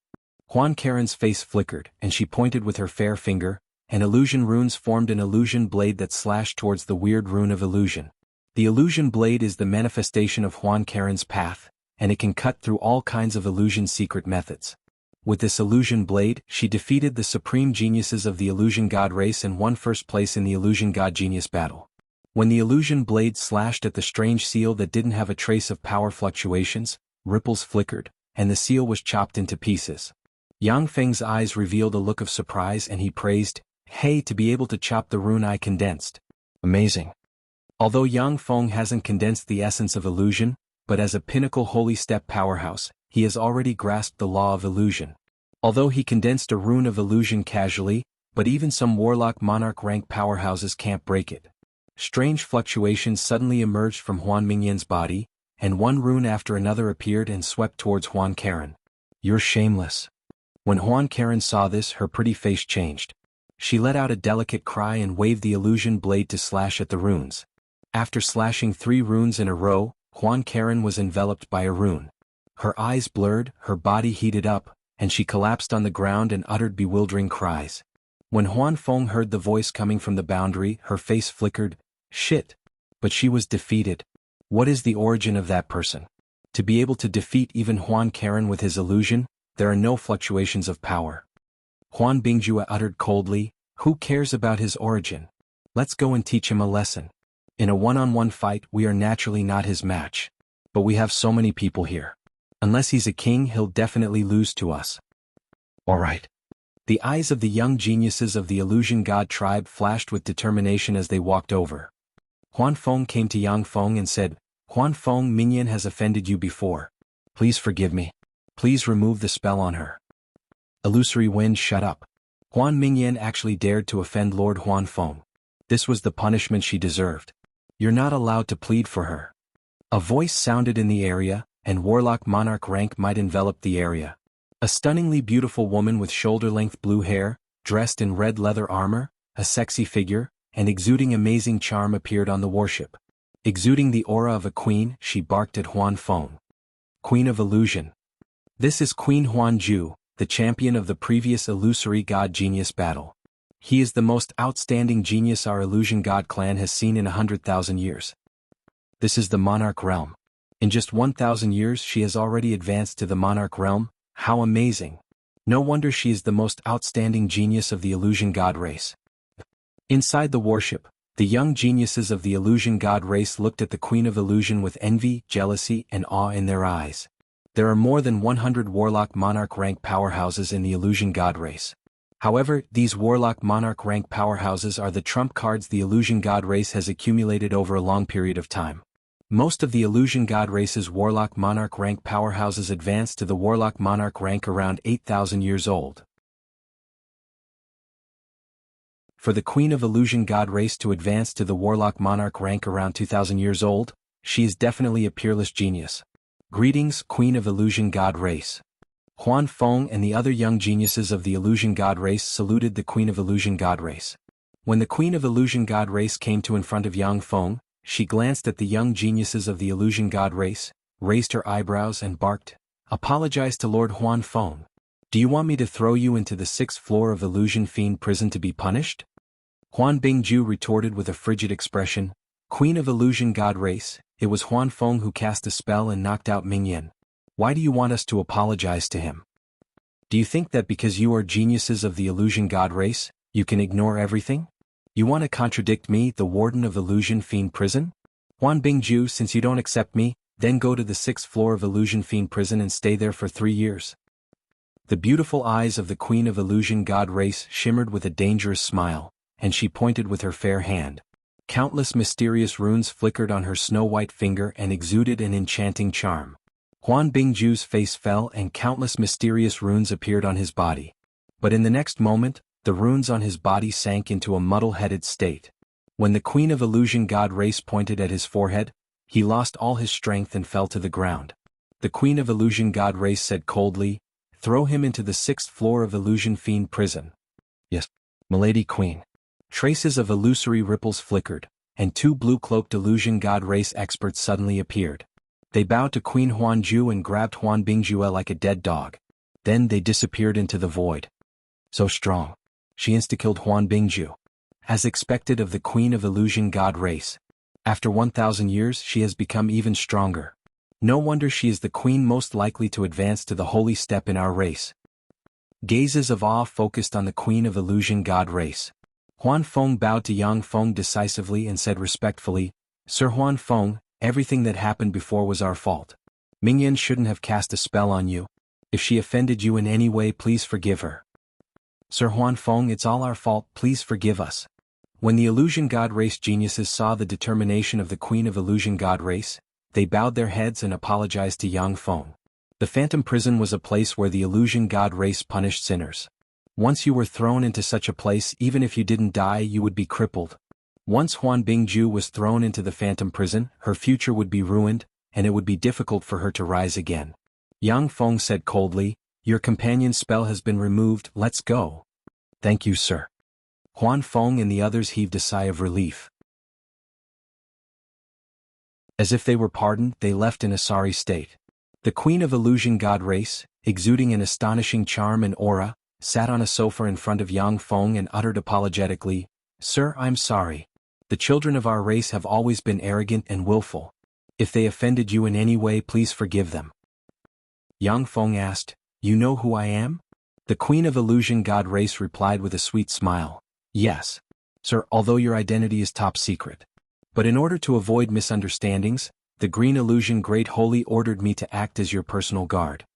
Huan Karen's face flickered, and she pointed with her fair finger, and illusion runes formed an illusion blade that slashed towards the weird rune of illusion. The illusion blade is the manifestation of Huan Karen's path, and it can cut through all kinds of illusion secret methods. With this illusion blade, she defeated the supreme geniuses of the illusion god race and won first place in the illusion god genius battle. When the illusion blade slashed at the strange seal that didn't have a trace of power fluctuations, ripples flickered, and the seal was chopped into pieces. Yang Feng's eyes revealed a look of surprise and he praised, "Hey, to be able to chop the rune I condensed. Amazing." Although Yang Feng hasn't condensed the essence of illusion, but as a pinnacle holy step powerhouse, he has already grasped the law of illusion. Although he condensed a rune of illusion casually, but even some warlock monarch rank powerhouses can't break it. Strange fluctuations suddenly emerged from Huan Mingyan's body, and one rune after another appeared and swept towards Huan Karen. "You're shameless." When Huan Karen saw this, her pretty face changed. She let out a delicate cry and waved the illusion blade to slash at the runes. After slashing 3 runes in a row, Huan Karen was enveloped by a rune. Her eyes blurred, her body heated up, and she collapsed on the ground and uttered bewildering cries. When Huan Feng heard the voice coming from the boundary, her face flickered. Shit! But she was defeated. What is the origin of that person? To be able to defeat even Huan Karen with his illusion, there are no fluctuations of power. Huan Bingjue uttered coldly, "Who cares about his origin? Let's go and teach him a lesson. In a one-on-one fight we are naturally not his match. But we have so many people here. Unless he's a king, he'll definitely lose to us." "Alright." The eyes of the young geniuses of the Illusion God tribe flashed with determination as they walked over. Huan Feng came to Yang Feng and said, "Huan Feng, Mingyan has offended you before. Please forgive me. Please remove the spell on her." Illusory wind, shut up. Huan Mingyan actually dared to offend Lord Huan Feng. This was the punishment she deserved. "You're not allowed to plead for her." A voice sounded in the area, and warlock monarch rank might envelop the area. A stunningly beautiful woman with shoulder-length blue hair, dressed in red leather armor, a sexy figure, and exuding amazing charm appeared on the warship. Exuding the aura of a queen, she barked at Huan Feng. "Queen of Illusion. This is Queen Huan Ju, the champion of the previous illusory god genius battle. He is the most outstanding genius our Illusion God clan has seen in 100,000 years. This is the Monarch realm. In just 1,000 years she has already advanced to the Monarch realm. How amazing! No wonder she is the most outstanding genius of the Illusion God race." Inside the warship, the young geniuses of the Illusion God race looked at the Queen of Illusion with envy, jealousy, and awe in their eyes. There are more than 100 Warlock Monarch rank powerhouses in the Illusion God race. However, these Warlock Monarch rank powerhouses are the trump cards the Illusion God race has accumulated over a long period of time. Most of the Illusion God race's Warlock Monarch rank powerhouses advanced to the Warlock Monarch rank around 8,000 years old. For the Queen of Illusion God race to advance to the Warlock Monarch rank around 2,000 years old, she is definitely a peerless genius. Greetings, Queen of Illusion God race. Huan Feng and the other young geniuses of the Illusion God race saluted the Queen of Illusion God race. When the Queen of Illusion God race came to in front of Yang Feng, she glanced at the young geniuses of the Illusion God race, raised her eyebrows and barked, "Apologize to Lord Huan Feng. Do you want me to throw you into the 6th floor of Illusion Fiend Prison to be punished?" Huan Bingju retorted with a frigid expression, "Queen of Illusion God race, it was Huan Feng who cast a spell and knocked out Mingyan. Why do you want us to apologize to him? Do you think that because you are geniuses of the Illusion God race, you can ignore everything? You want to contradict me, the Warden of Illusion Fiend Prison? Huan Bingju, since you don't accept me, then go to the 6th floor of Illusion Fiend Prison and stay there for 3 years." The beautiful eyes of the Queen of Illusion God race shimmered with a dangerous smile, and she pointed with her fair hand. Countless mysterious runes flickered on her snow-white finger and exuded an enchanting charm. Huan Bingju's face fell and countless mysterious runes appeared on his body. But in the next moment, the runes on his body sank into a muddle-headed state. When the Queen of Illusion God race pointed at his forehead, he lost all his strength and fell to the ground. The Queen of Illusion God race said coldly, "Throw him into the 6th floor of Illusion Fiend Prison." "Yes, Milady Queen." Traces of illusory ripples flickered, and 2 blue-cloaked Illusion God race experts suddenly appeared. They bowed to Queen Huanju and grabbed Huan Bingjue like a dead dog. Then they disappeared into the void. So strong. She insta-killed Huan Bingju. As expected of the Queen of Illusion God race. After 1,000 years she has become even stronger. No wonder she is the queen most likely to advance to the holy step in our race. Gazes of awe focused on the Queen of Illusion God race. Huan Feng bowed to Yang Feng decisively and said respectfully, "Sir Huan Feng, everything that happened before was our fault. Mingyan shouldn't have cast a spell on you. If she offended you in any way, please forgive her. Sir Huan Feng, it's all our fault, please forgive us." When the Illusion God race geniuses saw the determination of the Queen of Illusion God race, they bowed their heads and apologized to Yang Feng. The phantom prison was a place where the illusion god race punished sinners. Once you were thrown into such a place, even if you didn't die, you would be crippled. Once Huan Bingju was thrown into the phantom prison, her future would be ruined, and it would be difficult for her to rise again. Yang Feng said coldly, "Your companion's spell has been removed, let's go." "Thank you, sir." Huan Feng and the others heaved a sigh of relief. As if they were pardoned, they left in a sorry state. The queen of illusion god race, exuding an astonishing charm and aura, sat on a sofa in front of Yang Feng and uttered apologetically, "Sir, I'm sorry. The children of our race have always been arrogant and willful. If they offended you in any way, please forgive them." Yang Feng asked, "You know who I am?" The queen of illusion god race replied with a sweet smile, "Yes, sir, although your identity is top secret. But in order to avoid misunderstandings, the Green Illusion Great Holy ordered me to act as your personal guard."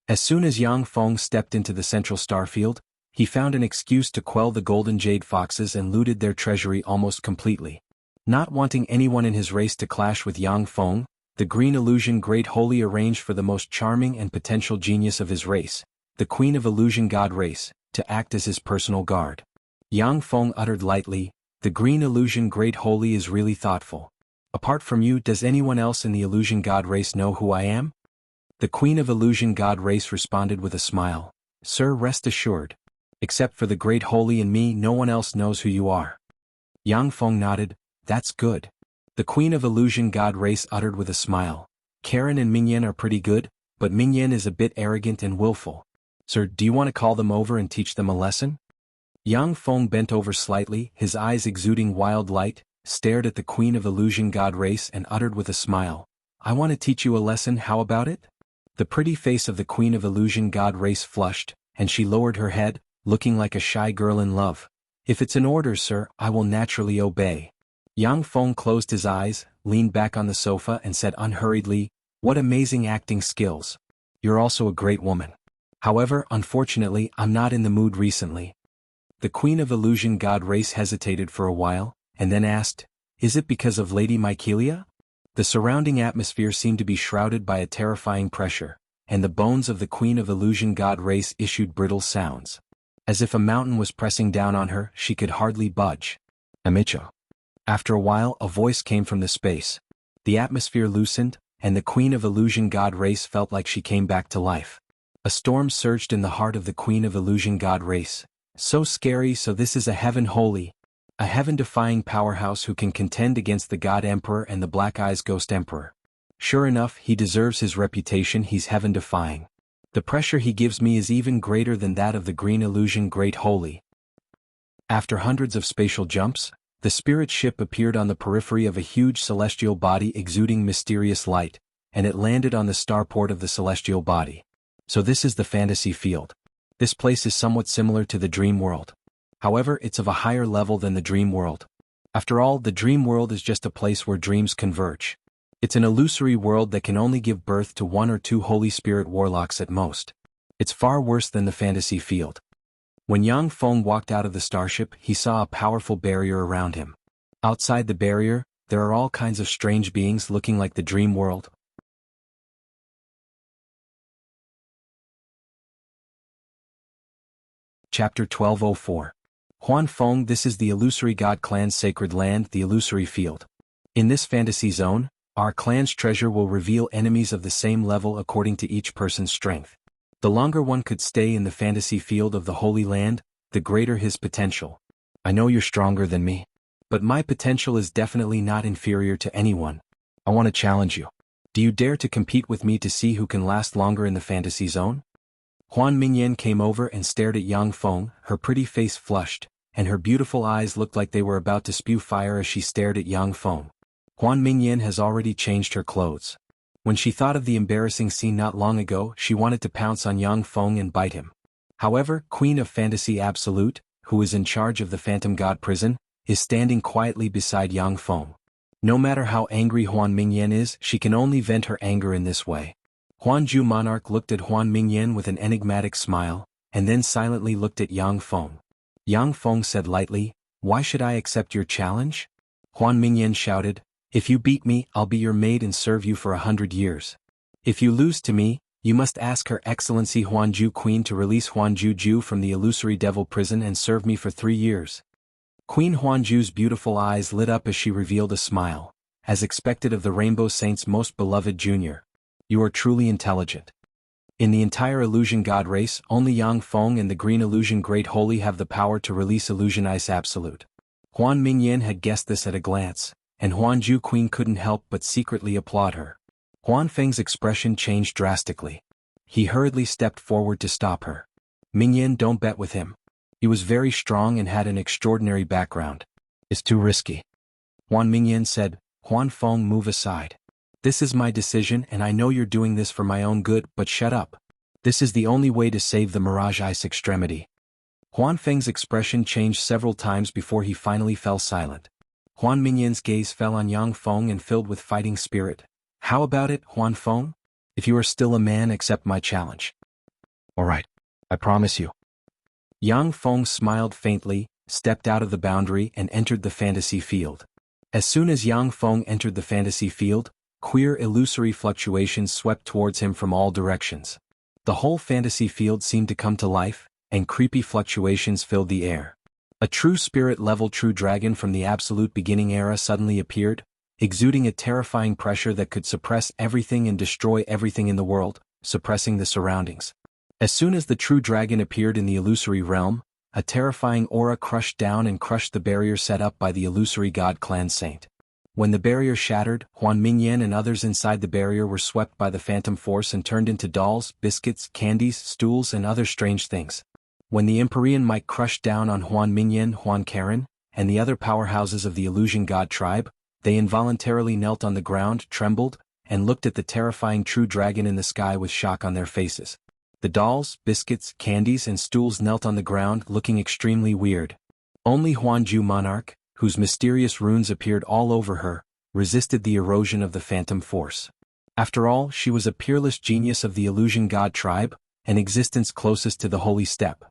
As soon as Yang Feng stepped into the central starfield, he found an excuse to quell the golden jade foxes and looted their treasury almost completely. Not wanting anyone in his race to clash with Yang Feng, the Green Illusion Great Holy arranged for the most charming and potential genius of his race, the Queen of Illusion God race, to act as his personal guard. Yang Feng uttered lightly, "The Green Illusion Great Holy is really thoughtful. Apart from you, does anyone else in the Illusion God race know who I am?" The Queen of Illusion God race responded with a smile, "Sir, rest assured. Except for the Great Holy and me, no one else knows who you are." Yang Feng nodded, "That's good." The Queen of Illusion God race uttered with a smile, "Karen and Mingyan are pretty good, but Mingyan is a bit arrogant and willful. Sir, do you want to call them over and teach them a lesson?" Yang Feng bent over slightly, his eyes exuding wild light, stared at the Queen of Illusion God race and uttered with a smile, "I want to teach you a lesson, how about it?" The pretty face of the Queen of Illusion God race flushed, and she lowered her head, looking like a shy girl in love. "If it's an order, sir, I will naturally obey." Yang Feng closed his eyes, leaned back on the sofa and said unhurriedly, "What amazing acting skills. You're also a great woman. However, unfortunately, I'm not in the mood recently." The Queen of Illusion God race hesitated for a while, and then asked, "Is it because of Lady Mykelia?" The surrounding atmosphere seemed to be shrouded by a terrifying pressure, and the bones of the Queen of Illusion God race issued brittle sounds. As if a mountain was pressing down on her, she could hardly budge. "Amicho." After a while, a voice came from the space. The atmosphere loosened, and the Queen of Illusion God race felt like she came back to life. A storm surged in the heart of the Queen of Illusion God race. So scary, so this is a heaven holy. A heaven-defying powerhouse who can contend against the God Emperor and the Black Eyes Ghost Emperor. Sure enough, he deserves his reputation, he's heaven-defying. The pressure he gives me is even greater than that of the Green Illusion Great Holy. After hundreds of spatial jumps, the spirit ship appeared on the periphery of a huge celestial body exuding mysterious light, and it landed on the starport of the celestial body. So this is the fantasy field. This place is somewhat similar to the dream world. However, it's of a higher level than the dream world. After all, the dream world is just a place where dreams converge. It's an illusory world that can only give birth to one or two Holy Spirit warlocks at most. It's far worse than the fantasy field. When Yang Feng walked out of the starship, he saw a powerful barrier around him. Outside the barrier, there are all kinds of strange beings looking like the dream world. Chapter 1204. Huan Feng. This is the illusory god clan's sacred land, the illusory field. In this fantasy zone, our clan's treasure will reveal enemies of the same level according to each person's strength. The longer one could stay in the fantasy field of the Holy Land, the greater his potential. I know you're stronger than me, but my potential is definitely not inferior to anyone. I want to challenge you. Do you dare to compete with me to see who can last longer in the fantasy zone? Huan Mingyan came over and stared at Yang Feng, her pretty face flushed, and her beautiful eyes looked like they were about to spew fire as she stared at Yang Feng. Huan Mingyan has already changed her clothes. When she thought of the embarrassing scene not long ago, she wanted to pounce on Yang Feng and bite him. However, Queen of Fantasy Absolute, who is in charge of the Phantom God prison, is standing quietly beside Yang Feng. No matter how angry Huan Mingyan is, she can only vent her anger in this way. Huanju Monarch looked at Huan Mingyan with an enigmatic smile, and then silently looked at Yang Feng. Yang Feng said lightly, "Why should I accept your challenge?" Huan Mingyan shouted, "If you beat me, I'll be your maid and serve you for 100 years. If you lose to me, You must ask Her Excellency Huanju Queen to release Huanju Ju from the illusory devil prison and serve me for 3 years. Queen Huanju's beautiful eyes lit up as she revealed a smile, as expected of the Rainbow Saint's most beloved junior. You are truly intelligent. In the entire illusion god race, only Yang Feng and the Green Illusion Great Holy have the power to release Illusion Ice Absolute. Huan Mingyan had guessed this at a glance, and Huanju Queen couldn't help but secretly applaud her. Huan Feng's expression changed drastically. He hurriedly stepped forward to stop her. Mingyan, don't bet with him. He was very strong and had an extraordinary background. It's too risky. Huan Mingyan said. Huan Feng, move aside. This is my decision and I know you're doing this for my own good, but shut up. This is the only way to save the Mirage Ice extremity. Huan Feng's expression changed several times before he finally fell silent. Huan Mingyan's gaze fell on Yang Feng and filled with fighting spirit. How about it, Huan Feng? If you are still a man, accept my challenge. All right, I promise you. Yang Feng smiled faintly, stepped out of the boundary and entered the fantasy field. As soon as Yang Feng entered the fantasy field, queer illusory fluctuations swept towards him from all directions. The whole fantasy field seemed to come to life, and creepy fluctuations filled the air. A true spirit-level true dragon from the absolute beginning era suddenly appeared, exuding a terrifying pressure that could suppress everything and destroy everything in the world, suppressing the surroundings. As soon as the true dragon appeared in the illusory realm, a terrifying aura crushed down and crushed the barrier set up by the illusory god clan saint. When the barrier shattered, Huan Mingyan and others inside the barrier were swept by the phantom force and turned into dolls, biscuits, candies, stools and other strange things. When the Empyrean might crushed down on Huan Mingyan, Huan Karen, and the other powerhouses of the illusion god tribe, they involuntarily knelt on the ground, trembled, and looked at the terrifying true dragon in the sky with shock on their faces. The dolls, biscuits, candies and stools knelt on the ground, looking extremely weird. Only Huanju Monarch, whose mysterious runes appeared all over her, resisted the erosion of the phantom force. After all, she was a peerless genius of the illusion god tribe, an existence closest to the holy step.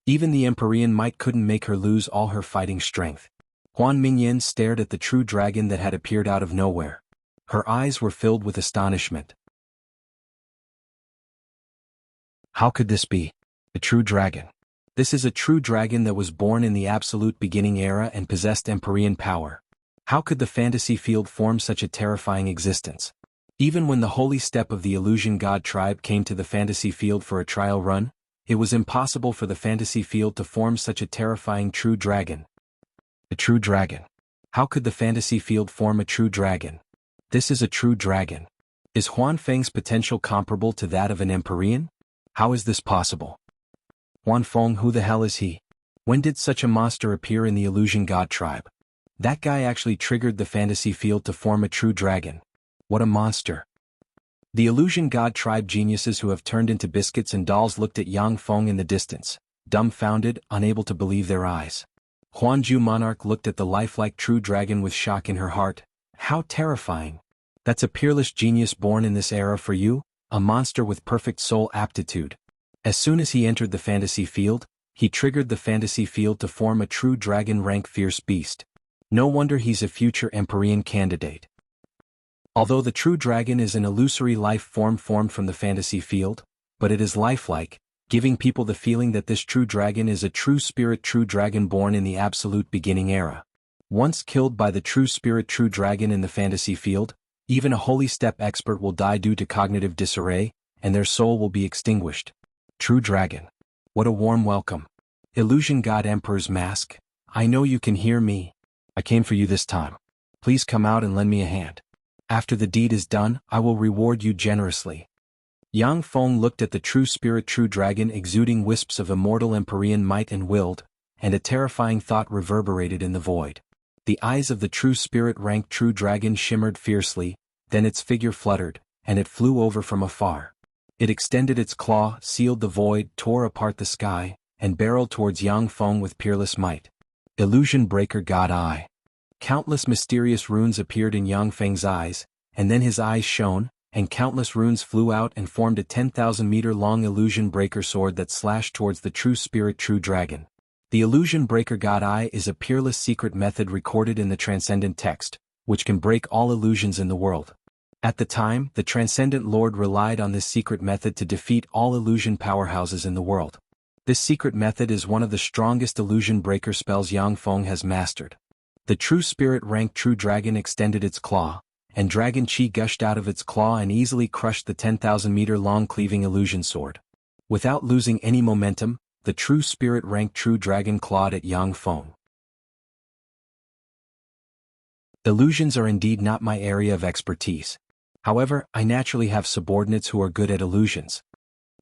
Even the Empyrean might couldn't make her lose all her fighting strength. Huan Mingyan stared at the true dragon that had appeared out of nowhere. Her eyes were filled with astonishment. How could this be? A true dragon. This is a true dragon that was born in the absolute beginning era and possessed Empyrean power. How could the fantasy field form such a terrifying existence? Even when the holy step of the illusion god tribe came to the fantasy field for a trial run, it was impossible for the fantasy field to form such a terrifying true dragon. A true dragon. How could the fantasy field form a true dragon? This is a true dragon. Is Huan Feng's potential comparable to that of an Empyrean? How is this possible? Huan Feng, who the hell is he? When did such a monster appear in the illusion god tribe? That guy actually triggered the fantasy field to form a true dragon. What a monster. The illusion god tribe geniuses who have turned into biscuits and dolls looked at Yang Feng in the distance, dumbfounded, unable to believe their eyes. Huanju Monarch looked at the lifelike true dragon with shock in her heart. How terrifying. That's a peerless genius born in this era for you, a monster with perfect soul aptitude. As soon as he entered the fantasy field, he triggered the fantasy field to form a true dragon rank fierce beast. No wonder he's a future Empyrean candidate. Although the true dragon is an illusory life form formed from the fantasy field, but it is lifelike, giving people the feeling that this true dragon is a true spirit true dragon born in the absolute beginning era. Once killed by the true spirit true dragon in the fantasy field, even a holy step expert will die due to cognitive disarray, and their soul will be extinguished. True dragon. What a warm welcome. Illusion God Emperor's mask, I know you can hear me. I came for you this time. Please come out and lend me a hand. After the deed is done, I will reward you generously. Yang Feng looked at the true spirit true dragon exuding wisps of immortal Empyrean might and willed, and a terrifying thought reverberated in the void. The eyes of the true spirit ranked true dragon shimmered fiercely, then its figure fluttered, and it flew over from afar. It extended its claw, sealed the void, tore apart the sky, and barreled towards Yang Feng with peerless might. Illusion Breaker God Eye. Countless mysterious runes appeared in Yang Feng's eyes, and then his eyes shone, and countless runes flew out and formed a 10,000-meter-long Illusion Breaker sword that slashed towards the true spirit true dragon. The Illusion Breaker God Eye is a peerless secret method recorded in the transcendent text, which can break all illusions in the world. At the time, the Transcendent Lord relied on this secret method to defeat all illusion powerhouses in the world. This secret method is one of the strongest illusion breaker spells Yang Feng has mastered. The true spirit ranked true dragon extended its claw, and dragon chi gushed out of its claw and easily crushed the 10,000-meter-long cleaving illusion sword. Without losing any momentum, the true spirit ranked true dragon clawed at Yang Feng. Illusions are indeed not my area of expertise. However, I naturally have subordinates who are good at illusions.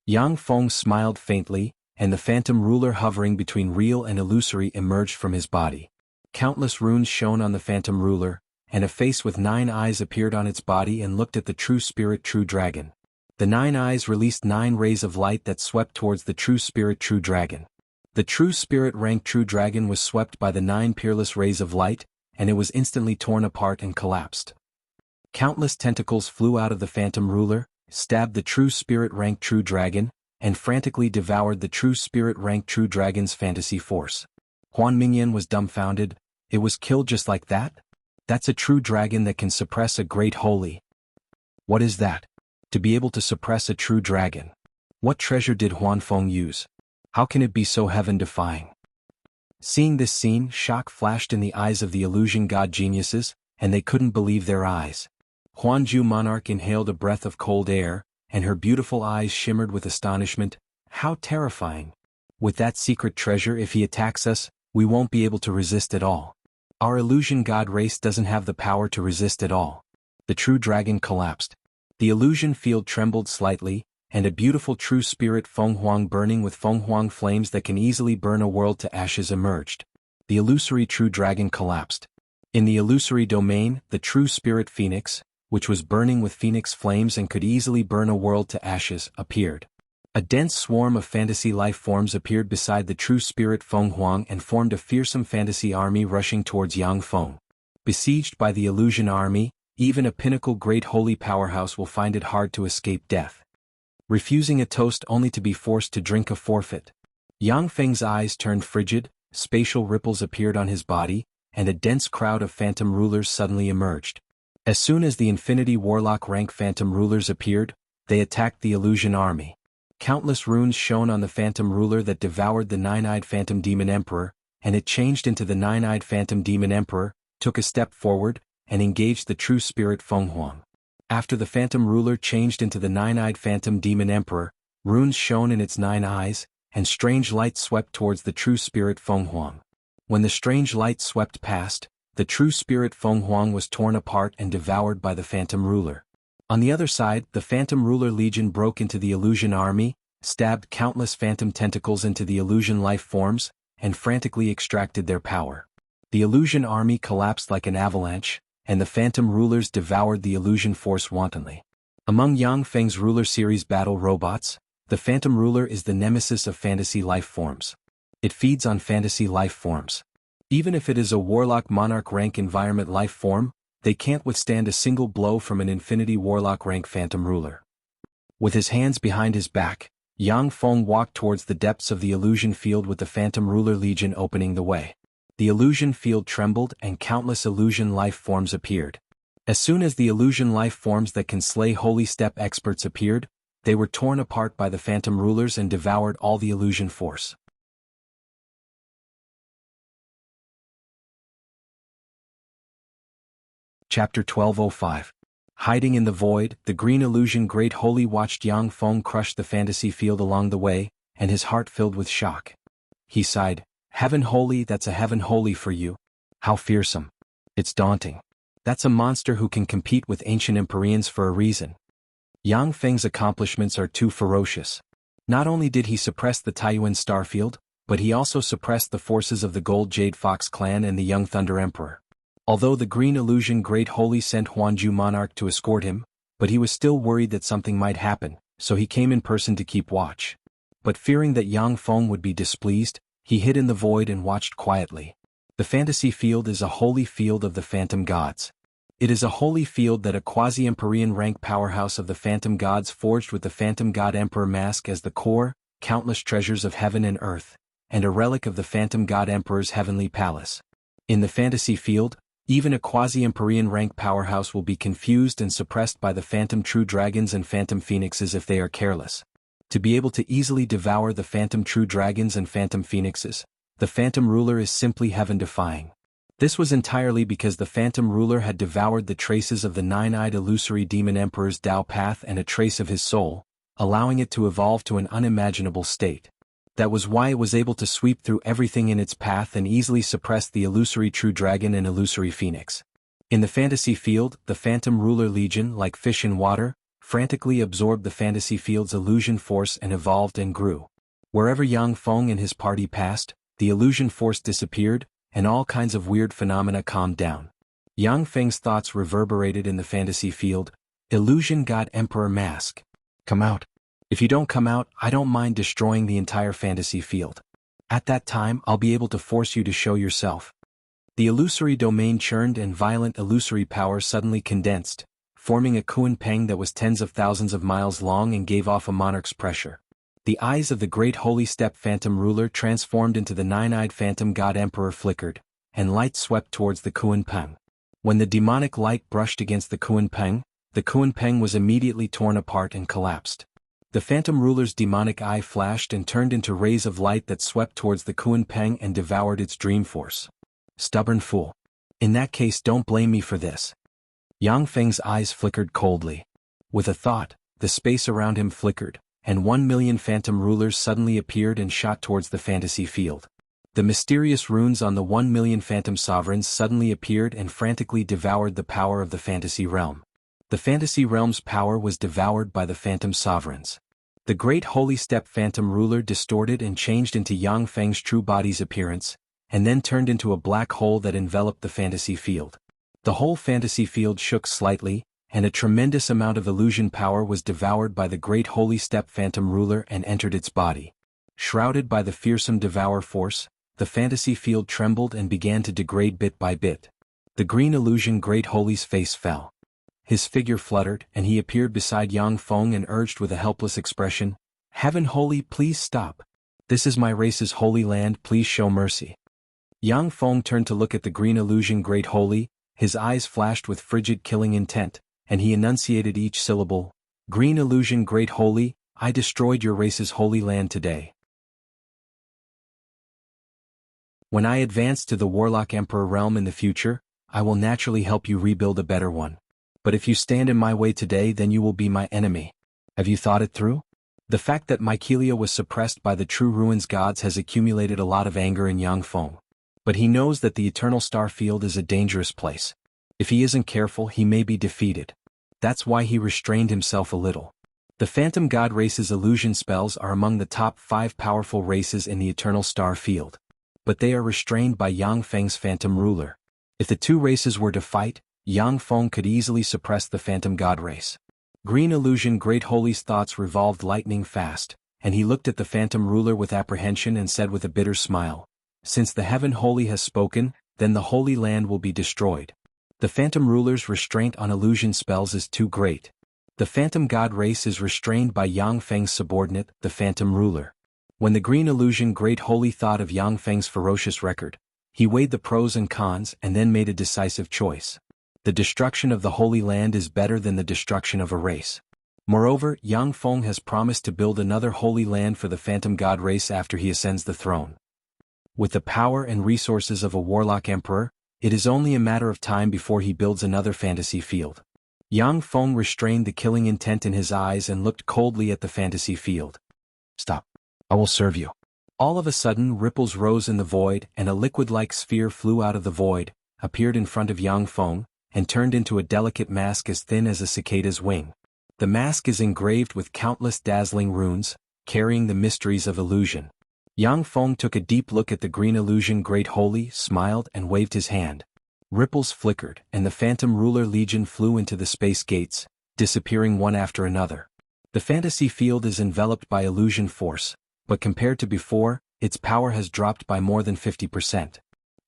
Yang Feng smiled faintly, and the phantom ruler hovering between real and illusory emerged from his body. Countless runes shone on the phantom ruler, and a face with 9 eyes appeared on its body and looked at the true spirit true dragon. The 9 eyes released 9 rays of light that swept towards the true spirit true dragon. The true spirit ranked true dragon was swept by the 9 peerless rays of light, and it was instantly torn apart and collapsed. Countless tentacles flew out of the phantom ruler, stabbed the true spirit ranked true dragon, and frantically devoured the true spirit ranked true dragon's fantasy force. Huan Mingyan was dumbfounded. It was killed just like that? That's a true dragon that can suppress a great holy. What is that? To be able to suppress a true dragon. What treasure did Huan Feng use? How can it be so heaven-defying? Seeing this scene, shock flashed in the eyes of the illusion god geniuses, and they couldn't believe their eyes. Huanju Monarch inhaled a breath of cold air, and her beautiful eyes shimmered with astonishment. How terrifying! With that secret treasure, if he attacks us, we won't be able to resist at all. Our illusion god race doesn't have the power to resist at all. The true dragon collapsed. The illusion field trembled slightly, and a beautiful true spirit Feng Huang burning with Feng Huang flames that can easily burn a world to ashes emerged. The illusory true dragon collapsed. In the illusory domain, the true spirit phoenix, which was burning with phoenix flames and could easily burn a world to ashes, appeared. A dense swarm of fantasy life forms appeared beside the true spirit Feng Huang and formed a fearsome fantasy army rushing towards Yang Feng. Besieged by the illusion army, even a pinnacle great holy powerhouse will find it hard to escape death. Refusing a toast only to be forced to drink a forfeit. Yang Feng's eyes turned frigid, spatial ripples appeared on his body, and a dense crowd of phantom rulers suddenly emerged. As soon as the Infinity Warlock rank phantom rulers appeared, they attacked the illusion army. Countless runes shone on the phantom ruler that devoured the 9-eyed phantom demon emperor, and it changed into the 9-eyed phantom demon emperor, took a step forward, and engaged the true spirit Feng Huang. After the phantom ruler changed into the 9-eyed phantom demon emperor, runes shone in its 9 eyes, and strange light swept towards the true spirit Feng Huang. When the strange light swept past, the true spirit Feng Huang was torn apart and devoured by the phantom ruler. On the other side, the phantom ruler legion broke into the illusion army, stabbed countless phantom tentacles into the illusion life forms, and frantically extracted their power. The illusion army collapsed like an avalanche, and the phantom rulers devoured the illusion force wantonly. Among Yang Feng's ruler series battle robots, the phantom ruler is the nemesis of fantasy life forms. It feeds on fantasy life forms. Even if it is a warlock monarch rank environment life form, they can't withstand a single blow from an infinity warlock rank phantom ruler. With his hands behind his back, Yang Feng walked towards the depths of the illusion field with the phantom ruler legion opening the way. The illusion field trembled and countless illusion life forms appeared. As soon as the illusion life forms that can slay holy step experts appeared, they were torn apart by the phantom rulers and devoured all the illusion force. Chapter 1205. Hiding in the void, the green illusion great holy watched Yang Feng crush the fantasy field along the way, and his heart filled with shock. He sighed, "Heaven holy, that's a heaven holy for you. How fearsome. It's daunting. That's a monster who can compete with ancient Empyreans for a reason." Yang Feng's accomplishments are too ferocious. Not only did he suppress the Taiyuan Starfield, but he also suppressed the forces of the Gold Jade Fox clan and the Young Thunder Emperor. Although the green illusion great holy sent Huanju Monarch to escort him, but he was still worried that something might happen, so he came in person to keep watch. But fearing that Yang Feng would be displeased, he hid in the void and watched quietly. The fantasy field is a holy field of the phantom gods. It is a holy field that a quasi-Empyrean rank powerhouse of the phantom gods forged with the phantom god emperor mask as the core, countless treasures of heaven and earth, and a relic of the phantom god emperor's heavenly palace. In the fantasy field, Even a quasi-Empyrean rank powerhouse will be confused and suppressed by the phantom true dragons and phantom phoenixes if they are careless. To be able to easily devour the phantom true dragons and phantom phoenixes, the phantom ruler is simply heaven-defying. This was entirely because the phantom ruler had devoured the traces of the nine-eyed illusory demon emperor's Tao path and a trace of his soul, allowing it to evolve to an unimaginable state. That was why it was able to sweep through everything in its path and easily suppress the illusory true dragon and illusory phoenix. In the fantasy field, the phantom ruler legion, like fish in water, frantically absorbed the fantasy field's illusion force and evolved and grew. Wherever Yang Feng and his party passed, the illusion force disappeared, and all kinds of weird phenomena calmed down. Yang Feng's thoughts reverberated in the fantasy field. Illusion God Emperor Mask. Come out. If you don't come out, I don't mind destroying the entire fantasy field. At that time, I'll be able to force you to show yourself. The illusory domain churned and violent illusory power suddenly condensed, forming a Kuan-Peng that was tens of thousands of miles long and gave off a monarch's pressure. The eyes of the great holy steppe phantom ruler transformed into the nine-eyed phantom god emperor flickered, and light swept towards the Kuan-Peng. When the demonic light brushed against the Kuan-Peng was immediately torn apart and collapsed. The phantom ruler's demonic eye flashed and turned into rays of light that swept towards the Kuan-Peng and devoured its dream force. Stubborn fool. In that case, don't blame me for this. Yang Feng's eyes flickered coldly. With a thought, the space around him flickered, and 1,000,000 phantom rulers suddenly appeared and shot towards the fantasy field. The mysterious runes on the 1,000,000 phantom sovereigns suddenly appeared and frantically devoured the power of the fantasy realm. The fantasy realm's power was devoured by the phantom sovereigns. The great holy steppe phantom ruler distorted and changed into Yang Feng's true body's appearance, and then turned into a black hole that enveloped the fantasy field. The whole fantasy field shook slightly, and a tremendous amount of illusion power was devoured by the great holy steppe phantom ruler and entered its body. Shrouded by the fearsome devour force, the fantasy field trembled and began to degrade bit by bit. The green illusion great holy's face fell. His figure fluttered, and he appeared beside Yang Feng and urged with a helpless expression, "Heaven holy, please stop. This is my race's holy land, please show mercy." Yang Feng turned to look at the green illusion great holy, his eyes flashed with frigid killing intent, and he enunciated each syllable, "Green illusion great holy, I destroyed your race's holy land today. When I advance to the Warlock Emperor realm in the future, I will naturally help you rebuild a better one. But if you stand in my way today, then you will be my enemy. Have you thought it through?" The fact that Mycelia was suppressed by the true ruins gods has accumulated a lot of anger in Yang Feng. But he knows that the eternal star field is a dangerous place. If he isn't careful, he may be defeated. That's why he restrained himself a little. The phantom god race's illusion spells are among the top 5 powerful races in the eternal star field. But they are restrained by Yang Feng's phantom ruler. If the two races were to fight, Yang Feng could easily suppress the phantom god race. Green illusion great holy's thoughts revolved lightning fast, and he looked at the phantom ruler with apprehension and said with a bitter smile, "Since the heaven holy has spoken, then the holy land will be destroyed." The phantom ruler's restraint on illusion spells is too great. The phantom god race is restrained by Yang Feng's subordinate, the phantom ruler. When the green illusion great holy thought of Yang Feng's ferocious record, he weighed the pros and cons and then made a decisive choice. The destruction of the Holy Land is better than the destruction of a race. Moreover, Yang Feng has promised to build another Holy Land for the Phantom God race after he ascends the throne. With the power and resources of a warlock emperor, it is only a matter of time before he builds another fantasy field. Yang Feng restrained the killing intent in his eyes and looked coldly at the fantasy field. "Stop. I will serve you." All of a sudden, ripples rose in the void, and a liquid-like sphere flew out of the void, appeared in front of Yang Feng, and turned into a delicate mask as thin as a cicada's wing. The mask is engraved with countless dazzling runes, carrying the mysteries of illusion. Yang Feng took a deep look at the green illusion great holy, smiled and waved his hand. Ripples flickered, and the phantom ruler legion flew into the space gates, disappearing one after another. The fantasy field is enveloped by illusion force, but compared to before, its power has dropped by more than 50%.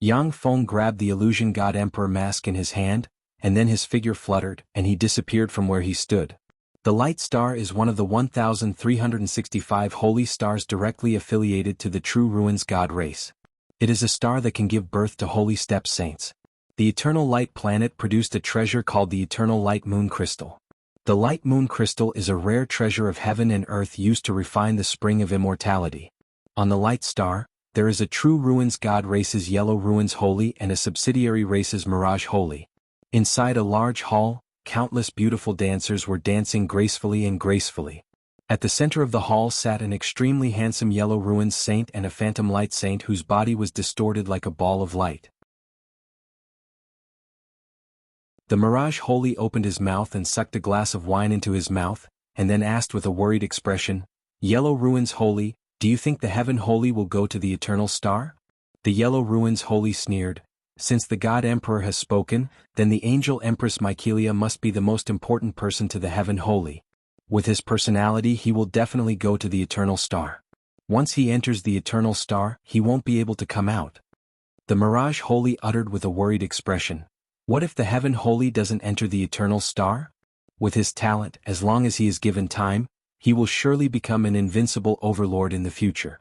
Yang Feng grabbed the illusion god emperor mask in his hand, and then his figure fluttered, and he disappeared from where he stood. The light star is one of the 1,365 holy stars directly affiliated to the true ruins god race. It is a star that can give birth to holy steppe saints. The Eternal Light planet produced a treasure called the Eternal Light Moon Crystal. The Light Moon Crystal is a rare treasure of heaven and earth used to refine the spring of immortality. On the Light Star, there is a true ruins god race's Yellow Ruins Holy and a subsidiary race's Mirage Holy. Inside a large hall, countless beautiful dancers were dancing gracefully and gracefully. At the center of the hall sat an extremely handsome Yellow Ruins saint and a phantom light saint whose body was distorted like a ball of light. The Mirage Holy opened his mouth and sucked a glass of wine into his mouth, and then asked with a worried expression, "Yellow Ruins Holy, do you think the Heaven Holy will go to the Eternal Star?" The Yellow Ruins Holy sneered, "Since the God Emperor has spoken, then the Angel Empress Mycelia must be the most important person to the Heaven Holy. With his personality he will definitely go to the Eternal Star. Once he enters the Eternal Star, he won't be able to come out." The Mirage Holy uttered with a worried expression, "What if the Heaven Holy doesn't enter the Eternal Star? With his talent, as long as he is given time, he will surely become an invincible overlord in the future."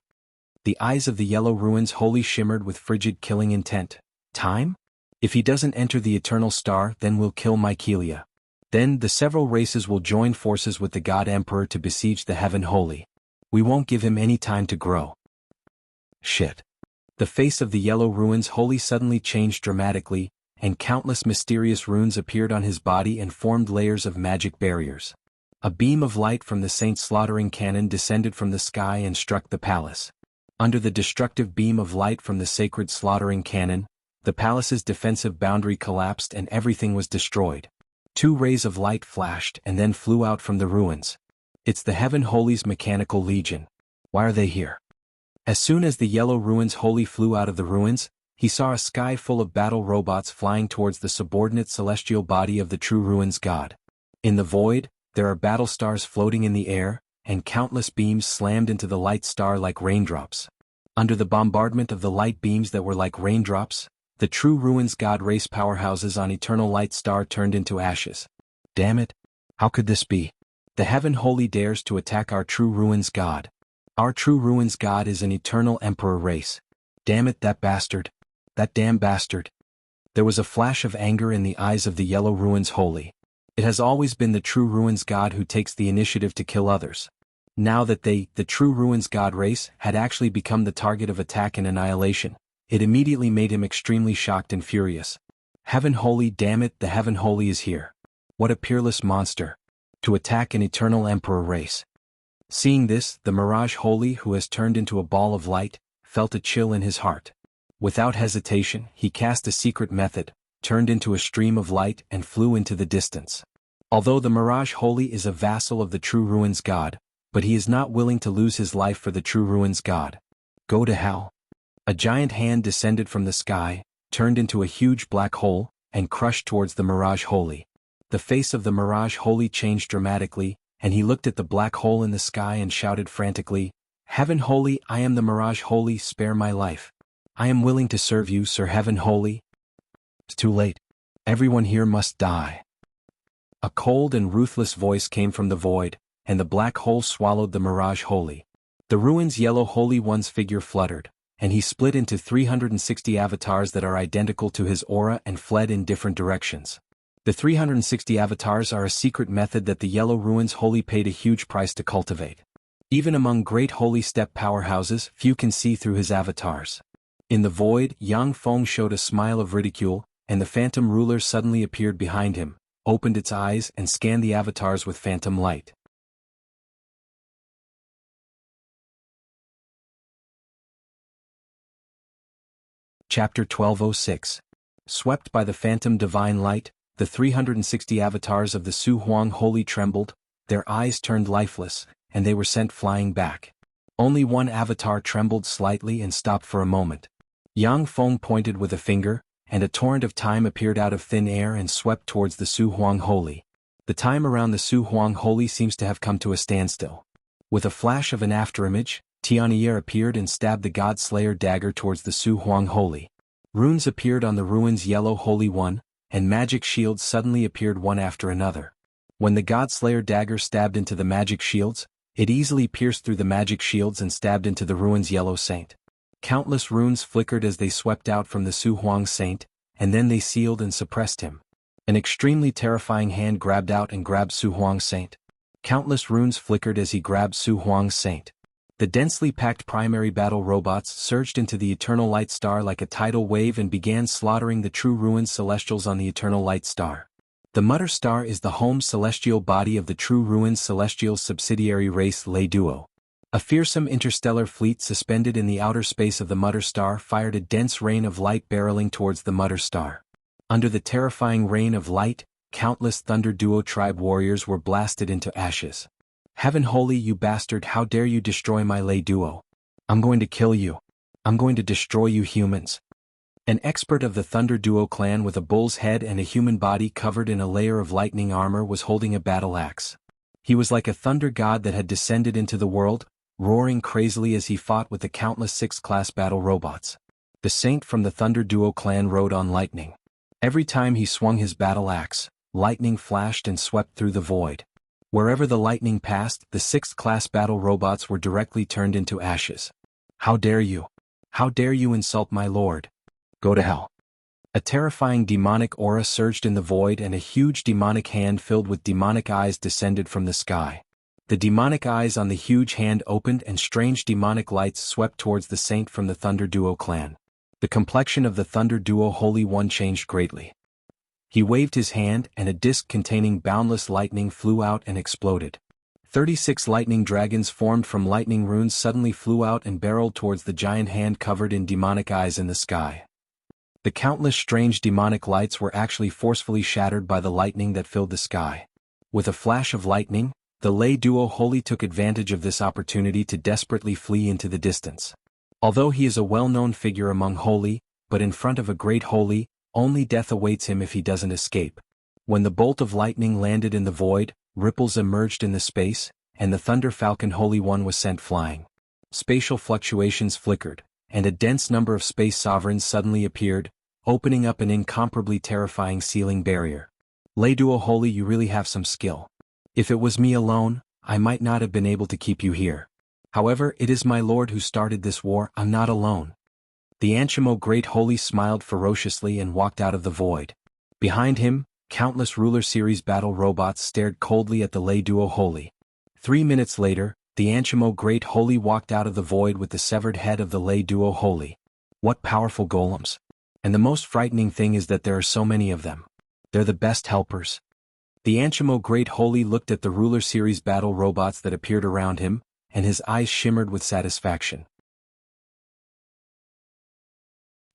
The eyes of the Yellow Ruins Holy shimmered with frigid killing intent. "Time? If he doesn't enter the Eternal Star, then we'll kill Mycelia. Then the several races will join forces with the God Emperor to besiege the Heaven Holy. We won't give him any time to grow." Shit. The face of the Yellow Ruins Holy suddenly changed dramatically, and countless mysterious runes appeared on his body and formed layers of magic barriers. A beam of light from the Saint's slaughtering cannon descended from the sky and struck the palace. Under the destructive beam of light from the sacred slaughtering cannon, the palace's defensive boundary collapsed and everything was destroyed. Two rays of light flashed and then flew out from the ruins. "It's the Heaven Holy's mechanical legion. Why are they here?" As soon as the Yellow Ruins Holy flew out of the ruins, he saw a sky full of battle robots flying towards the subordinate celestial body of the true ruins god. In the void, there are battle stars floating in the air, and countless beams slammed into the light star like raindrops. Under the bombardment of the light beams that were like raindrops, the true ruins god race powerhouses on Eternal Light Star turned into ashes. Damn it! How could this be? The Heaven Holy dares to attack our true ruins god. Our true ruins god is an Eternal Emperor race. Damn it, that bastard! That damn bastard! There was a flash of anger in the eyes of the Yellow Ruins Holy. It has always been the true ruins god who takes the initiative to kill others. Now that they, the true ruins god race, had actually become the target of attack and annihilation, it immediately made him extremely shocked and furious. Heaven Holy, damn it, the Heaven Holy is here. What a peerless monster. To attack an Eternal Emperor race. Seeing this, the Mirage Holy, who has turned into a ball of light, felt a chill in his heart. Without hesitation, he cast a secret method, turned into a stream of light and flew into the distance. Although the Mirage Holy is a vassal of the true ruins god, but he is not willing to lose his life for the true ruins god. Go to hell. A giant hand descended from the sky, turned into a huge black hole, and crushed towards the Mirage Holy. The face of the Mirage Holy changed dramatically, and he looked at the black hole in the sky and shouted frantically, "Heaven Holy, I am the Mirage Holy, spare my life. I am willing to serve you, Sir Heaven Holy." It's too late. Everyone here must die. A cold and ruthless voice came from the void, and the black hole swallowed the Mirage Holy. The ruins Yellow Holy One's figure fluttered, and he split into 360 avatars that are identical to his aura and fled in different directions. The 360 avatars are a secret method that the Yellow Ruins Holy paid a huge price to cultivate. Even among great holy step powerhouses, few can see through his avatars. In the void, Yang Feng showed a smile of ridicule, and the phantom ruler suddenly appeared behind him, opened its eyes and scanned the avatars with phantom light. Chapter 1206. Swept by the phantom divine light, the 360 avatars of the Su Huang Holy trembled, their eyes turned lifeless, and they were sent flying back. Only one avatar trembled slightly and stopped for a moment. Yang Feng pointed with a finger, and a torrent of time appeared out of thin air and swept towards the Su Huang Holy. The time around the Su Huang Holy seems to have come to a standstill. With a flash of an afterimage, Tian'er appeared and stabbed the God Slayer dagger towards the Su Huang Holy. Runes appeared on the ruins Yellow Holy One, and magic shields suddenly appeared one after another. When the God Slayer dagger stabbed into the magic shields, it easily pierced through the magic shields and stabbed into the ruins Yellow Saint. Countless runes flickered as they swept out from the Su Huang Saint, and then they sealed and suppressed him. An extremely terrifying hand grabbed out and grabbed Su Huang's saint. Countless runes flickered as he grabbed Su Huang's saint. The densely packed primary battle robots surged into the Eternal Light Star like a tidal wave and began slaughtering the true ruins celestials on the Eternal Light Star. The Mutter Star is the home celestial body of the true ruins celestial subsidiary race Lei Duo. A fearsome interstellar fleet suspended in the outer space of the Mutter Star fired a dense rain of light barreling towards the Mutter Star. Under the terrifying rain of light, countless Thunder Duo tribe warriors were blasted into ashes. Heaven holy, you bastard, how dare you destroy my Lei Duo? I'm going to kill you. I'm going to destroy you humans. An expert of the Thunder Duo clan with a bull's head and a human body covered in a layer of lightning armor was holding a battle axe. He was like a thunder god that had descended into the world, roaring crazily as he fought with the countless sixth-class battle robots. The saint from the Thunder Duo clan rode on lightning. Every time he swung his battle axe, lightning flashed and swept through the void. Wherever the lightning passed, the sixth-class battle robots were directly turned into ashes. How dare you? How dare you insult my lord? Go to hell. A terrifying demonic aura surged in the void and a huge demonic hand filled with demonic eyes descended from the sky. The demonic eyes on the huge hand opened and strange demonic lights swept towards the saint from the Thunder Duo clan. The complexion of the Thunder Duo Holy One changed greatly. He waved his hand and a disc containing boundless lightning flew out and exploded. 36 lightning dragons formed from lightning runes suddenly flew out and barreled towards the giant hand covered in demonic eyes in the sky. The countless strange demonic lights were actually forcefully shattered by the lightning that filled the sky. With a flash of lightning, the Lei Duo Holy took advantage of this opportunity to desperately flee into the distance. Although he is a well-known figure among holy, but in front of a great holy, only death awaits him if he doesn't escape. When the bolt of lightning landed in the void, ripples emerged in the space, and the Thunder Falcon Holy One was sent flying. Spatial fluctuations flickered, and a dense number of space sovereigns suddenly appeared, opening up an incomparably terrifying sealing barrier. Lei Duo Holy, you really have some skill. If it was me alone, I might not have been able to keep you here. However, it is my lord who started this war, I'm not alone. The Anshimo Great Holy smiled ferociously and walked out of the void. Behind him, countless Ruler Series battle robots stared coldly at the Lei Duo Holy. 3 minutes later, the Anshimo Great Holy walked out of the void with the severed head of the Lei Duo Holy. What powerful golems. And the most frightening thing is that there are so many of them. They're the best helpers. The Anshimo Great Holy looked at the Ruler Series battle robots that appeared around him, and his eyes shimmered with satisfaction.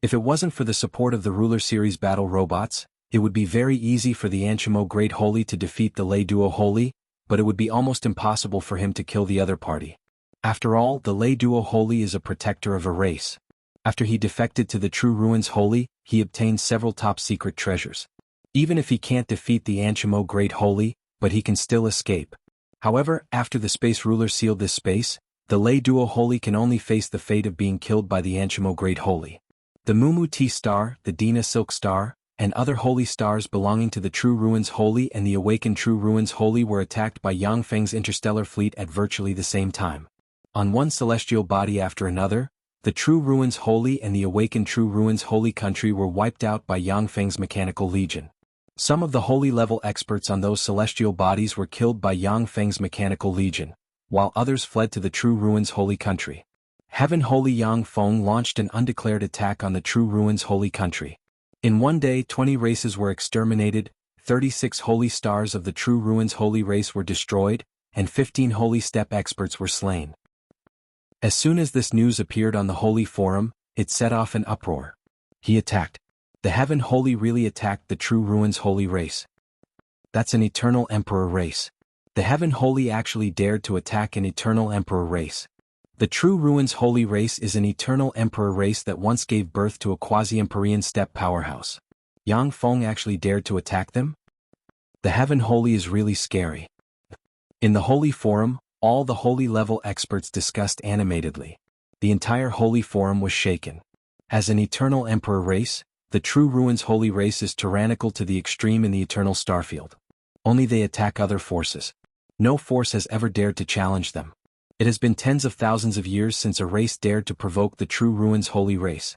If it wasn't for the support of the Ruler Series battle robots, it would be very easy for the Anshimo Great Holy to defeat the Lei Duo Holy, but it would be almost impossible for him to kill the other party. After all, the Lei Duo Holy is a protector of a race. After he defected to the True Ruins Holy, he obtained several top-secret treasures. Even if he can't defeat the Anshimo Great Holy, but he can still escape. However, after the Space Ruler sealed this space, the Lei Duo Holy can only face the fate of being killed by the Anshimo Great Holy. The Mumu T Star, the Dina Silk Star, and other holy stars belonging to the True Ruins Holy and the Awakened True Ruins Holy were attacked by Yang Feng's interstellar fleet at virtually the same time. On one celestial body after another, the True Ruins Holy and the Awakened True Ruins Holy country were wiped out by Yang Feng's Mechanical Legion. Some of the holy-level experts on those celestial bodies were killed by Yang Feng's Mechanical Legion, while others fled to the True Ruins Holy country. Heaven Holy Yang Feng launched an undeclared attack on the True Ruins Holy country. In one day 20 races were exterminated, 36 holy stars of the True Ruins Holy race were destroyed, and 15 holy step experts were slain. As soon as this news appeared on the Holy Forum, it set off an uproar. He attacked. The Heaven Holy really attacked the True Ruins Holy race. That's an Eternal Emperor race. The Heaven Holy actually dared to attack an Eternal Emperor race. The True Ruins Holy race is an Eternal Emperor race that once gave birth to a quasi-Empyrean steppe powerhouse. Yang Feng actually dared to attack them? The Heaven Holy is really scary. In the Holy Forum, all the holy-level experts discussed animatedly. The entire Holy Forum was shaken. As an Eternal Emperor race, the True Ruins Holy race is tyrannical to the extreme in the Eternal Starfield. Only they attack other forces. No force has ever dared to challenge them. It has been tens of thousands of years since a race dared to provoke the True Ruins Holy race.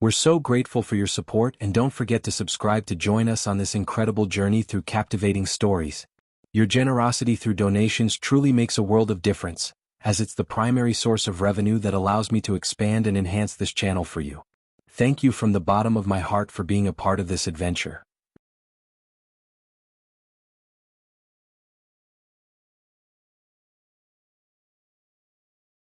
We're so grateful for your support, and don't forget to subscribe to join us on this incredible journey through captivating stories. Your generosity through donations truly makes a world of difference, as it's the primary source of revenue that allows me to expand and enhance this channel for you. Thank you from the bottom of my heart for being a part of this adventure.